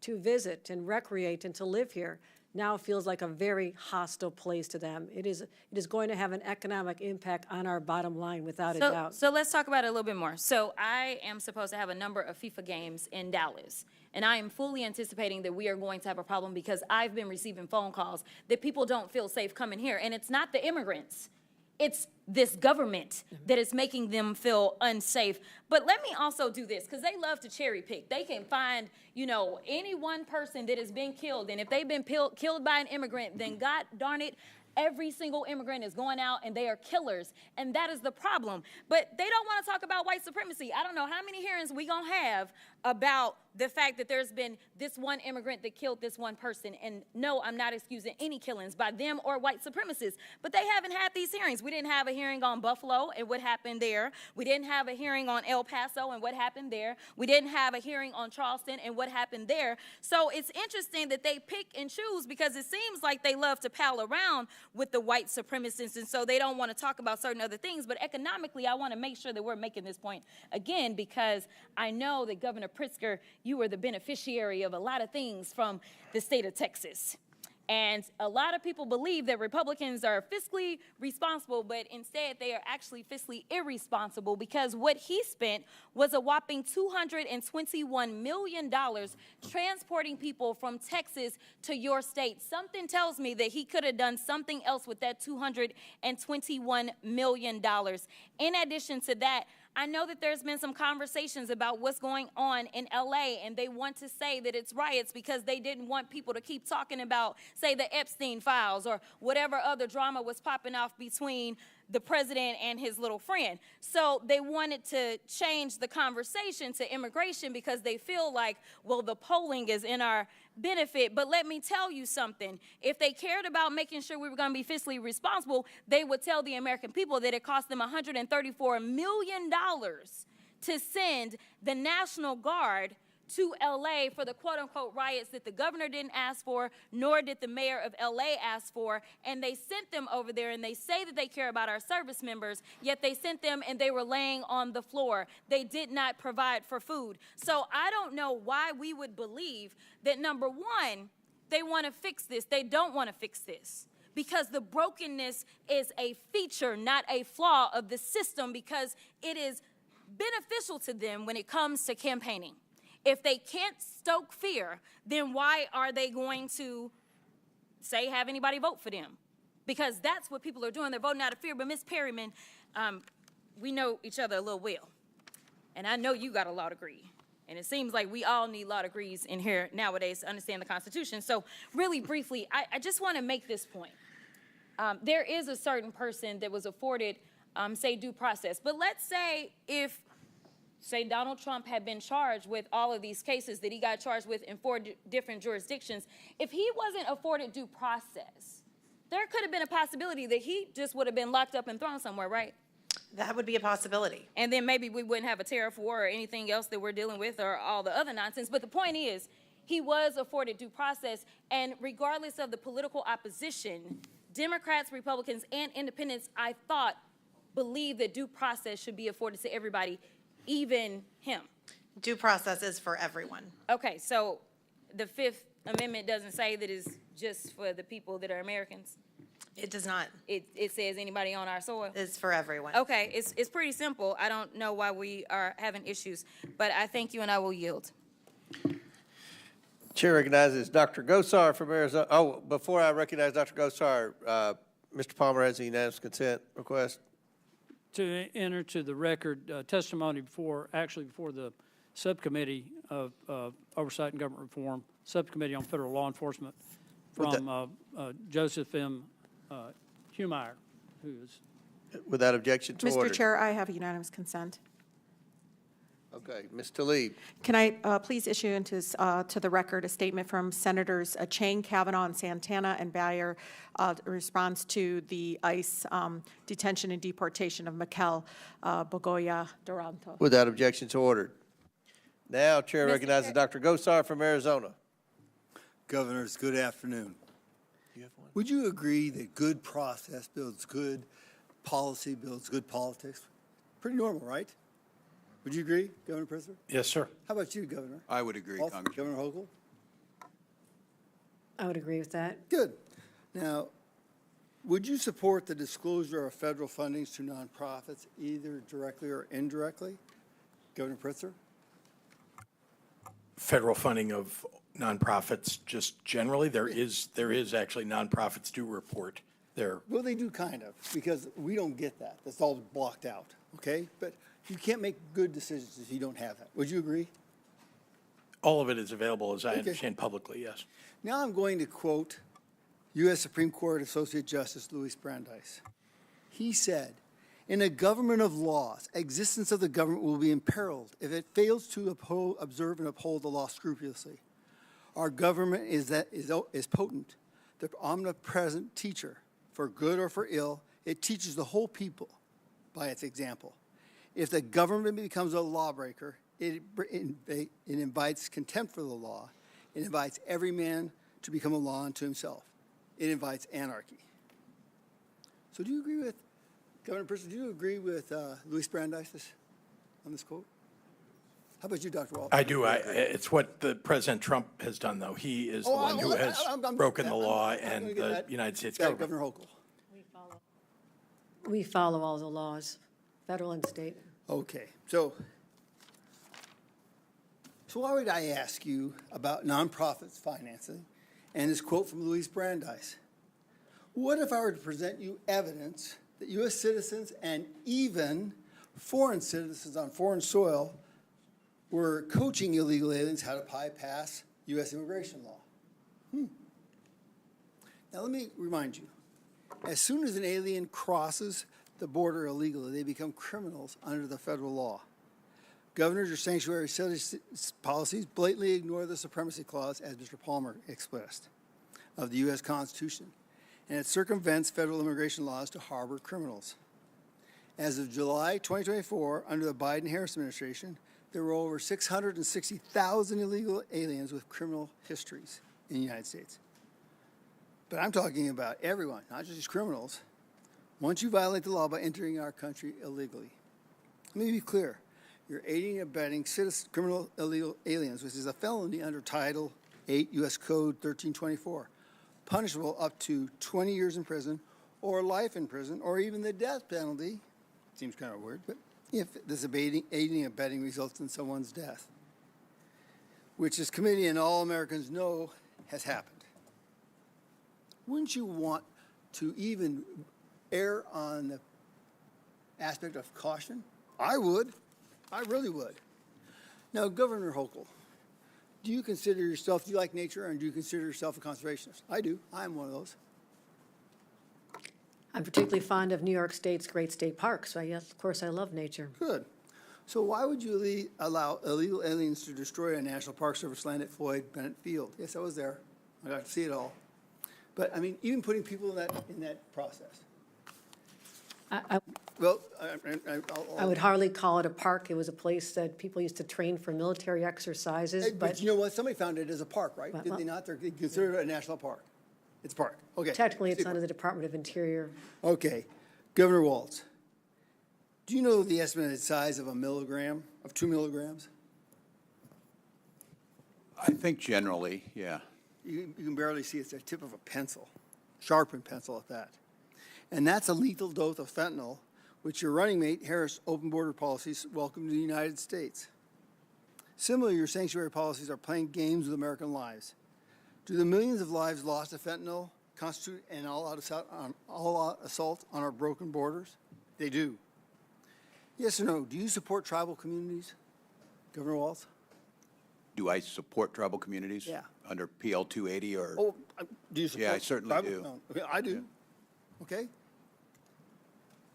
Speaker 10: to visit and recreate and to live here, now feels like a very hostile place to them. It is going to have an economic impact on our bottom line without a doubt.
Speaker 20: So let's talk about it a little bit more. So I am supposed to have a number of FIFA games in Dallas, and I am fully anticipating that we are going to have a problem because I've been receiving phone calls that people don't feel safe coming here, and it's not the immigrants. It's this government that is making them feel unsafe. But let me also do this, because they love to cherry pick. They can find, you know, any one person that has been killed, and if they've been killed by an immigrant, then God darn it, every single immigrant is going out and they are killers, and that is the problem. But they don't want to talk about white supremacy. I don't know how many hearings we gonna have about the fact that there's been this one immigrant that killed this one person. And no, I'm not excusing any killings by them or white supremacists, but they haven't had these hearings. We didn't have a hearing on Buffalo and what happened there. We didn't have a hearing on El Paso and what happened there. We didn't have a hearing on Charleston and what happened there. So it's interesting that they pick and choose, because it seems like they love to pal around with the white supremacists, and so they don't want to talk about certain other things. But economically, I want to make sure that we're making this point again, because I know that Governor Pritzker, you were the beneficiary of a lot of things from the state of Texas. And a lot of people believe that Republicans are fiscally responsible, but instead they are actually fiscally irresponsible, because what he spent was a whopping $221 million transporting people from Texas to your state. Something tells me that he could have done something else with that $221 million. In addition to that, I know that there's been some conversations about what's going on in LA, and they want to say that it's riots because they didn't want people to keep talking about, say, the Epstein files or whatever other drama was popping off between the president and his little friend. So they wanted to change the conversation to immigration because they feel like, well, the polling is in our benefit. But let me tell you something. If they cared about making sure we were going to be fiscally responsible, they would tell the American people that it cost them $134 million to send the National Guard to LA for the quote-unquote riots that the governor didn't ask for, nor did the mayor of LA ask for. And they sent them over there, and they say that they care about our service members, yet they sent them and they were laying on the floor. They did not provide for food. So I don't know why we would believe that, number one, they want to fix this. They don't want to fix this, because the brokenness is a feature, not a flaw of the system, because it is beneficial to them when it comes to campaigning. If they can't stoke fear, then why are they going to, say, have anybody vote for them? Because that's what people are doing. They're voting out of fear. But Ms. Perryman, we know each other a little well. And I know you got a law degree. And it seems like we all need law degrees in here nowadays to understand the Constitution. So really briefly, I just want to make this point. There is a certain person that was afforded, say, due process. But let's say if, say, Donald Trump had been charged with all of these cases that he got charged with in 4 different jurisdictions, if he wasn't afforded due process, there could have been a possibility that he just would have been locked up and thrown somewhere, right?
Speaker 19: That would be a possibility.
Speaker 20: And then maybe we wouldn't have a tariff war or anything else that we're dealing with or all the other nonsense. But the point is, he was afforded due process, and regardless of the political opposition, Democrats, Republicans, and independents, I thought, believe that due process should be afforded to everybody, even him.
Speaker 19: Due process is for everyone.
Speaker 20: Okay, so the Fifth Amendment doesn't say that it's just for the people that are Americans?
Speaker 19: It does not.
Speaker 20: It says anybody on our soil?
Speaker 19: It's for everyone.
Speaker 20: Okay, it's pretty simple. I don't know why we are having issues, but I thank you and I will yield.
Speaker 1: Chair recognizes Dr. Gosar from Arizona. Oh, before I recognize Dr. Gosar, Mr. Palmer has a unanimous consent request.
Speaker 17: To enter to the record testimony before the subcommittee of Oversight and Government Reform, Subcommittee on Federal Law Enforcement, from Joseph M. Humeyer, who is.
Speaker 1: Without objection to order.
Speaker 7: Mr. Chair, I have unanimous consent.
Speaker 1: Okay, Ms. Tlaib.
Speaker 7: Can I please issue into to the record a statement from Senators Chang, Kavanaugh, and Santana and Bayer in response to the ICE detention and deportation of Mikel Bogoya Duranto?
Speaker 1: Without objection to order. Now, Chair recognizes Dr. Gosar from Arizona.
Speaker 4: Governors, good afternoon. Would you agree that good process builds good policy, builds good politics? Pretty normal, right? Would you agree, Governor Pritzker?
Speaker 21: Yes, sir.
Speaker 4: How about you, Governor?
Speaker 8: I would agree,
Speaker 4: Also,
Speaker 8: Congressman.
Speaker 4: Governor Hochul?
Speaker 10: I would agree with that.
Speaker 4: Good. Now, would you support the disclosure of federal fundings to nonprofits, either directly or indirectly? Governor Pritzker?
Speaker 21: Federal funding of nonprofits, just generally, there is actually nonprofits do report They're
Speaker 4: Well, they do kind of, because we don't get that. That's all blocked out, okay? But you can't make good decisions if you don't have that. Would you agree?
Speaker 21: all of it is available, as I
Speaker 4: Okay.
Speaker 21: understand publicly, yes.
Speaker 4: Now I'm going to quote U.S. Supreme Court Associate Justice Louis Brandeis. He said, "In a government of laws, existence of the government will be imperiled if it fails to observe and uphold the law scrupulously. Our government is potent, the omnipresent teacher. For good or for ill, it teaches the whole people by its example. If the government becomes a lawbreaker, it invites contempt for the law. It invites every man to become a law unto himself. It invites anarchy." So do you agree with, Governor Pritzker, do you agree with Louis Brandeis on this quote? How about you, Dr. Walton?
Speaker 21: I do. It's what the President Trump has done, though. He is the one who has broken the law, and the United States government.
Speaker 4: Governor Hochul.
Speaker 10: We follow all the laws, federal and state.
Speaker 4: Okay, so why would I ask you about nonprofits financing and this quote from Louis Brandeis? What if I were to present you evidence that U.S. citizens and even foreign citizens on foreign soil were coaching illegal aliens how to bypass U.S. immigration law? Now let me remind you, as soon as an alien crosses the border illegally, they become criminals under the federal law. Governors or sanctuary cities policies blatantly ignore the supremacy clause, as Mr. Palmer expressed, of the U.S. Constitution, and it circumvents federal immigration laws to harbor criminals. As of July 2024, under the Biden-Harris administration, there were over 660,000 illegal aliens with criminal histories in the United States. But I'm talking about everyone, not just criminals. Once you violate the law by entering our country illegally, let me be clear. You're aiding and abetting criminal illegal aliens, which is a felony under Title 8 U.S. Code 1324, punishable up to 20 years in prison or life in prison or even the death penalty. Seems kind of weird, but if this aiding and abetting results in someone's death, which this committee and all Americans know has happened. Wouldn't you want to even err on the aspect of caution? I would. I really would. Now, Governor Hochul, do you like nature, and do you consider yourself a conservationist? I do. I'm one of those.
Speaker 10: I'm particularly fond of New York State's great state parks, so yes, of course I love nature.
Speaker 4: Good. So why would you allow illegal aliens to destroy a National Park Service land at Floyd Bennett Field? Yes, I was there. I got to see it all. But, I mean, even putting people in that process.
Speaker 10: I would hardly call it a park. It was a place that people used to train for military exercises.
Speaker 4: But you know what? Somebody found it as a park, right? Did they not? They considered it a national park. It's a park. Okay.
Speaker 10: Technically, it's under the Department of Interior.
Speaker 4: Okay. Governor Waltz, do you know the estimated size of 2 milligrams?
Speaker 8: I think generally, yeah.
Speaker 4: You can barely see it's the tip of a pencil, sharpened pencil at that. And that's a lethal dose of fentanyl, which your running mate, Harris' open border policies welcome to the United States. Similarly, your sanctuary policies are playing games with American lives. Do the millions of lives lost to fentanyl constitute an all-out assault on our broken borders? They do. Yes or no? Do you support tribal communities, Governor Waltz?
Speaker 8: Do I support tribal communities?
Speaker 4: Yeah.
Speaker 8: Under PL 280 or?
Speaker 4: Oh, do you support?
Speaker 8: Yeah, I certainly do.
Speaker 4: No. Okay, I do. Yeah. Okay.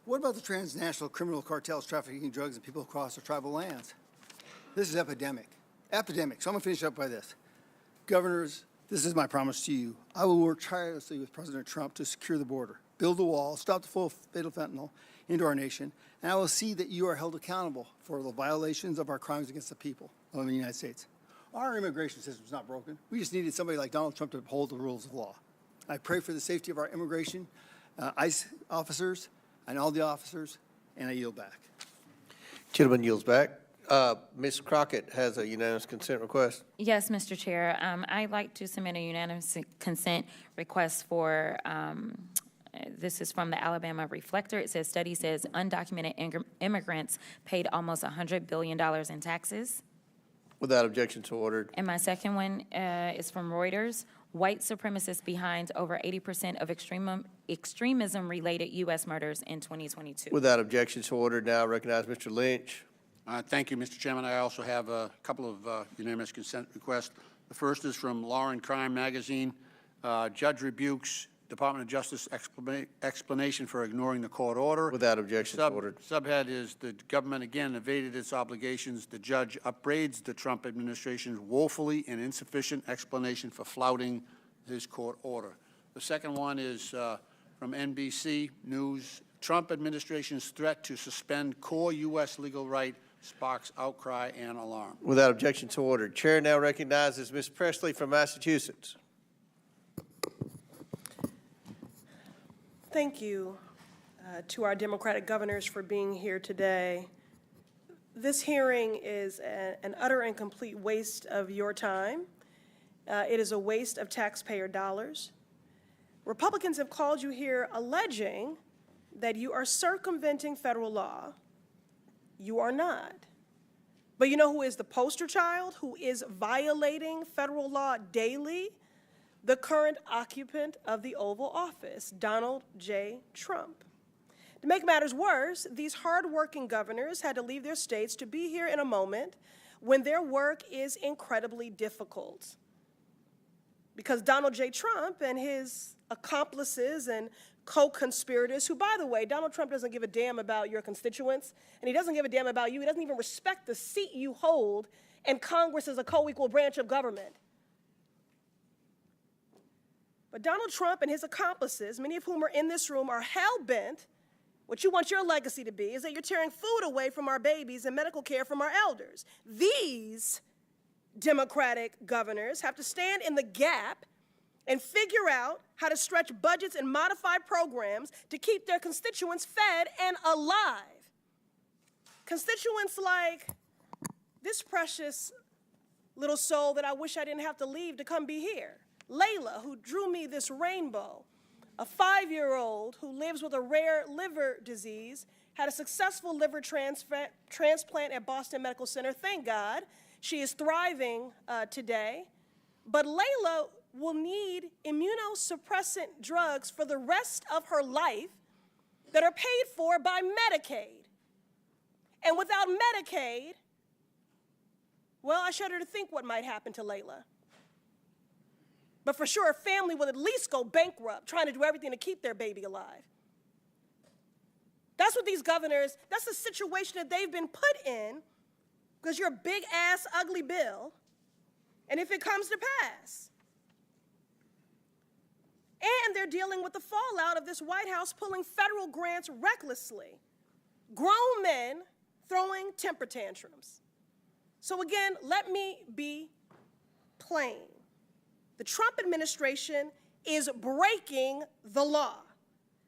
Speaker 4: What about the transnational criminal cartels trafficking drugs and people across our tribal lands? This is epidemic. Epidemic. So I'm going to finish up by this. Governors, this is my promise to you. I will work tirelessly with President Trump to secure the border, build a wall, stop the flow of fatal fentanyl into our nation, and I will see that you are held accountable for the violations of our crimes against the people of the United States. Our immigration system is not broken. We just needed somebody like Donald Trump to uphold the rules of law. I pray for the safety of our immigration, ICE officers, and all the officers, and I yield back.
Speaker 1: Gentleman yields back. Ms. Crockett has a unanimous consent request.
Speaker 20: Yes, Mr. Chair. I'd like to submit a unanimous consent request for, this is from the Alabama Reflector. It says, study says undocumented immigrants paid almost $100 billion in taxes.
Speaker 1: Without objection, so ordered.
Speaker 20: And my second one is from Reuters. White supremacists behind over 80% of extremism-related U.S. murders in 2022.
Speaker 1: Without objection, so ordered. Now I recognize Mr. Lynch.
Speaker 2: Thank you, Mr. Chairman. I also have a couple of unanimous consent requests. The first is from Law and Crime magazine. Judge rebukes Department of Justice explanation for ignoring the court order.
Speaker 1: Without objection, so ordered.
Speaker 2: Subhead is the government again evaded its obligations. The judge upbraids the Trump administration's woefully and insufficient explanation for flouting his court order. The second one is from NBC News. Trump administration's threat to suspend core U.S. legal right sparks outcry and alarm.
Speaker 1: Without objection, so ordered. Chair now recognizes Ms. Presley from Massachusetts.
Speaker 6: Thank you to our Democratic governors for being here today. This hearing is an utter and complete waste of your time. It is a waste of taxpayer dollars. Republicans have called you here alleging that you are circumventing federal law. You are not. But you know who is the poster child, who is violating federal law daily? The current occupant of the Oval Office, Donald J. Trump. To make matters worse, these hardworking governors had to leave their states to be here in a moment when their work is incredibly difficult. Because Donald J. Trump and his accomplices and co-conspirators, who, by the way, Donald Trump doesn't give a damn about your constituents, and he doesn't give a damn about you. He doesn't even respect the seat you hold in Congress as a co-equal branch of government. But Donald Trump and his accomplices, many of whom are in this room, are hell-bent. What you want your legacy to be is that you're tearing food away from our babies and medical care from our elders. These Democratic governors have to stand in the gap and figure out how to stretch budgets and modify programs to keep their constituents fed and alive. Constituents like this precious little soul that I wish I didn't have to leave to come be here. Layla, who drew me this rainbow, a 5-year-old who lives with a rare liver disease, had a successful liver transplant at Boston Medical Center. Thank God. She is thriving today. But Layla will need immunosuppressant drugs for the rest of her life that are paid for by Medicaid. And without Medicaid, well, I shudder to think what might happen to Layla. But for sure, a family will at least go bankrupt trying to do everything to keep their baby alive. That's what these governors, that's the situation that they've been put in because you're a big-ass, ugly bill, and if it comes to pass. And they're dealing with the fallout of this White House pulling federal grants recklessly. Grown men throwing temper tantrums. So again, let me be plain. The Trump administration is breaking the law,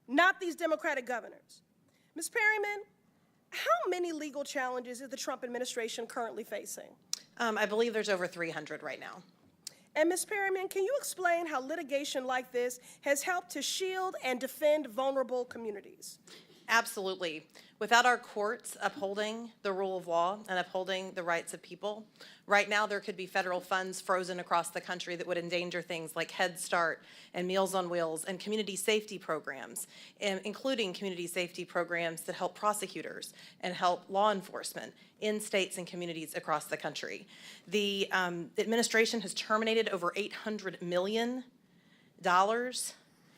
Speaker 6: not these Democratic governors. Ms. Perryman, how many legal challenges is the Trump administration currently facing?
Speaker 19: I believe there's over 300 right now.
Speaker 6: And Ms. Perryman, can you explain how litigation like this has helped to shield and defend vulnerable communities?
Speaker 19: Absolutely. Without our courts upholding the rule of law and upholding the rights of people, right now there could be federal funds frozen across the country that would endanger things like Head Start and Meals on Wheels and community safety programs, including community safety programs that help prosecutors and help law enforcement in states and communities across the country. The administration has terminated over $800 million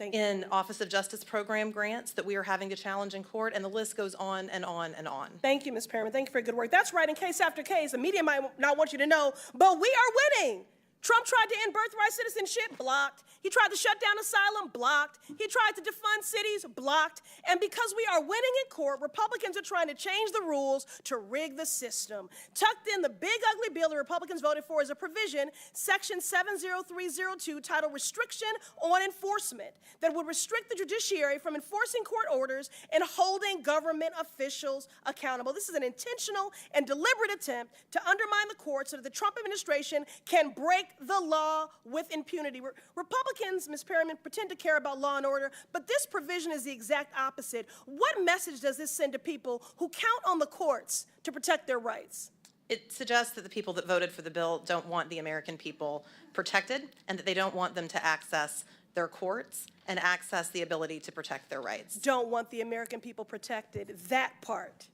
Speaker 19: in Office of Justice program grants that we are having to challenge in court, and the list goes on and on and on.
Speaker 6: Thank you, Ms. Perryman. Thank you for your good work. That's right, in case after case. The media might not want you to know, but we are winning. Trump tried to end birthright citizenship, blocked. He tried to shut down asylum, blocked. He tried to defund cities, blocked. And because we are winning in court, Republicans are trying to change the rules to rig the system. Tucked in the big ugly bill the Republicans voted for is a provision, Section 70302, titled Restriction on Enforcement, that would restrict the judiciary from enforcing court orders and holding government officials accountable. This is an intentional and deliberate attempt to undermine the courts so that the Trump administration can break the law with impunity. Republicans, Ms. Perryman, pretend to care about law and order, but this provision is the exact opposite. What message does this send to people who count on the courts to protect their rights?
Speaker 19: It suggests that the people that voted for the bill don't want the American people protected and that they don't want them to access their courts and access the ability to protect their rights.
Speaker 6: Don't want the American people protected, that part.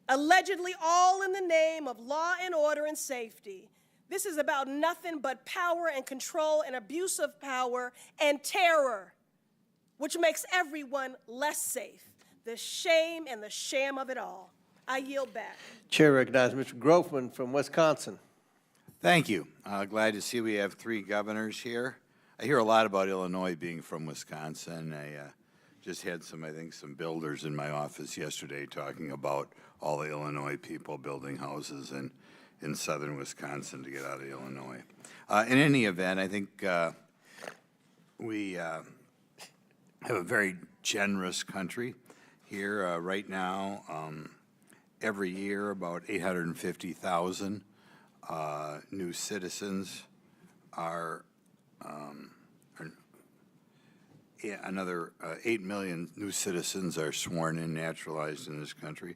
Speaker 6: Allegedly all in the name of law and order and safety. This is about nothing but power and control and abuse of power and terror, which makes everyone less safe. The shame and the sham of it all. I yield back.
Speaker 1: Chair recognizes Mr. Grofman from Wisconsin.
Speaker 18: Thank you. Glad to see we have 3 governors here. I hear a lot about Illinois being from Wisconsin. I just had I think some builders in my office yesterday talking about all the Illinois people building houses in southern Wisconsin to get out of Illinois. In any event, I think we have a very generous country here right now. Every year, about 850,000 new citizens another 8 million new citizens are sworn in, naturalized in this country.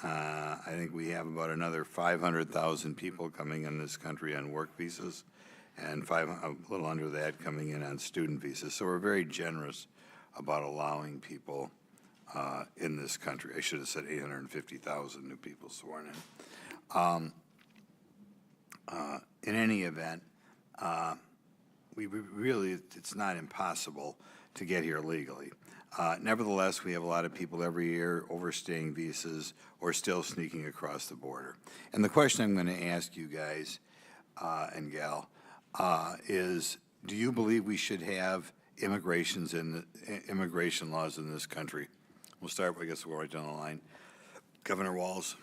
Speaker 18: I think we have about another 500,000 people coming in this country on work visas, and a little under that coming in on student visas. So we're very generous about allowing people in this country. I should have said 850,000 new people sworn in. In any event, it's not impossible to get here legally. Nevertheless, we have a lot of people every year overstaying visas or still sneaking across the border. And the question I'm going to ask you guys and gal is, do you believe we should have immigration laws in this country? We'll start, I guess, we'll right down the line. Governor Walz.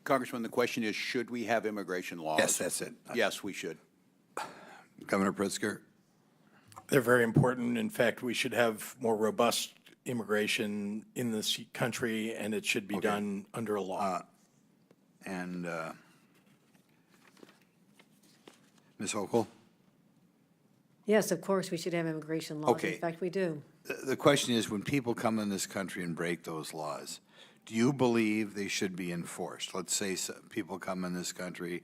Speaker 8: Congressman, the question is, should we have immigration laws?
Speaker 18: Yes, that's it.
Speaker 8: Yes, we should.
Speaker 18: Governor Pritzker.
Speaker 21: They're very important. In fact, we should have more robust immigration in this country, and it should be done under a law.
Speaker 18: Ms. Hochul?
Speaker 10: Yes, of course, we should have immigration laws.
Speaker 18: Okay.
Speaker 10: In fact, we do.
Speaker 18: The question is, when people come in this country and break those laws, do you believe they should be enforced? Let's say people come in this country,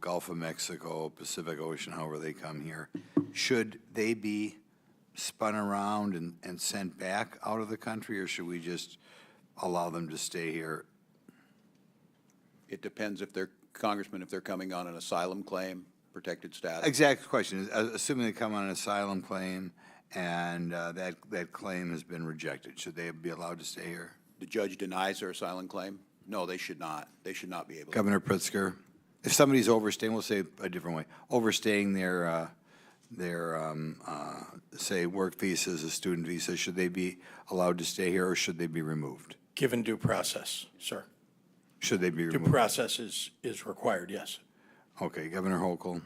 Speaker 18: Gulf of Mexico, Pacific Ocean, however they come here. Should they be spun around and sent back out of the country, or should we just allow them to stay here?
Speaker 8: It depends if they're, Congressman, if they're coming on an asylum claim, protected status.
Speaker 18: Exact question is, assuming they come on an asylum claim and that claim has been rejected, should they be allowed to stay here?
Speaker 8: The judge denies their asylum claim? No, they should not. They should not be able to.
Speaker 18: Governor Pritzker, if somebody's overstaying, we'll say a different way, overstaying their say, work visas, a student visa, should they be allowed to stay here or should they be removed?
Speaker 21: Given due process, sir.
Speaker 18: Should they be removed?
Speaker 21: Due process is required, yes.
Speaker 18: Okay, Governor Hochul.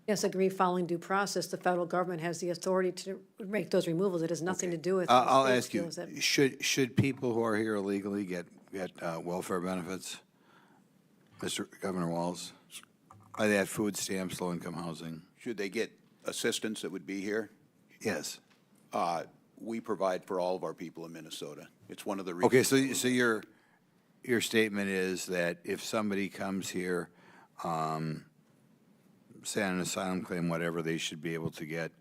Speaker 10: Yes, agree. Following due process, the federal government has the authority to make those removals. It has nothing to do with.
Speaker 18: I'll ask you, should people who are here illegally get welfare benefits? Mr. Governor Walz? Are they at food stamps, low-income housing?
Speaker 8: Should they get assistance that would be here?
Speaker 18: Yes.
Speaker 8: We provide for all of our people in Minnesota. It's one of the reasons.
Speaker 18: Okay, so your statement is that if somebody comes here, say on an asylum claim, whatever, they should be able to get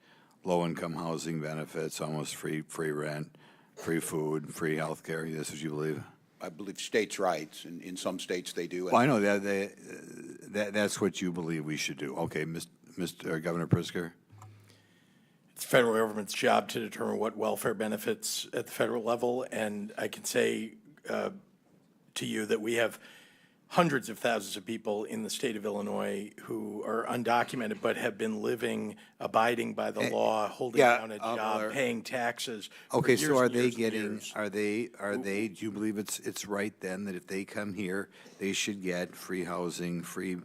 Speaker 18: low-income housing benefits, almost free rent, free food, free health care. That's what you believe?
Speaker 8: I believe states' rights, and in some states they do.
Speaker 18: Well, I know that's what you believe we should do. Okay, Mr. Governor Pritzker?
Speaker 21: It's the federal government's job to determine what welfare benefits at the federal level, and I can say to you that we have hundreds of thousands of people in the state of Illinois who are undocumented but have been living, abiding by the law, holding down a job, paying taxes.
Speaker 18: Okay,
Speaker 21: for
Speaker 18: so are
Speaker 21: years and
Speaker 18: they
Speaker 21: years and
Speaker 18: getting,
Speaker 21: years.
Speaker 18: do you believe it's right then that if they come here, they should get free housing, free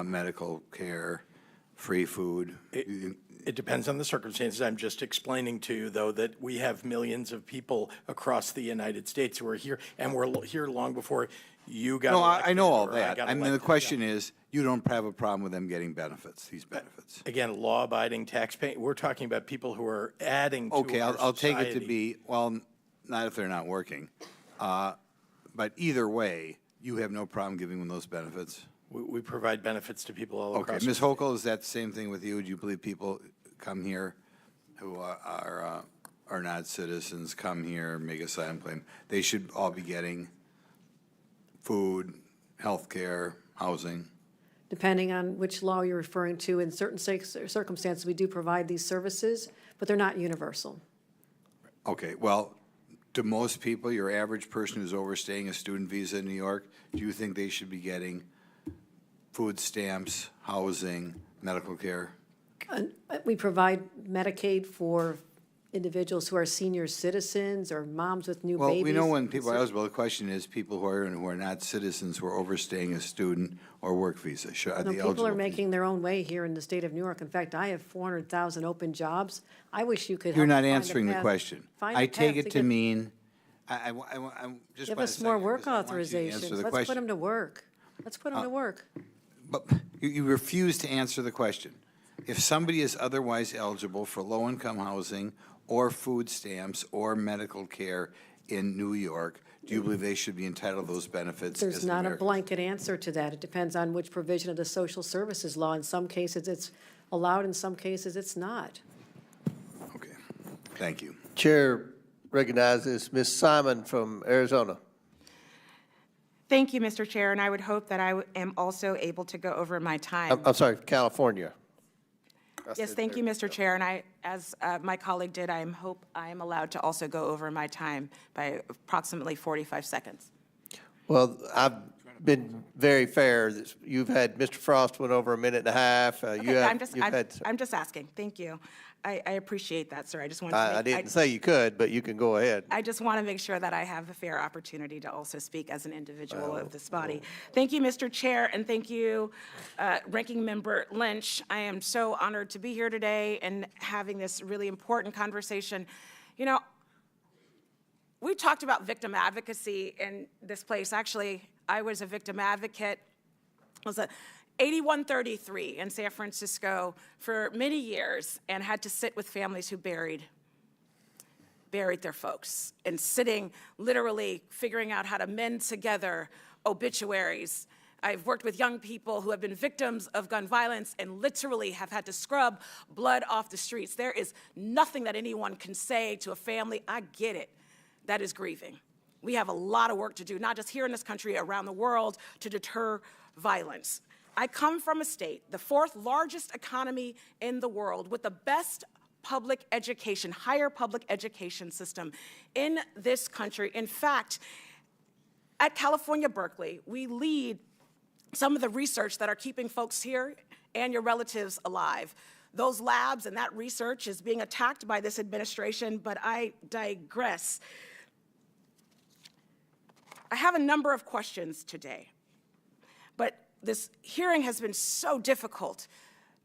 Speaker 18: medical care, free food?
Speaker 21: It depends on the circumstances. I'm just explaining to you, though, that we have millions of people across the United States who are here, and we're here long before you got elected.
Speaker 18: No, I know all
Speaker 21: or I
Speaker 18: that.
Speaker 21: got
Speaker 18: I mean, the
Speaker 21: elected.
Speaker 18: question is, you don't have a problem with them getting benefits, these benefits?
Speaker 21: Again, law-abiding taxpaying. We're talking about people who are adding to
Speaker 18: Okay,
Speaker 21: our
Speaker 18: I'll take it to
Speaker 21: society.
Speaker 18: be, well, not if they're not working. But either way, You have no problem giving them those benefits?
Speaker 21: We provide benefits to people all
Speaker 18: Okay,
Speaker 21: across.
Speaker 18: Ms. Hochul, is that the same thing with you? Do you believe people come here who are not citizens, come here, make asylum claim, they should all be getting food, health care, housing?
Speaker 10: Depending on which law you're referring to, in certain circumstances, we do provide these services, but they're not universal.
Speaker 18: Okay, well, to most people, your average person who's overstaying a student visa in New York, do you think they should be getting food stamps, housing, medical care?
Speaker 10: We provide Medicaid for individuals who are senior citizens or moms with new babies.
Speaker 18: Well, we know when people are eligible, the question is people who are not citizens who are overstaying a student or work visa. Are
Speaker 10: No,
Speaker 18: they
Speaker 10: people
Speaker 18: eligible?
Speaker 10: are making their own way here in the state of New York. In fact, I have 400,000 open jobs. I wish you could help
Speaker 18: You're not
Speaker 10: find a
Speaker 18: answering the
Speaker 10: path-
Speaker 18: question.
Speaker 10: find a
Speaker 18: I take
Speaker 10: path
Speaker 18: it to
Speaker 10: get-
Speaker 18: mean, I just.
Speaker 10: Give
Speaker 18: want a
Speaker 10: us more
Speaker 18: second,
Speaker 10: work
Speaker 18: because I want you to answer
Speaker 10: authorizations.
Speaker 18: the
Speaker 10: Let's put
Speaker 18: question.
Speaker 10: them to work. Let's put them to work.
Speaker 18: But you refuse to answer the question. If somebody is otherwise eligible for low-income housing or food stamps or medical care in New York, do you believe they should be entitled to those benefits?
Speaker 10: There's
Speaker 18: as an
Speaker 10: not a
Speaker 18: American?
Speaker 10: blanket answer to that. It depends on which provision of the social services law. In some cases, it's allowed. In some cases, it's not.
Speaker 18: Okay, thank you.
Speaker 1: Chair recognizes Ms. Simon from Arizona.
Speaker 11: Thank you, Mr. Chair, and I would hope that I am also able to go over my time.
Speaker 1: I'm sorry, California.
Speaker 11: Yes, thank you, Mr. Chair, and I, as my colleague did, I hope I am allowed to also go over my time by approximately 45 seconds.
Speaker 1: Well, I've been very fair. You've had, Mr. Frost went over a minute and a half.
Speaker 11: Okay, I'm just asking. Thank you. I appreciate that, sir. I just wanted to make,
Speaker 1: I didn't say you could, but you can go ahead.
Speaker 11: I just want to make sure that I have a fair opportunity to also speak as an individual of this body. Thank you, Mr. Chair, and thank you, Ranking Member Lynch. I am so honored to be here today and having this really important conversation. You know, we talked about victim advocacy in this place. Actually, I was a victim advocate. I was a 8133 in San Francisco for many years and had to sit with families who buried their folks, and sitting, literally figuring out how to mend together obituaries. I've worked with young people who have been victims of gun violence and literally have had to scrub blood off the streets. There is nothing that anyone can say to a family, I get it, that is grieving. We have a lot of work to do, not just here in this country, around the world, to deter violence. I come from a state, the fourth largest economy in the world, with the best public education, higher public education system in this country. In fact, at California, Berkeley, we lead some of the research that are keeping folks here and your relatives alive. Those labs and that research is being attacked by this administration, but I digress. I have a number of questions today, but this hearing has been so difficult.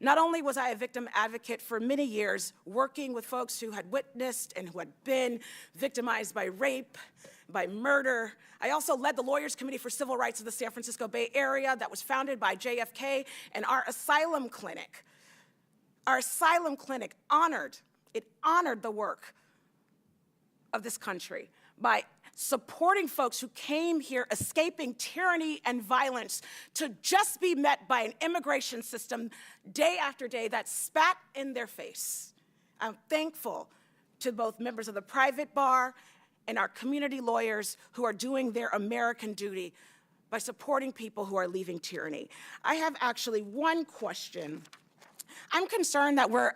Speaker 11: Not only was I a victim advocate for many years, working with folks who had witnessed and who had been victimized by rape, by murder, I also led the Lawyers Committee for Civil Rights of the San Francisco Bay Area that was founded by JFK, and our asylum clinic honored the work of this country by supporting folks who came here escaping tyranny and violence to just be met by an immigration system day after day that spat in their face. I'm thankful to both members of the private bar and our community lawyers who are doing their American duty by supporting people who are leaving tyranny. I have actually one question. I'm concerned that we're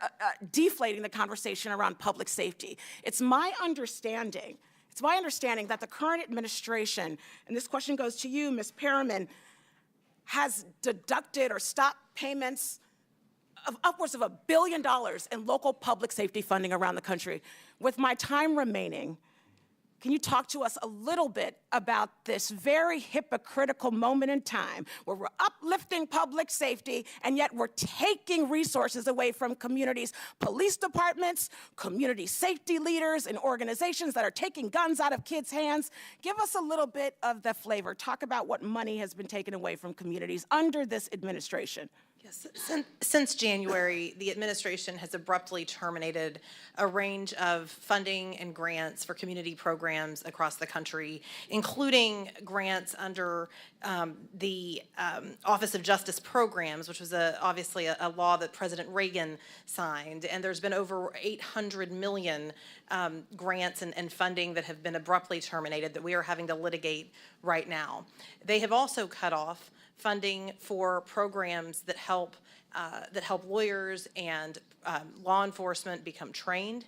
Speaker 11: deflating the conversation around public safety. It's my understanding that the current administration, and this question goes to you, Ms. Perriman, has deducted or stopped payments of upwards of $1 billion in local public safety funding around the country. With my time remaining, can you talk to us a little bit about this very hypocritical moment in time where we're uplifting public safety and yet we're taking resources away from communities, police departments, community safety leaders, and organizations that are taking guns out of kids' hands? Give us a little bit of the flavor. Talk about what money has been taken away from communities under this administration.
Speaker 19: Yes, since January, the administration has abruptly terminated a range of funding and grants for community programs across the country, including grants under the Office of Justice Programs, which was obviously a law that President Reagan signed. And there's been over 800 million grants and funding that have been abruptly terminated that we are having to litigate right now. They have also cut off funding for programs that help lawyers and law enforcement become trained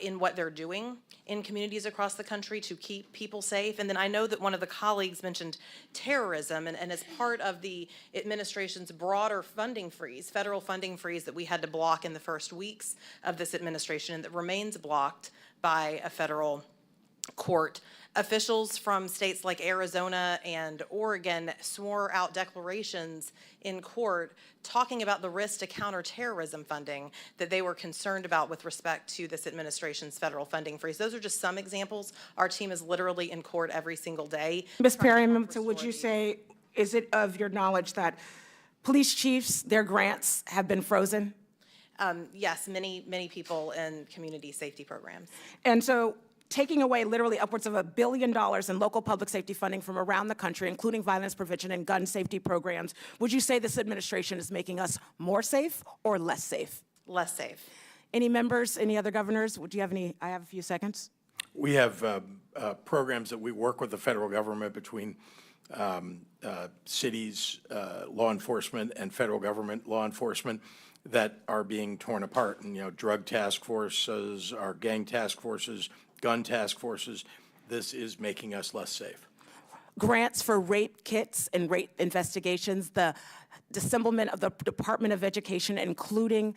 Speaker 19: in what they're doing in communities across the country to keep people safe. And then I know that one of the colleagues mentioned terrorism, and as part of the administration's broader funding freeze, federal funding freeze that we had to block in the first weeks of this administration and that remains blocked by a federal court, officials from states like Arizona and Oregon swore out declarations in court talking about the risk to counterterrorism funding that they were concerned about with respect to this administration's federal funding freeze. Those are just some examples. Our team is literally in court every single day.
Speaker 11: Ms. Perry, so would you say, is it of your knowledge that police chiefs, their grants have been frozen?
Speaker 19: Yes, many people in community safety programs.
Speaker 11: And so taking away literally upwards of $1 billion in local public safety funding from around the country, including violence prevention and gun safety programs, would you say this administration is making us more safe or less safe?
Speaker 19: Less safe.
Speaker 11: Any members, any other governors? Would you have any? I have a few seconds.
Speaker 21: We have programs that we work with the federal government between cities, law enforcement, and federal government law enforcement that are being torn apart. And, drug task forces, our gang task forces, gun task forces. This is making us less safe.
Speaker 11: Grants for rape kits and rape investigations, the disembowelment of the Department of Education, including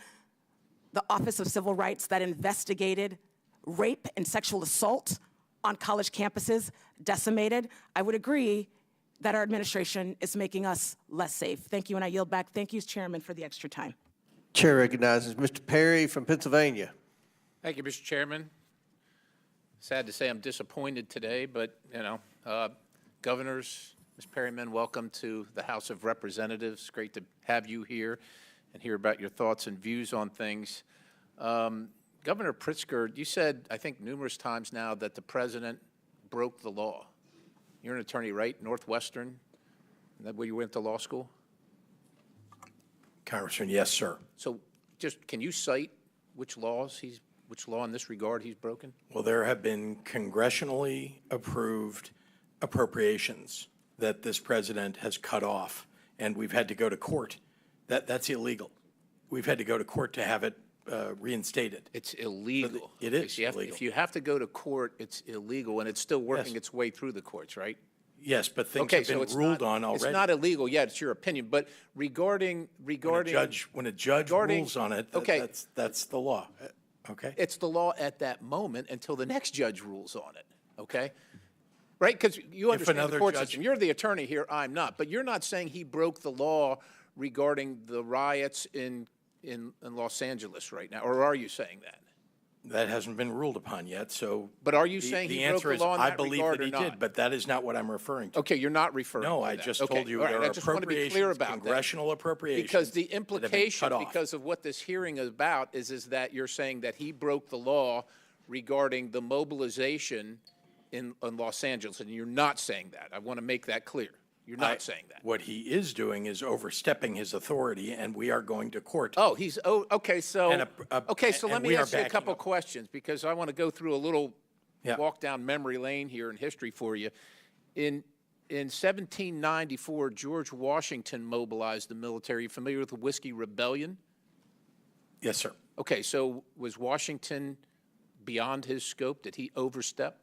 Speaker 11: the Office of Civil Rights that investigated rape and sexual assault on college campuses, decimated. I would agree that our administration is making us less safe. Thank you, and I yield back. Thank you, Chairman, for the extra time.
Speaker 1: Chair recognizes Mr. Perry from Pennsylvania.
Speaker 2: Thank you, Mr. Chairman. Sad to say I'm disappointed today, but, governors, Ms. Perryman, welcome to the House of Representatives. Great to have you here and hear about your thoughts and views on things. Governor Pritzker, you said, I think numerous times now, that the president broke the law. You're an attorney, right? Northwestern? Is that where you went to law school?
Speaker 21: Congressman, yes, sir.
Speaker 2: So just, can you cite which law in this regard he's broken?
Speaker 21: Well, there have been congressionally approved appropriations that this president has cut off, and we've had to go to court. That's illegal. We've had to go to court to have it reinstated.
Speaker 2: It's illegal.
Speaker 21: It is illegal.
Speaker 2: If you have to go to court, it's illegal, and it's still working its way through the courts, right?
Speaker 21: Yes, but things have been ruled on already.
Speaker 2: It's not illegal yet. It's your opinion. But regarding
Speaker 21: when a judge rules on it,
Speaker 2: okay,
Speaker 21: that's the law. Okay.
Speaker 2: It's the law at that moment until the next judge rules on it. Okay. Right? Because you understand the court system. You're the attorney here. I'm not. But you're not saying he broke the law regarding the riots in Los Angeles right now, or are you saying that?
Speaker 21: That hasn't been ruled upon yet, so.
Speaker 2: But are you saying he broke the law in that regard or not?
Speaker 21: The answer is, I believe that he did, but that is not what I'm referring to.
Speaker 2: Okay, you're not referring to that.
Speaker 21: No, I just told you there are appropriations, congressional appropriations.
Speaker 2: Because the implication, because of what this hearing is about, is that you're saying that he broke the law regarding the mobilization in Los Angeles, and you're not saying that. I want to make that clear. You're not saying that.
Speaker 21: What he is doing is overstepping his authority, and we are going to court.
Speaker 2: Okay. So let me ask you a couple questions, because I want to go through a little walk down memory lane here in history for you. In 1794, George Washington mobilized the military. You familiar with the Whiskey Rebellion?
Speaker 21: Yes, sir.
Speaker 2: Okay, so was Washington beyond his scope? Did he overstep?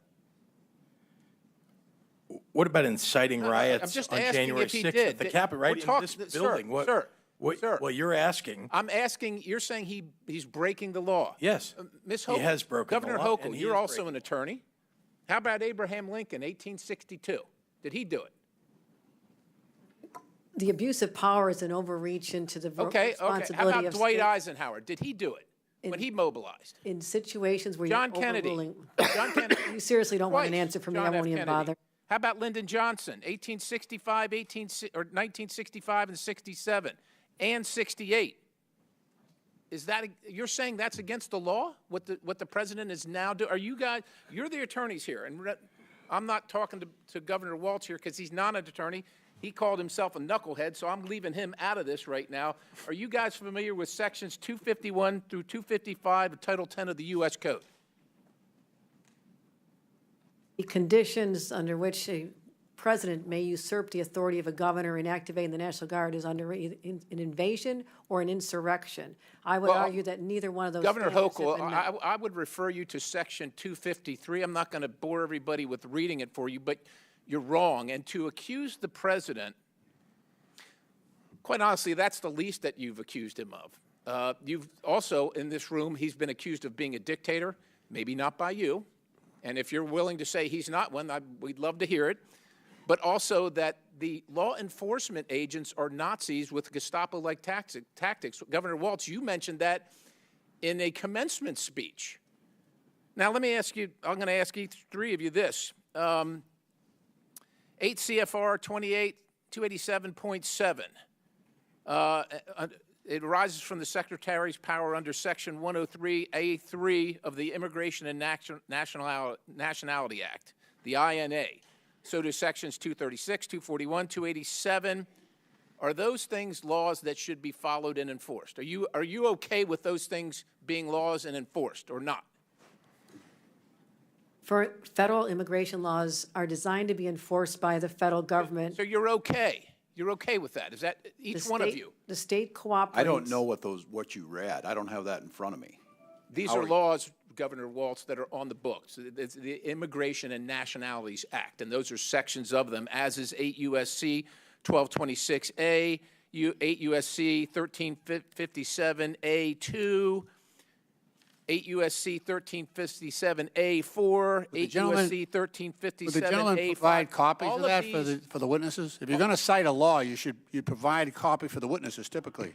Speaker 21: What about inciting riots on January 6th at the Capitol, right in this building?
Speaker 2: Sir.
Speaker 21: Well, you're asking.
Speaker 2: I'm asking, you're saying he's breaking the law.
Speaker 21: Yes.
Speaker 2: Ms. Hochul,
Speaker 21: he has broken
Speaker 2: Governor
Speaker 21: the law.
Speaker 2: Hochul, you're also an attorney. How about Abraham Lincoln, 1862? Did he do it?
Speaker 10: The abuse of power is an overreach into the responsibility
Speaker 2: How about
Speaker 10: of
Speaker 2: Dwight
Speaker 10: state.
Speaker 2: Eisenhower? Did he do it when he mobilized?
Speaker 10: In situations where
Speaker 2: John
Speaker 10: you're
Speaker 2: Kennedy.
Speaker 10: overruling.
Speaker 2: John Kennedy.
Speaker 10: You seriously don't want an
Speaker 2: Twice.
Speaker 10: answer from
Speaker 2: John
Speaker 10: me. I won't
Speaker 2: F.
Speaker 10: even
Speaker 2: Kennedy.
Speaker 10: bother.
Speaker 2: How about Lyndon Johnson, 1965 and 67? and 68. Is that, you're saying that's against the law, what the president is now doing? Are you guys, you're the attorneys here, and I'm not talking to Governor Walz here because he's not an attorney. He called himself a knucklehead, so I'm leaving him out of this right now. Are you guys familiar with sections 251 through 255 of Title 10 of the U.S. Code?
Speaker 10: The conditions under which a president may usurp the authority of a governor in activating the National Guard is under an invasion or an insurrection. I would argue that neither one of those
Speaker 2: Governor
Speaker 10: standards have
Speaker 2: Hochul,
Speaker 10: been met.
Speaker 2: I would refer you to section 253. I'm not going to bore everybody with reading it for you, but you're wrong. And to accuse the president, quite honestly, that's the least that you've accused him of. You've also, in this room, he's been accused of being a dictator, maybe not by you. And if you're willing to say he's not one, we'd love to hear it. But also that the law enforcement agents are Nazis with Gestapo-like tactics. Governor Walz, you mentioned that in a commencement speech. Now, let me ask you, I'm going to ask each three of you this. 8 CFR 287.7. It arises from the Secretary's power under Section 103A3 of the Immigration and Nationality Act, the INA. So do sections 236, 241, 287. Are those things laws that should be followed and enforced? Are you okay with those things being laws and enforced or not?
Speaker 10: For federal immigration laws are designed to be enforced by the federal government.
Speaker 2: So you're okay? You're okay with that? Is that each one of you?
Speaker 10: The state cooperates.
Speaker 8: I don't know what you read. I don't have that in front of me.
Speaker 2: These are laws, Governor Walz, that are on the books. It's the Immigration and Nationalities Act, and those are sections of them, as is 8 U.S.C. 1226A, 8 U.S.C. 1357A2, 8 U.S.C. 1357A4, 8 U.S.C. 1357A5. Would the gentleman provide copies of that for the witnesses? If you're going to cite a law, you provide a copy for the witnesses typically.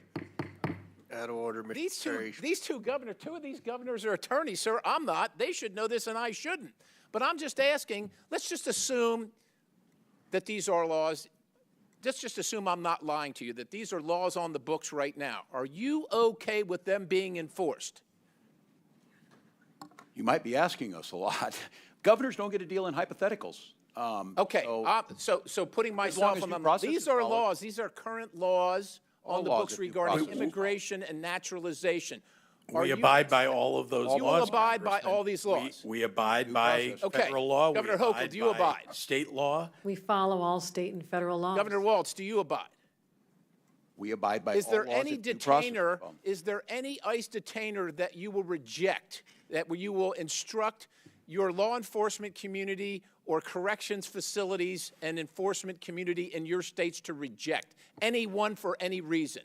Speaker 1: Out of order, Mr.
Speaker 2: These two governors, two of these governors are attorneys, sir. I'm not. They should know this and I shouldn't. But I'm just asking, let's just assume that these are laws. Let's just assume I'm not lying to you, that these are laws on the books right now. Are you okay with them being enforced?
Speaker 8: You might be asking us a lot. Governors don't get to deal in hypotheticals.
Speaker 2: Okay, so putting myself on them, these are laws, these are current laws on the books regarding immigration and naturalization.
Speaker 21: We abide by all of those laws.
Speaker 2: You will abide by all these laws?
Speaker 21: We abide by federal law.
Speaker 2: Governor Hochul, do you abide?
Speaker 21: State law.
Speaker 10: We follow all state and federal laws.
Speaker 2: Governor Walz, do you abide?
Speaker 8: We abide by
Speaker 2: Is
Speaker 8: all
Speaker 2: there
Speaker 8: laws
Speaker 2: any
Speaker 8: that due process
Speaker 2: detainer,
Speaker 8: reform.
Speaker 2: is there any ICE detainer that you will reject, that you will instruct your law enforcement community or corrections facilities and enforcement community in your states to reject? Any one for any reason?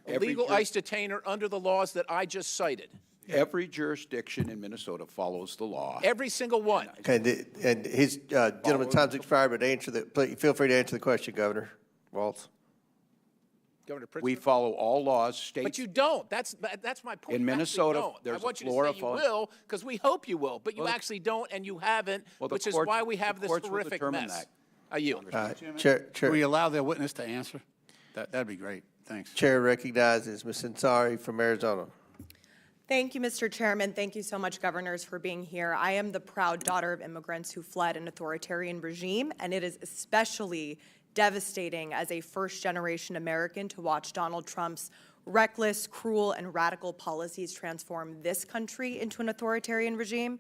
Speaker 2: A legal ICE detainer under the laws that I just cited?
Speaker 8: Every jurisdiction in Minnesota follows the law.
Speaker 2: Every single one?
Speaker 1: Okay, and his gentleman's time's expired, but feel free to answer the question, Governor Walz.
Speaker 2: Governor Pritzker?
Speaker 8: We follow all laws, states.
Speaker 2: But you don't. That's my point.
Speaker 8: In
Speaker 2: You
Speaker 8: Minnesota,
Speaker 2: actually don't.
Speaker 8: there's
Speaker 2: I want
Speaker 8: a
Speaker 2: you to
Speaker 8: Florida
Speaker 2: say you
Speaker 8: law.
Speaker 2: will, because we hope you will, but you
Speaker 8: Well,
Speaker 2: actually don't, and you haven't,
Speaker 8: Well, the
Speaker 2: which is
Speaker 8: courts-
Speaker 2: why we have
Speaker 8: the
Speaker 2: this
Speaker 8: courts will
Speaker 2: horrific
Speaker 8: determine
Speaker 2: mess.
Speaker 8: that.
Speaker 2: I yield.
Speaker 1: Chair,
Speaker 2: Can we allow the witness to answer? That'd be great. Thanks.
Speaker 1: Chair recognizes Ms. Ansari from Arizona.
Speaker 19: Thank you, Mr. Chairman. Thank you so much, governors, for being here. I am the proud daughter of immigrants who fled an authoritarian regime, and it is especially devastating as a first-generation American to watch Donald Trump's reckless, cruel, and radical policies transform this country into an authoritarian regime.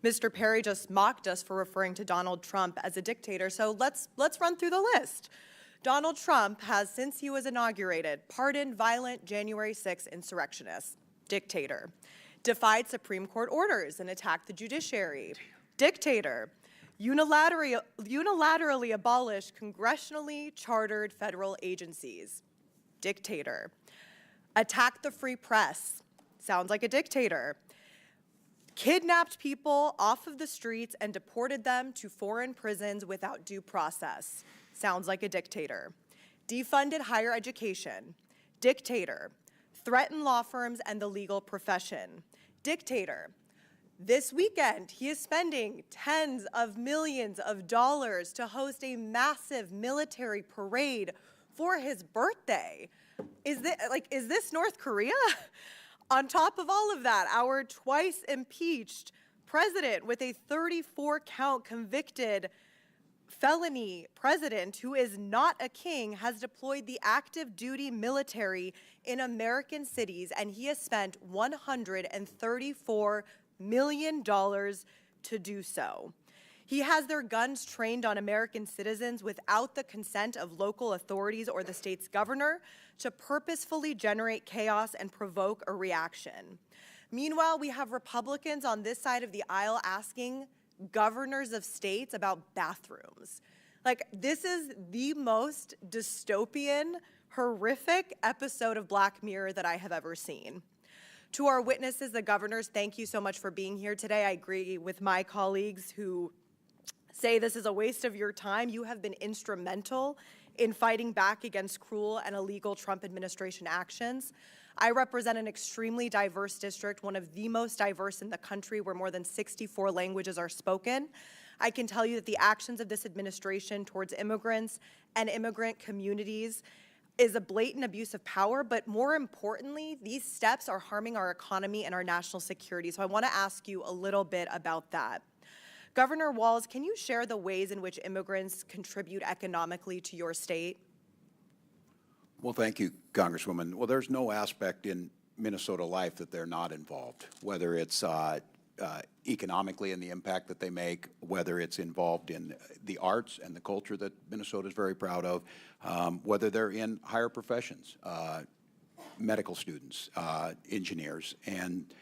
Speaker 19: Mr. Perry just mocked us for referring to Donald Trump as a dictator, so let's run through the list. Donald Trump has, since he was inaugurated, pardoned violent January 6 insurrectionists, dictator, defied Supreme Court orders and attacked the judiciary, dictator, unilaterally abolished congressionally chartered federal agencies, dictator, attacked the free press, sounds like a dictator, kidnapped people off of the streets and deported them to foreign prisons without due process, sounds like a dictator, defunded higher education, dictator, threatened law firms and the legal profession, dictator. This weekend, he is spending tens of millions of dollars to host a massive military parade for his birthday. Is this North Korea? On top of all of that, our twice impeached president with a 34-count convicted felony president who is not a king has deployed the active duty military in American cities, and he has spent $134 million to do so. He has their guns trained on American citizens without the consent of local authorities or the state's governor to purposefully generate chaos and provoke a reaction. Meanwhile, we have Republicans on this side of the aisle asking governors of states about bathrooms. Like, this is the most dystopian, horrific episode of Black Mirror that I have ever seen. To our witnesses, the governors, thank you so much for being here today. I agree with my colleagues who say this is a waste of your time. You have been instrumental in fighting back against cruel and illegal Trump administration actions. I represent an extremely diverse district, one of the most diverse in the country, where more than 64 languages are spoken. I can tell you that the actions of this administration towards immigrants and immigrant communities is a blatant abuse of power, but more importantly, these steps are harming our economy and our national security. So I want to ask you a little bit about that. Governor Walz, can you share the ways in which immigrants contribute economically to your state?
Speaker 8: Well, thank you, Congresswoman. Well, there's no aspect in Minnesota life that they're not involved, whether it's economically and the impact that they make, whether it's involved in the arts and the culture that Minnesota is very proud of, whether they're in higher professions, medical students, engineers. And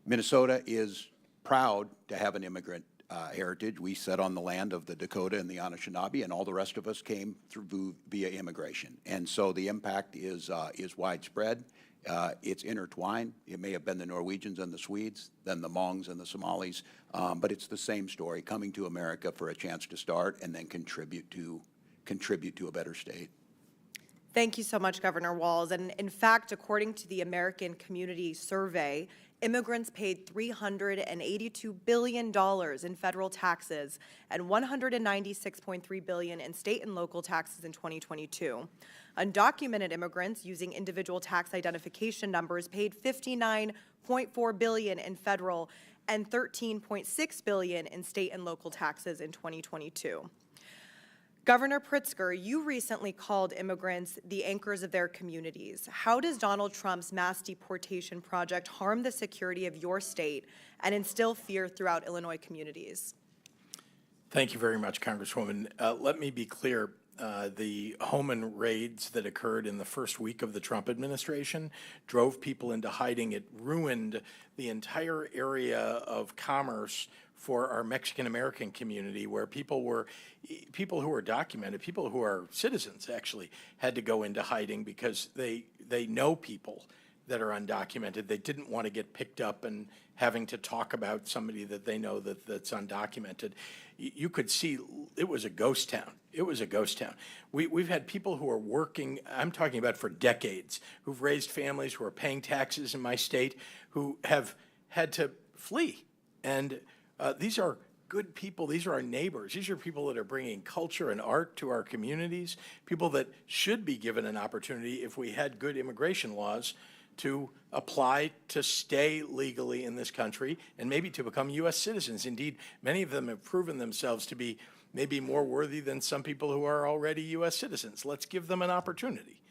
Speaker 8: Minnesota is proud to have an immigrant heritage. We sat on the land of the Dakota and the Anishinaabe, and all the rest of us came through via immigration. And so the impact is widespread. It's intertwined. It may have been the Norwegians and the Swedes, then the Hmongs and the Somalis, but it's the same story, coming to America for a chance to start and then contribute to a better state.
Speaker 19: Thank you so much, Governor Walz. And in fact, according to the American Community Survey, immigrants paid $382 billion in federal taxes and $196.3 billion in state and local taxes in 2022. Undocumented immigrants using individual tax identification numbers paid $59.4 billion in federal and $13.6 billion in state and local taxes in 2022. Governor Pritzker, you recently called immigrants the anchors of their communities. How does Donald Trump's mass deportation project harm the security of your state and instill fear throughout Illinois communities?
Speaker 21: Thank you very much, Congresswoman. Let me be clear. The Homan raids that occurred in the first week of the Trump administration drove people into hiding. It ruined the entire area of commerce for our Mexican-American community, where people who were documented, people who are citizens actually, had to go into hiding because they know people that are undocumented. They didn't want to get picked up and having to talk about somebody that they know that's undocumented. You could see it was a ghost town. It was a ghost town. We've had people who are working, I'm talking about for decades, who've raised families, who are paying taxes in my state, who have had to flee. And these are good people. These are our neighbors. These are people that are bringing culture and art to our communities, people that should be given an opportunity, if we had good immigration laws, to apply to stay legally in this country and maybe to become U.S. citizens. Indeed, many of them have proven themselves to be maybe more worthy than some people who are already U.S. citizens. Let's give them an opportunity.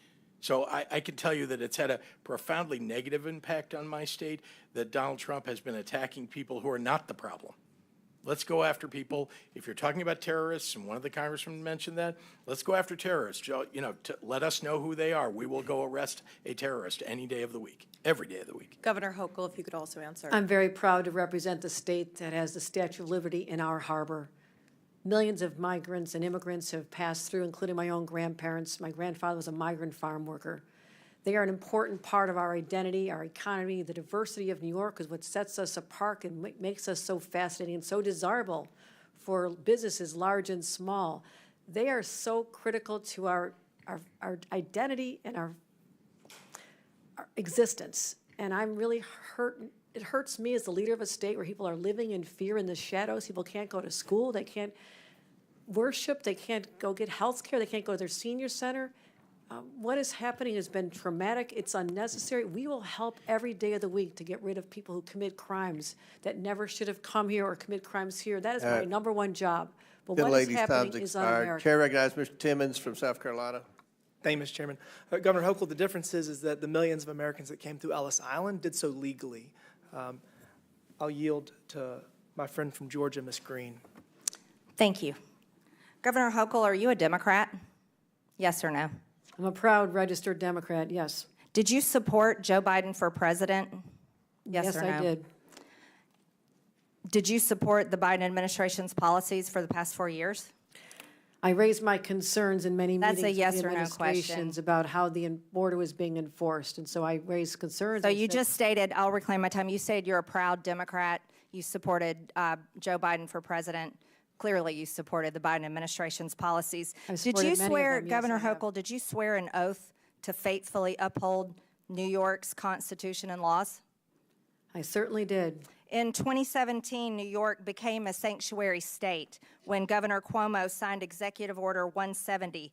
Speaker 21: So I can tell you that it's had a profoundly negative impact on my state, that Donald Trump has been attacking people who are not the problem. Let's go after people. If you're talking about terrorists, and one of the congressmen mentioned that, let's go after terrorists. You know, let us know who they are. We will go arrest a terrorist any day of the week, every day of the week.
Speaker 19: Governor Hochul, if you could also answer.
Speaker 14: I'm very proud to represent the state that has the Statue of Liberty in our harbor. Millions of migrants and immigrants have passed through, including my own grandparents. My grandfather was a migrant farm worker. They are an important part of our identity, our economy. The diversity of New York is what sets us apart and makes us so fascinating and so desirable for businesses large and small. They are so critical to our identity and our existence. And I'm really hurt. It hurts me as the leader of a state where people are living in fear in the shadows. People can't go to school. They can't worship. They can't go get health care. They can't go to their senior center. What is happening has been traumatic. It's unnecessary. We will help every day of the week to get rid of people who commit crimes that never should have come here or commit crimes here. That is my number one job. But
Speaker 1: The
Speaker 14: what is
Speaker 1: lady's
Speaker 14: happening
Speaker 1: time's
Speaker 14: is
Speaker 1: expired.
Speaker 14: un-American.
Speaker 1: Chair recognizes Mr. Timmons from South Carolina.
Speaker 12: Thank you, Mr. Chairman. Governor Hochul, the difference is that the millions of Americans that came through Ellis Island did so legally. I'll yield to my friend from Georgia, Ms. Green.
Speaker 22: Thank you. Governor Hochul, are you a Democrat? Yes or no?
Speaker 14: I'm a proud registered Democrat, yes.
Speaker 22: Did you support Joe Biden for president? Yes or no?
Speaker 14: Yes, I did.
Speaker 22: Did you support the Biden administration's policies for the past 4 years?
Speaker 14: I raised my concerns in many
Speaker 22: That's a
Speaker 14: meetings
Speaker 22: yes
Speaker 14: with the
Speaker 22: or no
Speaker 14: administrations
Speaker 22: question.
Speaker 14: about how the border was being enforced, and so I raised concerns.
Speaker 22: So
Speaker 14: I
Speaker 22: you
Speaker 14: said-
Speaker 22: just stated, I'll reclaim my time, you said you're a proud Democrat. You supported Joe Biden for president. Clearly, you supported the Biden administration's policies.
Speaker 14: I've
Speaker 22: Did
Speaker 14: supported
Speaker 22: you
Speaker 14: many of
Speaker 22: swear,
Speaker 14: them, yes,
Speaker 22: Governor
Speaker 14: I have.
Speaker 22: Hochul, did you swear an oath to faithfully uphold New York's Constitution and laws?
Speaker 14: I certainly did.
Speaker 22: In 2017, New York became a sanctuary state when Governor Cuomo signed Executive Order 170.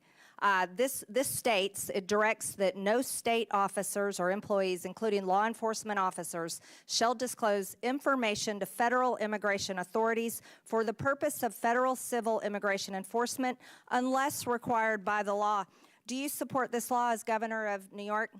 Speaker 22: This states, it directs that no state officers or employees, including law enforcement officers, shall disclose information to federal immigration authorities for the purpose of federal civil immigration enforcement unless required by the law. Do you support this law as governor of New York?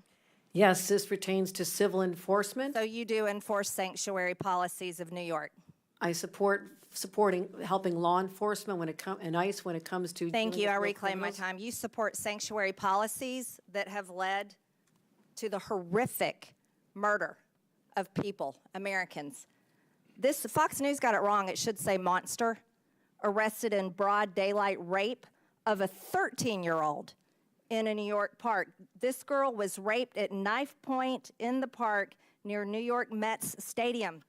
Speaker 14: Yes, this pertains to civil enforcement.
Speaker 22: So you do enforce sanctuary policies of New York?
Speaker 14: I supporting helping law enforcement when it comes and ICE when it comes to.
Speaker 22: Thank
Speaker 14: dealing
Speaker 22: you. I
Speaker 14: with
Speaker 22: reclaim my
Speaker 14: criminals.
Speaker 22: time. You support sanctuary policies that have led to the horrific murder of people, Americans. This Fox News got it wrong. It should say monster. Arrested in broad daylight rape of a 13-year-old in a New York park. This girl was raped at knife point in the park near New York Mets Stadium.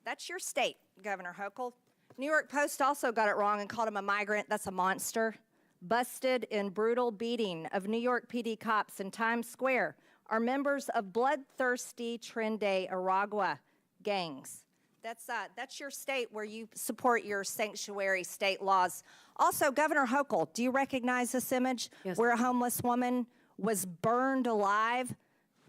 Speaker 22: That's your state, Governor Hochul. New York Post also got it wrong and called him a migrant. That's a monster. Busted in brutal beating of New York PD cops in Times Square are members of bloodthirsty Trinde Aragua gangs. That's your state where you support your sanctuary state laws. Also, Governor Hochul, do you recognize this image where a homeless woman was burned alive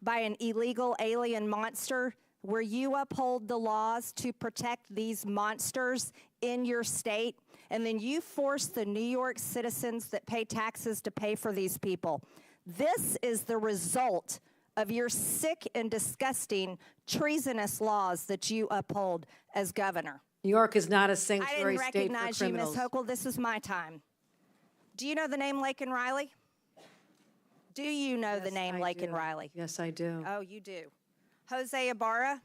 Speaker 22: by an illegal alien monster, where you uphold the laws to protect these monsters in your state, and then you force the New York citizens that pay taxes to pay for these people? This is the result of your sick and disgusting treasonous laws that you uphold as governor.
Speaker 14: New York is not a
Speaker 22: I
Speaker 14: sanctuary
Speaker 22: didn't
Speaker 14: state for
Speaker 22: recognize you,
Speaker 14: criminals.
Speaker 22: Ms. Hochul. This is my time. Do you know the name Laken Riley? Do you know the name Laken Riley?
Speaker 14: Yes, I do.
Speaker 22: Oh, you do. Jose Ibarra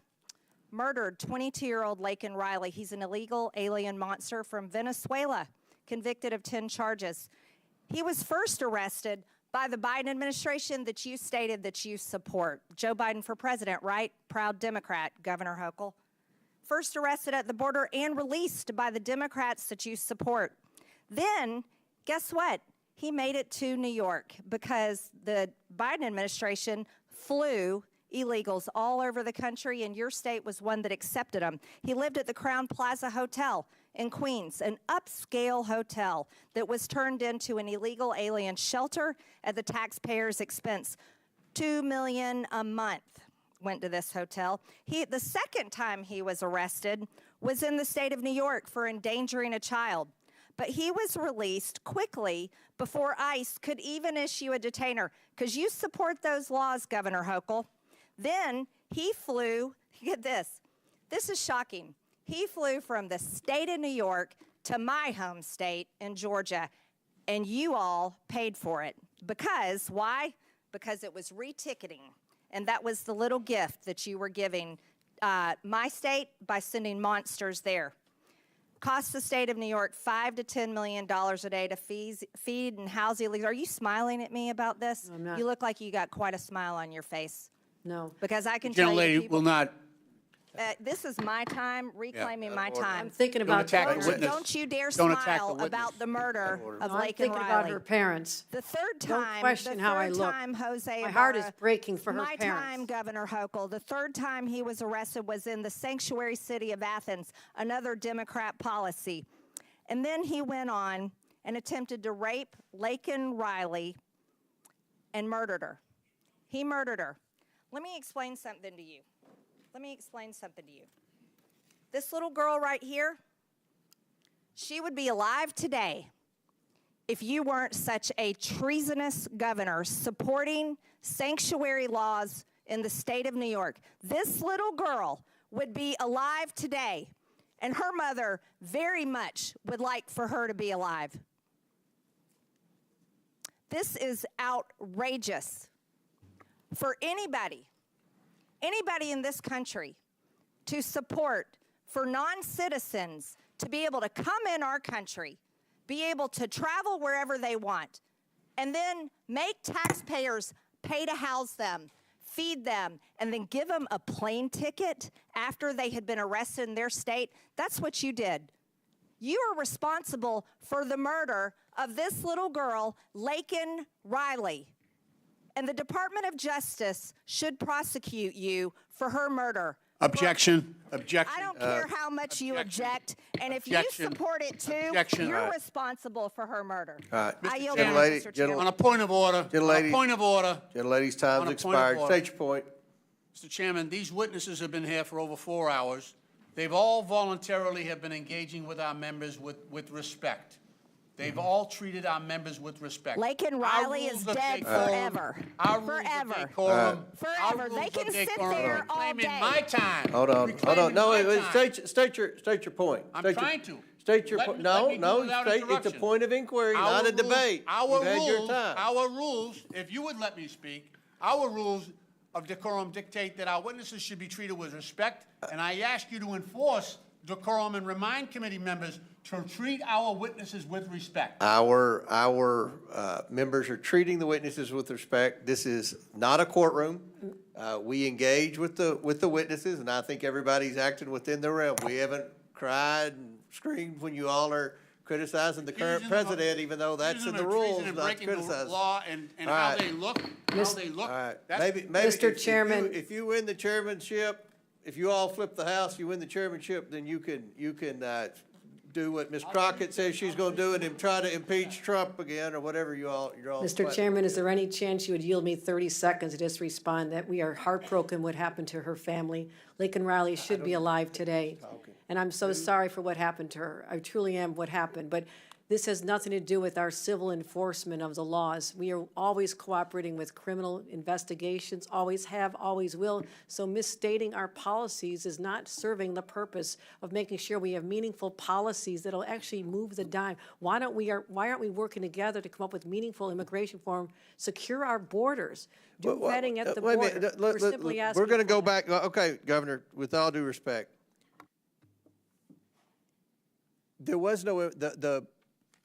Speaker 22: murdered 22-year-old Laken Riley. He's an illegal alien monster from Venezuela, convicted of 10 charges. He was first arrested by the Biden administration that you stated that you support. Joe Biden for president, right? Proud Democrat, Governor Hochul. First arrested at the border and released by the Democrats that you support. Then, guess what? He made it to New York because the Biden administration flew illegals all over the country, and your state was one that accepted them. He lived at the Crown Plaza Hotel in Queens, an upscale hotel that was turned into an illegal alien shelter at the taxpayers' expense. $2 million a month went to this hotel. The second time he was arrested was in the state of New York for endangering a child. But he was released quickly before ICE could even issue a detainer, because you support those laws, Governor Hochul. Then he flew, get this is shocking. He flew from the state of New York to my home state in Georgia, and you all paid for it. Because, why? Because it was reticketing, and that was the little gift that you were giving my state by sending monsters there. Costs the state of New York $5 to $10 million a day to feed and house illegals. Are you smiling at me about this?
Speaker 14: No, I'm not.
Speaker 22: You look like you got quite a smile on your face.
Speaker 14: No.
Speaker 22: Because I can tell you,
Speaker 2: Gentlelady
Speaker 22: people,
Speaker 2: will not.
Speaker 22: This is my time, reclaiming my time.
Speaker 14: I'm thinking
Speaker 2: Don't
Speaker 14: about
Speaker 2: attack the
Speaker 14: parents.
Speaker 2: witness.
Speaker 22: Don't you dare
Speaker 2: Don't attack the
Speaker 22: smile
Speaker 2: witness.
Speaker 22: about the murder of
Speaker 14: No, I'm
Speaker 22: Laken
Speaker 14: thinking
Speaker 22: Riley.
Speaker 14: about her parents.
Speaker 22: The third
Speaker 14: Don't
Speaker 22: time,
Speaker 14: question
Speaker 22: the
Speaker 14: how I
Speaker 22: third
Speaker 14: look.
Speaker 22: time Jose
Speaker 14: My heart is
Speaker 22: Ibarra-
Speaker 14: breaking for her
Speaker 22: my
Speaker 14: parents.
Speaker 22: time, Governor Hochul. The third time he was arrested was in the sanctuary city of Athens, another Democrat policy. And then he went on and attempted to rape Laken Riley and murdered her. He murdered her. Let me explain something to you. This little girl right here, she would be alive today if you weren't such a treasonous governor supporting sanctuary laws in the state of New York. This little girl would be alive today, and her mother very much would like for her to be alive. This is outrageous for anybody in this country to support for non-citizens to be able to come in our country, be able to travel wherever they want, and then make taxpayers pay to house them, feed them, and then give them a plane ticket after they had been arrested in their state. That's what you did. You are responsible for the murder of this little girl, Laken Riley. And the Department of Justice should prosecute you for her murder.
Speaker 2: Objection. Objection.
Speaker 22: I don't care how much you object, and if you support it too, you're responsible for her murder.
Speaker 1: All right.
Speaker 22: I yield
Speaker 1: Gentle
Speaker 22: back,
Speaker 1: lady,
Speaker 22: Mr. Chair.
Speaker 2: On a point of order.
Speaker 1: Gentlelady.
Speaker 2: On a point of order.
Speaker 1: Gentlelady's time's expired. State your point.
Speaker 2: Mr. Chairman, these witnesses have been here for over 4 hours. They've all voluntarily have been engaging with our members with respect. They've all treated our members with respect.
Speaker 22: Laken Riley is dead forever. Forever. Forever. They can sit there all day.
Speaker 2: My time.
Speaker 1: Hold on. No, state your point.
Speaker 2: I'm trying to.
Speaker 1: State your point. No, it's a point of inquiry, not a debate. You've had your time.
Speaker 2: Our rules, if you would let me speak, our rules of decorum dictate that our witnesses should be treated with respect, and I ask you to enforce decorum and remind committee members to treat our witnesses with respect.
Speaker 1: Our members are treating the witnesses with respect. This is not a courtroom. We engage with the witnesses, and I think everybody's acting within the realm. We haven't cried and screamed when you all are criticizing the current president, even though that's in the rules, not criticizing.
Speaker 2: Law and how they look.
Speaker 1: All right. Maybe
Speaker 14: Mr. Chairman.
Speaker 1: If you win the chairmanship, if you all flip the House, you win the chairmanship, then you can do what Ms. Crockett says she's going to do and try to impeach Trump again or whatever you're all.
Speaker 14: Mr. Chairman, is there any chance you would yield me 30 seconds to just respond that we are heartbroken what happened to her family? Laken Riley should be alive today. And I'm so sorry for what happened to her. I truly am what happened. But this has nothing to do with our civil enforcement of the laws. We are always cooperating with criminal investigations, always have, always will. So misstating our policies is not serving the purpose of making sure we have meaningful policies that'll actually move the dime. Why aren't we working together to come up with meaningful immigration reform, secure our borders, do vetting at the border? We're simply asking.
Speaker 1: We're going to go back. Okay, Governor, with all due respect, there was no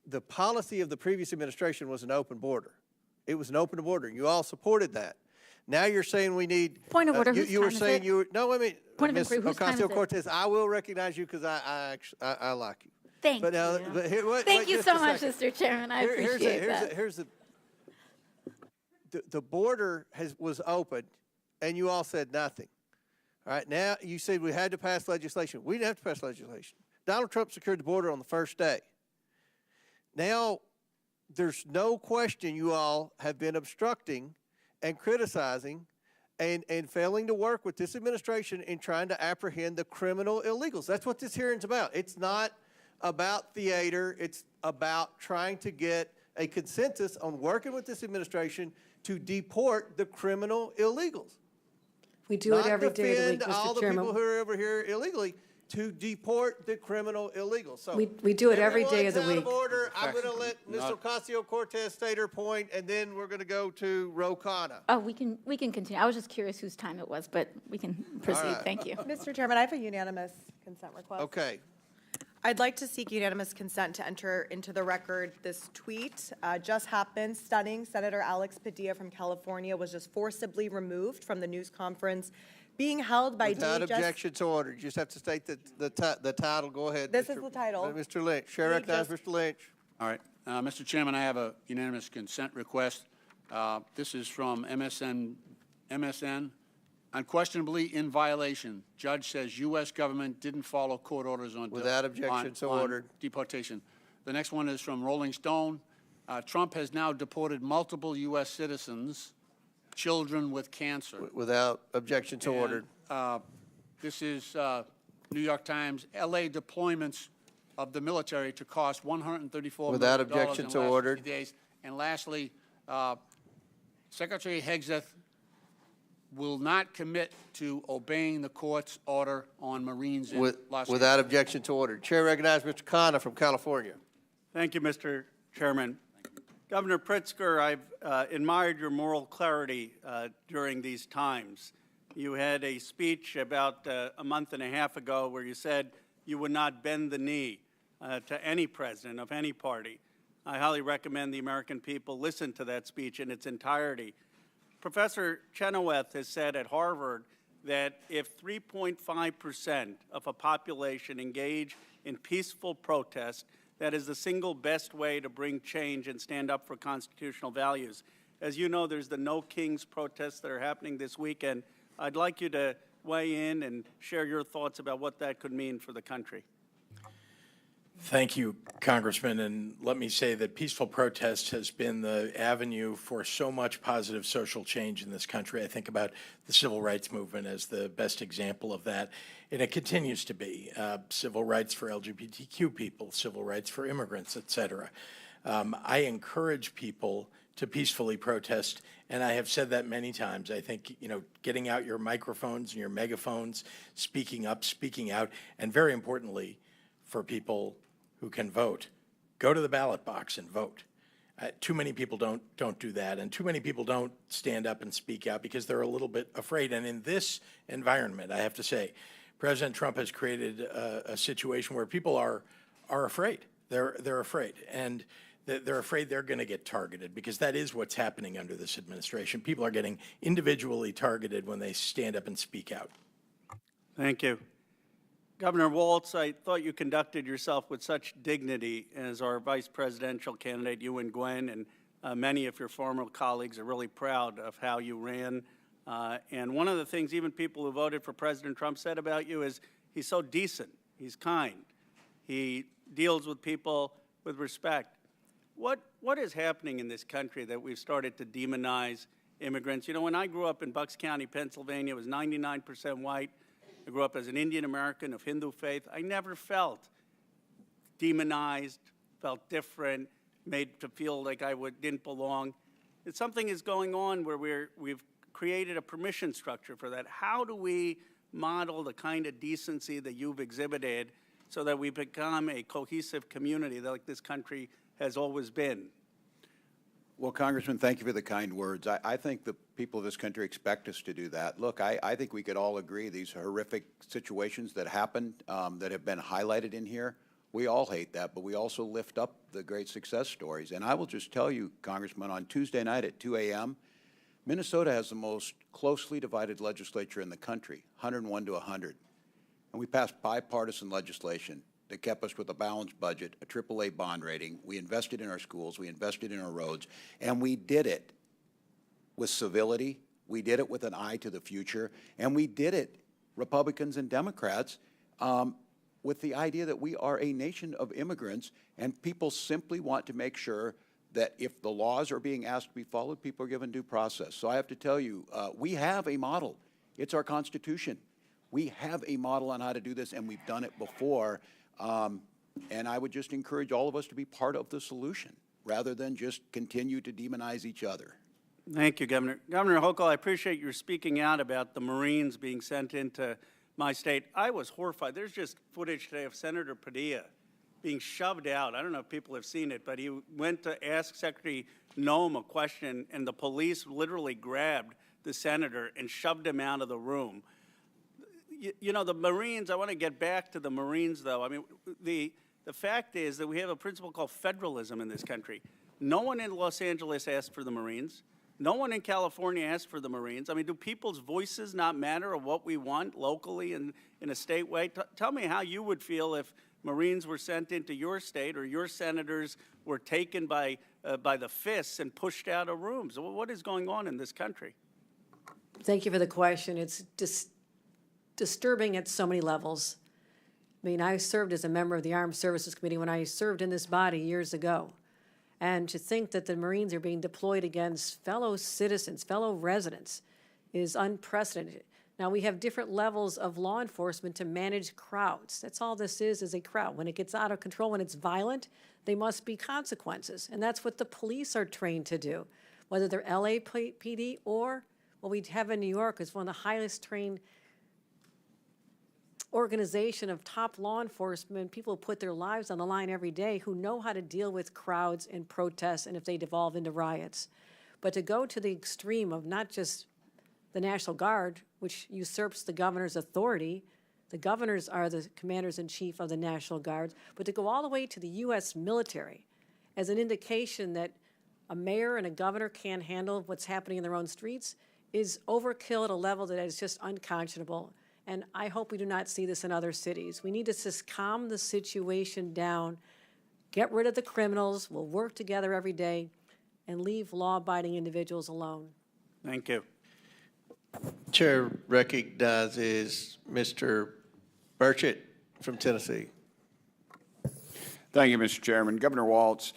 Speaker 1: the policy of the previous administration was an open border. It was an open border. You all supported that. Now you're saying we need.
Speaker 3: Point of order.
Speaker 1: You were saying you were. No, I mean,
Speaker 3: Point of
Speaker 1: Ms.
Speaker 3: inquiry. Whose time is it?
Speaker 1: Ocasio-Cortez, I will recognize you because I like you.
Speaker 3: Thank you.
Speaker 1: But here,
Speaker 3: Thank you
Speaker 1: just
Speaker 3: so
Speaker 1: a
Speaker 3: much,
Speaker 1: second.
Speaker 3: Mr. Chairman. I appreciate that.
Speaker 1: Here's the border was open, and you all said nothing. All right. Now you said we had to pass legislation. We didn't have to pass legislation. Donald Trump secured the border on the first day. Now, there's no question you all have been obstructing and criticizing and failing to work with this administration in trying to apprehend the criminal illegals. That's what this hearing's about. It's not about theater. It's about trying to get a consensus on working with this administration to deport the criminal illegals.
Speaker 14: We do it every day of the week,
Speaker 1: Not defend all
Speaker 14: Mr.
Speaker 1: the
Speaker 14: Chairman.
Speaker 1: people who are over here illegally, to deport the criminal illegals. So
Speaker 14: We do it every day of the
Speaker 1: everyone's
Speaker 14: week.
Speaker 1: out of order. I'm going to let Ms. Ocasio-Cortez state her point, and then we're going to go to Ro Khanna.
Speaker 3: Oh, we can continue. I was just curious whose time it was, but we can proceed.
Speaker 1: right.
Speaker 3: Thank you.
Speaker 19: Mr. Chairman, I have a unanimous consent request.
Speaker 1: Okay.
Speaker 19: I'd like to seek unanimous consent to enter into the record this tweet. Just happened, stunning. Senator Alex Padilla from California was just forcibly removed from the news conference being held by
Speaker 1: Without
Speaker 19: DHS.
Speaker 1: objection to order. You just have to state the title. Go ahead.
Speaker 19: This is the title.
Speaker 1: Mr. Lynch. Chair recognizes Mr. Lynch.
Speaker 2: All right. Mr. Chairman, I have a unanimous consent request. This is from MSN. Unquestionably in violation. Judge says U.S. government didn't follow court orders on
Speaker 1: Without objection, so
Speaker 2: on
Speaker 1: ordered.
Speaker 2: deportation. The next one is from Rolling Stone. Trump has now deported multiple U.S. citizens, children with cancer.
Speaker 1: Without objection, so ordered.
Speaker 2: This is New York Times, L.A. deployments of the military to cost $134
Speaker 1: Without
Speaker 2: million
Speaker 1: objection,
Speaker 2: in
Speaker 1: so
Speaker 2: the last
Speaker 1: ordered.
Speaker 2: 50 days. And lastly, Secretary Hegseth will not commit to obeying the court's order on Marines in Los Angeles.
Speaker 1: Without objection, to order. Chair recognizes Mr. Khanna from California.
Speaker 15: Thank you, Mr. Chairman. Governor Pritzker, I've admired your moral clarity during these times. You had a speech about a month and a half ago where you said you would not bend the knee to any president of any party. I highly recommend the American people listen to that speech in its entirety. Professor Chenoweth has said at Harvard that if 3.5% of a population engage in peaceful protest, that is the single best way to bring change and stand up for constitutional values. As you know, there's the No Kings protests that are happening this weekend. I'd like you to weigh in and share your thoughts about what that could mean for the country.
Speaker 21: Thank you, Congressman, and let me say that peaceful protest has been the avenue for so much positive social change in this country. I think about the civil rights movement as the best example of that, and it continues to be. Civil rights for LGBTQ people, civil rights for immigrants, et cetera. I encourage people to peacefully protest, and I have said that many times. I think, getting out your microphones and your megaphones, speaking up, speaking out, and very importantly, for people who can vote, go to the ballot box and vote. Too many people don't do that, and too many people don't stand up and speak out because they're a little bit afraid. And in this environment, I have to say, President Trump has created a situation where people are afraid. They're afraid, and they're afraid they're going to get targeted, because that is what's happening under this administration. People are getting individually targeted when they stand up and speak out.
Speaker 15: Thank you. Governor Walz, I thought you conducted yourself with such dignity as our vice presidential candidate, you and Gwen, and many of your former colleagues are really proud of how you ran. And one of the things even people who voted for President Trump said about you is he's so decent, he's kind, he deals with people with respect. What is happening in this country that we've started to demonize immigrants? When I grew up in Bucks County, Pennsylvania, it was 99% white. I grew up as an Indian American of Hindu faith. I never felt demonized, felt different, made to feel like I didn't belong. Something is going on where we've created a permission structure for that. How do we model the kind of decency that you've exhibited so that we become a cohesive community like this country has always been?
Speaker 8: Well, Congressman, thank you for the kind words. I think the people of this country expect us to do that. Look, I think we could all agree these horrific situations that happened, that have been highlighted in here, we all hate that, but we also lift up the great success stories. And I will just tell you, Congressman, on Tuesday night at 2 a.m., Minnesota has the most closely divided legislature in the country, 101 to 100. And we passed bipartisan legislation that kept us with a balanced budget, a AAA bond rating. We invested in our schools, we invested in our roads, and we did it with civility. We did it with an eye to the future, and we did it, Republicans and Democrats, with the idea that we are a nation of immigrants, and people simply want to make sure that if the laws are being asked to be followed, people are given due process. So I have to tell you, we have a model. It's our Constitution. We have a model on how to do this, and we've done it before. And I would just encourage all of us to be part of the solution rather than just continue to demonize each other.
Speaker 15: Thank you, Governor. Governor Hochul, I appreciate your speaking out about the Marines being sent into my state. I was horrified. There's just footage today of Senator Padilla being shoved out. I don't know if people have seen it, but he went to ask Secretary Noem a question, and the police literally grabbed the senator and shoved him out of the room. The Marines, I want to get back to the Marines, though. I mean, the fact is that we have a principle called federalism in this country. No one in Los Angeles asked for the Marines. No one in California asked for the Marines. I mean, do people's voices not matter of what we want locally and in a state way? Tell me how you would feel if Marines were sent into your state or your senators were taken by the fists and pushed out of rooms. What is going on in this country?
Speaker 14: Thank you for the question. It's disturbing at so many levels. I mean, I served as a member of the Armed Services Committee when I served in this body years ago. And to think that the Marines are being deployed against fellow citizens, fellow residents, is unprecedented. Now, we have different levels of law enforcement to manage crowds. That's all this is a crowd. When it gets out of control, when it's violent, there must be consequences. And that's what the police are trained to do, whether they're LAPD or what we have in New York is one of the highest trained organization of top law enforcement, people who put their lives on the line every day, who know how to deal with crowds and protests and if they devolve into riots. But to go to the extreme of not just the National Guard, which usurps the governor's authority, the governors are the commanders-in-chief of the National Guard, but to go all the way to the U.S. military as an indication that a mayor and a governor can't handle what's happening in their own streets is overkill at a level that is just unconscionable. And I hope we do not see this in other cities. We need to just calm the situation down, get rid of the criminals, we'll work together every day, and leave law-abiding individuals alone.
Speaker 15: Thank you.
Speaker 1: Chair recognizes Mr. Burchett from Tennessee.
Speaker 8: Thank you, Mr. Chairman. Governor Walz,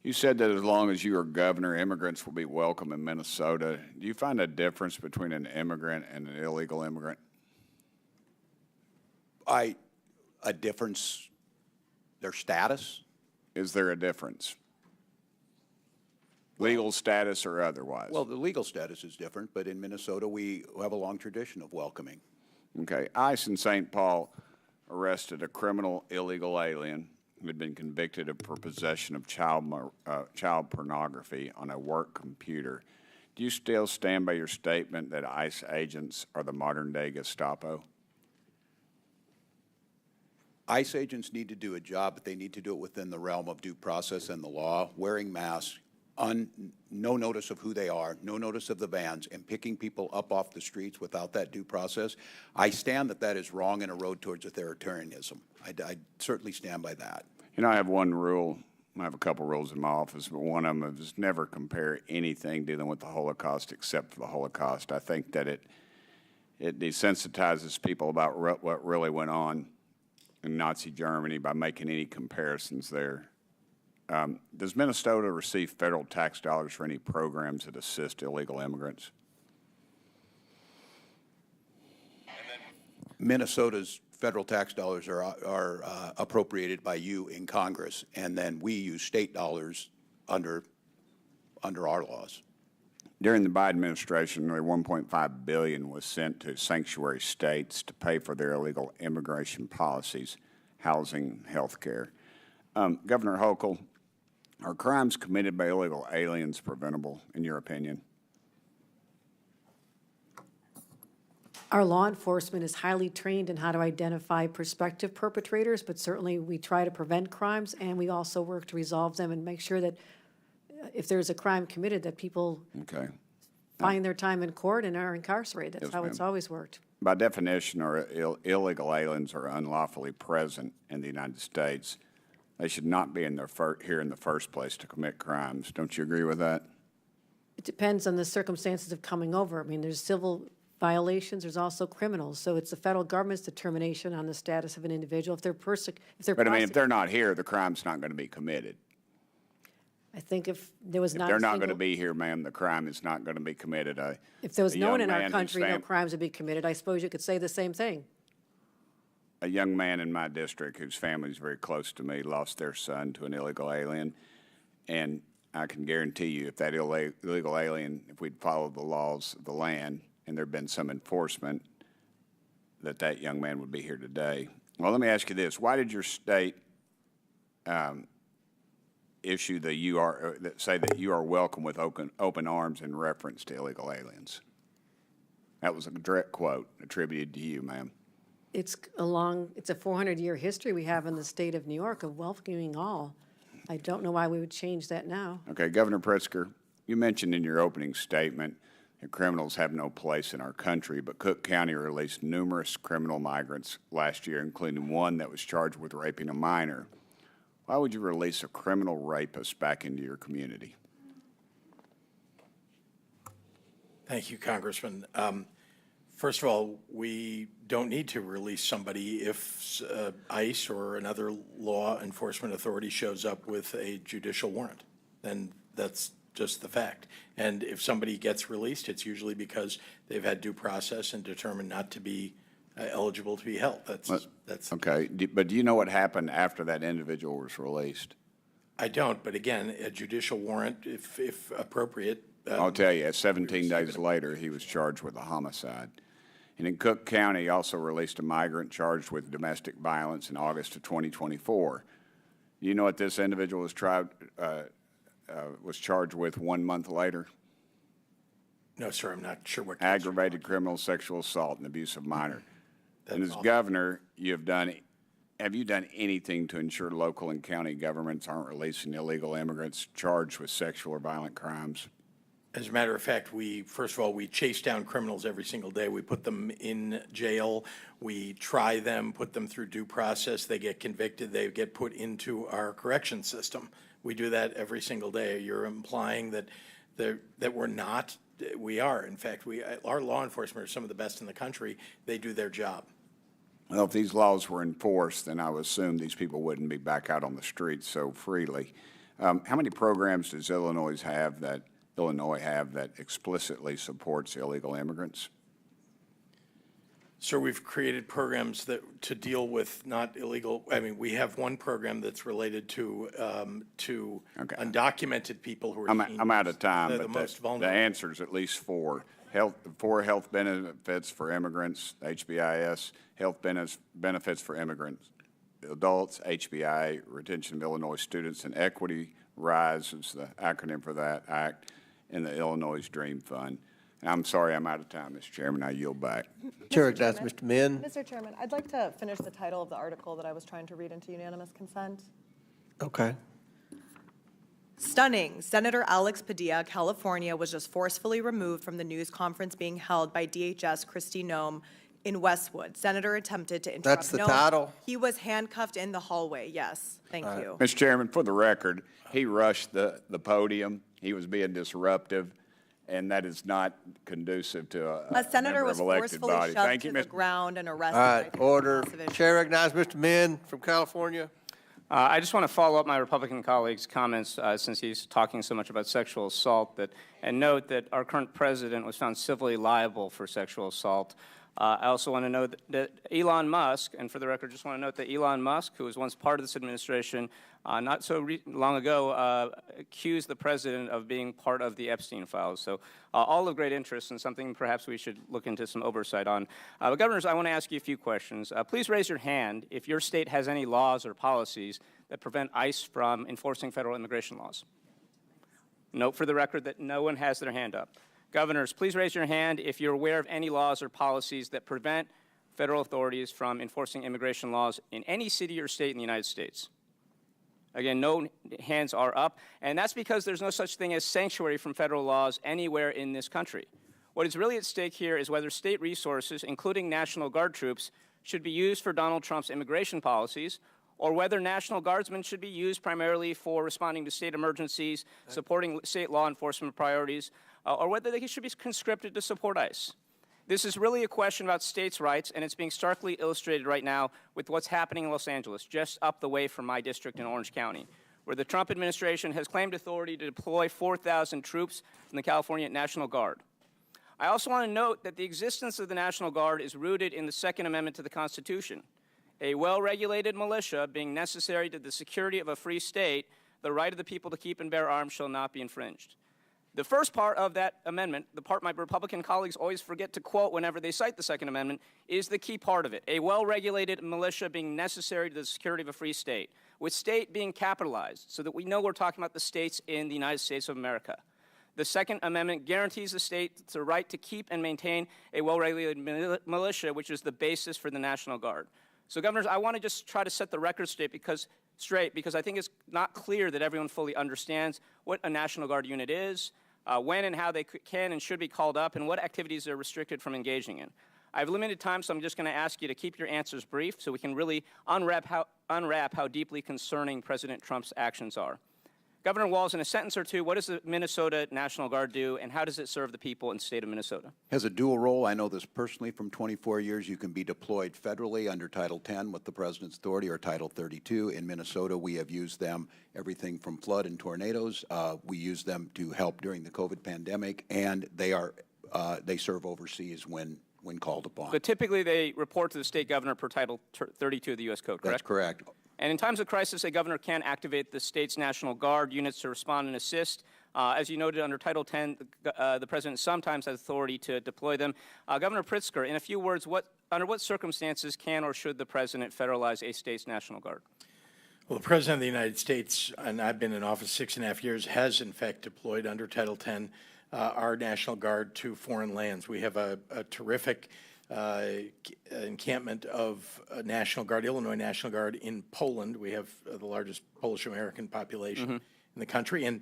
Speaker 8: you said that as long as you are governor, immigrants will be welcome in Minnesota. Do you find a difference between an immigrant and an illegal immigrant? A difference, their status? Is there a difference? Legal status or otherwise? Well, the legal status is different, but in Minnesota, we have a long tradition of welcoming. Okay. ICE in St. Paul arrested a criminal illegal alien who had been convicted for possession of child pornography on a work computer. Do you still stand by your statement that ICE agents are the modern-day Gestapo? ICE agents need to do a job, but they need to do it within the realm of due process and the law, wearing masks, no notice of who they are, no notice of the bans, and picking people up off the streets without that due process. I stand that is wrong and a road towards authoritarianism. I certainly stand by that. You know, I have one rule. I have a couple rules in my office, but one of them is never compare anything dealing with the Holocaust except for the Holocaust. I think that it desensitizes people about what really went on in Nazi Germany by making any comparisons there. Does Minnesota receive federal tax dollars for any programs that assist illegal immigrants? Minnesota's federal tax dollars are appropriated by you in Congress, and then we use state dollars under our laws. During the Biden administration, nearly $1.5 billion was sent to sanctuary states to pay for their illegal immigration policies, housing, health care. Governor Hochul, are crimes committed by illegal aliens preventable, in your opinion?
Speaker 14: Our law enforcement is highly trained in how to identify prospective perpetrators, but certainly we try to prevent crimes, and we also work to resolve them and make sure that if there's a crime committed, that people find their time in court and are incarcerated. That's how it's always worked.
Speaker 8: By definition, illegal aliens are unlawfully present in the United States. They should not be here in the first place to commit crimes. Don't you agree with that?
Speaker 14: It depends on the circumstances of coming over. I mean, there's civil violations, there's also criminals. So it's the federal government's determination on the status of an individual.
Speaker 8: But I mean, if they're not here, the crime's not going to be committed.
Speaker 14: I think if there was not
Speaker 8: If they're not going to be here, ma'am, the crime is not going to be committed.
Speaker 14: If there was no one in our country, no crimes would be committed. I suppose you could say the same thing.
Speaker 8: A young man in my district whose family is very close to me lost their son to an illegal alien, and I can guarantee you if that illegal alien, if we'd followed the laws of the land and there'd been some enforcement, that young man would be here today. Well, let me ask you this. Why did your state issue say that you are welcome with open arms in reference to illegal aliens? That was a direct quote attributed to you, ma'am.
Speaker 14: It's a 400-year history we have in the state of New York of welcoming all. I don't know why we would change that now.
Speaker 8: Okay, Governor Pritzker, you mentioned in your opening statement that criminals have no place in our country, but Cook County released numerous criminal migrants last year, including one that was charged with raping a minor. Why would you release a criminal rapist back into your community?
Speaker 21: Thank you, Congressman. First of all, we don't need to release somebody if ICE or another law enforcement authority shows up with a judicial warrant. then that's just the fact. And if somebody gets released, it's usually because they've had due process and determined not to be eligible to be held. That's
Speaker 9: Okay, but do you know what happened after that individual was released?
Speaker 21: I don't, but again, a judicial warrant, if appropriate.
Speaker 9: I'll tell you, 17 days later, he was charged with a homicide. And in Cook County, he also released a migrant charged with domestic violence in August of 2024. You know what this individual was charged with 1 month later?
Speaker 21: No, sir, I'm not sure what.
Speaker 9: Aggravated criminal sexual assault and abuse of minor. And as governor, have you done anything to ensure local and county governments aren't releasing illegal immigrants charged with sexual or violent crimes?
Speaker 21: As a matter of fact, first of all, we chase down criminals every single day. We put them in jail. We try them, put them through due process. They get convicted. They get put into our correction system. We do that every single day. You're implying that we're not. We are. In fact, our law enforcement are some of the best in the country. They do their job.
Speaker 9: Well, if these laws were enforced, then I would assume these people wouldn't be back out on the streets so freely. How many programs does Illinois have that explicitly supports illegal immigrants?
Speaker 21: So we've created programs to deal with not illegal. I mean, we have one program that's related to undocumented people who are.
Speaker 9: I'm out of time,
Speaker 21: the
Speaker 9: but
Speaker 21: most
Speaker 9: the
Speaker 21: vulnerable.
Speaker 9: answer is at least four health benefits for immigrants, HBIS, health benefits for immigrants, adults, HBI, Retention of Illinois Students, and Equity RISE is the acronym for that act, and the Illinois Dream Fund. And I'm sorry I'm out of time, Mr. Chairman. I yield back.
Speaker 1: Chair, that's Mr. Min.
Speaker 19: Mr. Chairman, I'd like to finish the title of the article that I was trying to read into unanimous consent.
Speaker 1: Okay.
Speaker 19: Stunning. Senator Alex Padilla, California, was just forcefully removed from the news conference being held by DHS Kristi Noem in Westwood. Senator attempted to interrupt.
Speaker 1: That's the title?
Speaker 19: He was handcuffed in the hallway. Yes. Thank you.
Speaker 9: Mr. Chairman, for the record, he rushed the podium. He was being disruptive, and that is not conducive to a
Speaker 19: senator
Speaker 9: member
Speaker 19: was
Speaker 9: of elected
Speaker 19: forcefully
Speaker 9: body.
Speaker 19: shoved
Speaker 9: Thank you,
Speaker 19: to the
Speaker 9: Mr.
Speaker 19: ground and arrested.
Speaker 1: All right,
Speaker 19: by
Speaker 1: order.
Speaker 19: passive
Speaker 1: Chair recognizes Mr. Min from California.
Speaker 16: I just want to follow up my Republican colleague's comments since he's talking so much about sexual assault and note that our current president was found civilly liable for sexual assault. I also want to note that Elon Musk, and for the record, just want to note that Elon Musk, who was once part of this administration, not so long ago, accused the president of being part of the Epstein files. So all of great interest and something perhaps we should look into some oversight on. But governors, I want to ask you a few questions. Please raise your hand if your state has any laws or policies that prevent ICE from enforcing federal immigration laws. Note for the record that no one has their hand up. Governors, please raise your hand if you're aware of any laws or policies that prevent federal authorities from enforcing immigration laws in any city or state in the United States. Again, no hands are up, and that's because there's no such thing as sanctuary from federal laws anywhere in this country. What is really at stake here is whether state resources, including National Guard troops, should be used for Donald Trump's immigration policies, or whether National Guardsmen should be used primarily for responding to state emergencies, supporting state law enforcement priorities, or whether they should be conscripted to support ICE. This is really a question about states' rights, and it's being starkly illustrated right now with what's happening in Los Angeles, just up the way from my district in Orange County, where the Trump administration has claimed authority to deploy 4,000 troops from the California National Guard. I also want to note that the existence of the National Guard is rooted in the Second Amendment to the Constitution. A well-regulated militia being necessary to the security of a free state, the right of the people to keep and bear arms shall not be infringed. The first part of that amendment, the part my Republican colleagues always forget to quote whenever they cite the Second Amendment, is the key part of it. A well-regulated militia being necessary to the security of a free state, with state being capitalized so that we know we're talking about the states in the United States of America. The Second Amendment guarantees the state the right to keep and maintain a well-regulated militia, which is the basis for the National Guard. So, governors, I want to just try to set the record straight because I think it's not clear that everyone fully understands what a National Guard unit is, when and how they can and should be called up, and what activities they're restricted from engaging in. I have limited time, so I'm just going to ask you to keep your answers brief so we can really unwrap how deeply concerning President Trump's actions are. Governor Walz, in a sentence or two, what does the Minnesota National Guard do, and how does it serve the people in the state of Minnesota?
Speaker 8: Has a dual role. I know this personally from 24 years. You can be deployed federally under Title 10 with the President's authority or Title 32. In Minnesota, we have used them everything from flood and tornadoes. We use them to help during the COVID pandemic, and they serve overseas when called upon.
Speaker 16: But typically they report to the state governor per Title 32 of the U.S. Code, correct?
Speaker 8: That's correct.
Speaker 16: And in times of crisis, a governor can activate the state's National Guard units to respond and assist. As you noted, under Title 10, the president sometimes has authority to deploy them. Governor Pritzker, in a few words, under what circumstances can or should the president federalize a state's National Guard?
Speaker 21: Well, the President of the United States, and I've been in office 6.5 years, has in fact deployed under Title 10 our National Guard to foreign lands. We have a terrific encampment of National Guard, Illinois National Guard in Poland. We have the largest Polish-American population in the country, and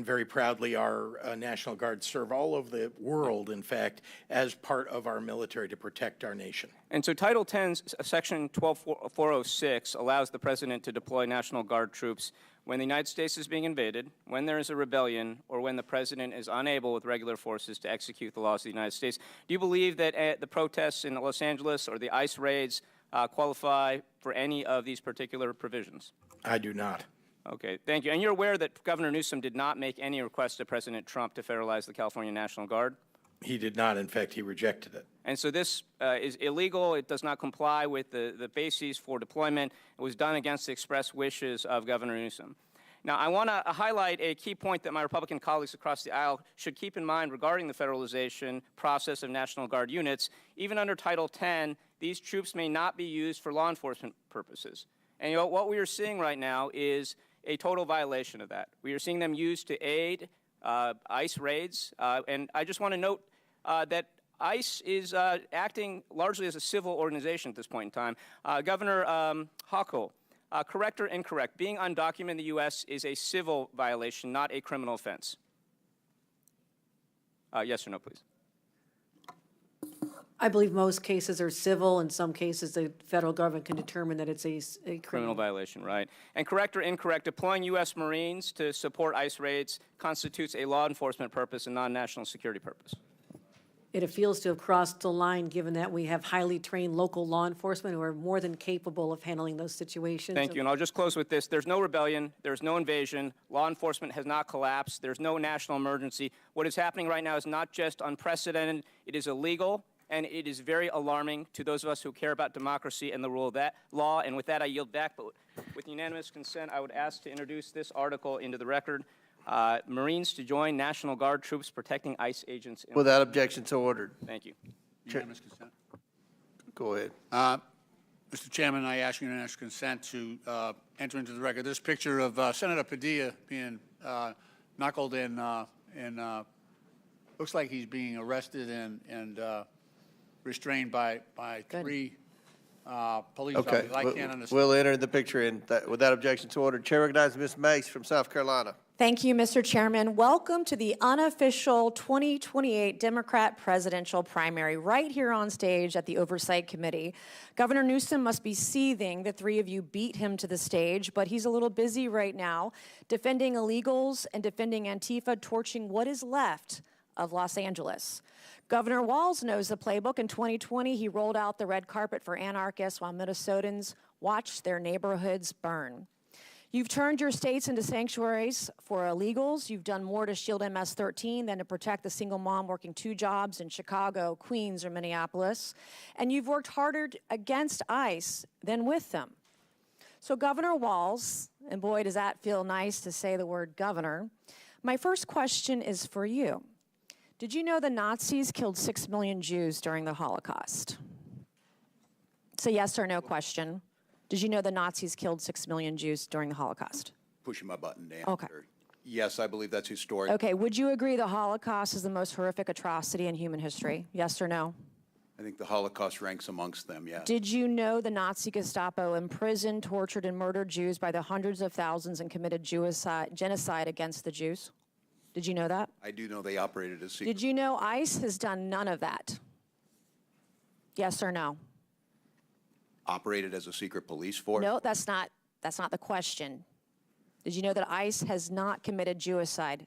Speaker 21: very proudly our National Guard serve all over the world, in fact, as part of our military to protect our nation.
Speaker 16: And so Title 10, Section 12406, allows the president to deploy National Guard troops when the United States is being invaded, when there is a rebellion, or when the president is unable with regular forces to execute the laws of the United States. Do you believe that the protests in Los Angeles or the ICE raids qualify for any of these particular provisions?
Speaker 21: I do not.
Speaker 16: Okay, thank you. And you're aware that Governor Newsom did not make any request to President Trump to federalize the California National Guard?
Speaker 21: He did not. In fact, he rejected it.
Speaker 16: And so this is illegal. It does not comply with the bases for deployment. It was done against the express wishes of Governor Newsom. Now, I want to highlight a key point that my Republican colleagues across the aisle should keep in mind regarding the federalization process of National Guard units. Even under Title 10, these troops may not be used for law enforcement purposes. And you know, what we are seeing right now is a total violation of that. We are seeing them used to aid ICE raids. And I just want to note that ICE is acting largely as a civil organization at this point in time. Governor Hochul, correct or incorrect, being undocumented in the U.S. is a civil violation, not a criminal offense. Yes or no, please.
Speaker 14: I believe most cases are civil. In some cases, the federal government can determine that it's a
Speaker 16: Criminal violation, right. And correct or incorrect, deploying U.S. Marines to support ICE raids constitutes a law enforcement purpose and non-national security purpose.
Speaker 14: It feels to have crossed the line, given that we have highly trained local law enforcement who are more than capable of handling those situations.
Speaker 16: Thank you, and I'll just close with this. There's no rebellion, there's no invasion, law enforcement has not collapsed, there's no national emergency. What is happening right now is not just unprecedented, it is illegal, and it is very alarming to those of us who care about democracy and the rule of that law. And with that, I yield back, but with unanimous consent, I would ask to introduce this article into the record. Marines to join National Guard troops protecting ICE agents.
Speaker 1: Without objection, so ordered.
Speaker 16: Thank you.
Speaker 2: Unanimous consent.
Speaker 1: Go ahead.
Speaker 2: Mr. Chairman, I ask unanimous consent to enter into the record this picture of Senator Padilla being knuckled and looks like he's being arrested and restrained by three police officers. I can't understand.
Speaker 1: We'll enter the picture in without objection to order. Chair recognizes Ms. Mace from South Carolina.
Speaker 5: Thank you, Mr. Chairman. Welcome to the unofficial 2028 Democrat presidential primary right here on stage at the Oversight Committee. Governor Newsom must be seething. The three of you beat him to the stage, but he's a little busy right now defending illegals and defending Antifa, torching what is left of Los Angeles. Governor Walz knows the playbook. In 2020, he rolled out the red carpet for anarchists while Minnesotans watched their neighborhoods burn. You've turned your states into sanctuaries for illegals. You've done more to shield MS-13 than to protect the single mom working 2 jobs in Chicago, Queens, or Minneapolis. And you've worked harder against ICE than with them. So Governor Walz, and boy, does that feel nice to say the word governor, my first question is for you. Did you know the Nazis killed 6 million Jews during the Holocaust? It's a yes or no question. Did you know the Nazis killed 6 million Jews during the Holocaust?
Speaker 8: Pushing my button to answer.
Speaker 5: Okay.
Speaker 8: Yes, I believe that's historic.
Speaker 5: Okay, would you agree the Holocaust is the most horrific atrocity in human history? Yes or no?
Speaker 8: I think the Holocaust ranks amongst them, yes.
Speaker 5: Did you know the Nazi Gestapo imprisoned, tortured, and murdered Jews by the hundreds of thousands and committed genocide against the Jews? Did you know that?
Speaker 8: I do know they operated as secret.
Speaker 5: Did you know ICE has done none of that? Yes or no?
Speaker 8: Operated as a secret police force?
Speaker 5: No, that's not the question. Did you know that ICE has not committed genocide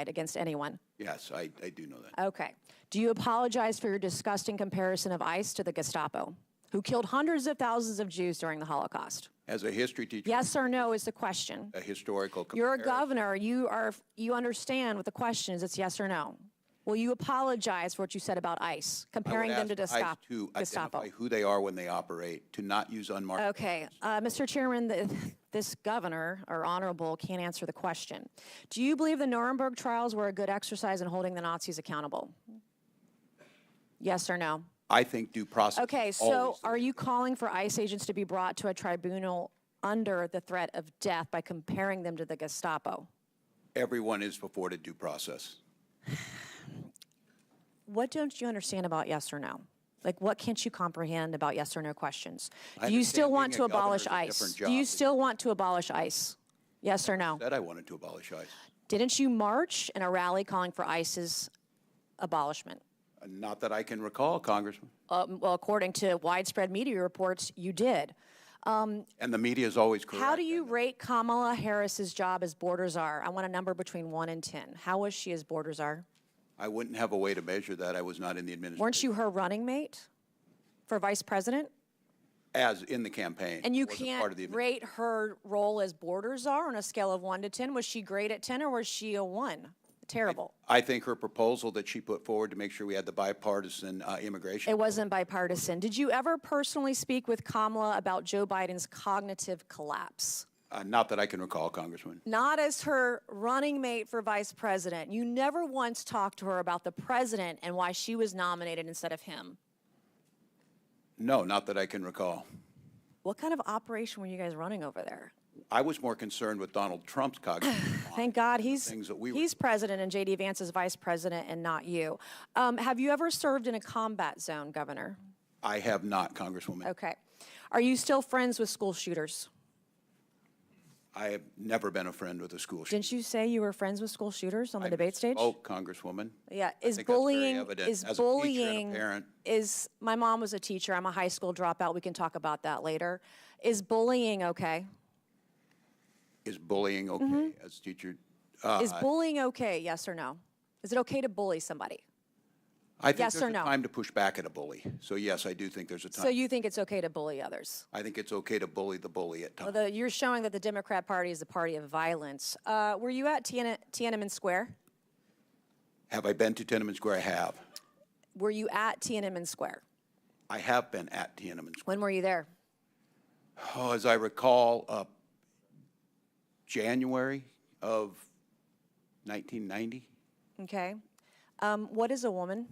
Speaker 5: against anyone?
Speaker 8: Yes, I do know that.
Speaker 5: Okay. Do you apologize for your disgusting comparison of ICE to the Gestapo, who killed hundreds of thousands of Jews during the Holocaust?
Speaker 8: As a history teacher,
Speaker 5: Yes or no is the question.
Speaker 8: a historical
Speaker 5: You're a
Speaker 8: comparison.
Speaker 5: governor. You understand what the question is. It's yes or no. Will you apologize for what you said about ICE, comparing them to
Speaker 8: I would ask ICE to
Speaker 5: Gestapo?
Speaker 8: identify who they are when they operate, to not use unmarked.
Speaker 5: Okay, Mr. Chairman, this governor, or honorable, can't answer the question. Do you believe the Nuremberg trials were a good exercise in holding the Nazis accountable? Yes or no?
Speaker 8: I think due process.
Speaker 5: Okay,
Speaker 8: is
Speaker 5: so
Speaker 8: always the
Speaker 5: are you calling for ICE agents to be brought to a tribunal under the threat of death by comparing them to the Gestapo?
Speaker 8: Everyone is afforded due process.
Speaker 5: What don't you understand about yes or no? Like, what can't you comprehend about yes or no questions?
Speaker 8: I
Speaker 5: Do you
Speaker 8: understand
Speaker 5: still want
Speaker 8: being
Speaker 5: to
Speaker 8: a governor
Speaker 5: abolish
Speaker 8: is a
Speaker 5: ICE?
Speaker 8: different
Speaker 5: Do you
Speaker 8: job.
Speaker 5: still want to abolish ICE? Yes or no?
Speaker 8: Said I wanted to abolish ICE.
Speaker 5: Didn't you march in a rally calling for ICE's abolishment?
Speaker 8: Not that I can recall, Congressman.
Speaker 5: Well, according to widespread media reports, you did.
Speaker 8: And the media is always correct.
Speaker 5: How do you rate Kamala Harris's job as border czar? I want a number between 1 and 10. How was she as border czar?
Speaker 8: I wouldn't have a way to measure that. I was not in the administration.
Speaker 5: Weren't you her running mate for vice president?
Speaker 8: As in the campaign.
Speaker 5: And you
Speaker 8: wasn't
Speaker 5: can't
Speaker 8: part of the
Speaker 5: rate her role as border czar on a scale of 1 to 10. Was she great at 10 or was she a 1? Terrible.
Speaker 8: I think her proposal that she put forward to make sure we had the bipartisan immigration.
Speaker 5: It wasn't bipartisan. Did you ever personally speak with Kamala about Joe Biden's cognitive collapse?
Speaker 8: Not that I can recall, Congressman.
Speaker 5: Not as her running mate for vice president. You never once talked to her about the president and why she was nominated instead of him.
Speaker 8: No, not that I can recall.
Speaker 5: What kind of operation were you guys running over there?
Speaker 8: I was more concerned with Donald Trump's cognitive decline.
Speaker 5: Thank God he's
Speaker 8: things that we were-
Speaker 5: he's president and J.D. Vance is vice president and not you. Have you ever served in a combat zone, Governor?
Speaker 8: I have not, Congresswoman.
Speaker 5: Okay. Are you still friends with school shooters?
Speaker 8: I have never been a friend with a school shooter.
Speaker 5: Didn't you say you were friends with school shooters on the debate stage?
Speaker 8: Oh, Congresswoman.
Speaker 5: Yeah,
Speaker 8: I
Speaker 5: is
Speaker 8: think that's very
Speaker 5: bullying,
Speaker 8: evident.
Speaker 5: is
Speaker 8: As a teacher and a
Speaker 5: bullying,
Speaker 8: parent.
Speaker 5: my mom was a teacher, I'm a high school dropout, we can talk about that later. Is bullying okay?
Speaker 8: Is bullying okay as a teacher?
Speaker 5: Is bullying okay, yes or no? Is it okay to bully somebody?
Speaker 8: I think
Speaker 5: yes
Speaker 8: there's
Speaker 5: or
Speaker 8: a
Speaker 5: no?
Speaker 8: time to push back at a bully. So yes, I do think there's a time.
Speaker 5: So you think it's okay to bully others?
Speaker 8: I think it's okay to bully the bully at times.
Speaker 5: Well, you're showing that the Democrat Party is a party of violence. Were you at Tiananmen Square?
Speaker 8: Have I been to Tiananmen Square? I have.
Speaker 5: Were you at Tiananmen Square?
Speaker 8: I have been at Tiananmen Square.
Speaker 5: When were you there?
Speaker 8: Oh, as I recall, January of 1990.
Speaker 5: Okay. What is a woman?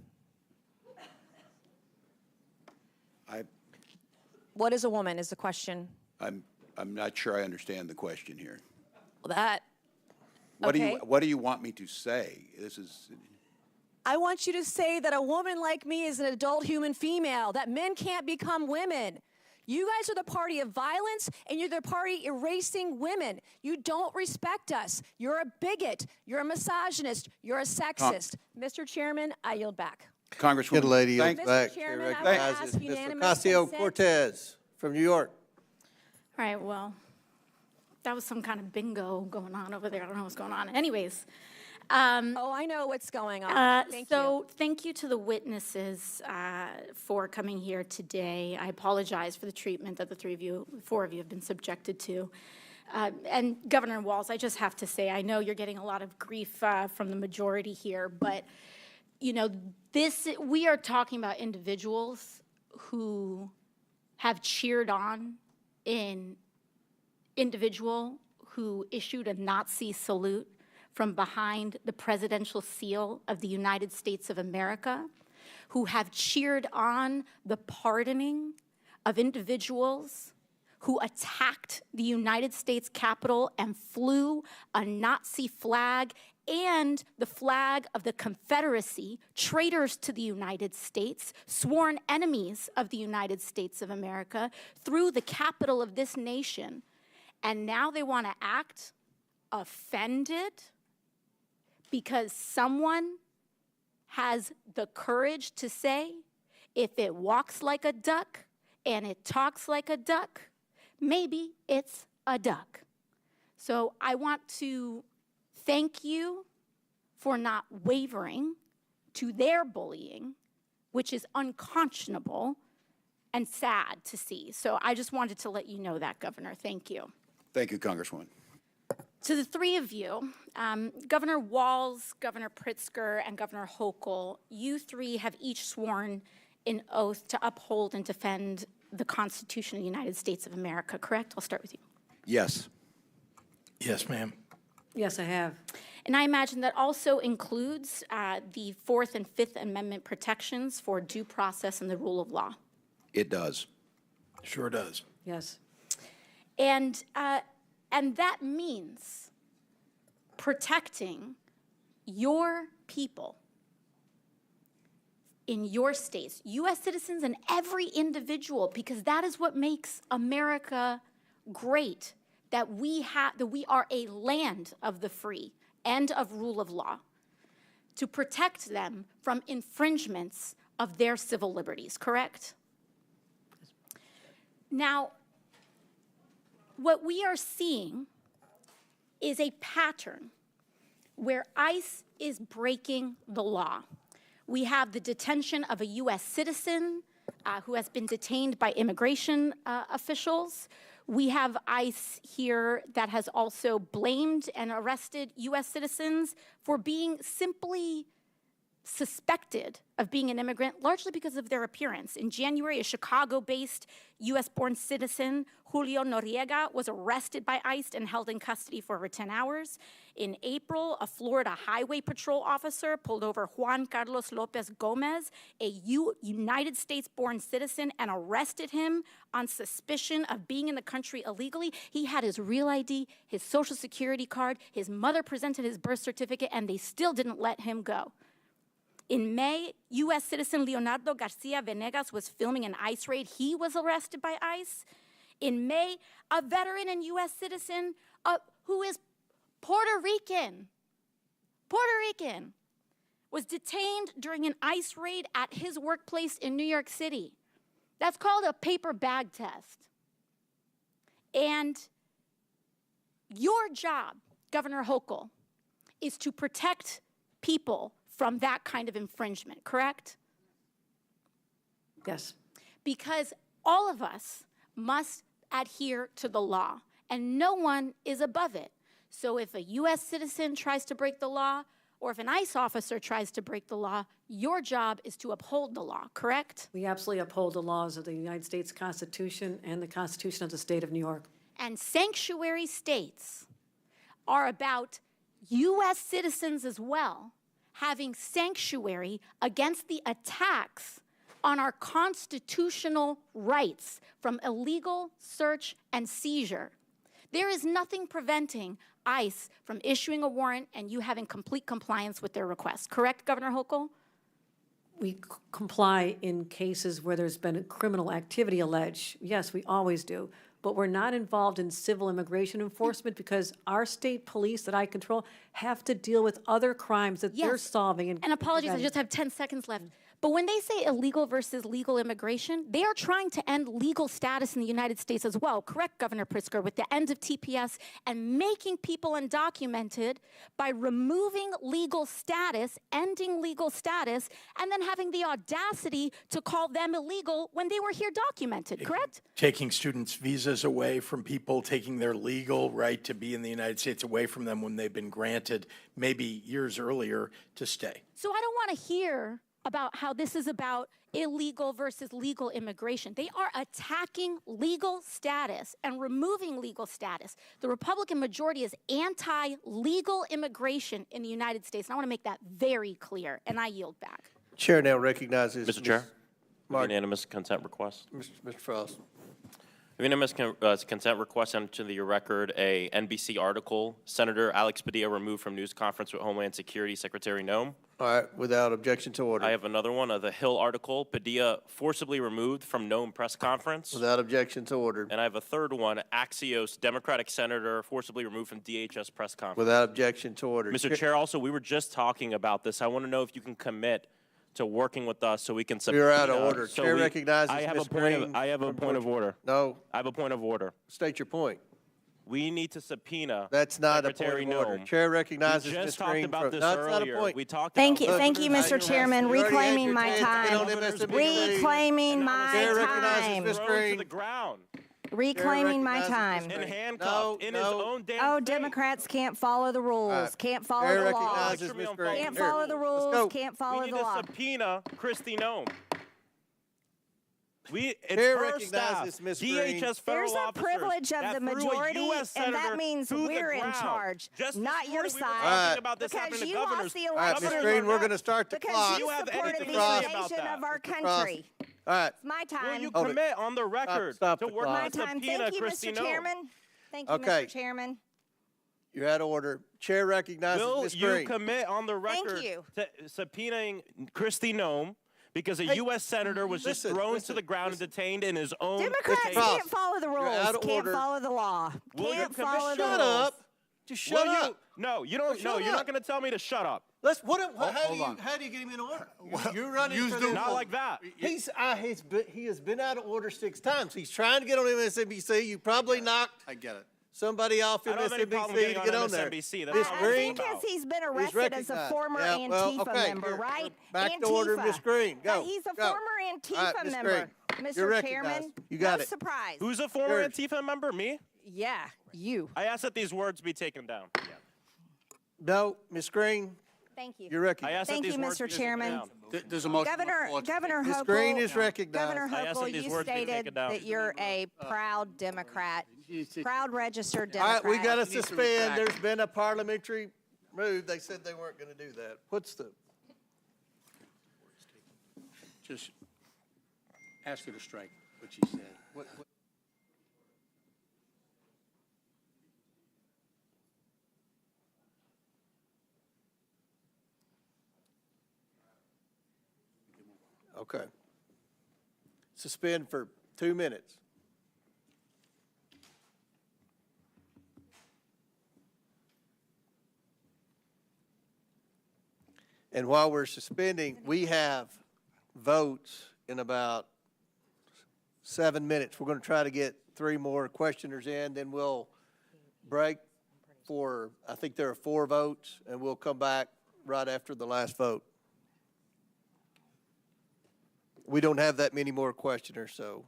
Speaker 5: What is a woman is the question.
Speaker 8: I'm not sure I understand the question here.
Speaker 5: Well, that,
Speaker 8: What
Speaker 5: okay.
Speaker 8: what do you want me to say? This is
Speaker 5: I want you to say that a woman like me is an adult human female, that men can't become women. You guys are the party of violence, and you're the party erasing women. You don't respect us. You're a bigot. You're a misogynist. You're a sexist. Mr. Chairman, I yield back.
Speaker 8: Congresswoman.
Speaker 1: Good lady, yields
Speaker 5: Mr.
Speaker 1: back.
Speaker 5: Chairman,
Speaker 1: Chair
Speaker 5: I would
Speaker 1: recognizes
Speaker 5: ask
Speaker 1: Mr.
Speaker 5: unanimous
Speaker 1: Ocasio-Cortez from New York.
Speaker 3: All right, well, that was some kind of bingo going on over there. I don't know what's going on. Anyways.
Speaker 5: Oh, I know what's going on. Thank you.
Speaker 3: Thank you to the witnesses for coming here today. I apologize for the treatment that the four of you have been subjected to. And Governor Walz, I just have to say, I know you're getting a lot of grief from the majority here, but you know, we are talking about individuals who have cheered on an individual who issued a Nazi salute from behind the presidential seal of the United States of America, who have cheered on the pardoning of individuals who attacked the United States Capitol and flew a Nazi flag and the flag of the Confederacy, traitors to the United States, sworn enemies of the United States of America, through the capital of this nation. And now they want to act offended because someone has the courage to say, if it walks like a duck and it talks like a duck, maybe it's a duck. So I want to thank you for not wavering to their bullying, which is unconscionable and sad to see. So I just wanted to let you know that, Governor. Thank you.
Speaker 8: Thank you, Congresswoman.
Speaker 3: To the three of you, Governor Walz, Governor Pritzker, and Governor Hochul, you three have each sworn an oath to uphold and defend the Constitution of the United States of America, correct? I'll start with you.
Speaker 8: Yes.
Speaker 21: Yes, ma'am.
Speaker 14: Yes, I have.
Speaker 3: And I imagine that also includes the Fourth and Fifth Amendment protections for due process and the rule of law.
Speaker 8: It does.
Speaker 21: Sure does.
Speaker 14: Yes.
Speaker 3: And that means protecting your people in your states, U.S. citizens and every individual, because that is what makes America great, that we are a land of the free and of rule of law, to protect them from infringements of their civil liberties, correct? Now, what we are seeing is a pattern where ICE is breaking the law. We have the detention of a U.S. citizen who has been detained by immigration officials. We have ICE here that has also blamed and arrested U.S. citizens for being simply suspected of being an immigrant, largely because of their appearance. In January, a Chicago-based U.S.-born citizen, Julio Noriega, was arrested by ICE and held in custody for over 10 hours. In April, a Florida Highway Patrol officer pulled over Juan Carlos Lopez Gomez, a United States-born citizen, and arrested him on suspicion of being in the country illegally. He had his real ID, his Social Security card, his mother presented his birth certificate, and they still didn't let him go. In May, U.S. citizen Leonardo Garcia Venegas was filming an ICE raid. He was arrested by ICE. In May, a veteran and U.S. citizen who is Puerto Rican, was detained during an ICE raid at his workplace in New York City. That's called a paper bag test. And your job, Governor Hochul, is to protect people from that kind of infringement, correct?
Speaker 14: Yes.
Speaker 3: Because all of us must adhere to the law, and no one is above it. So if a U.S. citizen tries to break the law, or if an ICE officer tries to break the law, your job is to uphold the law, correct?
Speaker 14: We absolutely uphold the laws of the United States Constitution and the Constitution of the State of New York.
Speaker 3: And sanctuary states are about U.S. citizens as well, having sanctuary against the attacks on our constitutional rights from illegal search and seizure. There is nothing preventing ICE from issuing a warrant and you having complete compliance with their request. Correct, Governor Hochul?
Speaker 14: We comply in cases where there's been criminal activity alleged. Yes, we always do. But we're not involved in civil immigration enforcement because our state police that I control have to deal with other crimes that they're solving.
Speaker 3: And apologies, I just have 10 seconds left. But when they say illegal versus legal immigration, they are trying to end legal status in the United States as well. Correct, Governor Pritzker, with the end of TPS and making people undocumented by removing legal status, ending legal status, and then having the audacity to call them illegal when they were here documented, correct?
Speaker 21: Taking students' visas away from people, taking their legal right to be in the United States away from them when they've been granted maybe years earlier to stay.
Speaker 3: So I don't want to hear about how this is about illegal versus legal immigration. They are attacking legal status and removing legal status. The Republican majority is anti-legal immigration in the United States, and I want to make that very clear, and I yield back.
Speaker 1: Chair now recognizes
Speaker 13: Mr. Chair, unanimous consent request.
Speaker 1: Mr. Frost.
Speaker 13: Unanimous consent request into the record a NBC article, Senator Alex Padilla removed from news conference with Homeland Security Secretary Noem.
Speaker 1: All right, without objection to order.
Speaker 13: I have another one, the Hill article, Padilla forcibly removed from Noem press conference.
Speaker 1: Without objection to order.
Speaker 13: And I have a third one, Axios, Democratic Senator forcibly removed from DHS press conference.
Speaker 1: Without objection to order.
Speaker 13: Mr. Chair, also, we were just talking about this. I want to know if you can commit to working with us so we can
Speaker 1: You're out of order. Chair recognizes
Speaker 13: I have
Speaker 1: Ms.
Speaker 13: a point
Speaker 1: Green
Speaker 13: I have a point of order.
Speaker 1: No.
Speaker 13: I have a point of order.
Speaker 1: State your point.
Speaker 13: We need to subpoena.
Speaker 1: That's not a point
Speaker 13: Secretary
Speaker 1: of order.
Speaker 13: Noem.
Speaker 1: Chair recognizes
Speaker 13: We
Speaker 1: Ms.
Speaker 13: just talked
Speaker 1: Green.
Speaker 13: about this
Speaker 1: No, it's not a
Speaker 13: earlier.
Speaker 1: point.
Speaker 13: We talked
Speaker 22: Thank
Speaker 13: about
Speaker 22: you, thank you, Mr. Chairman,
Speaker 1: You already had
Speaker 22: reclaiming
Speaker 1: your
Speaker 22: my
Speaker 1: chance to get on
Speaker 22: time.
Speaker 1: MSNBC.
Speaker 22: Reclaiming my
Speaker 1: Chair recognizes
Speaker 22: time.
Speaker 1: Ms.
Speaker 13: thrown
Speaker 1: Green.
Speaker 13: to the ground
Speaker 22: Reclaiming my
Speaker 1: recognizes
Speaker 22: time.
Speaker 1: Ms.
Speaker 13: and
Speaker 1: Green.
Speaker 13: handcuffed in his own damn
Speaker 22: Oh,
Speaker 13: state.
Speaker 22: Democrats can't follow the rules,
Speaker 1: right.
Speaker 22: can't follow
Speaker 1: Chair
Speaker 22: the law.
Speaker 1: recognizes Ms. Green.
Speaker 22: Can't
Speaker 1: Here,
Speaker 22: follow the
Speaker 1: let's
Speaker 22: rules,
Speaker 1: go.
Speaker 22: can't
Speaker 13: We
Speaker 22: follow
Speaker 13: need
Speaker 22: the
Speaker 13: to
Speaker 22: law.
Speaker 13: subpoena Kristi Noem. It's
Speaker 1: Chair
Speaker 13: her
Speaker 1: recognizes
Speaker 13: staff,
Speaker 1: Ms. Green.
Speaker 13: DHS federal
Speaker 22: There's a
Speaker 13: officers
Speaker 22: privilege of
Speaker 13: that
Speaker 22: the
Speaker 13: threw a
Speaker 22: majority,
Speaker 13: US
Speaker 22: and that
Speaker 13: senator
Speaker 22: means
Speaker 13: to the
Speaker 22: we're in
Speaker 13: ground.
Speaker 22: charge,
Speaker 13: Just
Speaker 22: not
Speaker 13: this
Speaker 22: your
Speaker 13: morning we were
Speaker 22: side.
Speaker 13: talking about this
Speaker 22: Because
Speaker 13: happening to
Speaker 22: you
Speaker 13: governors.
Speaker 22: lost the
Speaker 1: All right,
Speaker 22: election.
Speaker 1: Ms. Green, we're going to start the
Speaker 22: Because
Speaker 1: clock.
Speaker 22: you
Speaker 13: have
Speaker 22: supported
Speaker 13: anything
Speaker 22: the
Speaker 13: to say
Speaker 22: invasion
Speaker 13: about that?
Speaker 22: of our
Speaker 1: Mr. Frost.
Speaker 22: country.
Speaker 1: All right.
Speaker 22: It's my
Speaker 13: Will
Speaker 22: time.
Speaker 13: you
Speaker 1: Hold it.
Speaker 13: commit on the record
Speaker 1: Stop
Speaker 13: to
Speaker 1: the
Speaker 13: work
Speaker 1: clock.
Speaker 22: My
Speaker 13: to
Speaker 22: time.
Speaker 13: subpoena
Speaker 22: Thank you,
Speaker 13: Kristi
Speaker 22: Mr.
Speaker 13: Noem?
Speaker 22: Chairman. Thank you,
Speaker 1: Okay.
Speaker 22: Mr. Chairman.
Speaker 1: You're out of order. Chair recognizes
Speaker 13: Will
Speaker 1: Ms.
Speaker 13: you
Speaker 1: Green.
Speaker 13: commit on the record
Speaker 22: you.
Speaker 13: to subpoenaing Kristi Noem because a
Speaker 1: Hey,
Speaker 13: U.S. senator was just
Speaker 1: listen,
Speaker 13: thrown
Speaker 1: listen,
Speaker 13: to the ground and detained in his own
Speaker 22: Democrats
Speaker 13: state?
Speaker 1: Frost,
Speaker 22: can't follow the
Speaker 1: you're
Speaker 22: rules,
Speaker 1: out of
Speaker 22: can't
Speaker 1: order.
Speaker 22: follow the law,
Speaker 13: Will you
Speaker 22: can't
Speaker 13: commit-
Speaker 22: follow the
Speaker 1: Shut
Speaker 22: rules.
Speaker 1: up. Just shut
Speaker 13: Will you?
Speaker 1: up.
Speaker 13: No, you don't.
Speaker 1: Shut
Speaker 13: You're
Speaker 1: up.
Speaker 13: not going to tell me to shut up.
Speaker 1: How do
Speaker 2: hold on.
Speaker 1: you get him in order? You're running for
Speaker 13: Not like that.
Speaker 1: he has been out of order 6 times. He's trying to get on MSNBC. You probably knocked
Speaker 2: I get it.
Speaker 1: somebody off
Speaker 13: I don't have any problem
Speaker 1: MSNBC
Speaker 13: getting
Speaker 1: to
Speaker 13: on
Speaker 1: get on there.
Speaker 13: MSNBC. That's
Speaker 1: Ms.
Speaker 13: not what
Speaker 22: I
Speaker 1: Green
Speaker 22: think as he's been
Speaker 1: is
Speaker 22: arrested as a
Speaker 1: recognized.
Speaker 22: former
Speaker 1: Yeah, well,
Speaker 22: Antifa
Speaker 1: okay,
Speaker 22: member,
Speaker 1: here,
Speaker 22: right?
Speaker 1: back
Speaker 22: Antifa.
Speaker 1: to order, Ms. Green. Go.
Speaker 22: He's a
Speaker 1: go.
Speaker 22: former
Speaker 1: All
Speaker 22: Antifa
Speaker 1: right, Ms.
Speaker 22: member,
Speaker 1: Green,
Speaker 22: Mr.
Speaker 1: you're
Speaker 22: Chairman.
Speaker 1: recognized. You got
Speaker 22: no
Speaker 1: it.
Speaker 22: surprise.
Speaker 13: Who's a former
Speaker 1: Yours.
Speaker 13: Antifa member? Me?
Speaker 22: Yeah, you.
Speaker 13: I asked that these words be taken down.
Speaker 1: No, Ms. Green,
Speaker 22: Thank you.
Speaker 1: you're
Speaker 13: I
Speaker 1: recognized.
Speaker 13: asked that
Speaker 22: Thank
Speaker 13: these
Speaker 22: you,
Speaker 13: words
Speaker 22: Mr.
Speaker 13: be taken
Speaker 22: Chairman.
Speaker 13: down.
Speaker 2: There's a motion. on the floor to
Speaker 22: Governor
Speaker 1: Ms.
Speaker 22: Hochul,
Speaker 1: Green is recognized.
Speaker 22: Governor
Speaker 13: I asked that
Speaker 22: Hochul,
Speaker 13: these
Speaker 22: you
Speaker 13: words be taken
Speaker 22: stated
Speaker 13: down.
Speaker 22: that you're a proud Democrat, proud registered
Speaker 1: All right,
Speaker 22: Democrat.
Speaker 1: we got to
Speaker 2: You need to
Speaker 1: suspend.
Speaker 2: retract.
Speaker 1: There's been a parliamentary move. They said they weren't going to do that.
Speaker 2: Just ask her to strike what she said. What-
Speaker 1: Okay. Suspend for 2 minutes. And while we're suspending, we have votes in about 7 minutes. We're going to try to get 3 more questioners in, then we'll break for, I think there are 4 votes, and we'll come back right after the last vote. We don't have that many more questioners, so.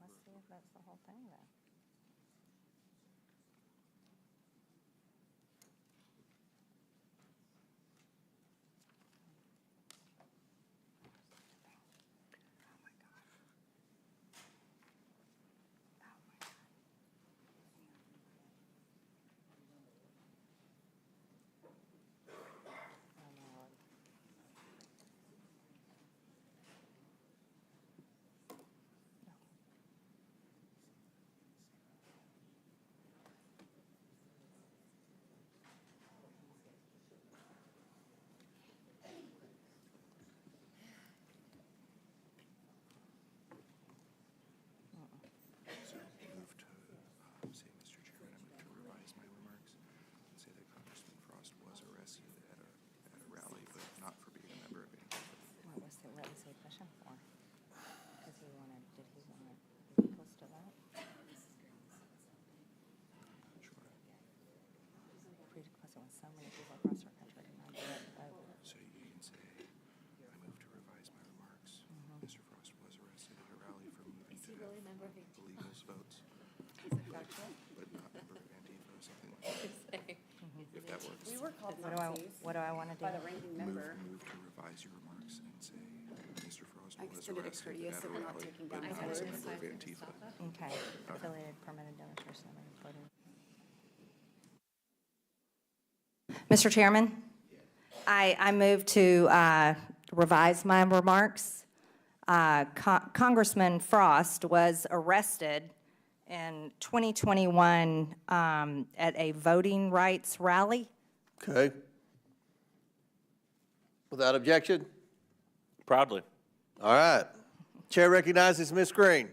Speaker 22: Let's see if that's the whole thing then.
Speaker 7: Say, Mr. Chairman, I move to revise my remarks and say that Congressman Frost was arrested at a rally, but not for being a member of Antifa.
Speaker 22: What was he pushing for? Because did he want to be close to that? Because it was so many people across our country did not get the vote.
Speaker 7: So you can say, I move to revise my remarks. Mr. Frost was arrested at a rally for moving to illegals votes, but not member of Antifa or something like that. If that works.
Speaker 22: We were called what do I want to do?
Speaker 7: Move to revise your remarks and say, Mr. Frost was arrested at a rally, but not as a member of Antifa.
Speaker 22: Okay, affiliated permitted demonstration. Mr. Chairman, I move to revise my remarks. Congressman Frost was arrested in 2021 at a voting rights rally.
Speaker 1: Okay. Without objection?
Speaker 13: Proudly.
Speaker 1: All right. Chair recognizes Ms. Green.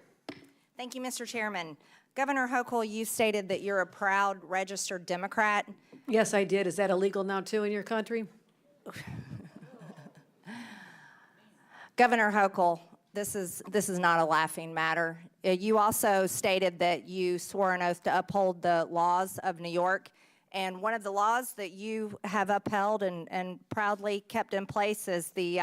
Speaker 22: Thank you, Mr. Chairman. Governor Hochul, you stated that you're a proud registered Democrat.
Speaker 14: Yes, I did. Is that illegal now, too, in your country?
Speaker 22: Governor Hochul, this is not a laughing matter. You also stated that you swore an oath to uphold the laws of New York. And one of the laws that you have upheld and proudly kept in place is the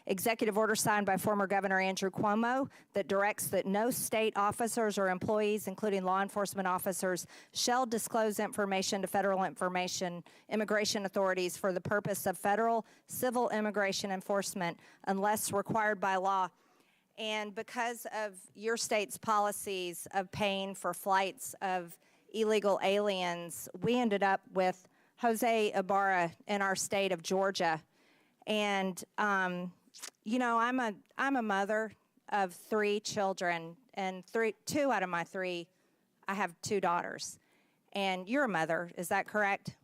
Speaker 22: executive order signed by former Governor Andrew Cuomo that directs that no state officers or employees, including law enforcement officers, shall disclose information to federal immigration authorities for the purpose of federal civil immigration enforcement unless required by law. And because of your state's policies of paying for flights of illegal aliens, we ended up with Jose Ibarra in our state of Georgia. And, you know, I'm a mother of 3 children, and 2 out of my 3, I have 2 daughters. And you're a mother, is that correct?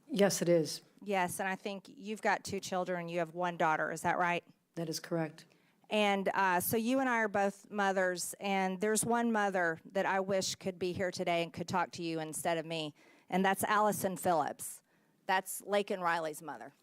Speaker 14: Yes, it is.
Speaker 22: Yes, and I think you've got 2 children and you have 1 daughter, is that right?
Speaker 14: That is correct.
Speaker 22: And so you and I are both mothers, and there's one mother that I wish could be here today and could talk to you instead of me, and that's Allison Phillips. That's Laken Riley's mother.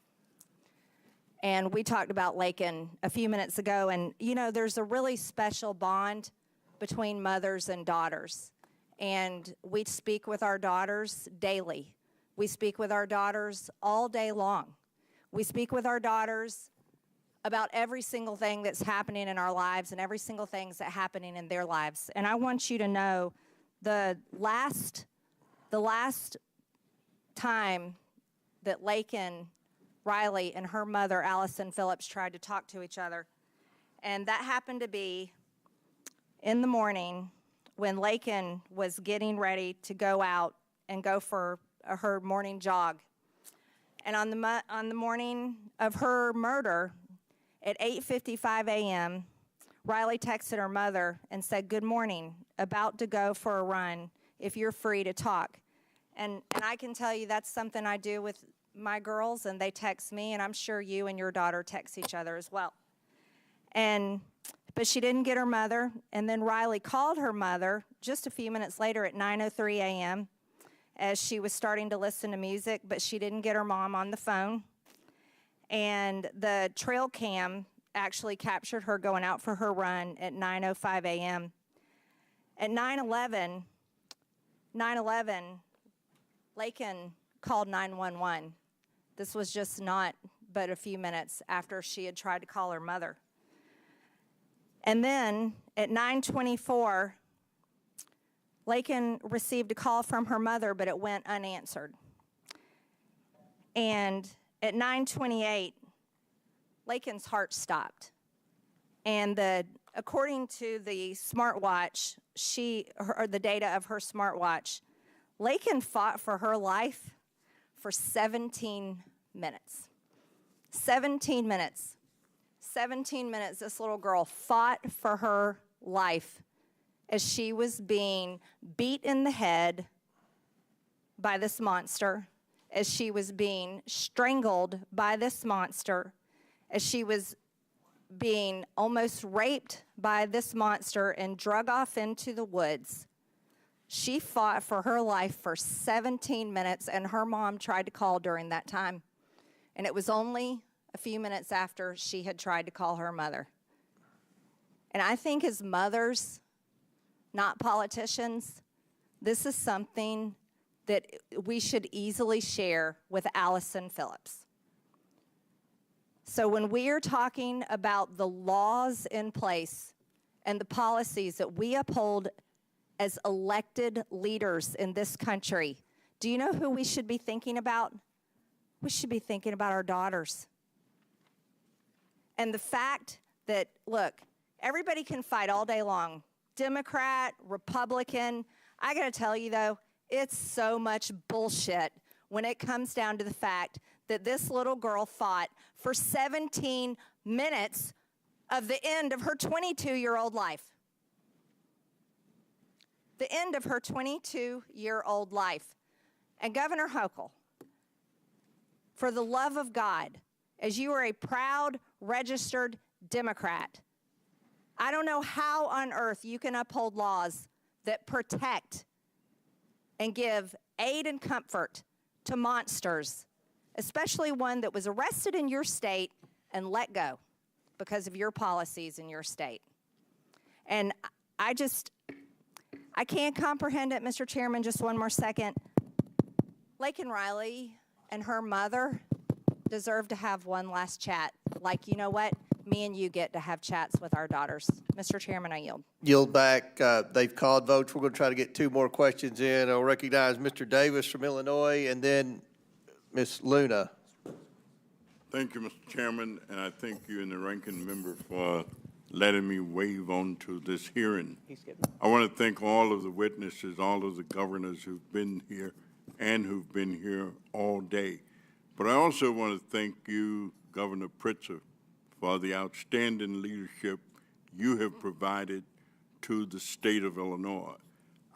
Speaker 22: And we talked about Laken a few minutes ago, and you know, there's a really special bond between mothers and daughters. And we speak with our daughters daily. We speak with our daughters all day long. We speak with our daughters about every single thing that's happening in our lives and every single thing that's happening in their lives. And I want you to know the last time that Laken Riley and her mother, Allison Phillips, tried to talk to each other, and that happened to be in the morning when Laken was getting ready to go out and go for her morning jog. And on the morning of her murder, at 8:55 a.m., Riley texted her mother and said, "Good morning, about to go for a run, if you're free to talk." And I can tell you that's something I do with my girls, and they text me, and I'm sure you and your daughter text each other as well. But she didn't get her mother, and then Riley called her mother just a few minutes later at 9:03 a.m. as she was starting to listen to music, but she didn't get her mom on the phone. And the trail cam actually captured her going out for her run at 9:05 a.m. At 9:11, Laken called 911. This was just not but a few minutes after she had tried to call her mother. And then at 9:24, Laken received a call from her mother, but it went unanswered. And at 9:28, Laken's heart stopped. And according to the smartwatch, the data of her smartwatch, Laken fought for her life for 17 minutes. 17 minutes. 17 minutes, this little girl fought for her life as she was being beat in the head by this monster, as she was being strangled by this monster, as she was being almost raped by this monster and drug off into the woods. She fought for her life for 17 minutes, and her mom tried to call during that time. And it was only a few minutes after she had tried to call her mother. And I think as mothers, not politicians, this is something that we should easily share with Allison Phillips. So when we are talking about the laws in place and the policies that we uphold as elected leaders in this country, do you know who we should be thinking about? We should be thinking about our daughters. And the fact that, look, everybody can fight all day long, Democrat, Republican. I got to tell you, though, it's so much bullshit when it comes down to the fact that this little girl fought for 17 minutes of the end of her 22-year-old life. The end of her 22-year-old life. And Governor Hochul, for the love of God, as you are a proud, registered Democrat, I don't know how on earth you can uphold laws that protect and give aid and comfort to monsters, especially one that was arrested in your state and let go because of your policies in your state. And I can't comprehend it, Mr. Chairman, just one more second. Laken Riley and her mother deserve to have one last chat. Like, you know what? Me and you get to have chats with our daughters. Mr. Chairman, I yield.
Speaker 1: Yield back. They've called votes. We're going to try to get 2 more questions in. I'll recognize Mr. Davis from Illinois and then Ms. Luna.
Speaker 4: Thank you, Mr. Chairman, and I thank you and the ranking member for letting me wave on to this hearing. I want to thank all of the witnesses, all of the governors who've been here and who've been here all day. But I also want to thank you, Governor Pritzker, for the outstanding leadership you have provided to the state of Illinois.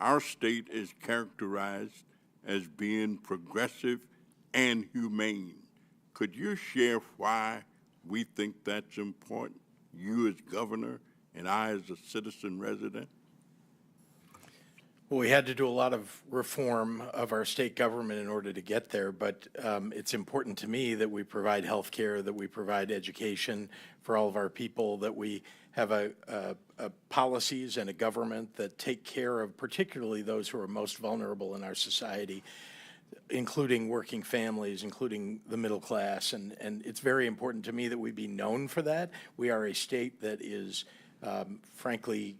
Speaker 4: Our state is characterized as being progressive and humane. Could you share why we think that's important, you as governor and I as a citizen resident?
Speaker 21: Well, we had to do a lot of reform of our state government in order to get there, but it's important to me that we provide health care, that we provide education for all of our people, that we have policies and a government that take care of particularly those who are most vulnerable in our society, including working families, including the middle class. And it's very important to me that we be known for that. We are a state that is, frankly,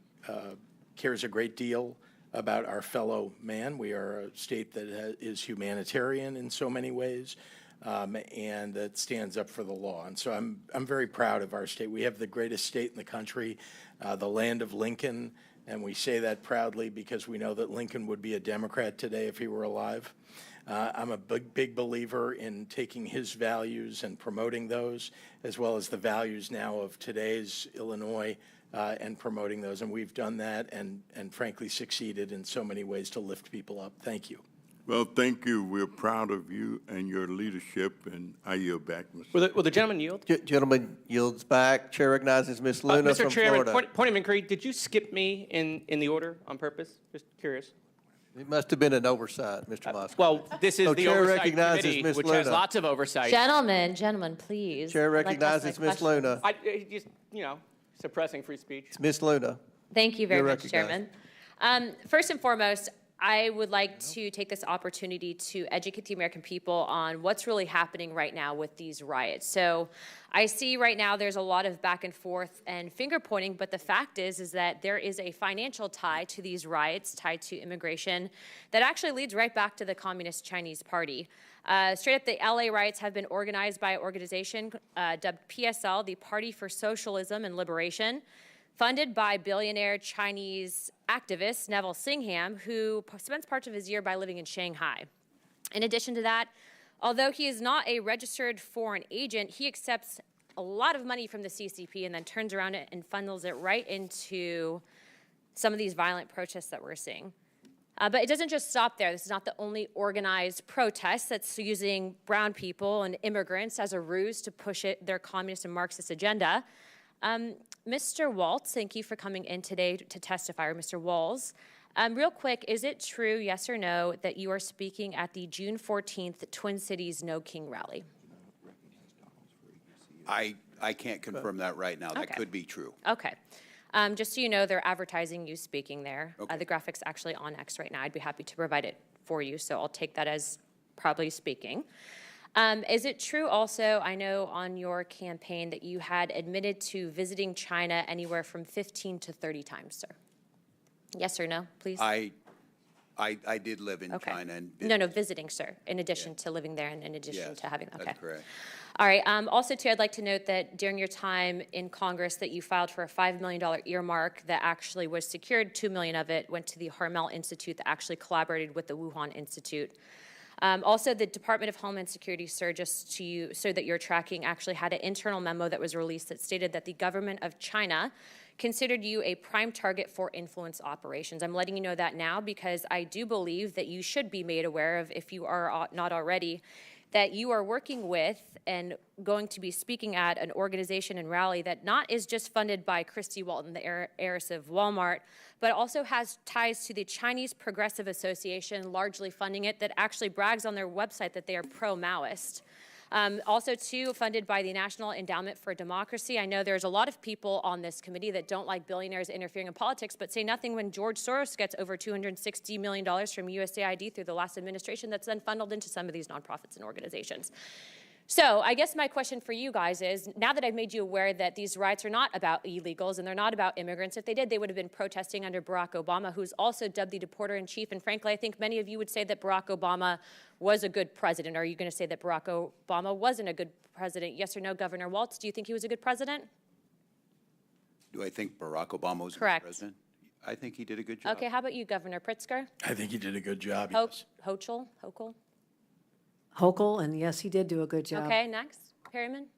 Speaker 21: cares a great deal about our fellow man. We are a state that is humanitarian in so many ways, and that stands up for the law. And so I'm very proud of our state. We have the greatest state in the country, the land of Lincoln, and we say that proudly because we know that Lincoln would be a Democrat today if he were alive. I'm a big believer in taking his values and promoting those, as well as the values now of today's Illinois, and promoting those. And we've done that and frankly succeeded in so many ways to lift people up. Thank you.
Speaker 4: Well, thank you. We're proud of you and your leadership, and I yield back, Mr.
Speaker 17: Will the gentleman yield?
Speaker 1: Gentleman yields back. Chair recognizes Ms. Luna
Speaker 17: Mr.
Speaker 1: from
Speaker 17: Chairman,
Speaker 1: Florida.
Speaker 17: point of inquiry, did you skip me in the order on purpose? Just curious.
Speaker 1: It must have been an oversight, Mr. Moskowitz.
Speaker 17: Well, this is the
Speaker 1: Chair
Speaker 17: Oversight
Speaker 1: recognizes
Speaker 17: Committee,
Speaker 1: Ms.
Speaker 17: which
Speaker 1: Luna.
Speaker 17: has lots of oversight.
Speaker 23: Gentlemen, please.
Speaker 1: Chair
Speaker 23: I'd like to ask
Speaker 1: recognizes
Speaker 23: my
Speaker 1: Ms. Luna.
Speaker 17: Just, suppressing free speech.
Speaker 1: It's Ms. Luna.
Speaker 23: Thank you very
Speaker 1: You're
Speaker 23: much, Chairman. First and foremost, I would like to take this opportunity to educate the American people on what's really happening right now with these riots. So I see right now there's a lot of back and forth and finger pointing, but the fact is that there is a financial tie to these riots, tied to immigration, that actually leads right back to the Communist Chinese Party. Straight up, the LA riots have been organized by an organization dubbed PSL, the Party for Socialism and Liberation, funded by billionaire Chinese activist Neville Singham, who spends parts of his year by living in Shanghai. In addition to that, although he is not a registered foreign agent, he accepts a lot of money from the CCP and then turns around it and funnels it right into some of these violent protests that we're seeing. But it doesn't just stop there. This is not the only organized protest that's using brown people and immigrants as a ruse to push their communist and Marxist agenda. Mr. Waltz, thank you for coming in today to testify, or Mr. Walls. Real quick, is it true, yes or no, that you are speaking at the June 14th Twin Cities No King rally?
Speaker 8: I can't confirm that right now. That could be true.
Speaker 23: Okay. Just so you know, they're advertising you speaking there.
Speaker 8: Okay.
Speaker 23: The graphic's actually on X right now. I'd be happy to provide it for you, so I'll take that as probably speaking. Is it true also, I know on your campaign, that you had admitted to visiting China anywhere from 15 to 30 times, sir? Yes or no, please?
Speaker 8: I did live in China. And
Speaker 23: No, visiting, sir, in addition to living there and in addition to having, okay.
Speaker 8: That's correct.
Speaker 23: All right, also too, I'd like to note that during your time in Congress that you filed for a $5 million earmark that actually was secured. $2 million of it went to the Harmel Institute that actually collaborated with the Wuhan Institute. Also, the Department of Homeland Security, sir, just so that you're tracking, actually had an internal memo that was released that stated that the government of China considered you a prime target for influence operations. I'm letting you know that now because I do believe that you should be made aware of, if you are not already, that you are working with and going to be speaking at an organization and rally that not is just funded by Christy Walton, the heiress of Walmart, but also has ties to the Chinese Progressive Association, largely funding it, that actually brags on their website that they are pro-Maoist. Also, too, funded by the National Endowment for Democracy. I know there's a lot of people on this committee that don't like billionaires interfering in politics, but say nothing when George Soros gets over $260 million from USAID through the last administration that's then funneled into some of these nonprofits and organizations. So I guess my question for you guys is, now that I've made you aware that these riots are not about illegals and they're not about immigrants, if they did, they would have been protesting under Barack Obama, who's also dubbed the deporter-in-chief. And frankly, I think many of you would say that Barack Obama was a good president. Are you going to say that Barack Obama wasn't a good president? Yes or no, Governor Walz? Do you think he was a good president?
Speaker 8: Do I think Barack Obama was a good
Speaker 23: Correct.
Speaker 8: president? I think he did a good job.
Speaker 23: Okay, how about you, Governor Pritzker?
Speaker 21: I think he did a good job, yes.
Speaker 23: Hochul?
Speaker 14: Hochul, and yes, he did do a good job.
Speaker 23: Okay, next. Perryman?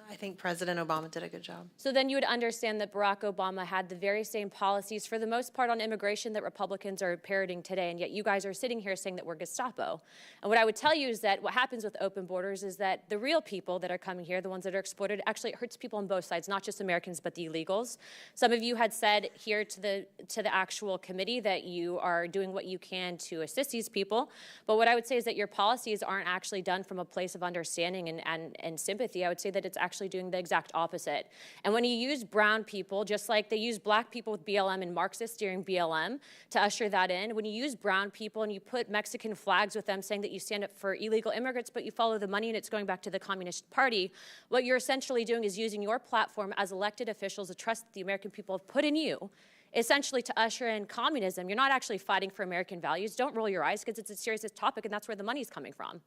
Speaker 6: I think President Obama did a good job.
Speaker 23: So then you would understand that Barack Obama had the very same policies, for the most part, on immigration that Republicans are parroting today, and yet you guys are sitting here saying that we're Gestapo. And what I would tell you is that what happens with open borders is that the real people that are coming here, the ones that are exploited, actually it hurts people on both sides, not just Americans, but the illegals. Some of you had said here to the actual committee that you are doing what you can to assist these people, but what I would say is that your policies aren't actually done from a place of understanding and sympathy. I would say that it's actually doing the exact opposite. And when you use brown people, just like they use black people with BLM and Marxists during BLM to usher that in, when you use brown people and you put Mexican flags with them saying that you stand up for illegal immigrants, but you follow the money and it's going back to the Communist Party, what you're essentially doing is using your platform as elected officials, the trust that the American people have put in you, essentially to usher in communism. You're not actually fighting for American values. Don't roll your eyes, because it's a serious topic and that's where the money's coming from.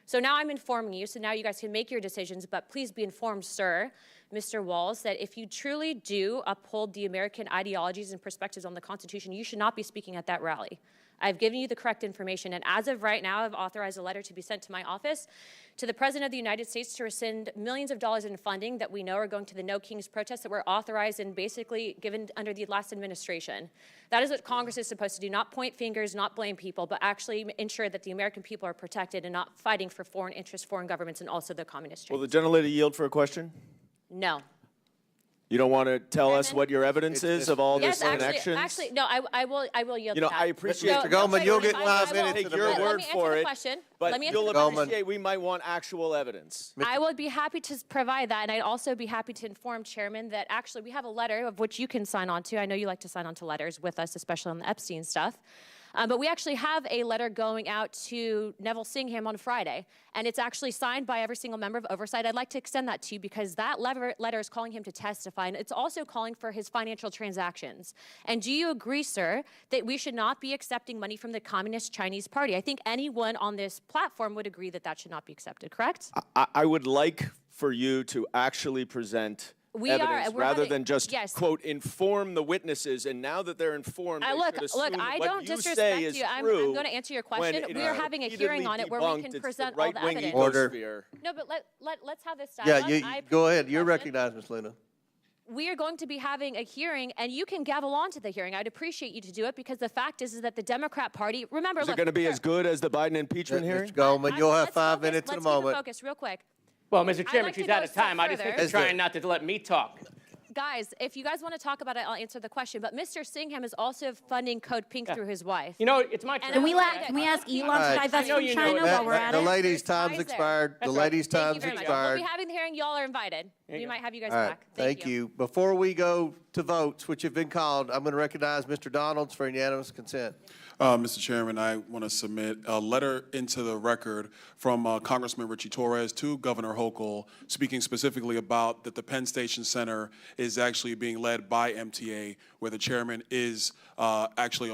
Speaker 23: So now I'm informing you, so now you guys can make your decisions, but please be informed, sir, Mr. Walz, that if you truly do uphold the American ideologies and perspectives on the Constitution, you should not be speaking at that rally. I've given you the correct information, and as of right now, I've authorized a letter to be sent to my office to the President of the United States to rescind millions of dollars in funding that we know are going to the No Kings protests that were authorized and basically given under the last administration. That is what Congress is supposed to do, not point fingers, not blame people, but actually ensure that the American people are protected and not fighting for foreign interests, foreign governments, and also the communist
Speaker 18: Will the gentlelady yield for a question?
Speaker 23: No.
Speaker 18: You don't want to tell us what your evidence is of all this connections?
Speaker 23: Actually, no, I will yield to that.
Speaker 18: I appreciate
Speaker 1: Mr. Goldman, you'll get 5 minutes.
Speaker 18: Take your word for it, but you'll appreciate we might want actual evidence.
Speaker 23: I would be happy to provide that, and I'd also be happy to inform Chairman that actually we have a letter of which you can sign on to. I know you like to sign on to letters with us, especially on the Epstein stuff. But we actually have a letter going out to Neville Singham on Friday, and it's actually signed by every single member of Oversight. I'd like to extend that to you because that letter is calling him to testify, and it's also calling for his financial transactions. And do you agree, sir, that we should not be accepting money from the Communist Chinese Party? I think anyone on this platform would agree that that should not be accepted, correct?
Speaker 18: I would like for you to actually present evidence rather than just, quote, inform the witnesses, and now that they're informed,
Speaker 23: Look, I don't disrespect you. I'm going to answer your question. We are having a hearing on it where we can present all the evidence.
Speaker 1: Order.
Speaker 23: No, but let's have this dialogue.
Speaker 1: Yeah, go ahead. You're recognized, Ms. Luna.
Speaker 23: We are going to be having a hearing, and you can gavel on to the hearing. I'd appreciate you to do it, because the fact is that the Democrat Party, remember,
Speaker 18: is it going to be as good as the Biden impeachment hearing?
Speaker 1: Mr. Goldman, you'll have 5 minutes in a moment.
Speaker 23: Let's focus real quick.
Speaker 17: Well, Mr. Chairman, she's out of time. I just think they're trying not to let me talk.
Speaker 23: Guys, if you guys want to talk about it, I'll answer the question. But Mr. Singham is also funding Code Pink through his wife.
Speaker 17: You know, it's my turn.
Speaker 3: Can we ask Elon to divest from China while we're at it?
Speaker 1: The lady's time's expired. The lady's time's
Speaker 23: We'll
Speaker 1: expired.
Speaker 23: be having the hearing. Y'all are invited. We might have you guys
Speaker 1: All right,
Speaker 23: back.
Speaker 1: thank you. Before we go to votes, which have been called, I'm going to recognize Mr. Donalds for unanimous consent.
Speaker 7: Mr. Chairman, I want to submit a letter into the record from Congressman Richie Torres to Governor Hochul, speaking specifically about that the Penn Station Center is actually being led by MTA, where the chairman is actually